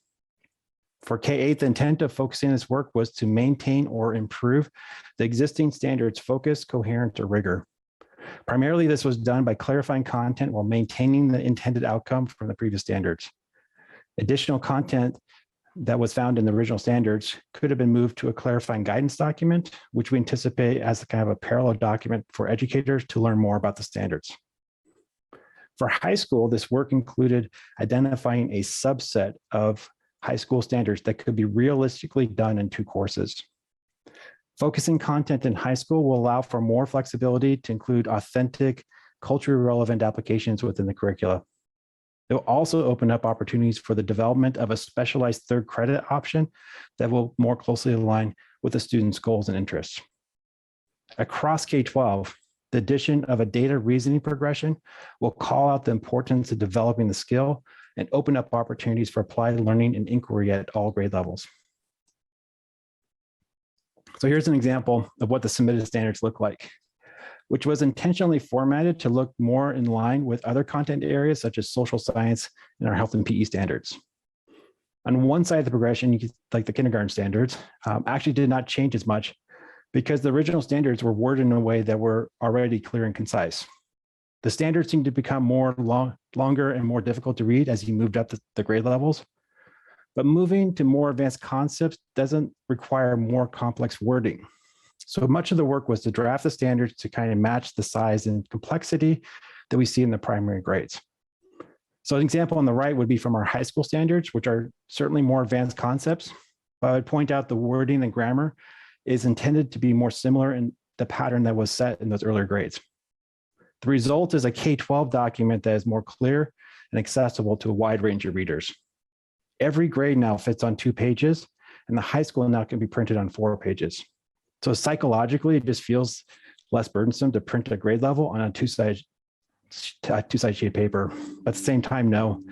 For K-8, the intent of focusing this work was to maintain or improve the existing standards' focus, coherence, or rigor. Primarily, this was done by clarifying content while maintaining the intended outcome from the previous standards. Additional content that was found in the original standards could have been moved to a clarifying guidance document, which we anticipate as a kind of a parallel document for educators to learn more about the standards. For high school, this work included identifying a subset of high school standards that could be realistically done in 2 courses. Focusing content in high school will allow for more flexibility to include authentic, culturally relevant applications within the curricula. It will also open up opportunities for the development of a specialized 3rd credit option that will more closely align with the student's goals and interests. Across K-12, the addition of a data reasoning progression will call out the importance of developing the skill and open up opportunities for applied learning and inquiry at all grade levels. So here's an example of what the submitted standards look like, which was intentionally formatted to look more in line with other content areas such as social science and our health and PE standards. On one side of the progression, like the kindergarten standards, actually did not change as much because the original standards were worded in a way that were already clear and concise. The standards seemed to become longer and more difficult to read as you moved up the grade levels. But moving to more advanced concepts doesn't require more complex wording. So much of the work was to draft the standards to kind of match the size and complexity that we see in the primary grades. So an example on the right would be from our high school standards, which are certainly more advanced concepts. But I would point out the wording and grammar is intended to be more similar in the pattern that was set in those earlier grades. The result is a K-12 document that is more clear and accessible to a wide range of readers. Every grade now fits on 2 pages, and the high school now can be printed on 4 pages. So psychologically, it just feels less burdensome to print a grade level on a two-side sheet of paper. But at the same time, no,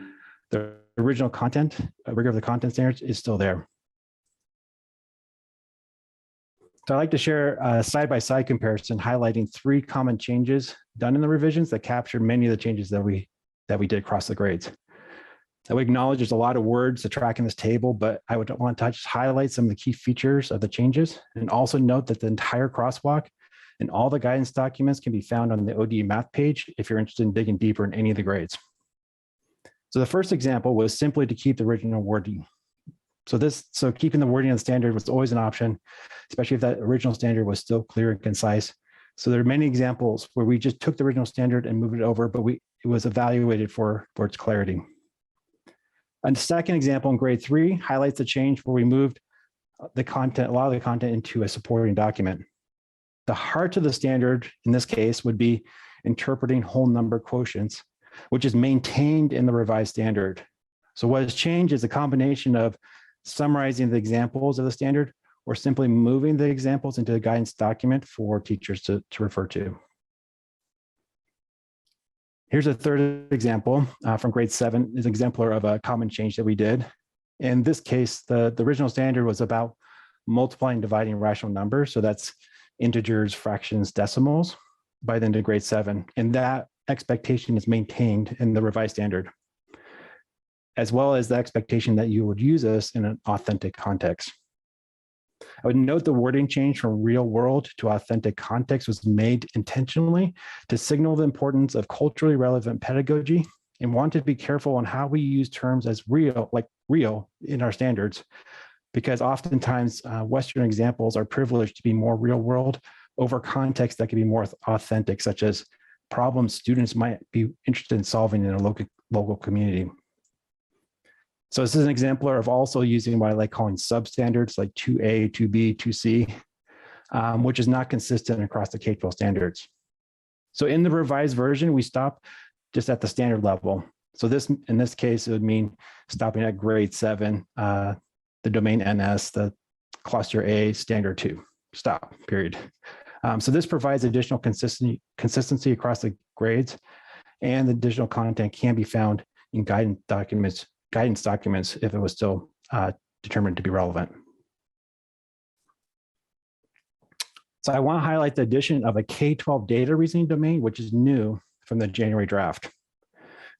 the original content, rigor of the content standards is still there. So I'd like to share a side-by-side comparison highlighting 3 common changes done in the revisions that capture many of the changes that we did across the grades. I would acknowledge there's a lot of words to track in this table, but I would want to just highlight some of the key features of the changes and also note that the entire crosswalk and all the guidance documents can be found on the ODE math page if you're interested in digging deeper in any of the grades. So the first example was simply to keep the original wording. So keeping the wording of the standard was always an option, especially if that original standard was still clear and concise. So there are many examples where we just took the original standard and moved it over, but it was evaluated for its clarity. A second example in grade 3 highlights the change where we moved the content, a lot of the content into a supporting document. The heart of the standard in this case would be interpreting whole number quotients, which is maintained in the revised standard. So what has changed is a combination of summarizing the examples of the standard or simply moving the examples into the guidance document for teachers to refer to. Here's a third example from grade 7, is an exemplar of a common change that we did. In this case, the original standard was about multiplying and dividing rational numbers. So that's integers, fractions, decimals by the end of grade 7. And that expectation is maintained in the revised standard, as well as the expectation that you would use this in an authentic context. I would note the wording change from real world to authentic context was made intentionally to signal the importance of culturally relevant pedagogy and wanted to be careful on how we use terms as real, like real in our standards, because oftentimes Western examples are privileged to be more real world over context that can be more authentic, such as problems students might be interested in solving in a local community. So this is an exemplar of also using what I like calling substandards like 2A, 2B, 2C, which is not consistent across the K-12 standards. So in the revised version, we stop just at the standard level. So in this case, it would mean stopping at grade 7, the domain NS, the cluster A, standard 2, stop, period. So this provides additional consistency across the grades, and the additional content can be found in guidance documents if it was still determined to be relevant. So I want to highlight the addition of a K-12 data reasoning domain, which is new from the January draft.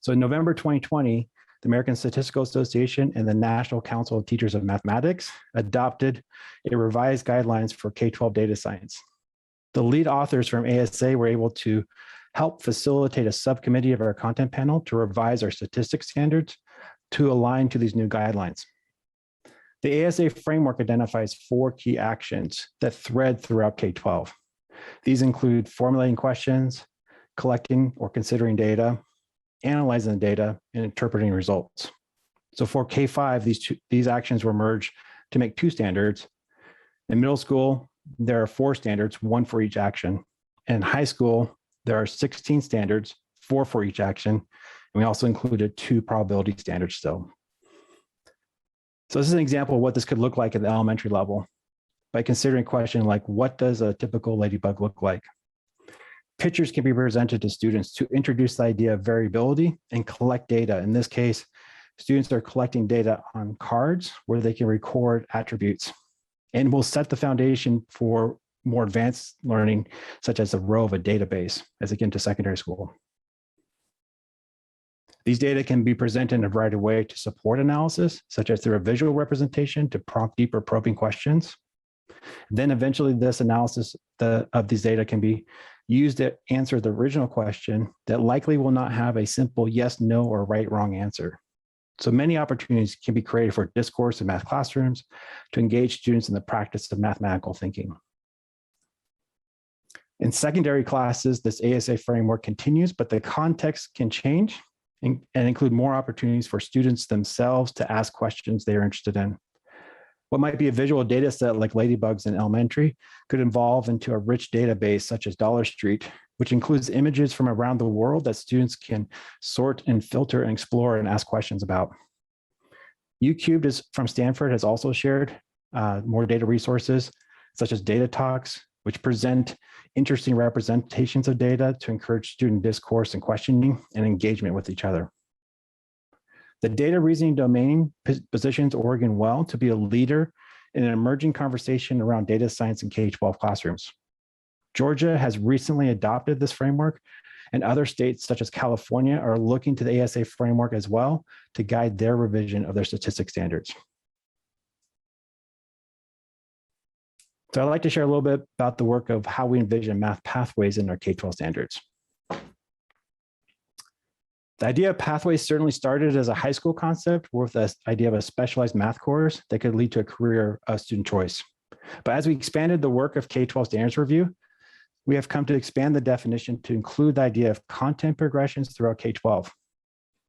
So in November 2020, the American Statistical Association and the National Council of Teachers of Mathematics adopted a revised guidelines for K-12 data science. The lead authors from ASA were able to help facilitate a subcommittee of our content panel to revise our statistics standards to align to these new guidelines. The ASA framework identifies 4 key actions that thread throughout K-12. These include formulating questions, collecting or considering data, analyzing the data, and interpreting results. So for K-5, these actions were merged to make 2 standards. In middle school, there are 4 standards, 1 for each action. In high school, there are 16 standards, 4 for each action. And we also included 2 probability standards still. So this is an example of what this could look like at the elementary level by considering a question like, what does a typical ladybug look like? Pictures can be presented to students to introduce the idea of variability and collect data. In this case, students are collecting data on cards where they can record attributes, and will set the foundation for more advanced learning, such as the row of a database as they get into secondary school. These data can be presented in a variety of ways to support analysis, such as through a visual representation to prompt deeper probing questions. Then eventually this analysis of these data can be used to answer the original question that likely will not have a simple yes, no, or right, wrong answer. So many opportunities can be created for discourse in math classrooms to engage students in the practice of mathematical thinking. In secondary classes, this ASA framework continues, but the context can change and include more opportunities for students themselves to ask questions they are interested in. What might be a visual data set like ladybugs in elementary could evolve into a rich database such as Dollar Street, which includes images from around the world that students can sort and filter and explore and ask questions about. UCubed from Stanford has also shared more data resources such as Data Talks, which present interesting representations of data to encourage student discourse and questioning and engagement with each other. The data reasoning domain positions Oregon well to be a leader in an emerging conversation around data science in K-12 classrooms. Georgia has recently adopted this framework, and other states such as California are looking to the ASA framework as well to guide their revision of their statistics standards. So I'd like to share a little bit about the work of how we envision math pathways in our K-12 standards. The idea of pathways certainly started as a high school concept with the idea of a specialized math course that could lead to a career of student choice. But as we expanded the work of K-12 standards review, we have come to expand the definition to include the idea of content progressions throughout K-12.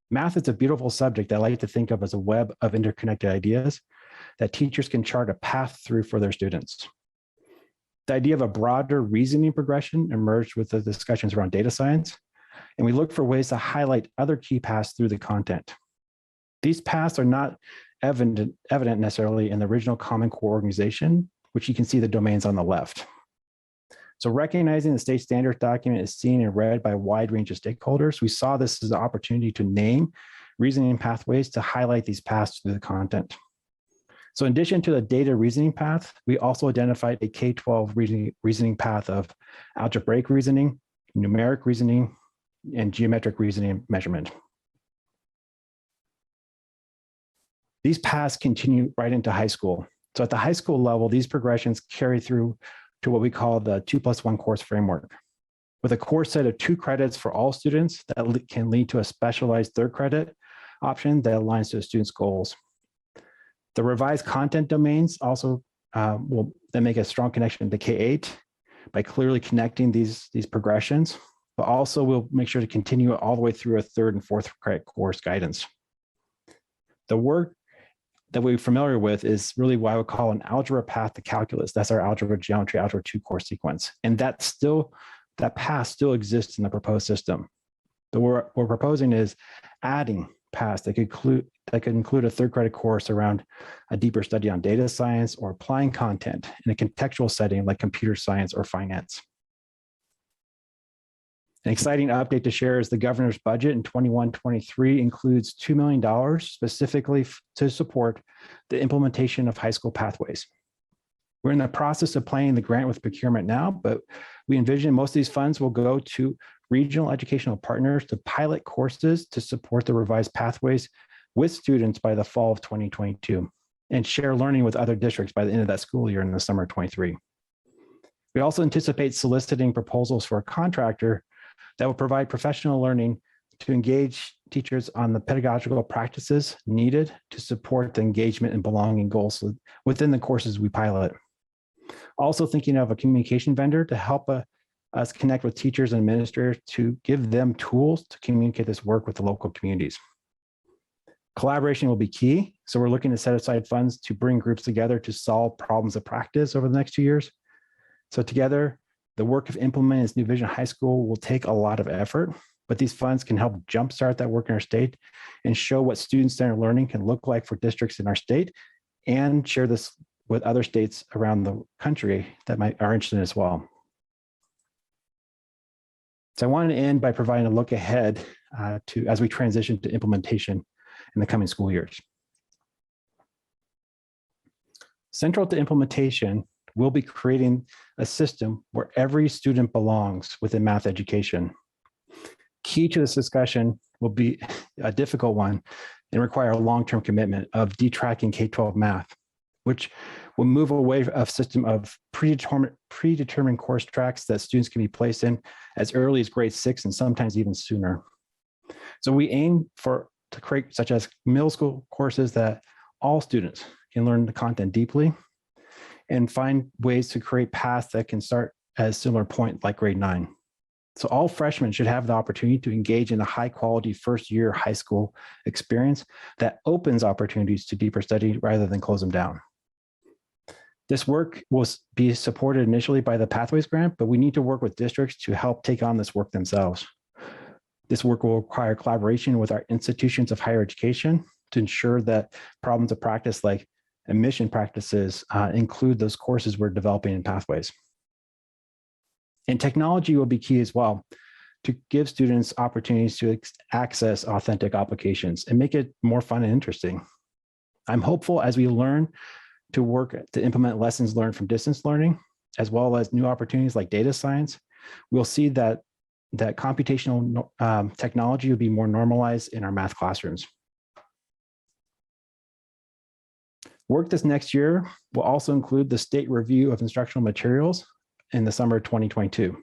Math is a beautiful subject that I like to think of as a web of interconnected ideas that teachers can chart a path through for their students. The idea of a broader reasoning progression emerged with the discussions around data science, and we look for ways to highlight other key paths through the content. These paths are not evident necessarily in the original Common Core organization, which you can see the domains on the left. So recognizing the state standard document is seen and read by a wide range of stakeholders, we saw this as an opportunity to name reasoning pathways to highlight these paths through the content. So in addition to the data reasoning path, we also identified a K-12 reasoning path of algebraic reasoning, numeric reasoning, and geometric reasoning measurement. These paths continue right into high school. So at the high school level, these progressions carry through to what we call the 2+1 course framework. With a course set of 2 credits for all students that can lead to a specialized 3rd credit option that aligns to a student's goals. The revised content domains also will then make a strong connection to K-8 by clearly connecting these progressions, but also we'll make sure to continue all the way through a 3rd and 4th credit course guidance. The work that we're familiar with is really what I would call an algebra path to calculus. That's our algebra, geometry, algebra 2 course sequence. And that path still exists in the proposed system. What we're proposing is adding PASS that could include a third credit course around a deeper study on data science or applying content in a contextual setting like computer science or finance. An exciting update to share is the governor's budget in 21-23 includes $2 million specifically to support the implementation of high school pathways. We're in the process of planning the grant with procurement now, but we envision most of these funds will go to regional educational partners to pilot courses to support the revised pathways with students by the fall of 2022 and share learning with other districts by the end of that school year in the summer of 23. We also anticipate soliciting proposals for a contractor that will provide professional learning to engage teachers on the pedagogical practices needed to support the engagement and belonging goals within the courses we pilot. Also thinking of a communication vendor to help us connect with teachers and administrators to give them tools to communicate this work with the local communities. Collaboration will be key. So we're looking to set aside funds to bring groups together to solve problems of practice over the next 2 years. So together, the work of implementing this New Vision High School will take a lot of effort, but these funds can help jumpstart that work in our state and show what student-centered learning can look like for districts in our state and share this with other states around the country that are interested as well. So I wanted to end by providing a look ahead as we transition to implementation in the coming school years. Central to implementation, we'll be creating a system where every student belongs within math education. Key to this discussion will be a difficult one and require a long-term commitment of detracking K-12 math, which will move away from a system of predetermined course tracks that students can be placed in as early as grade 6 and sometimes even sooner. So we aim to create such as middle school courses that all students can learn the content deeply and find ways to create paths that can start at a similar point like grade 9. So all freshmen should have the opportunity to engage in a high quality first year high school experience that opens opportunities to deeper study rather than close them down. This work will be supported initially by the Pathways Grant, but we need to work with districts to help take on this work themselves. This work will require collaboration with our institutions of higher education to ensure that problems of practice like admission practices include those courses we're developing in Pathways. And technology will be key as well to give students opportunities to access authentic applications and make it more fun and interesting. I'm hopeful as we learn to work to implement lessons learned from distance learning, as well as new opportunities like data science, we'll see that computational technology will be more normalized in our math classrooms. Work this next year will also include the state review of instructional materials in the summer of 2022.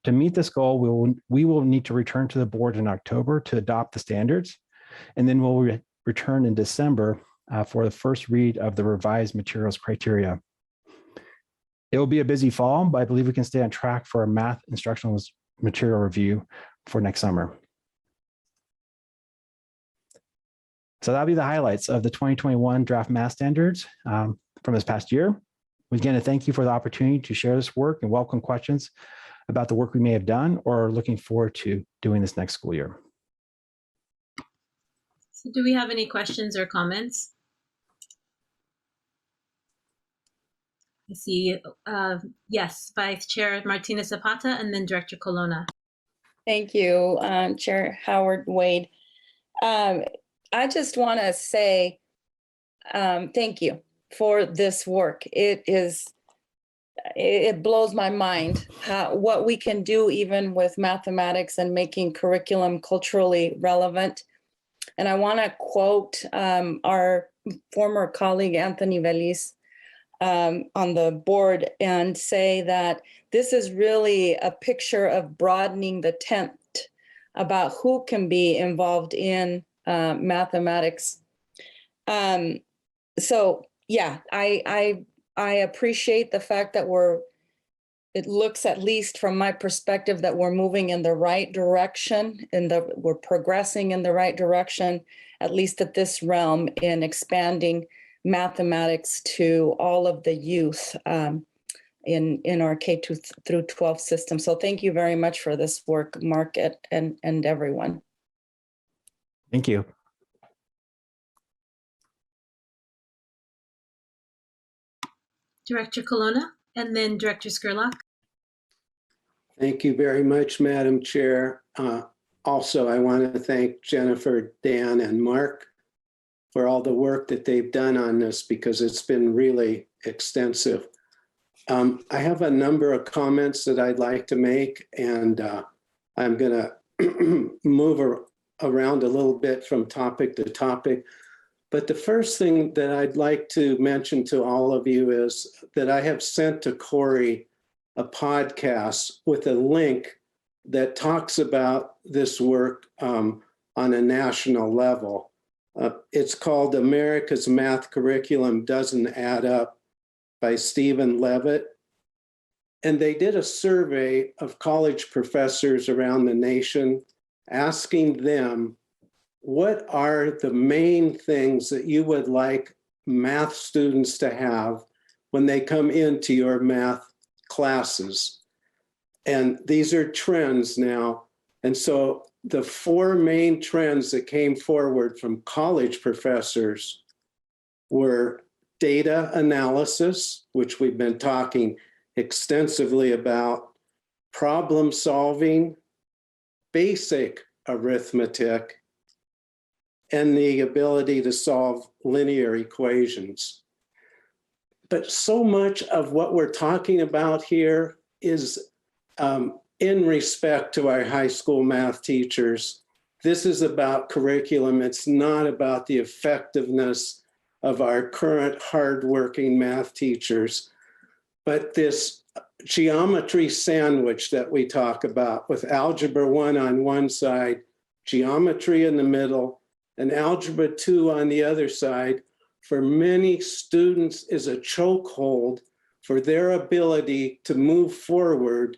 To meet this goal, we will need to return to the board in October to adopt the standards, and then we'll return in December for the first read of the revised materials criteria. It will be a busy fall, but I believe we can stay on track for a math instructional material review for next summer. So that'll be the highlights of the 2021 draft math standards from this past year. Again, thank you for the opportunity to share this work and welcome questions about the work we may have done or looking forward to doing this next school year. So do we have any questions or comments? I see, yes, Vice Chair Martinez Zapata and then Director Colonna. Thank you, Chair Howard-Wade. I just want to say thank you for this work. It blows my mind what we can do even with mathematics and making curriculum culturally relevant. And I want to quote our former colleague, Anthony Velis, on the board and say that this is really a picture of broadening the tent about who can be involved in mathematics. So yeah, I appreciate the fact that it looks, at least from my perspective, that we're moving in the right direction and that we're progressing in the right direction, at least at this realm, in expanding mathematics to all of the youth. in our through 12 system. So thank you very much for this work, Mark, and everyone. Thank you. Director Colonna, and then Director Skurlock. Thank you very much, Madam Chair. Also, I want to thank Jennifer, Dan, and Mark for all the work that they've done on this because it's been really extensive. I have a number of comments that I'd like to make, and I'm going to move around a little bit from topic to topic. But the first thing that I'd like to mention to all of you is that I have sent to Corey a podcast with a link that talks about this work on a national level. It's called America's Math Curriculum Doesn't Add Up by Stephen Levitt. And they did a survey of college professors around the nation, asking them, what are the main things that you would like math students to have when they come into your math classes? And these are trends now. And so the four main trends that came forward from college professors were data analysis, which we've been talking extensively about, problem solving, basic arithmetic, and the ability to solve linear equations. But so much of what we're talking about here is in respect to our high school math teachers. This is about curriculum. It's not about the effectiveness of our current hardworking math teachers. But this geometry sandwich that we talk about with Algebra 1 on one side, geometry in the middle, and Algebra 2 on the other side, for many students is a chokehold for their ability to move forward,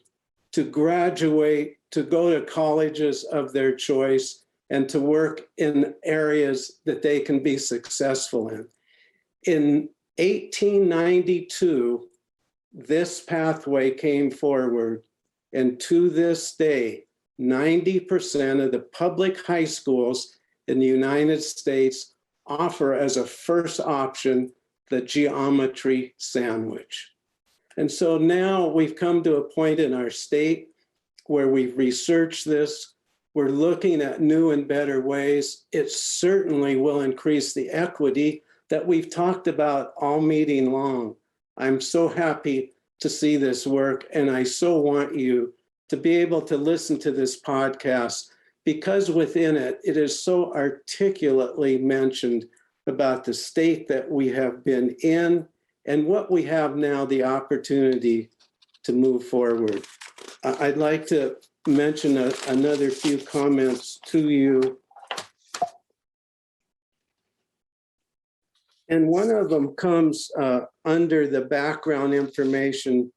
to graduate, to go to colleges of their choice, and to work in areas that they can be successful in. In 1892, this pathway came forward, and to this day, 90% of the public high schools in the United States offer as a first option the geometry sandwich. And so now we've come to a point in our state where we've researched this. We're looking at new and better ways. It certainly will increase the equity that we've talked about all meeting long. I'm so happy to see this work, and I so want you to be able to listen to this podcast because within it, it is so articulately mentioned about the state that we have been in and what we have now the opportunity to move forward. I'd like to mention another few comments to you. And one of them comes under the background information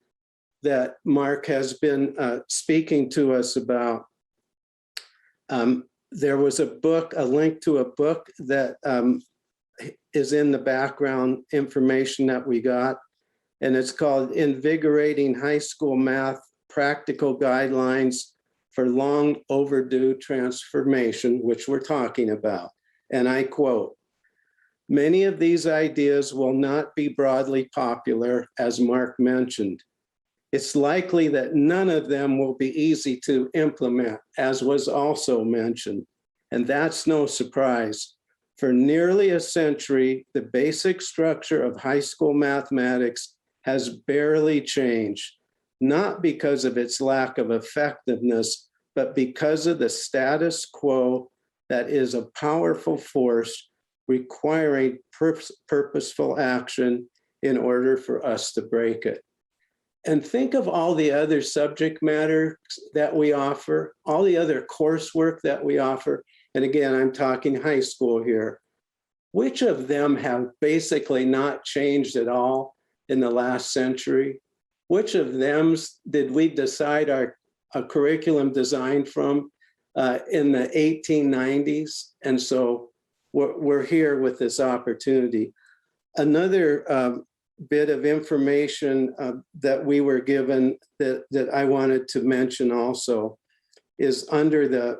that Mark has been speaking to us about. There was a book, a link to a book that is in the background information that we got, and it's called Invigorating High School Math Practical Guidelines for Long Overdue Transformation, which we're talking about. And I quote, "Many of these ideas will not be broadly popular, as Mark mentioned. It's likely that none of them will be easy to implement, as was also mentioned. And that's no surprise. For nearly a century, the basic structure of high school mathematics has barely changed, not because of its lack of effectiveness, but because of the status quo that is a powerful force requiring purposeful action in order for us to break it." And think of all the other subject matter that we offer, all the other coursework that we offer. And again, I'm talking high school here. Which of them have basically not changed at all in the last century? Which of them did we decide our curriculum design from in the 1890s? And so we're here with this opportunity. Another bit of information that we were given that I wanted to mention also is under the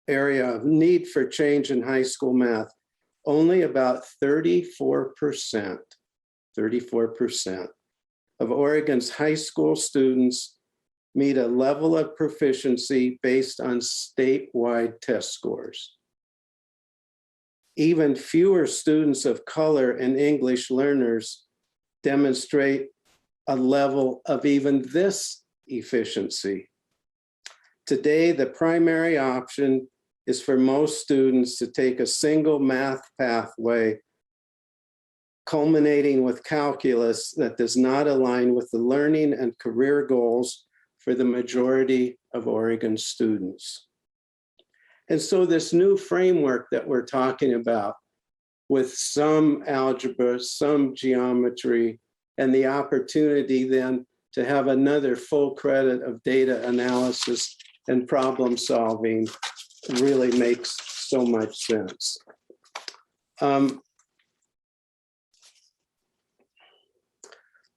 area of need for change in high school math. Only about 34% of Oregon's high school students meet a level of proficiency based on statewide test scores. Even fewer students of color and English learners demonstrate a level of even this efficiency. Today, the primary option is for most students to take a single math pathway, culminating with calculus that does not align with the learning and career goals for the majority of Oregon students. And so this new framework that we're talking about with some algebra, some geometry, and the opportunity then to have another full credit of data analysis and problem solving really makes so much sense.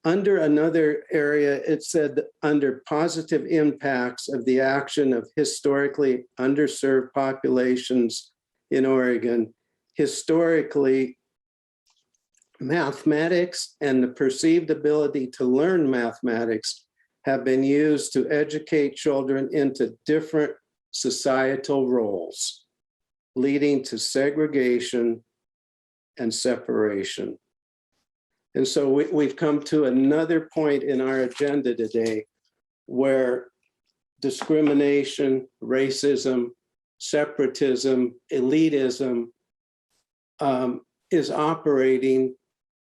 Under another area, it said under positive impacts of the action of historically underserved populations in Oregon, historically, mathematics and the perceived ability to learn mathematics have been used to educate children into different societal roles, leading to segregation and separation. And so we've come to another point in our agenda today where discrimination, racism, separatism, elitism is operating,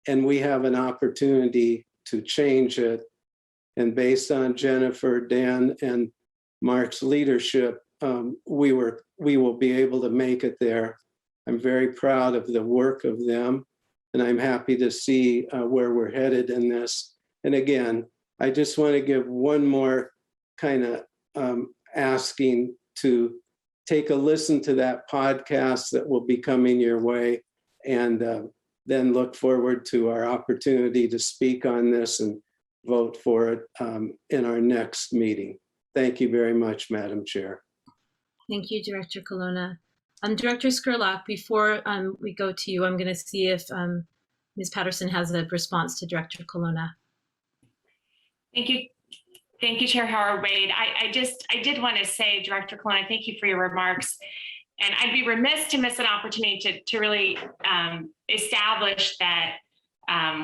and we have an opportunity to change it. And based on Jennifer, Dan, and Mark's leadership, we will be able to make it there. I'm very proud of the work of them, and I'm happy to see where we're headed in this. And again, I just want to give one more kind of asking to take a listen to that podcast that will be coming your way, and then look forward to our opportunity to speak on this and vote for it in our next meeting. Thank you very much, Madam Chair. Thank you, Director Colonna. Director Scurlock, before we go to you, I'm going to see if Ms. Patterson has a response to Director Colonna. Thank you. Thank you, Chair Howard-Wade. I did want to say, Director Colonna, thank you for your remarks. And I'd be remiss to miss an opportunity to really establish that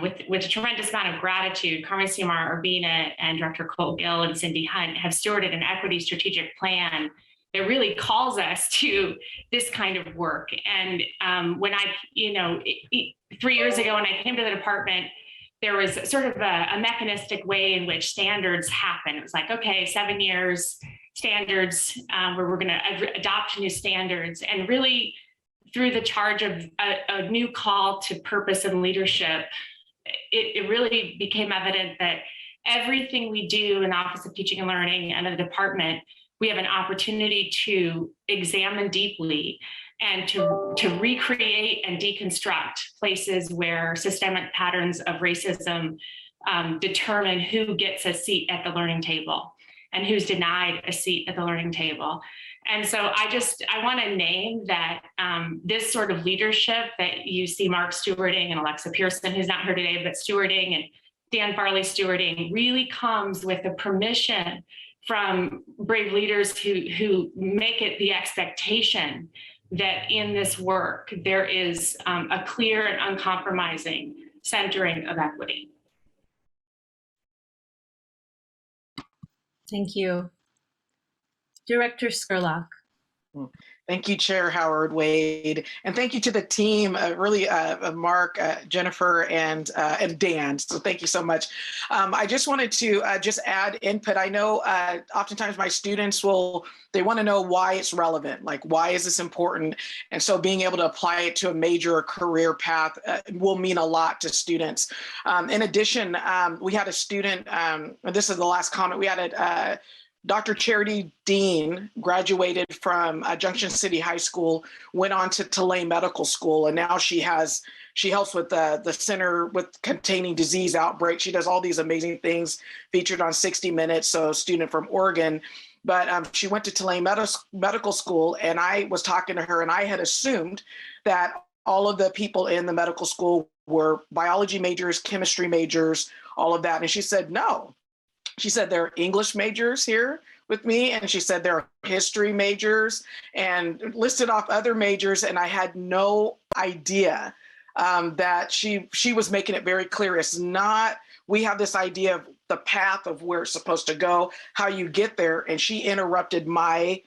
with a tremendous amount of gratitude, Carmen Seymour Urbina and Director Cole Gill and Cindy Hunt have stewarded an equity strategic plan that really calls us to this kind of work. And when 3 years ago, when I came to the department, there was sort of a mechanistic way in which standards happen. It was like, okay, 7 years standards, where we're gonna adopt new standards. And really through the charge of a new call to purpose and leadership, it really became evident that everything we do in the Office of Teaching and Learning and in the department, we have an opportunity to examine deeply and to recreate and deconstruct places where systemic patterns of racism determine who gets a seat at the learning table and who's denied a seat at the learning table. And so I want to name that this sort of leadership that you see Mark stewarding and Alexa Pearson, who's not here today, but stewarding, and Dan Farley stewarding, really comes with the permission from brave leaders who make it the expectation that in this work, there is a clear and uncompromising centering of equity. Thank you. Director Scurlock. Thank you, Chair Howard-Wade, and thank you to the team, really, Mark, Jennifer, and Dan. So thank you so much. I just wanted to just add input. I know oftentimes my students they want to know why it's relevant, like why is this important? And so being able to apply it to a major career path will mean a lot to students. In addition, we had a student, this is the last comment, we had Dr. Charity Dean graduated from Junction City High School, went on to Tulane Medical School, and now she helps with the Center with Containing Disease Outbreak. She does all these amazing things, featured on 60 Minutes, so a student from Oregon. But she went to Tulane Medical School, and I was talking to her, and I had assumed that all of the people in the medical school were biology majors, chemistry majors, all of that. And she said, no. She said there are English majors here with me, and she said there are history majors, and listed off other majors, and I had no idea that she was making it very clear. It's not, we have this idea of the path of where it's supposed to go, how you get there, and she interrupted my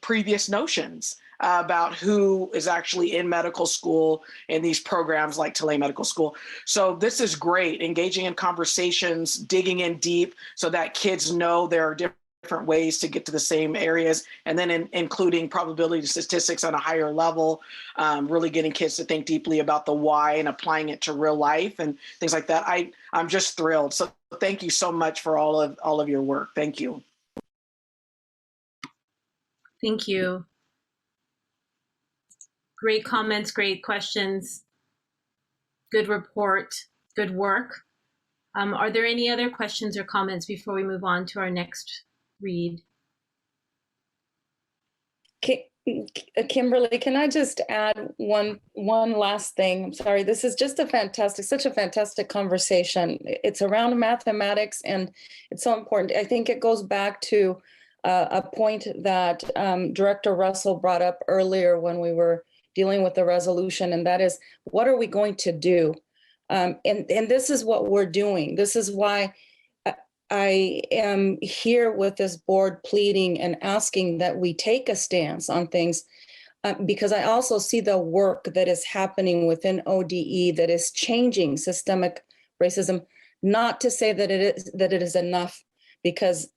previous notions about who is actually in medical school in these programs like Tulane Medical School. So this is great, engaging in conversations, digging in deep so that kids know there are different ways to get to the same areas, and then including probability statistics on a higher level, really getting kids to think deeply about the why and applying it to real life and things like that. I'm just thrilled. So thank you so much for all of your work. Thank you. Thank you. Great comments, great questions, good report, good work. Are there any other questions or comments before we move on to our next read? Kimberly, can I just add one last thing? I'm sorry, this is just such a fantastic conversation. It's around mathematics, and it's so important. I think it goes back to a point that Director Russell brought up earlier when we were dealing with the resolution, and that is, what are we going to do? And this is what we're doing. This is why I am here with this board pleading and asking that we take a stance on things, because I also see the work that is happening within ODE that is changing systemic racism. Not to say that it is enough, because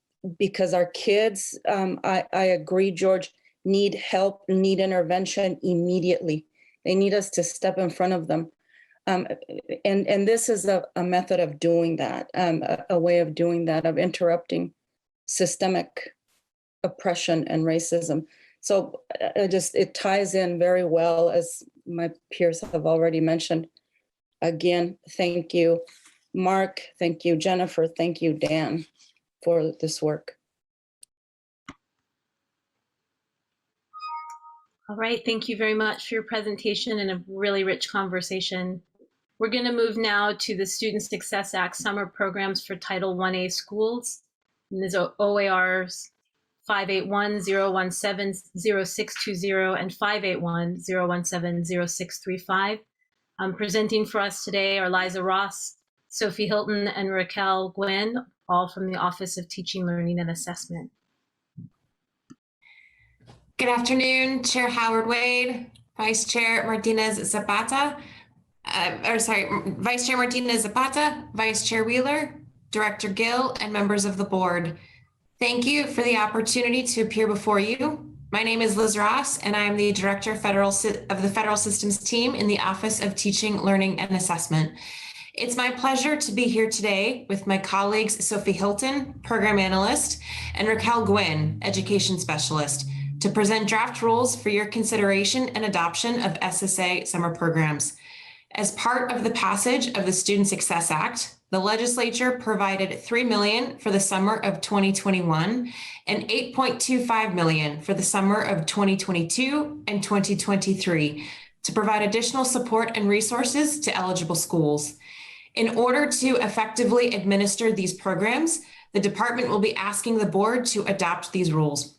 our kids, I agree, George, need help, need intervention immediately. They need us to step in front of them. And this is a method of doing that, a way of doing that, of interrupting systemic oppression and racism. So it ties in very well, as my peers have already mentioned. Again, thank you, Mark. Thank you, Jennifer. Thank you, Dan, for this work. All right, thank you very much for your presentation and a really rich conversation. We're going to move now to the Student Success Act summer programs for Title 1A schools. And there's OARs 581-017-0620 and 581-017-0635. Presenting for us today are Liza Ross, Sophie Hilton, and Raquel Gwynn, all from the Office of Teaching, Learning, and Assessment. Good afternoon, Chair Howard Wade, Vice Chair Martinez Zapata, Vice Chair Martinez Zapata, Vice Chair Wheeler, Director Gill, and members of the board. Thank you for the opportunity to appear before you. My name is Liz Ross, and I am the Director of the Federal Systems Team in the Office of Teaching, Learning, and Assessment. It's my pleasure to be here today with my colleagues, Sophie Hilton, Program Analyst, and Raquel Gwynn, Education Specialist, to present draft rules for your consideration and adoption of SSA summer programs. As part of the passage of the Student Success Act, the legislature provided $3 million for the summer of 2021 and $8.25 million for the summer of 2022 and 2023 to provide additional support and resources to eligible schools. In order to effectively administer these programs, the department will be asking the board to adopt these rules.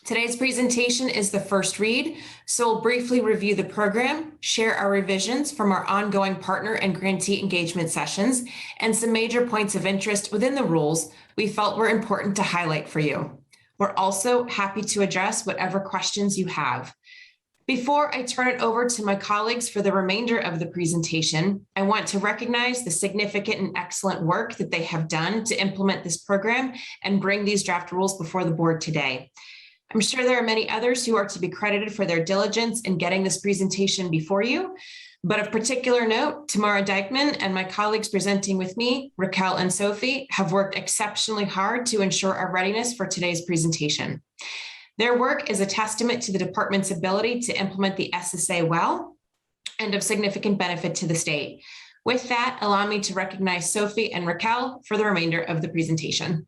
Today's presentation is the first read, so we'll briefly review the program, share our revisions from our ongoing partner and grantee engagement sessions, and some major points of interest within the rules we felt were important to highlight for you. We're also happy to address whatever questions you have. Before I turn it over to my colleagues for the remainder of the presentation, I want to recognize the significant and excellent work that they have done to implement this program and bring these draft rules before the board today. I'm sure there are many others who are to be credited for their diligence in getting this presentation before you, But of particular note, Tamara Dykman and my colleagues presenting with me, Raquel and Sophie, have worked exceptionally hard to ensure our readiness for today's presentation. Their work is a testament to the department's ability to implement the SSA well and of significant benefit to the state. With that, allow me to recognize Sophie and Raquel for the remainder of the presentation.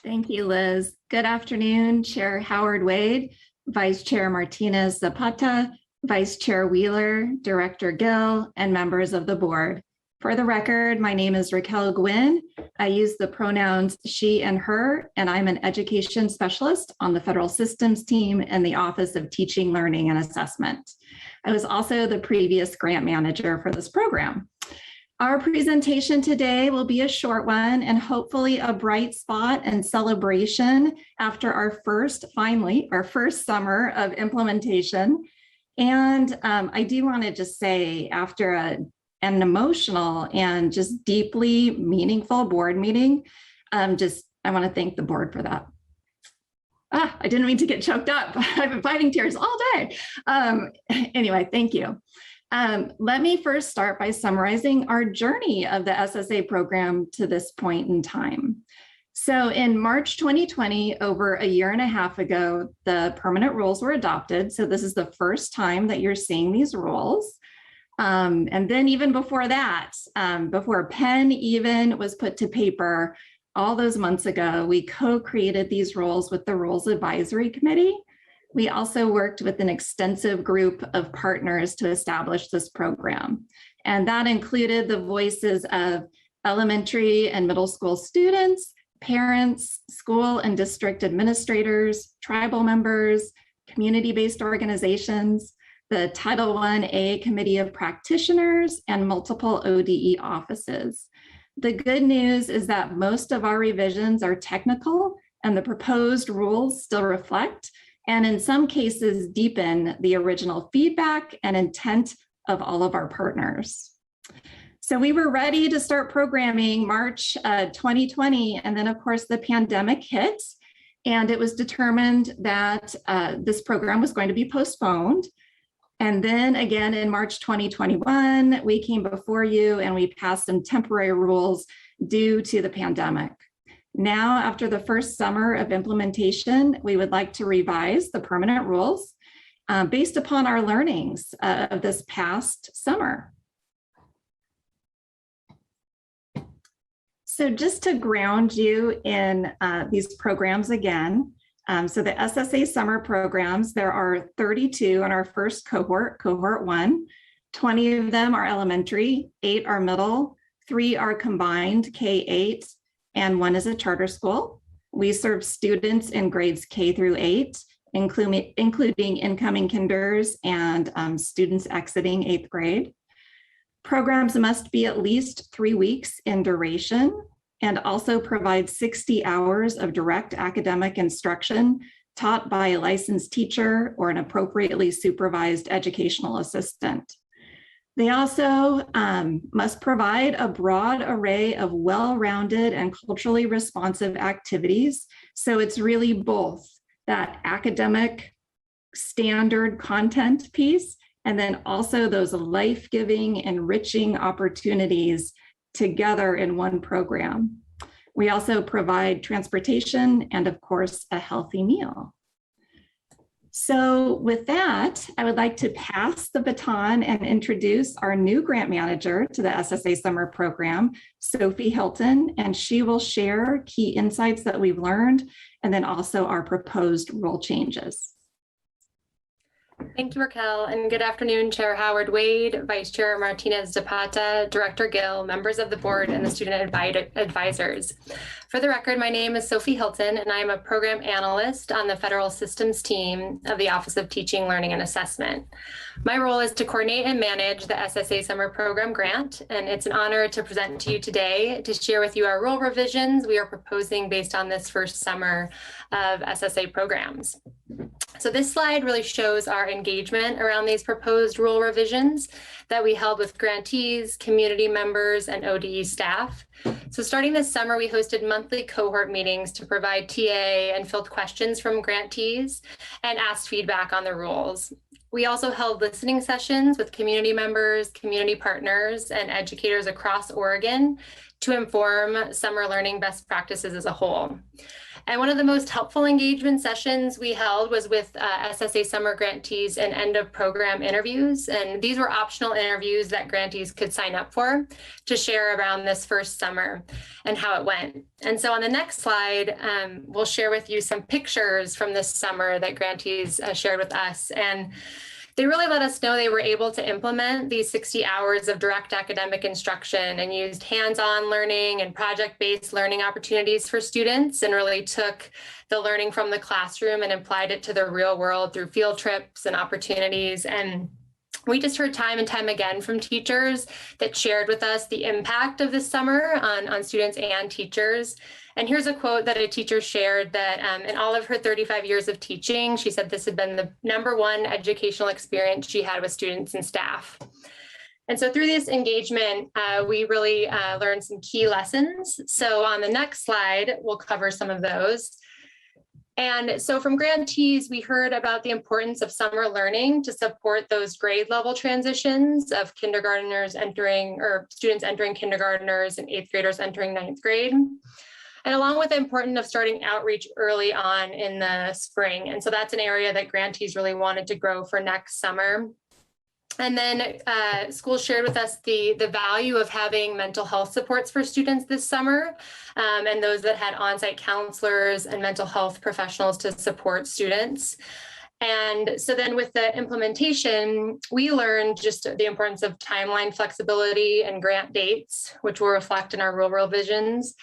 Thank you, Liz. Good afternoon, Chair Howard Wade, Vice Chair Martinez Zapata, Vice Chair Wheeler, Director Gill, and members of the board. For the record, my name is Raquel Gwynn. I use the pronouns she and her, and I'm an education specialist on the federal systems team in the Office of Teaching, Learning, and Assessment. I was also the previous grant manager for this program. Our presentation today will be a short one and hopefully a bright spot and celebration after our first summer of implementation. And I do want to just say, after an emotional and just deeply meaningful board meeting, I want to thank the board for that. I didn't mean to get choked up. I've been fighting tears all day. Anyway, thank you. Let me first start by summarizing our journey of the SSA program to this point in time. So in March 2020, over a year and a half ago, the permanent rules were adopted. So this is the first time that you're seeing these rules. And then even before that, before a pen even was put to paper, all those months ago, we co-created these rules with the Rules Advisory Committee. We also worked with an extensive group of partners to establish this program. And that included the voices of elementary and middle school students, parents, school and district administrators, tribal members, community-based organizations, the Title I-A Committee of Practitioners, and multiple ODE offices. The good news is that most of our revisions are technical and the proposed rules still reflect, and in some cases deepen, the original feedback and intent of all of our partners. So we were ready to start programming March 2020, and then of course the pandemic hit, and it was determined that this program was going to be postponed. And then again in March 2021, we came before you and we passed some temporary rules due to the pandemic. Now, after the first summer of implementation, we would like to revise the permanent rules based upon our learnings of this past summer. So just to ground you in these programs again, so the SSA summer programs, there are 32 in our first cohort, cohort 1. 20 of them are elementary, 8 are middle, 3 are combined K-8, and 1 is a charter school. We serve students in grades K through 8, including incoming kinders and students exiting 8th grade. Programs must be at least 3 weeks in duration and also provide 60 hours of direct academic instruction taught by a licensed teacher or an appropriately supervised educational assistant. They also must provide a broad array of well-rounded and culturally responsive activities. So it's really both that academic standard content piece and then also those life-giving, enriching opportunities together in one program. We also provide transportation and of course a healthy meal. So with that, I would like to pass the baton and introduce our new grant manager to the SSA summer program, Sophie Hilton, and she will share key insights that we've learned and then also our proposed rule changes. Thank you, Raquel, and good afternoon, Chair Howard Wade, Vice Chair Martinez Zapata, Director Gill, members of the board, and the student advisors. For the record, my name is Sophie Hilton, and I am a program analyst on the federal systems team of the Office of Teaching, Learning, and Assessment. My role is to coordinate and manage the SSA Summer Program grant, and it's an honor to present to you today to share with you our rule revisions we are proposing based on this first summer of SSA programs. So this slide really shows our engagement around these proposed rule revisions. that we held with grantees, community members, and ODE staff. So starting this summer, we hosted monthly cohort meetings to provide TA and field questions from grantees and asked feedback on the rules. We also held listening sessions with community members, community partners, and educators across Oregon to inform summer learning best practices as a whole. And one of the most helpful engagement sessions we held was with SSA summer grantees and end of program interviews. And these were optional interviews that grantees could sign up for to share around this first summer and how it went. And so on the next slide, we'll share with you some pictures from this summer that grantees shared with us. And they really let us know they were able to implement these 60 hours of direct academic instruction and used hands-on learning and project-based learning opportunities for students, and really took the learning from the classroom and applied it to the real world through field trips and opportunities. And we just heard time and time again from teachers that shared with us the impact of this summer on students and teachers. And here's a quote that a teacher shared that in all of her 35 years of teaching, she said this had been the #1 educational experience she had with students and staff. And so through this engagement, we really learned some key lessons. So on the next slide, we'll cover some of those. And so from grantees, we heard about the importance of summer learning to support those grade level transitions of kindergartners entering, or students entering kindergartners and 8th graders entering 9th grade. And along with the importance of starting outreach early on in the spring. And so that's an area that grantees really wanted to grow for next summer. And then schools shared with us the value of having mental health supports for students this summer, and those that had on-site counselors and mental health professionals to support students. And so then with the implementation, we learned just the importance of timeline flexibility and grant dates, which will reflect in our rural revisions.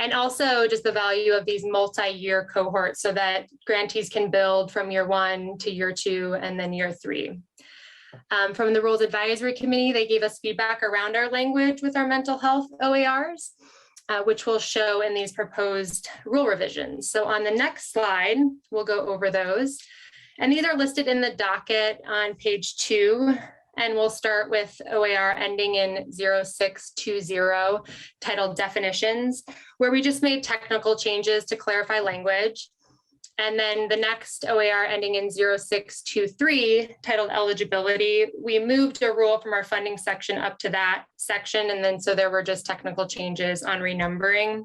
And also just the value of these multi-year cohorts so that grantees can build from year 1 to year 2 and then year 3. From the Rules Advisory Committee, they gave us feedback around our language with our mental health OARs, which we'll show in these proposed rule revisions. So on the next slide, we'll go over those. And these are listed in the docket on page 2. And we'll start with OAR ending in 0620, titled Definitions, where we just made technical changes to clarify language. And then the next OAR ending in 0623, titled Eligibility, we moved a rule from our funding section up to that section. And then so there were just technical changes on renumbering.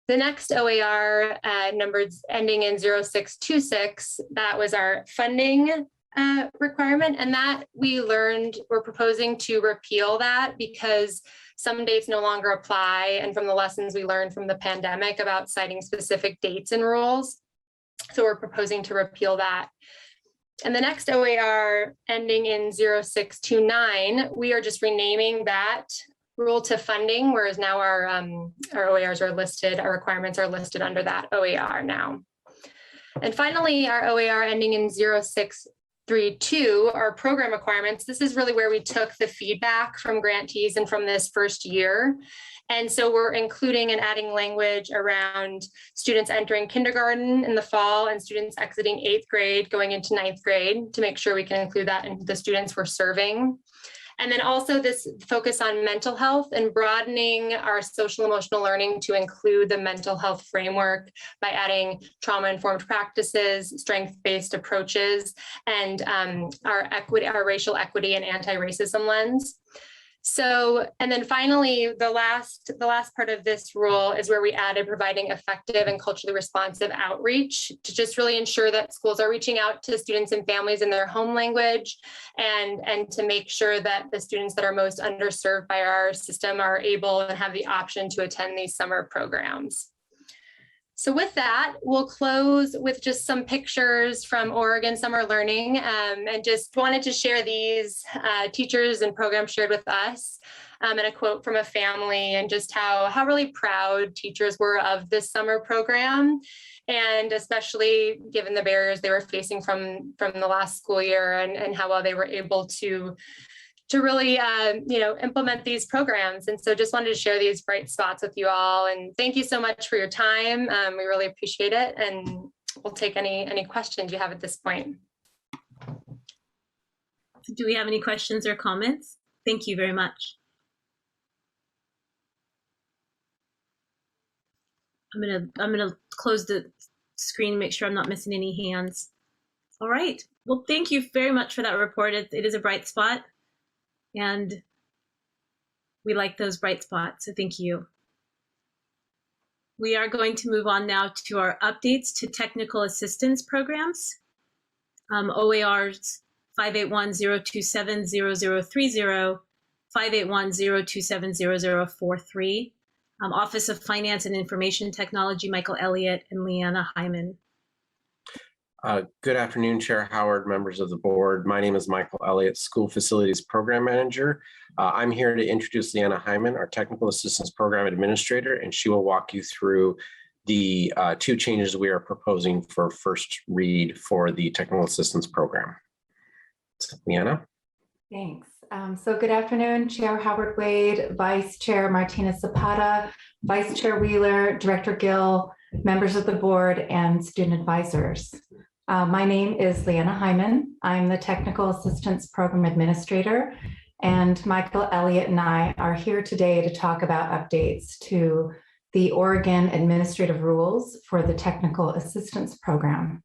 The next OAR numbered ending in 0626, that was our funding requirement, and that we learned we're proposing to repeal that because some dates no longer apply, and from the lessons we learned from the pandemic about citing specific dates and rules. So we're proposing to repeal that. And the next OAR ending in 0629, we are just renaming that rule to funding, whereas now our OARs are listed, our requirements are listed under that OAR now. And finally, our OAR ending in 0632, our program requirements. This is really where we took the feedback from grantees and from this first year. And so we're including and adding language around students entering kindergarten in the fall and students exiting 8th grade, going into 9th grade, to make sure we can include that in the students we're serving. And then also this focus on mental health and broadening our social emotional learning to include the mental health framework by adding trauma-informed practices, strength-based approaches, and our racial equity and anti-racism lens. So, and then finally, the last part of this rule is where we added providing effective and culturally responsive outreach to just really ensure that schools are reaching out to students and families in their home language, and to make sure that the students that are most underserved by our system are able and have the option to attend these summer programs. So with that, we'll close with just some pictures from Oregon Summer Learning, and just wanted to share these teachers and programs shared with us, and a quote from a family, and just how really proud teachers were of this summer program, and especially given the barriers they were facing from the last school year, and how well they were able to really, implement these programs. And so just wanted to share these bright spots with you all. And thank you so much for your time. We really appreciate it. And we'll take any questions you have at this point. Do we have any questions or comments? Thank you very much. I'm gonna close the screen and make sure I'm not missing any hands. All right. Well, thank you very much for that report. It is a bright spot, and we like those bright spots. So thank you. We are going to move on now to our updates to technical assistance programs. OARs 581-027-0030, 581-027-0043. Office of Finance and Information Technology, Michael Elliott and Leanna Hyman. Good afternoon, Chair Howard, members of the board. My name is Michael Elliott, School Facilities Program Manager. I'm here to introduce Leanna Hyman, our Technical Assistance Program Administrator, and she will walk you through the 2 changes we are proposing for first read for the Technical Assistance Program. Leanna. Thanks. So good afternoon, Chair Howard Wade, Vice Chair Martinez Zapata, Vice Chair Wheeler, Director Gill, members of the board, and student advisors. My name is Leanna Hyman. I'm the Technical Assistance Program Administrator, and Michael Elliott and I are here today to talk about updates to the Oregon Administrative Rules for the Technical Assistance Program.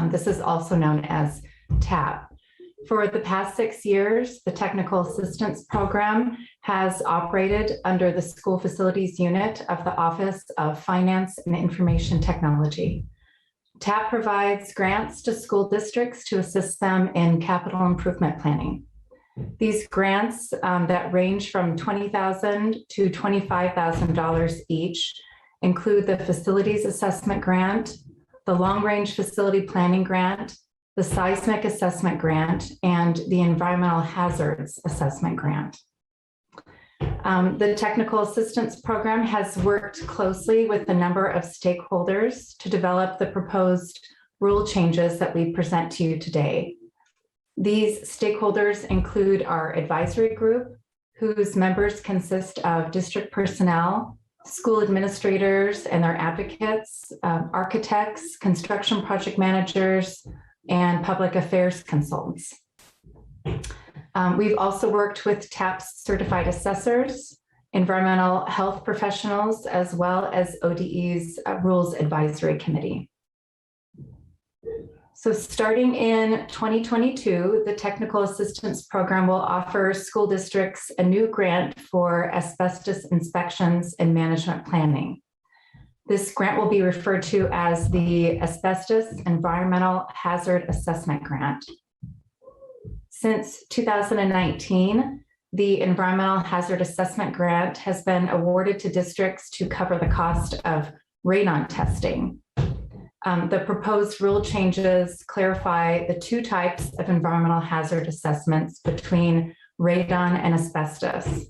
This is also known as TAP. For the past 6 years, the Technical Assistance Program has operated under the School Facilities Unit of the Office of Finance and Information Technology. TAP provides grants to school districts to assist them in capital improvement planning. These grants that range from $20,000 to $25,000 each include the Facilities Assessment Grant, the Long Range Facility Planning Grant, the Seismic Assessment Grant, and the Environmental Hazards Assessment Grant. The Technical Assistance Program has worked closely with a number of stakeholders to develop the proposed rule changes that we present to you today. These stakeholders include our advisory group, whose members consist of district personnel, school administrators and their advocates, architects, construction project managers, and public affairs consultants. We've also worked with TAP's certified assessors, environmental health professionals, as well as ODE's Rules Advisory Committee. So starting in 2022, the Technical Assistance Program will offer school districts a new grant for asbestos inspections and management planning. This grant will be referred to as the Asbestos Environmental Hazard Assessment Grant. Since 2019, the Environmental Hazard Assessment Grant has been awarded to districts to cover the cost of radon testing. The proposed rule changes clarify the 2 types of environmental hazard assessments between radon and asbestos.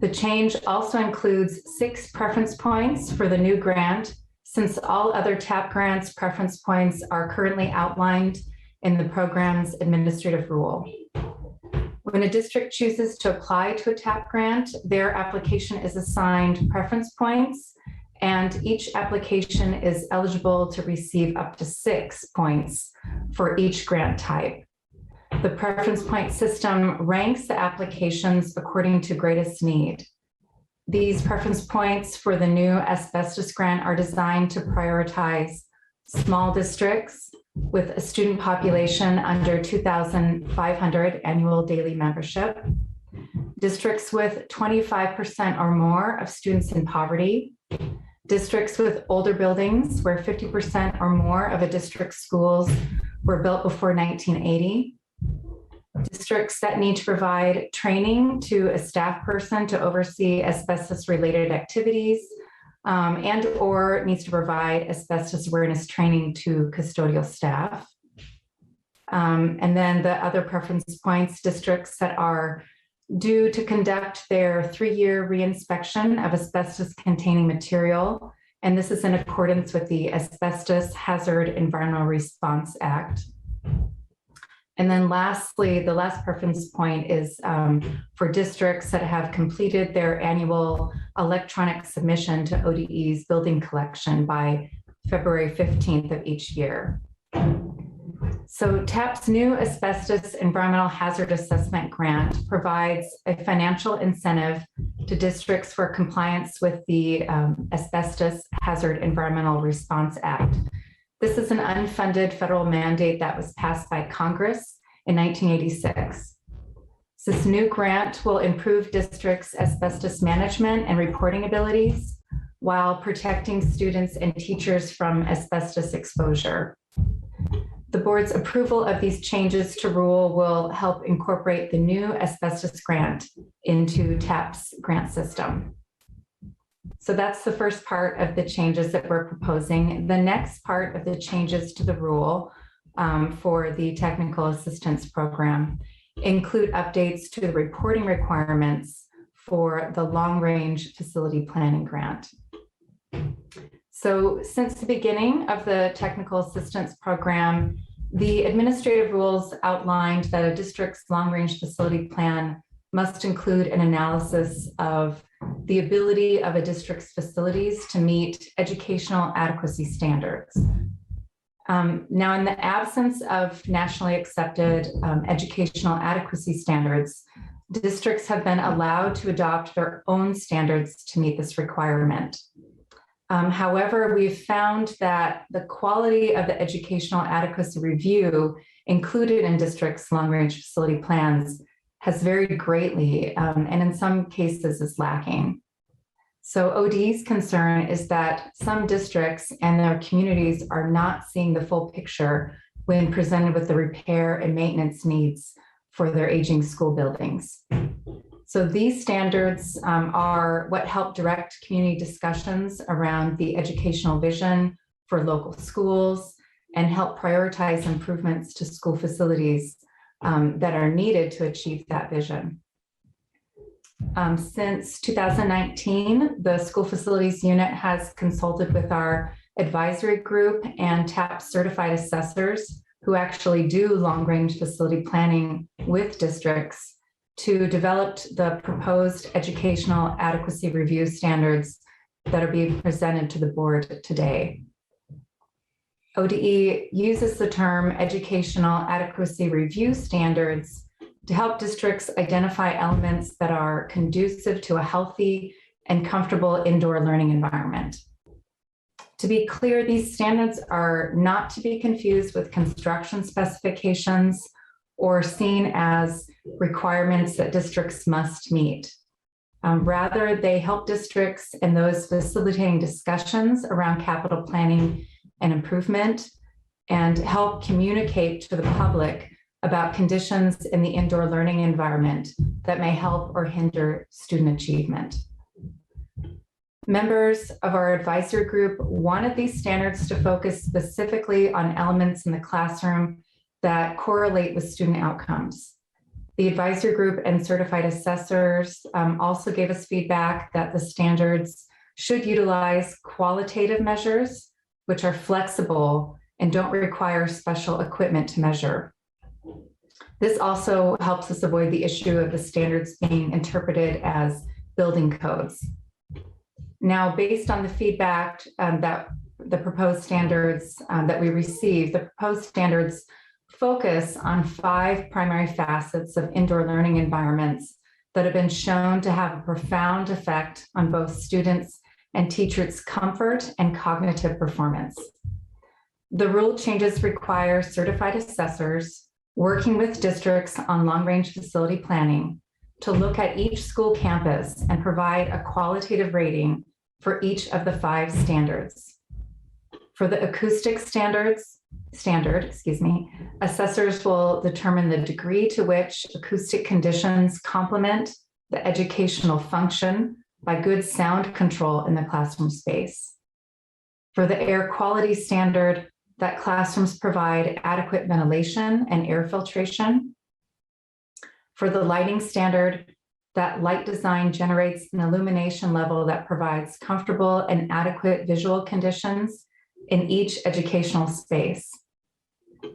The change also includes 6 preference points for the new grant, since all other TAP grants preference points are currently outlined in the program's administrative rule. When a district chooses to apply to a TAP grant, their application is assigned preference points, and each application is eligible to receive up to 6 points for each grant type. The preference point system ranks the applications according to greatest need. These preference points for the new asbestos grant are designed to prioritize small districts with a student population under 2,500 annual daily membership, districts with 25% or more of students in poverty, districts with older buildings where 50% or more of a district's schools were built before 1980, districts that need to provide training to a staff person to oversee asbestos-related activities, and or needs to provide asbestos awareness training to custodial staff. And then the other preference points, districts that are due to conduct their 3-year reinspection of asbestos-containing material, and this is in accordance with the Asbestos Hazard Environmental Response Act. And then lastly, the last preference point is for districts that have completed their annual electronic submission to ODE's building collection by February 15th of each year. So TAP's new asbestos environmental hazard assessment grant provides a financial incentive to districts for compliance with the Asbestos Hazard Environmental Response Act. This is an unfunded federal mandate that was passed by Congress in 1986. So this new grant will improve districts' asbestos management and reporting abilities while protecting students and teachers from asbestos exposure. The board's approval of these changes to rule will help incorporate the new asbestos grant into TAP's grant system. So that's the first part of the changes that we're proposing. The next part of the changes to the rule for the technical assistance program include updates to the reporting requirements for the long-range facility planning grant. So since the beginning of the technical assistance program, the administrative rules outlined that a district's long-range facility plan must include an analysis of the ability of a district's facilities to meet educational adequacy standards. Now, in the absence of nationally accepted educational adequacy standards, districts have been allowed to adopt their own standards to meet this requirement. However, we've found that the quality of the educational adequacy review included in districts' long-range facility plans has varied greatly, and in some cases is lacking. So ODE's concern is that some districts and their communities are not seeing the full picture when presented with the repair and maintenance needs for their aging school buildings. So these standards are what help direct community discussions around the educational vision for local schools and help prioritize improvements to school facilities that are needed to achieve that vision. Since 2019, the School Facilities Unit has consulted with our advisory group and TAP certified assessors who actually do long-range facility planning with districts to develop the proposed educational adequacy review standards that are being presented to the board today. ODE uses the term educational adequacy review standards to help districts identify elements that are conducive to a healthy and comfortable indoor learning environment. To be clear, these standards are not to be confused with construction specifications or seen as requirements that districts must meet. Rather, they help districts and those facilitating discussions around capital planning and improvement and help communicate to the public about conditions in the indoor learning environment that may help or hinder student achievement. Members of our advisory group wanted these standards to focus specifically on elements in the classroom that correlate with student outcomes. The advisory group and certified assessors also gave us feedback that the standards should utilize qualitative measures, which are flexible and don't require special equipment to measure. This also helps us avoid the issue of the standards being interpreted as building codes. Now, based on the feedback that the proposed standards that we received, the proposed standards focus on 5 primary facets of indoor learning environments that have been shown to have a profound effect on both students and teachers' comfort and cognitive performance. The rule changes require certified assessors working with districts on long-range facility planning to look at each school campus and provide a qualitative rating for each of the 5 standards. For the acoustic standard, assessors will determine the degree to which acoustic conditions complement the educational function by good sound control in the classroom space. For the air quality standard, that classrooms provide adequate ventilation and air filtration. For the lighting standard, that light design generates an illumination level that provides comfortable and adequate visual conditions in each educational space.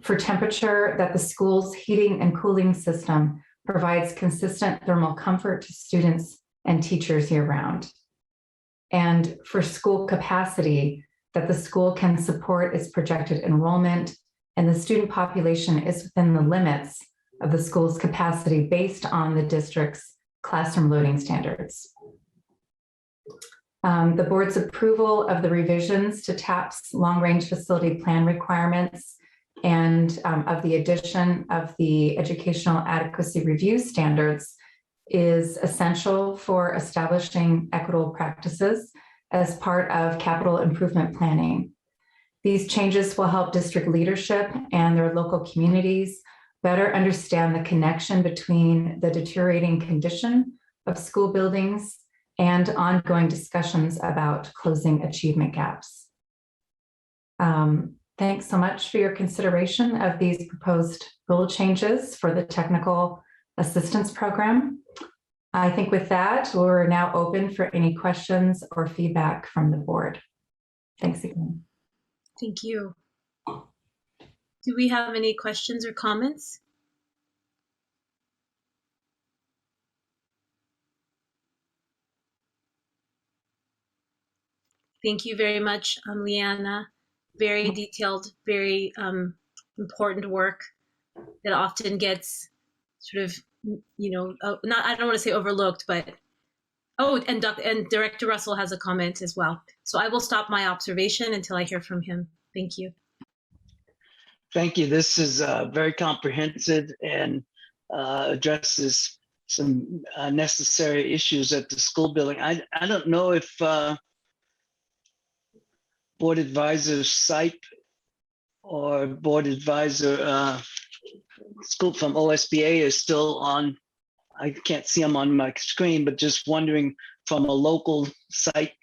For temperature, that the school's heating and cooling system provides consistent thermal comfort to students and teachers year-round. And for school capacity, that the school can support its projected enrollment and the student population is within the limits of the school's capacity based on the district's classroom loading standards. The board's approval of the revisions to TAP's long-range facility plan requirements and of the addition of the educational adequacy review standards is essential for establishing equitable practices as part of capital improvement planning. These changes will help district leadership and their local communities better understand the connection between the deteriorating condition of school buildings and ongoing discussions about closing achievement gaps. Thanks so much for your consideration of these proposed rule changes for the technical assistance program. I think with that, we're now open for any questions or feedback from the board. Thanks again. Thank you. Do we have any questions or comments? Thank you very much, Leanna. Very detailed, very important work that often gets sort of, you know, I don't want to say overlooked, but, oh, and Director Russell has a comment as well. So I will stop my observation until I hear from him. Thank you. Thank you. This is very comprehensive and addresses some necessary issues at the school building. I don't know if Board Advisor SIPE or Board Advisor School from OSBA is still on. I can't see them on my screen, but just wondering from a local site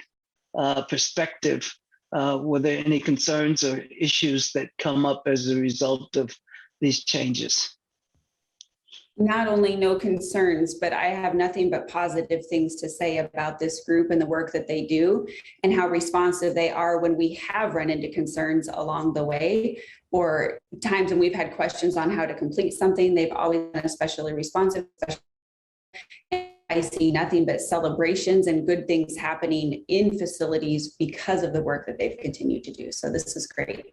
perspective, were there any concerns or issues that come up as a result of these changes? Not only no concerns, but I have nothing but positive things to say about this group and the work that they do and how responsive they are when we have run into concerns along the way or times when we've had questions on how to complete something. They've always been especially responsive. I see nothing but celebrations and good things happening in facilities because of the work that they've continued to do. So this is great.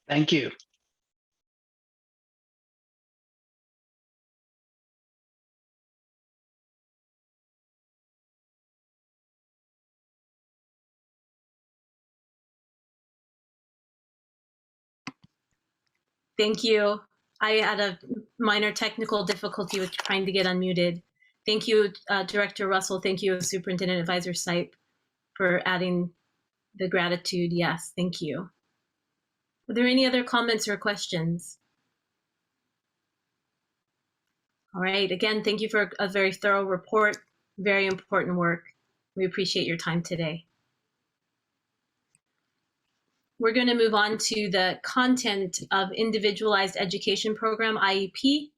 Thank you. Thank you. I had a minor technical difficulty with trying to get unmuted. Thank you, Director Russell. Thank you, Superintendent Advisor SIPE, for adding the gratitude. Yes, thank you. Are there any other comments or questions? All right, again, thank you for a very thorough report, very important work. We appreciate your time today. We're going to move on to the content of Individualized Education Program, IEP.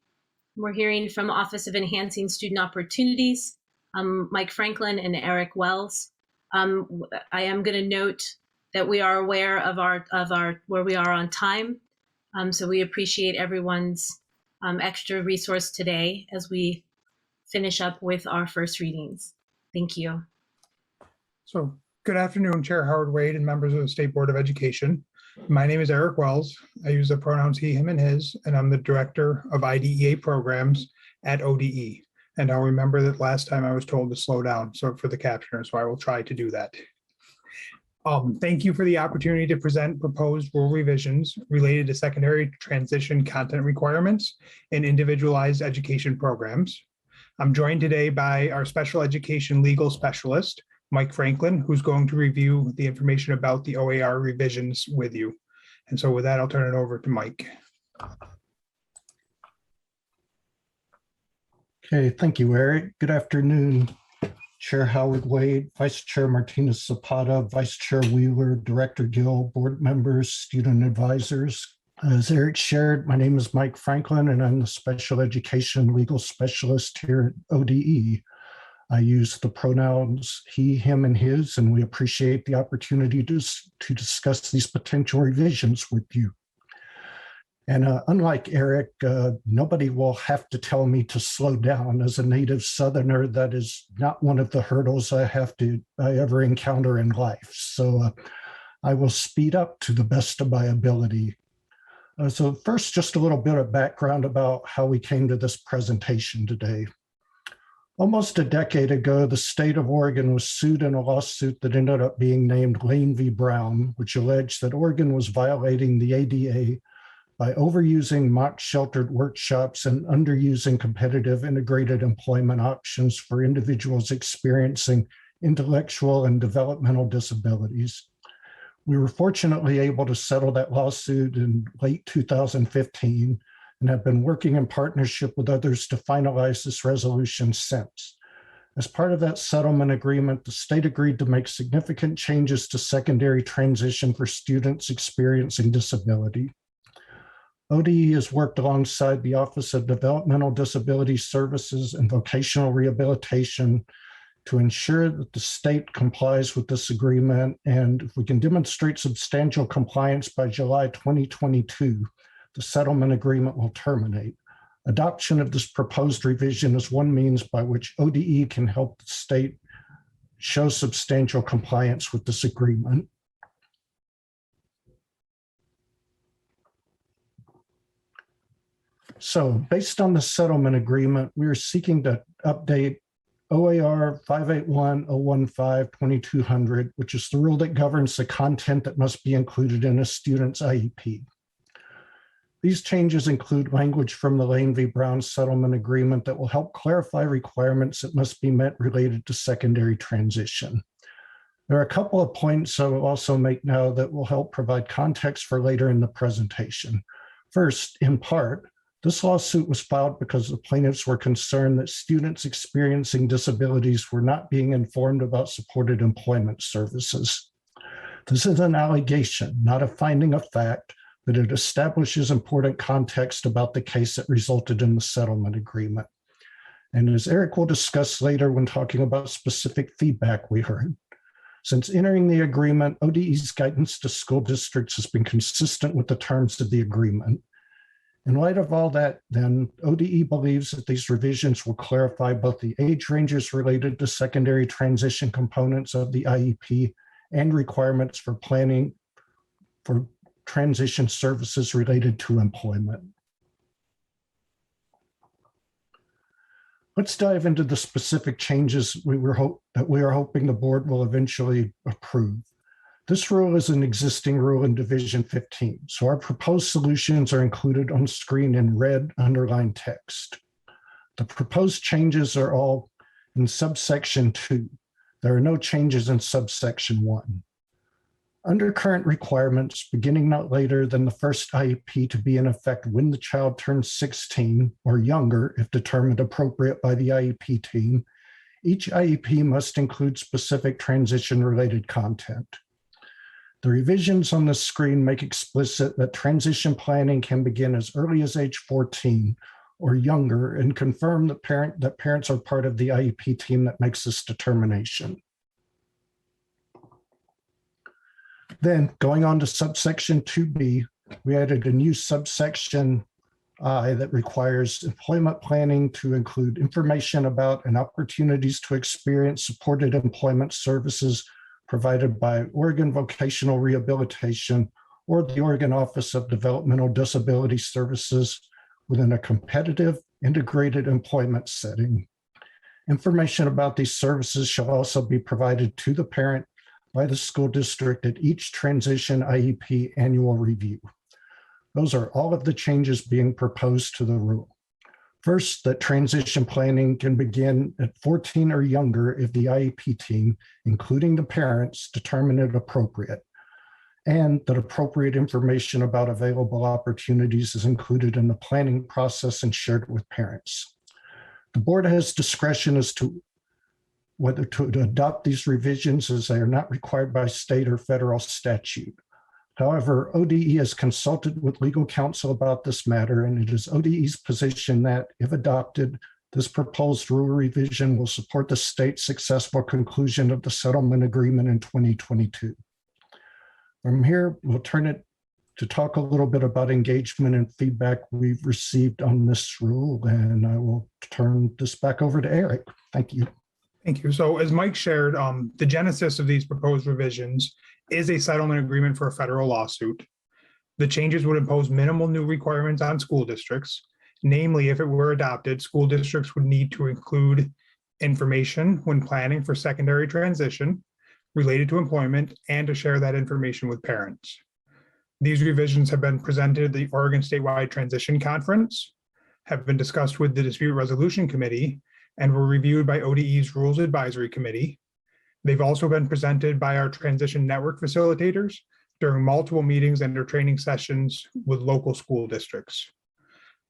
We're hearing from Office of Enhancing Student Opportunities, Mike Franklin and Eric Wells. I am going to note that we are aware of our where we are on time. So we appreciate everyone's extra resource today as we finish up with our first readings. Thank you. So good afternoon, Chair Howard Wade and members of the State Board of Education. My name is Eric Wells. I use the pronouns he, him, and his, and I'm the Director of IDEA Programs at ODE. And I'll remember that last time I was told to slow down for the captioner, so I will try to do that. Thank you for the opportunity to present proposed rule revisions related to secondary transition content requirements and individualized education programs. I'm joined today by our special education legal specialist, Mike Franklin, who's going to review the information about the OER revisions with you. And so with that, I'll turn it over to Mike. Okay, thank you, Eric. Good afternoon, Chair Howard Wade, Vice Chair Martinez Zapata, Vice Chair Wheeler, Director Gill, board members, student advisors. As Eric shared, my name is Mike Franklin, and I'm the special education legal specialist here at ODE. I use the pronouns he, him, and his, and we appreciate the opportunity to discuss these potential revisions with you. And unlike Eric, nobody will have to tell me to slow down. As a native Southerner, that is not one of the hurdles I ever encounter in life. So I will speed up to the best of my ability. So first, just a little bit of background about how we came to this presentation today. Almost a decade ago, the state of Oregon was sued in a lawsuit that ended up being named Lane v. Brown, which alleged that Oregon was violating the ADA by overusing mock sheltered workshops and underusing competitive integrated employment options for individuals experiencing intellectual and developmental disabilities. We were fortunately able to settle that lawsuit in late 2015 and have been working in partnership with others to finalize this resolution since. As part of that settlement agreement, the state agreed to make significant changes to secondary transition for students experiencing disability. ODE has worked alongside the Office of Developmental Disability Services and Vocational Rehabilitation to ensure that the state complies with this agreement. And if we can demonstrate substantial compliance by July 2022, the settlement agreement will terminate. Adoption of this proposed revision is one means by which ODE can help the state show substantial compliance with this agreement. So based on the settlement agreement, we are seeking to update OAR 581.015.2200, which is the rule that governs the content that must be included in a student's IEP. These changes include language from the Lane v. Brown settlement agreement that will help clarify requirements that must be met related to secondary transition. There are a couple of points I will also make now that will help provide context for later in the presentation. First, in part, this lawsuit was filed because the plaintiffs were concerned that students experiencing disabilities were not being informed about supported employment services. This is an allegation, not a finding of fact, but it establishes important context about the case that resulted in the settlement agreement. And as Eric will discuss later when talking about specific feedback we heard, since entering the agreement, ODE's guidance to school districts has been consistent with the terms of the agreement. In light of all that, then, ODE believes that these revisions will clarify both the age ranges related to secondary transition components of the IEP and requirements for planning for transition services related to employment. Let's dive into the specific changes that we are hoping the board will eventually approve. This rule is an existing rule in Division 15, so our proposed solutions are included on screen in red underlined text. The proposed changes are all in subsection 2. There are no changes in subsection 1. Under current requirements, beginning not later than the first IEP to be in effect when the child turns 16 or younger, if determined appropriate by the IEP team, each IEP must include specific transition-related content. The revisions on the screen make explicit that transition planning can begin as early as age 14 or younger and confirm that parents are part of the IEP team that makes this determination. Then going on to subsection 2B, we added a new subsection I that requires employment planning to include information about and opportunities to experience supported employment services provided by Oregon Vocational Rehabilitation or the Oregon Office of Developmental Disability Services within a competitive, integrated employment setting. Information about these services shall also be provided to the parent by the school district at each transition IEP annual review. Those are all of the changes being proposed to the rule. First, that transition planning can begin at 14 or younger if the IEP team, including the parents, determine it appropriate, and that appropriate information about available opportunities is included in the planning process and shared with parents. The board has discretion as to whether to adopt these revisions, as they are not required by state or federal statute. However, ODE has consulted with legal counsel about this matter, and it is ODE's position that, if adopted, this proposed rule revision will support the state's successful conclusion of the settlement agreement in 2022. From here, we'll turn it to talk a little bit about engagement and feedback we've received on this rule, and I will turn this back over to Eric. Thank you. Thank you. So as Mike shared, the genesis of these proposed revisions is a settlement agreement for a federal lawsuit. The changes would impose minimal new requirements on school districts. Namely, if it were adopted, school districts would need to include information when planning for secondary transition related to employment and to share that information with parents. These revisions have been presented at the Oregon Statewide Transition Conference, have been discussed with the Dispute Resolution Committee, and were reviewed by ODE's Rules Advisory Committee. They've also been presented by our transition network facilitators during multiple meetings and their training sessions with local school districts.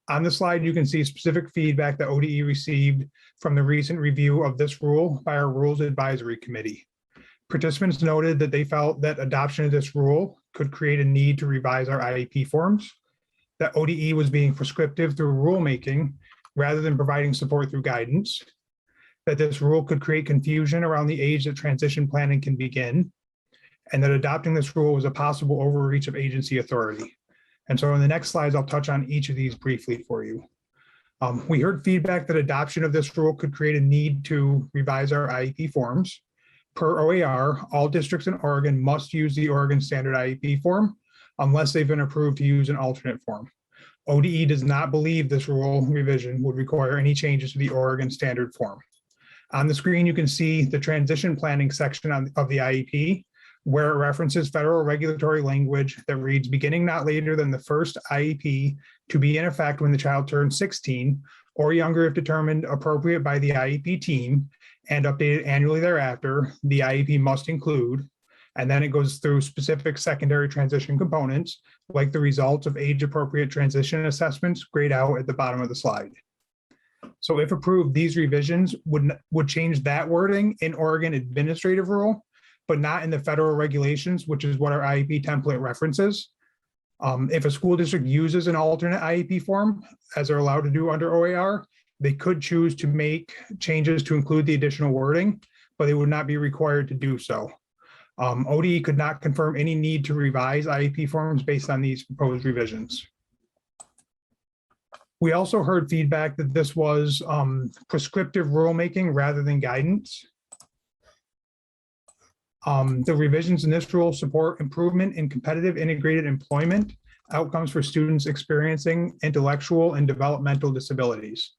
On the slide, you can see specific feedback that ODE received from the recent review of this rule by our Rules Advisory Committee. Participants noted that they felt that adoption of this rule could create a need to revise our IEP forms, that ODE was being prescriptive through rulemaking rather than providing support through guidance, that this rule could create confusion around the age that transition planning can begin, and that adopting this rule was a possible overreach of agency authority. And so in the next slides, I'll touch on each of these briefly for you. We heard feedback that adoption of this rule could create a need to revise our IEP forms. Per OAR, all districts in Oregon must use the Oregon Standard IEP form unless they've been approved to use an alternate form. ODE does not believe this rule revision would require any changes to the Oregon Standard form. On the screen, you can see the transition planning section of the IEP, where it references federal regulatory language that reads, beginning not later than the first IEP to be in effect when the child turns 16 or younger if determined appropriate by the IEP team and updated annually thereafter, the IEP must include, and then it goes through specific secondary transition components, like the results of age-appropriate transition assessments grayed out at the bottom of the slide. So if approved, these revisions would change that wording in Oregon administrative rule, but not in the federal regulations, which is what our IEP template references. If a school district uses an alternate IEP form, as they're allowed to do under OAR, they could choose to make changes to include the additional wording, but they would not be required to do so. ODE could not confirm any need to revise IEP forms based on these proposed revisions. We also heard feedback that this was prescriptive rulemaking rather than guidance. The revisions in this rule support improvement in competitive integrated employment outcomes for students experiencing intellectual and developmental disabilities.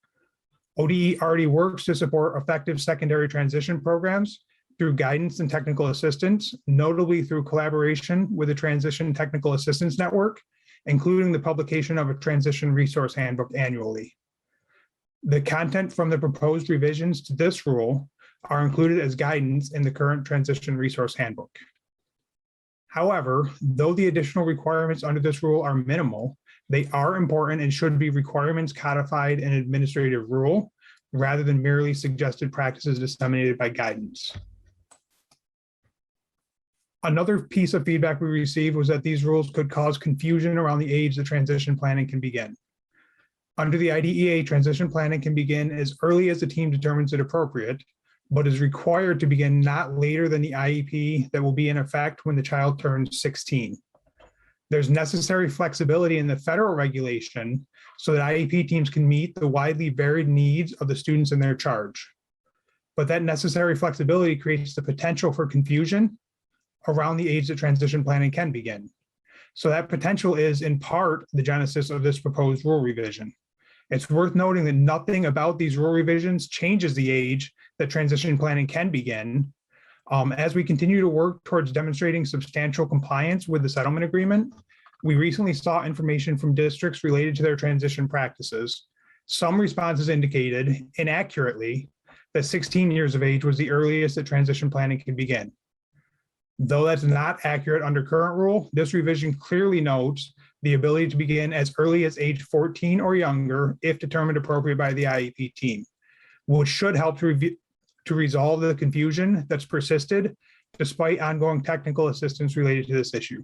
ODE already works to support effective secondary transition programs through guidance and technical assistance, notably through collaboration with the Transition Technical Assistance Network, including the publication of a transition resource handbook annually. The content from the proposed revisions to this rule are included as guidance in the current transition resource handbook. However, though the additional requirements under this rule are minimal, they are important and should be requirements codified in administrative rule rather than merely suggested practices disseminated by guidance. Another piece of feedback we received was that these rules could cause confusion around the age that transition planning can begin. Under the IDEA, transition planning can begin as early as the team determines it appropriate, but is required to begin not later than the IEP that will be in effect when the child turns 16. There's necessary flexibility in the federal regulation so that IEP teams can meet the widely varied needs of the students in their charge. But that necessary flexibility creates the potential for confusion around the age that transition planning can begin. So that potential is in part the genesis of this proposed rule revision. It's worth noting that nothing about these rule revisions changes the age that transition planning can begin. As we continue to work towards demonstrating substantial compliance with the settlement agreement, we recently saw information from districts related to their transition practices. Some responses indicated, inaccurately, that 16 years of age was the earliest that transition planning can begin. Though that's not accurate under current rule, this revision clearly notes the ability to begin as early as age 14 or younger if determined appropriate by the IEP team, which should help to resolve the confusion that's persisted despite ongoing technical assistance related to this issue.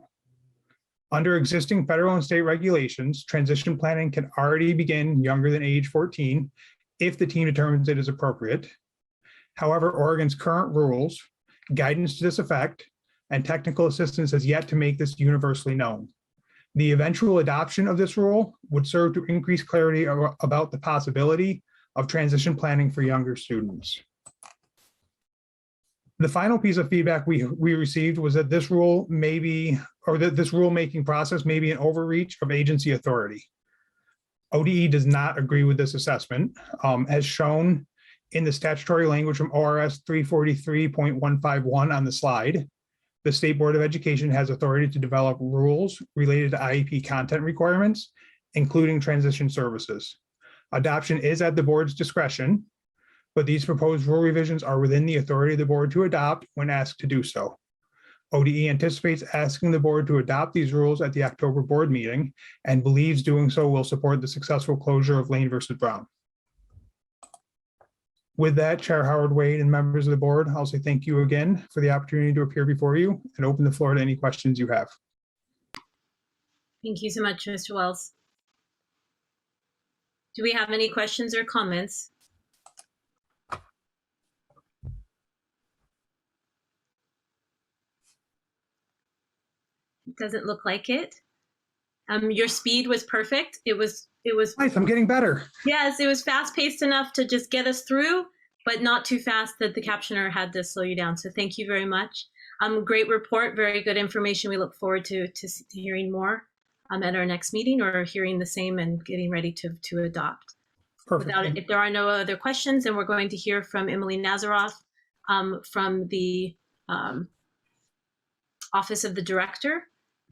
Under existing federal and state regulations, transition planning can already begin younger than age 14 if the team determines it is appropriate. However, Oregon's current rules, guidance to this effect, and technical assistance has yet to make this universally known. The eventual adoption of this rule would serve to increase clarity about the possibility of transition planning for younger students. The final piece of feedback we received was that this rule may be, or that this rulemaking process may be an overreach of agency authority. ODE does not agree with this assessment, as shown in the statutory language from ORS 343.151 on the slide. The State Board of Education has authority to develop rules related to IEP content requirements, including transition services. Adoption is at the board's discretion, but these proposed rule revisions are within the authority of the board to adopt when asked to do so. ODE anticipates asking the board to adopt these rules at the October board meeting and believes doing so will support the successful closure of Lane versus Brown. With that, Chair Howard Wade and members of the board, I'll say thank you again for the opportunity to appear before you and open the floor to any questions you have. Thank you so much, Mr. Wells. Do we have any questions or comments? It doesn't look like it. Your speed was perfect. It was nice. I'm getting better. Yes, it was fast paced enough to just get us through, but not too fast that the captioner had to slow you down. So thank you very much. Great report, very good information. We look forward to hearing more at our next meeting, or hearing the same and getting ready to adopt. Perfect. If there are no other questions, then we're going to hear from Emily Nazaroff from the Office of the Director.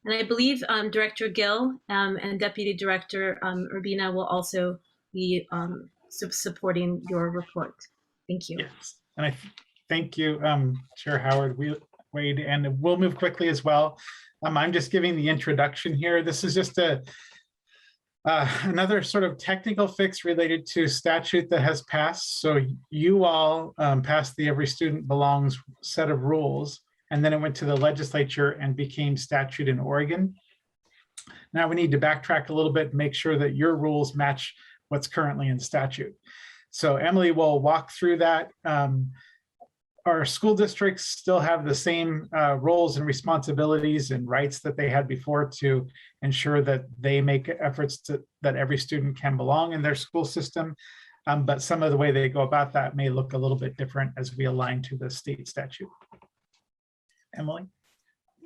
And I believe Director Gill and Deputy Director Urbina will also be supporting your report. Thank you. Yes, and I thank you, Chair Howard Wade, and we'll move quickly as well. I'm just giving the introduction here. This is just another sort of technical fix related to statute that has passed. So you all passed the Every Student Belongs set of rules, and then it went to the legislature and became statute in Oregon. Now we need to backtrack a little bit and make sure that your rules match what's currently in statute. So Emily will walk through that. Our school districts still have the same roles and responsibilities and rights that they had before to ensure that they make efforts that every student can belong in their school system. But some of the way they go about that may look a little bit different as we align to the state statute. Emily.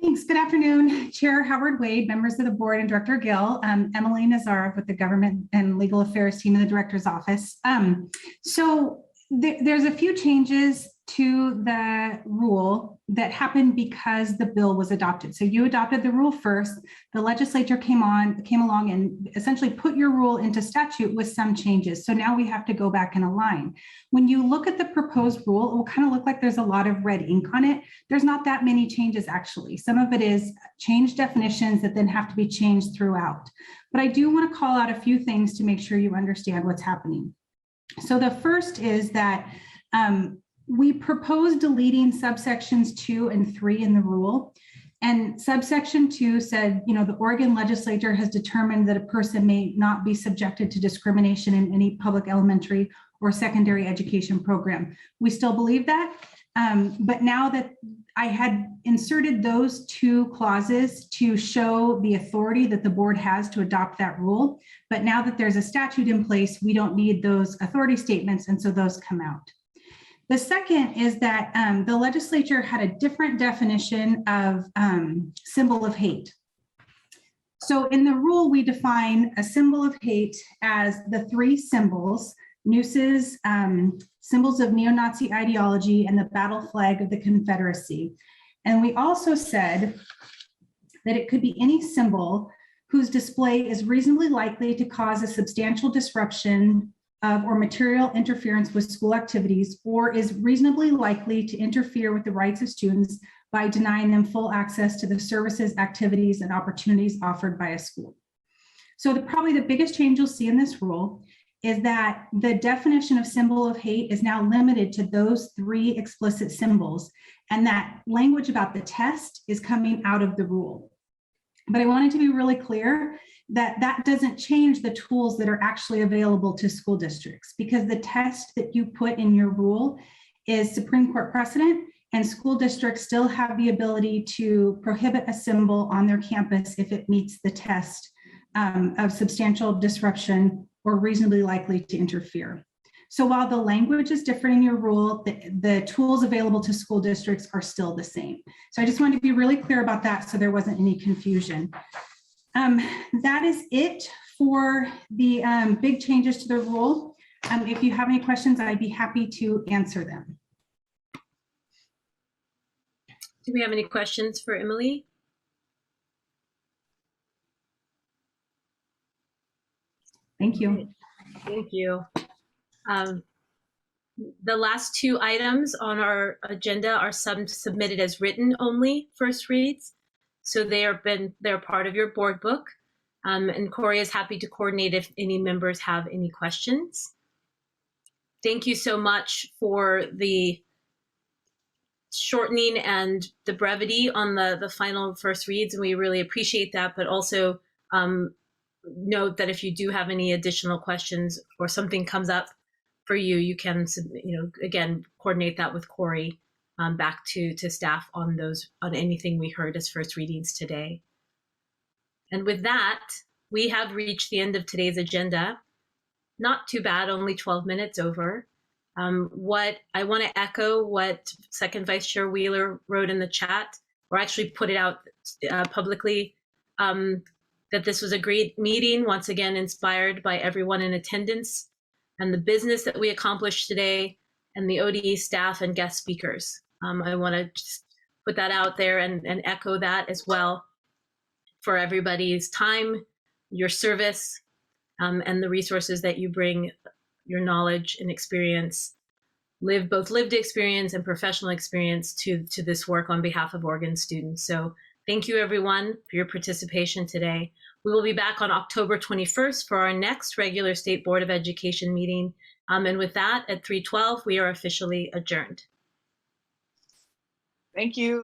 Thanks. Good afternoon, Chair Howard Wade, members of the board, and Director Gill. Emily Nazarov with the Government and Legal Affairs team in the Director's Office. So there's a few changes to the rule that happened because the bill was adopted. So you adopted the rule first, the legislature came along and essentially put your rule into statute with some changes. So now we have to go back and align. When you look at the proposed rule, it will kind of look like there's a lot of red ink on it. There's not that many changes actually. Some of it is changed definitions that then have to be changed throughout. But I do want to call out a few things to make sure you understand what's happening. So the first is that we propose deleting subsections 2 and 3 in the rule. And subsection 2 said, the Oregon legislature has determined that a person may not be subjected to discrimination in any public elementary or secondary education program. We still believe that, but now that I had inserted those 2 clauses to show the authority that the board has to adopt that rule, but now that there's a statute in place, we don't need those authority statements, and so those come out. The second is that the legislature had a different definition of symbol of hate. So in the rule, we define a symbol of hate as the 3 symbols: nooses, symbols of neo-Nazi ideology, and the battle flag of the Confederacy. And we also said that it could be any symbol whose display is reasonably likely to cause a substantial disruption of or material interference with school activities, or is reasonably likely to interfere with the rights of students by denying them full access to the services, activities, and opportunities offered by a school. So probably the biggest change you'll see in this rule is that the definition of symbol of hate is now limited to those 3 explicit symbols, and that language about the test is coming out of the rule. But I wanted to be really clear that that doesn't change the tools that are actually available to school districts, because the test that you put in your rule is Supreme Court precedent, and school districts still have the ability to prohibit a symbol on their campus if it meets the test of substantial disruption or reasonably likely to interfere. So while the language is different in your rule, the tools available to school districts are still the same. So I just wanted to be really clear about that so there wasn't any confusion. That is it for the big changes to the rule. If you have any questions, I'd be happy to answer them. Do we have any questions for Emily? Thank you. Thank you. The last two items on our agenda are submitted as written only first reads. So they're part of your board book. And Corey is happy to coordinate if any members have any questions. Thank you so much for the shortening and the brevity on the final first reads, and we really appreciate that, but also note that if you do have any additional questions or something comes up for you, you can, again, coordinate that with Corey back to staff on anything we heard as first readings today. And with that, we have reached the end of today's agenda. Not too bad, only 12 minutes over. What I want to echo what Second Vice Chair Wheeler wrote in the chat, or actually put it out publicly, that this was a great meeting, once again inspired by everyone in attendance and the business that we accomplished today and the ODE staff and guest speakers. I want to just put that out there and echo that as well for everybody's time, your service, and the resources that you bring, your knowledge and experience, both lived experience and professional experience to this work on behalf of Oregon students. So thank you everyone for your participation today. We will be back on October 21st for our next regular State Board of Education meeting. And with that, at 3:12, we are officially adjourned. Thank you.